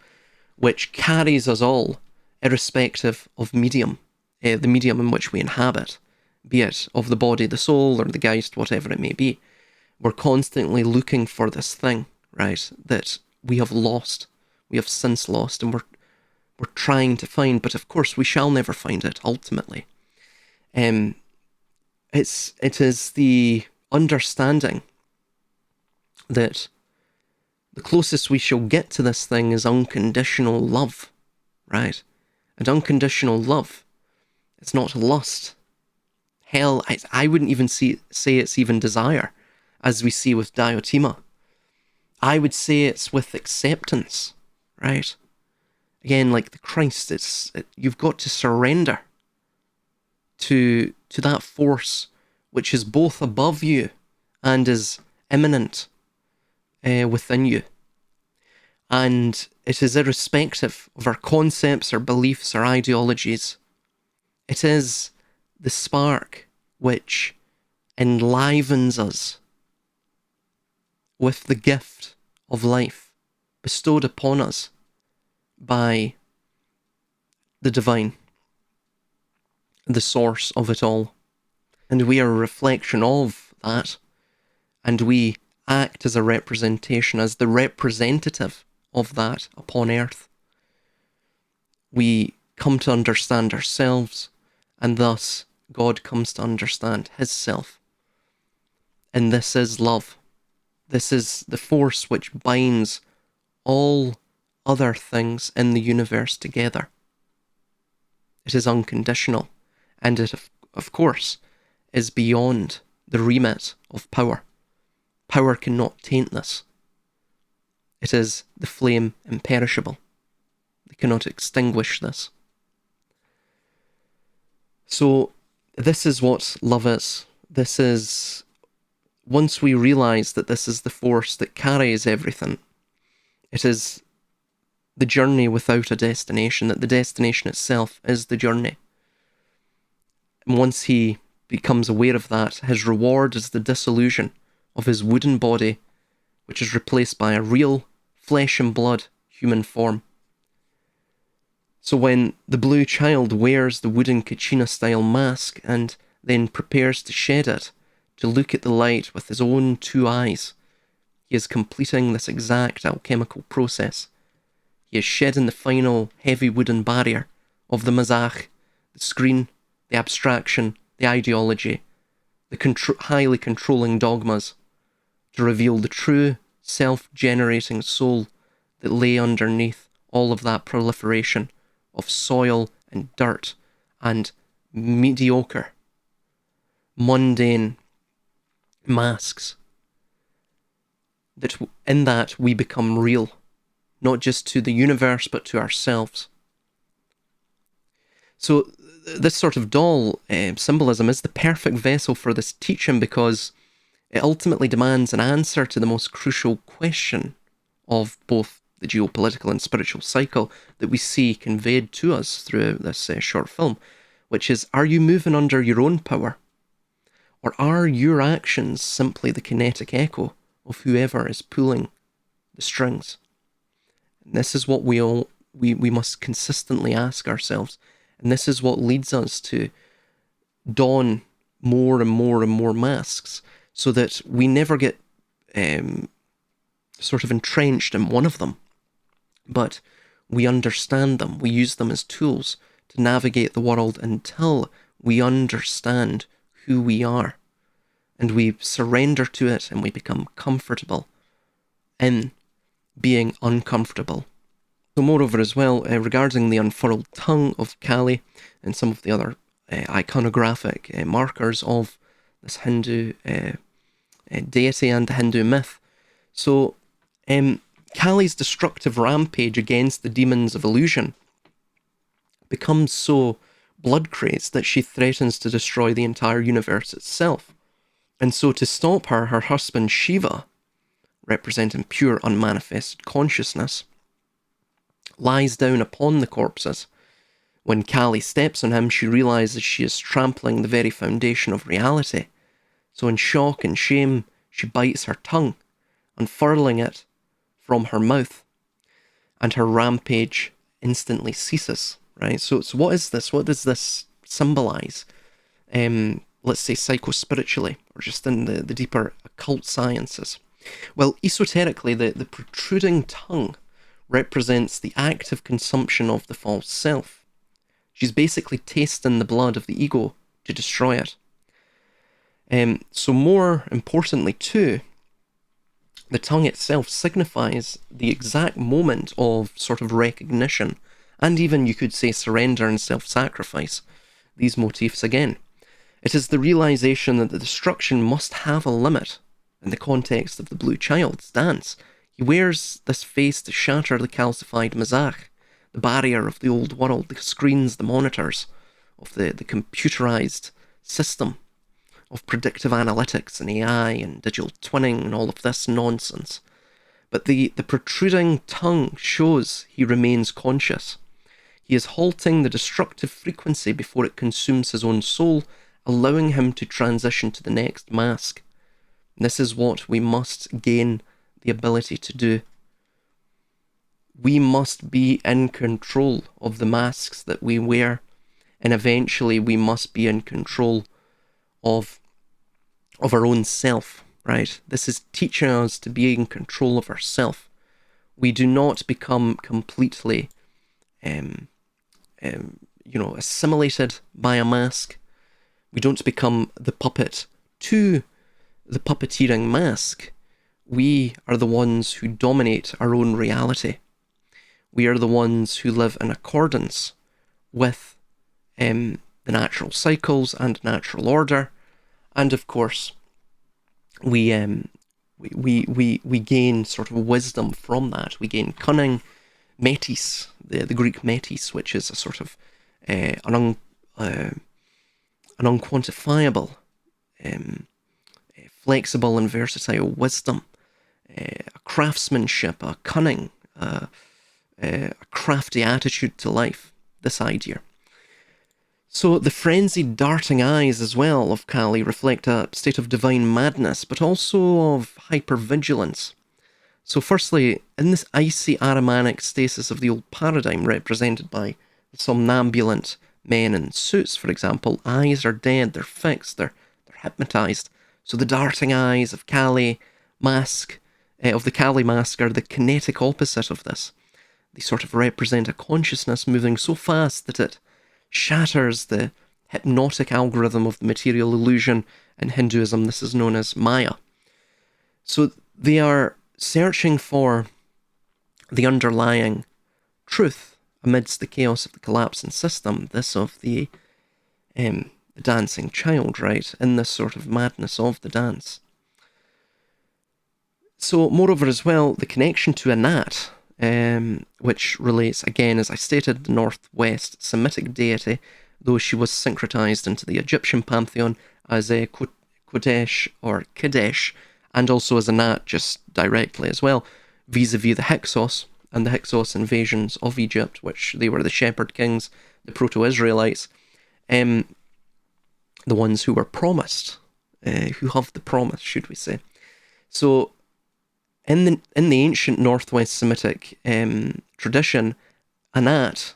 which carries us all, irrespective of medium, the medium in which we inhabit, be it of the body, the soul, or the geist, whatever it may be. We're constantly looking for this thing, right, that we have lost, we have since lost, and we're trying to find, but of course we shall never find it, ultimately. It is the understanding that the closest we shall get to this thing is unconditional love, right? And unconditional love, it's not lust. Hell, I wouldn't even say it's even desire, as we see with Diotima. I would say it's with acceptance, right? Again, like the Christ, you've got to surrender to that force which is both above you and is immanent within you. And it is irrespective of our concepts, our beliefs, our ideologies. It is the spark which enlivens us with the gift of life bestowed upon us by the divine, the source of it all. And we are a reflection of that, and we act as a representation, as the representative of that upon earth. We come to understand ourselves, and thus God comes to understand his self. And this is love. This is the force which binds all other things in the universe together. It is unconditional, and it, of course, is beyond the remit of power. Power cannot taint this. It is the flame imperishable. They cannot extinguish this. So this is what love is. This is, once we realize that this is the force that carries everything, it is the journey without a destination, that the destination itself is the journey. And once he becomes aware of that, his reward is the dissolution of his wooden body, which is replaced by a real flesh and blood human form. So when the blue child wears the wooden Kachina-style mask and then prepares to shed it, to look at the light with his own two eyes, he is completing this exact alchemical process. He is shedding the final heavy wooden barrier of the mazach, the screen, the abstraction, the ideology, the highly controlling dogmas, to reveal the true self-generating soul that lay underneath all of that proliferation of soil and dirt and mediocre, mundane masks. That in that we become real, not just to the universe but to ourselves. So this sort of doll symbolism is the perfect vessel for this teaching, because it ultimately demands an answer to the most crucial question of both the geopolitical and spiritual cycle that we see conveyed to us through this short film, which is, are you moving under your own power? Or are your actions simply the kinetic echo of whoever is pulling the strings? And this is what we must consistently ask ourselves. And this is what leads us to don more and more and more masks, so that we never get sort of entrenched in one of them, but we understand them. We use them as tools to navigate the world until we understand who we are, and we surrender to it, and we become comfortable in being uncomfortable. So moreover as well, regarding the unfurled tongue of Kali and some of the other iconographic markers of this Hindu deity and the Hindu myth. So Kali's destructive rampage against the demons of illusion becomes so blood-crazed that she threatens to destroy the entire universe itself. And so to stop her, her husband Shiva, representing pure unmanifested consciousness, lies down upon the corpses. When Kali steps on him, she realizes she is trampling the very foundation of reality. So in shock and shame, she bites her tongue, unfurling it from her mouth, and her rampage instantly ceases, right? So what is this? What does this symbolize? Let's say psychospiritually, or just in the deeper occult sciences. Well, esoterically, the protruding tongue represents the active consumption of the false self. She's basically tasting the blood of the ego to destroy it. So more importantly too, the tongue itself signifies the exact moment of sort of recognition, and even you could say surrender and self-sacrifice. These motifs again. It is the realization that the destruction must have a limit in the context of the blue child's dance. He wears this face to shatter the calcified mazach, the barrier of the old world, the screens, the monitors of the computerized system of predictive analytics and AI and digital twinning and all of this nonsense. But the protruding tongue shows he remains conscious. He is halting the destructive frequency before it consumes his own soul, allowing him to transition to the next mask. This is what we must gain the ability to do. We must be in control of the masks that we wear, and eventually we must be in control of our own self, right? This is teaching us to be in control of ourself. We do not become completely, assimilated by a mask. We don't become the puppet to the puppeteering mask. We are the ones who dominate our own reality. We are the ones who live in accordance with the natural cycles and natural order. And of course, we gain sort of wisdom from that. We gain cunning, metis, the Greek metis, which is a sort of an unquantifiable, flexible and versatile wisdom, a craftsmanship, a cunning, a crafty attitude to life, this idea. So the frenzied darting eyes as well of Kali reflect a state of divine madness, but also of hypervigilance. So firstly, in this icy Ahrimanic stasis of the old paradigm represented by somnambulant men in suits, for example, eyes are dead, they're fixed, they're hypnotized. So the darting eyes of Kali mask, of the Kali mask, are the kinetic opposite of this. They sort of represent a consciousness moving so fast that it shatters the hypnotic algorithm of the material illusion. In Hinduism, this is known as Maya. So they are searching for the underlying truth amidst the chaos of the collapsing system, this of the dancing child, right, in this sort of madness of the dance. So, moreover, as well, the connection to Anat, which relates, again, as I stated, the northwest Semitic deity, though she was syncretized into the Egyptian pantheon as a Kodesh or Kadesh, and also as Anat just directly as well, vis-a-vis the Hyksos and the Hyksos invasions of Egypt, which they were the shepherd kings, the proto-Israelites, the ones who were promised, who have the promise, should we say. So, in the ancient Northwest Semitic tradition, Anat,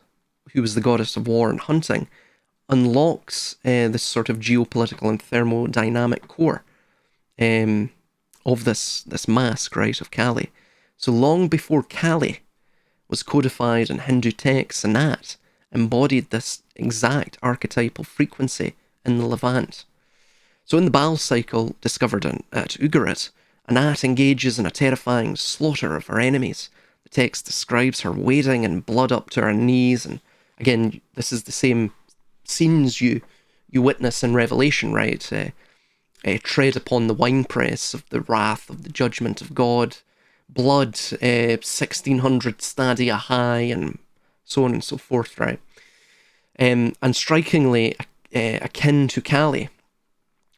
who was the goddess of war and hunting, unlocks this sort of geopolitical and thermodynamic core of this mask, right, of Kali. So long before Kali was codified in Hindu texts, Anat embodied this exact archetypal frequency in the Levant. So in the Baal cycle discovered at Ugarit, Anat engages in a terrifying slaughter of her enemies. The text describes her wading in blood up to her knees, and again, this is the same scenes you witness in Revelation, right? Tread upon the winepress of the wrath of the judgment of God, blood 1600 stadia high, and so on and so forth, right? And strikingly akin to Kali,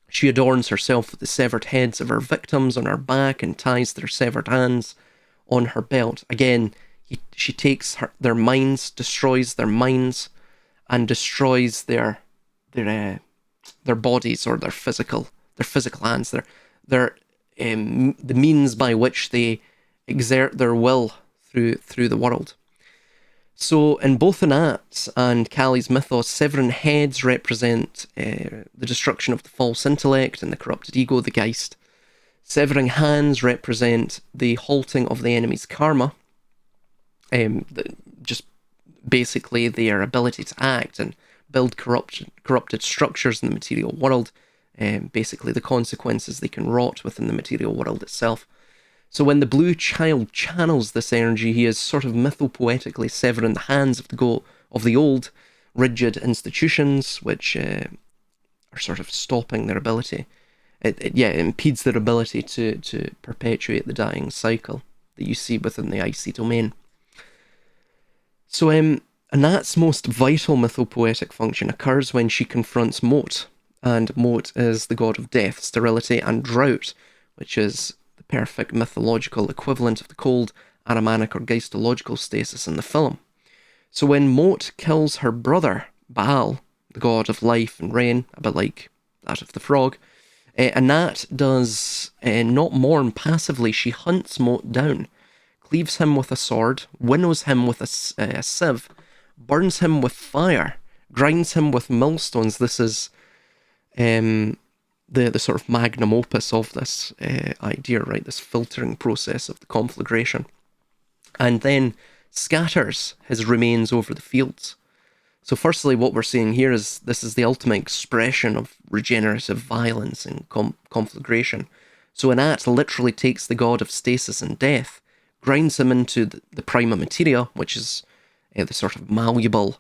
she adorns herself with the severed heads of her victims on her back and ties their severed hands on her belt. Again, she takes their minds, destroys their minds, and destroys their bodies or their physical hands, their the means by which they exert their will through the world. So in both Anat's and Kali's mythos, severing heads represent the destruction of the false intellect and the corrupted ego, the Geist. Severing hands represent the halting of the enemy's karma, just basically their ability to act and build corrupted structures in the material world, basically the consequences they can wrought within the material world itself. So when the blue child channels this energy, he is sort of mythopoetically severing the hands of the old, rigid institutions, which are sort of stopping their ability. It impedes their ability to perpetuate the dying cycle that you see within the icy domain. So Anat's most vital mythopoetic function occurs when she confronts Mot, and Mot is the god of death, sterility, and drought, which is the perfect mythological equivalent of the cold, Ahrimanic, or Geistological stasis in the film. So when Mot kills her brother, Baal, the god of life and rain, a bit like that of the frog, Anat does not mourn passively. She hunts Mot down, cleaves him with a sword, winnows him with a sieve, burns him with fire, grinds him with millstones. This is the sort of magnum opus of this idea, right? This filtering process of the conflagration. And then scatters his remains over the fields. So firstly, what we're seeing here is this is the ultimate expression of regenerative violence and conflagration. So Anat literally takes the god of stasis and death, grinds him into the prima materia, which is the sort of malleable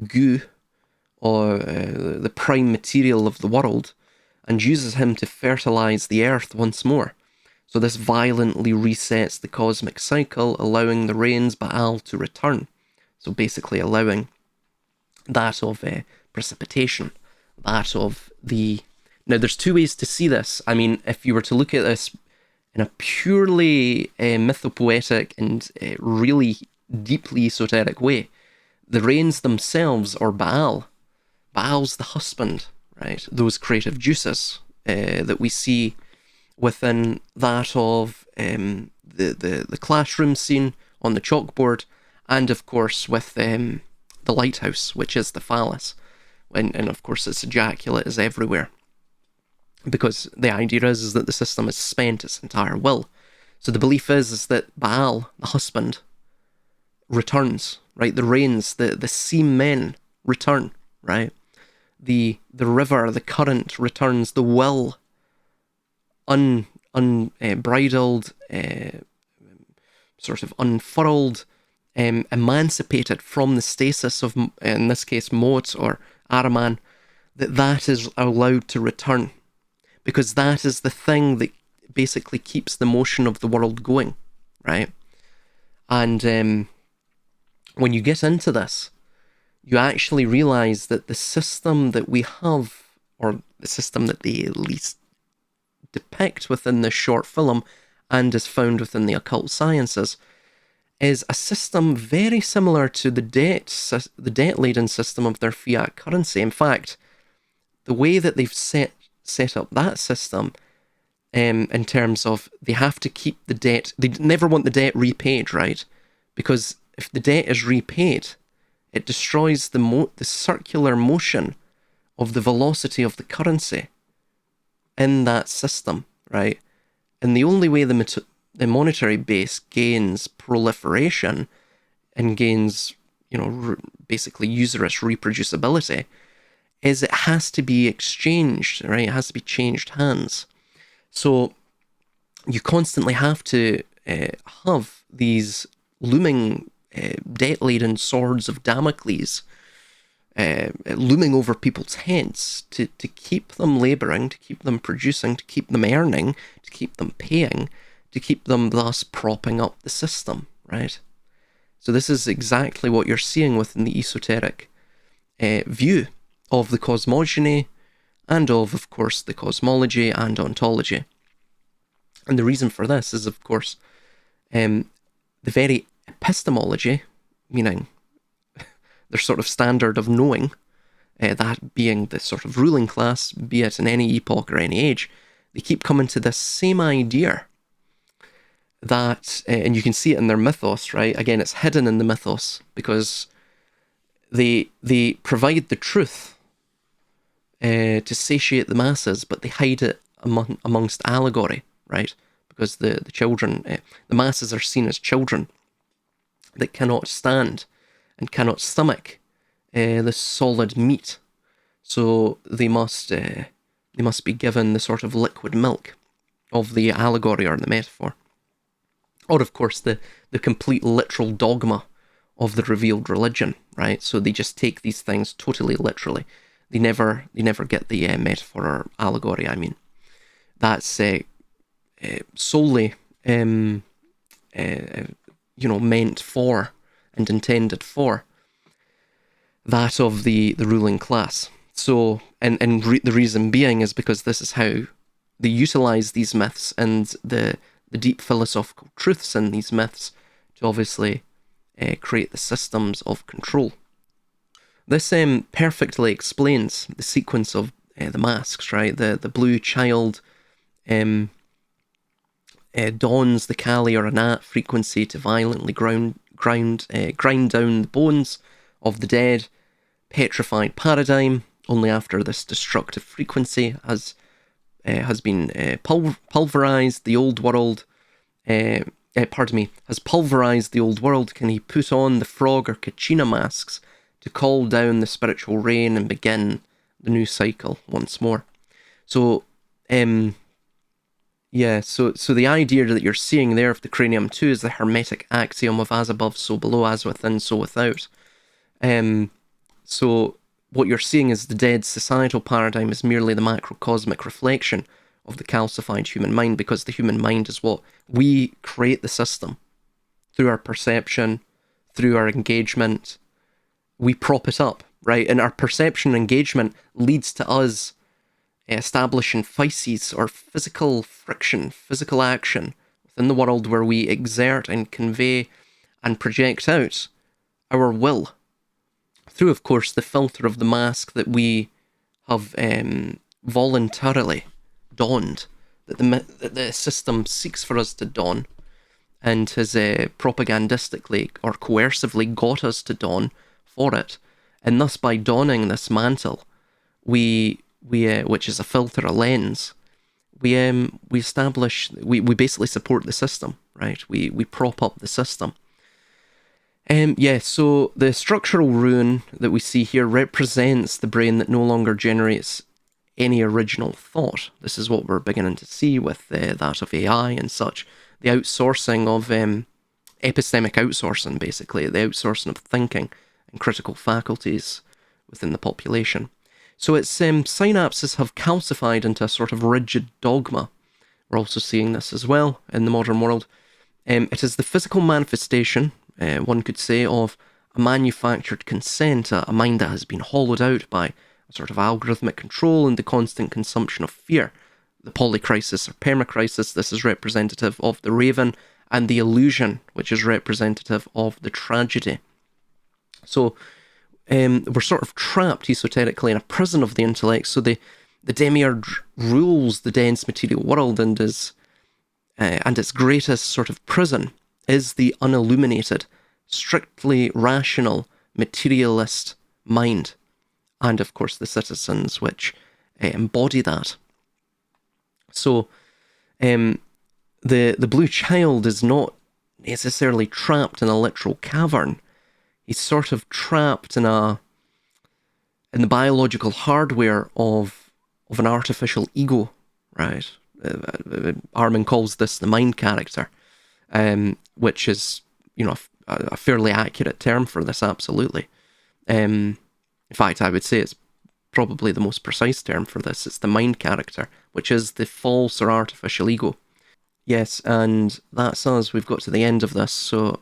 goo, or the prime material of the world, and uses him to fertilize the earth once more. So this violently resets the cosmic cycle, allowing the rains Baal to return. So basically allowing that of precipitation, that of the... Now, there's two ways to see this. I mean, if you were to look at this in a purely mythopoetic and really deeply esoteric way, the rains themselves are Baal. Baal's the husband, right? Those creative juices that we see within that of the classroom scene on the chalkboard, and of course with the lighthouse, which is the phallus. And of course, its ejaculate is everywhere. Because the idea is that the system has spent its entire will. So the belief is that Baal, the husband, returns, right? The rains, the seamen return, right? The river, the current returns, the will, unbridled, sort of unfurled, emancipated from the stasis of, in this case, Mot or Armunn, that is allowed to return. Because that is the thing that basically keeps the motion of the world going, right? And when you get into this, you actually realize that the system that we have, or the system that they at least depict within this short film and is found within the occult sciences, is a system very similar to the debt-laden system of their fiat currency. In fact, the way that they've set up that system, in terms of they have to keep the debt, they never want the debt repaid, right? Because if the debt is repaid, it destroys the circular motion of the velocity of the currency in that system, right? And the only way the monetary base gains proliferation and gains, basically usurious reproducibility is it has to be exchanged, right? It has to be changed hands. So you constantly have to have these looming debt-laden swords of Damocles looming over people's heads to keep them labouring, to keep them producing, to keep them earning, to keep them paying, to keep them thus propping up the system, right? So this is exactly what you're seeing within the esoteric view of the cosmogony and of course, the cosmology and ontology. And the reason for this is, of course, the very epistemology, meaning their sort of standard of knowing, that being the sort of ruling class, be it in any epoch or any age, they keep coming to this same idea that, and you can see it in their mythos, right? Again, it's hidden in the mythos because they provide the truth to satiate the masses, but they hide it amongst allegory, right? Because the children, the masses are seen as children that cannot stand and cannot stomach the solid meat, so they must be given the sort of liquid milk of the allegory or the metaphor, or of course the complete literal dogma of the revealed religion, right? So they just take these things totally literally. They never get the metaphor or allegory. I mean, that's solely meant for and intended for that of the ruling class. So, and the reason being is because this is how they utilize these myths and the deep philosophical truths in these myths to obviously create the systems of control. This perfectly explains the sequence of the masks, right? The blue child dons the Kali or Anat frequency to violently grind down the bones of the dead. Petrified paradigm, only after this destructive frequency has been pulverized, the old world, has pulverized the old world, can he put on the frog or kachina masks to call down the spiritual rain and begin the new cycle once more. So, so the idea that you're seeing there of the cranium 2 is the hermetic axiom of as above, so below, as within, so without. So what you're seeing is the dead societal paradigm is merely the macrocosmic reflection of the calcified human mind, because the human mind is what we create the system through our perception, through our engagement. We prop it up, right? And our perception and engagement leads to us establishing physes or physical friction, physical action within the world where we exert and convey and project out our will through, of course, the filter of the mask that we have voluntarily donned, that the system seeks for us to don and has propagandistically or coercively got us to don for it. And thus, by donning this mantle, we which is a filter, a lens, we establish, we basically support the system, right? We prop up the system. Yeah, so the structural ruin that we see here represents the brain that no longer generates any original thought. This is what we're beginning to see with that of AI and such. The outsourcing of epistemic outsourcing, basically, the outsourcing of thinking and critical faculties within the population. So its synapses have calcified into a sort of rigid dogma. We're also seeing this as well in the modern world. It is the physical manifestation, one could say, of a manufactured consent, a mind that has been hollowed out by a sort of algorithmic control and the constant consumption of fear. The polycrisis or permacrisis, this is representative of the raven, and the illusion, which is representative of the tragedy. So we're sort of trapped esoterically in a prison of the intellect. So the demiurge rules the dense material world, and its greatest sort of prison is the unilluminated, strictly rational, materialist mind, and of course the citizens which embody that. So the blue child is not necessarily trapped in a literal cavern. He's sort of trapped in the biological hardware of an artificial ego, right? Armunn calls this the mind character, which is, a fairly accurate term for this, absolutely. In fact, I would say it's probably the most precise term for this. It's the mind character, which is the false or artificial ego. Yes, and that's us. We've got to the end of this, so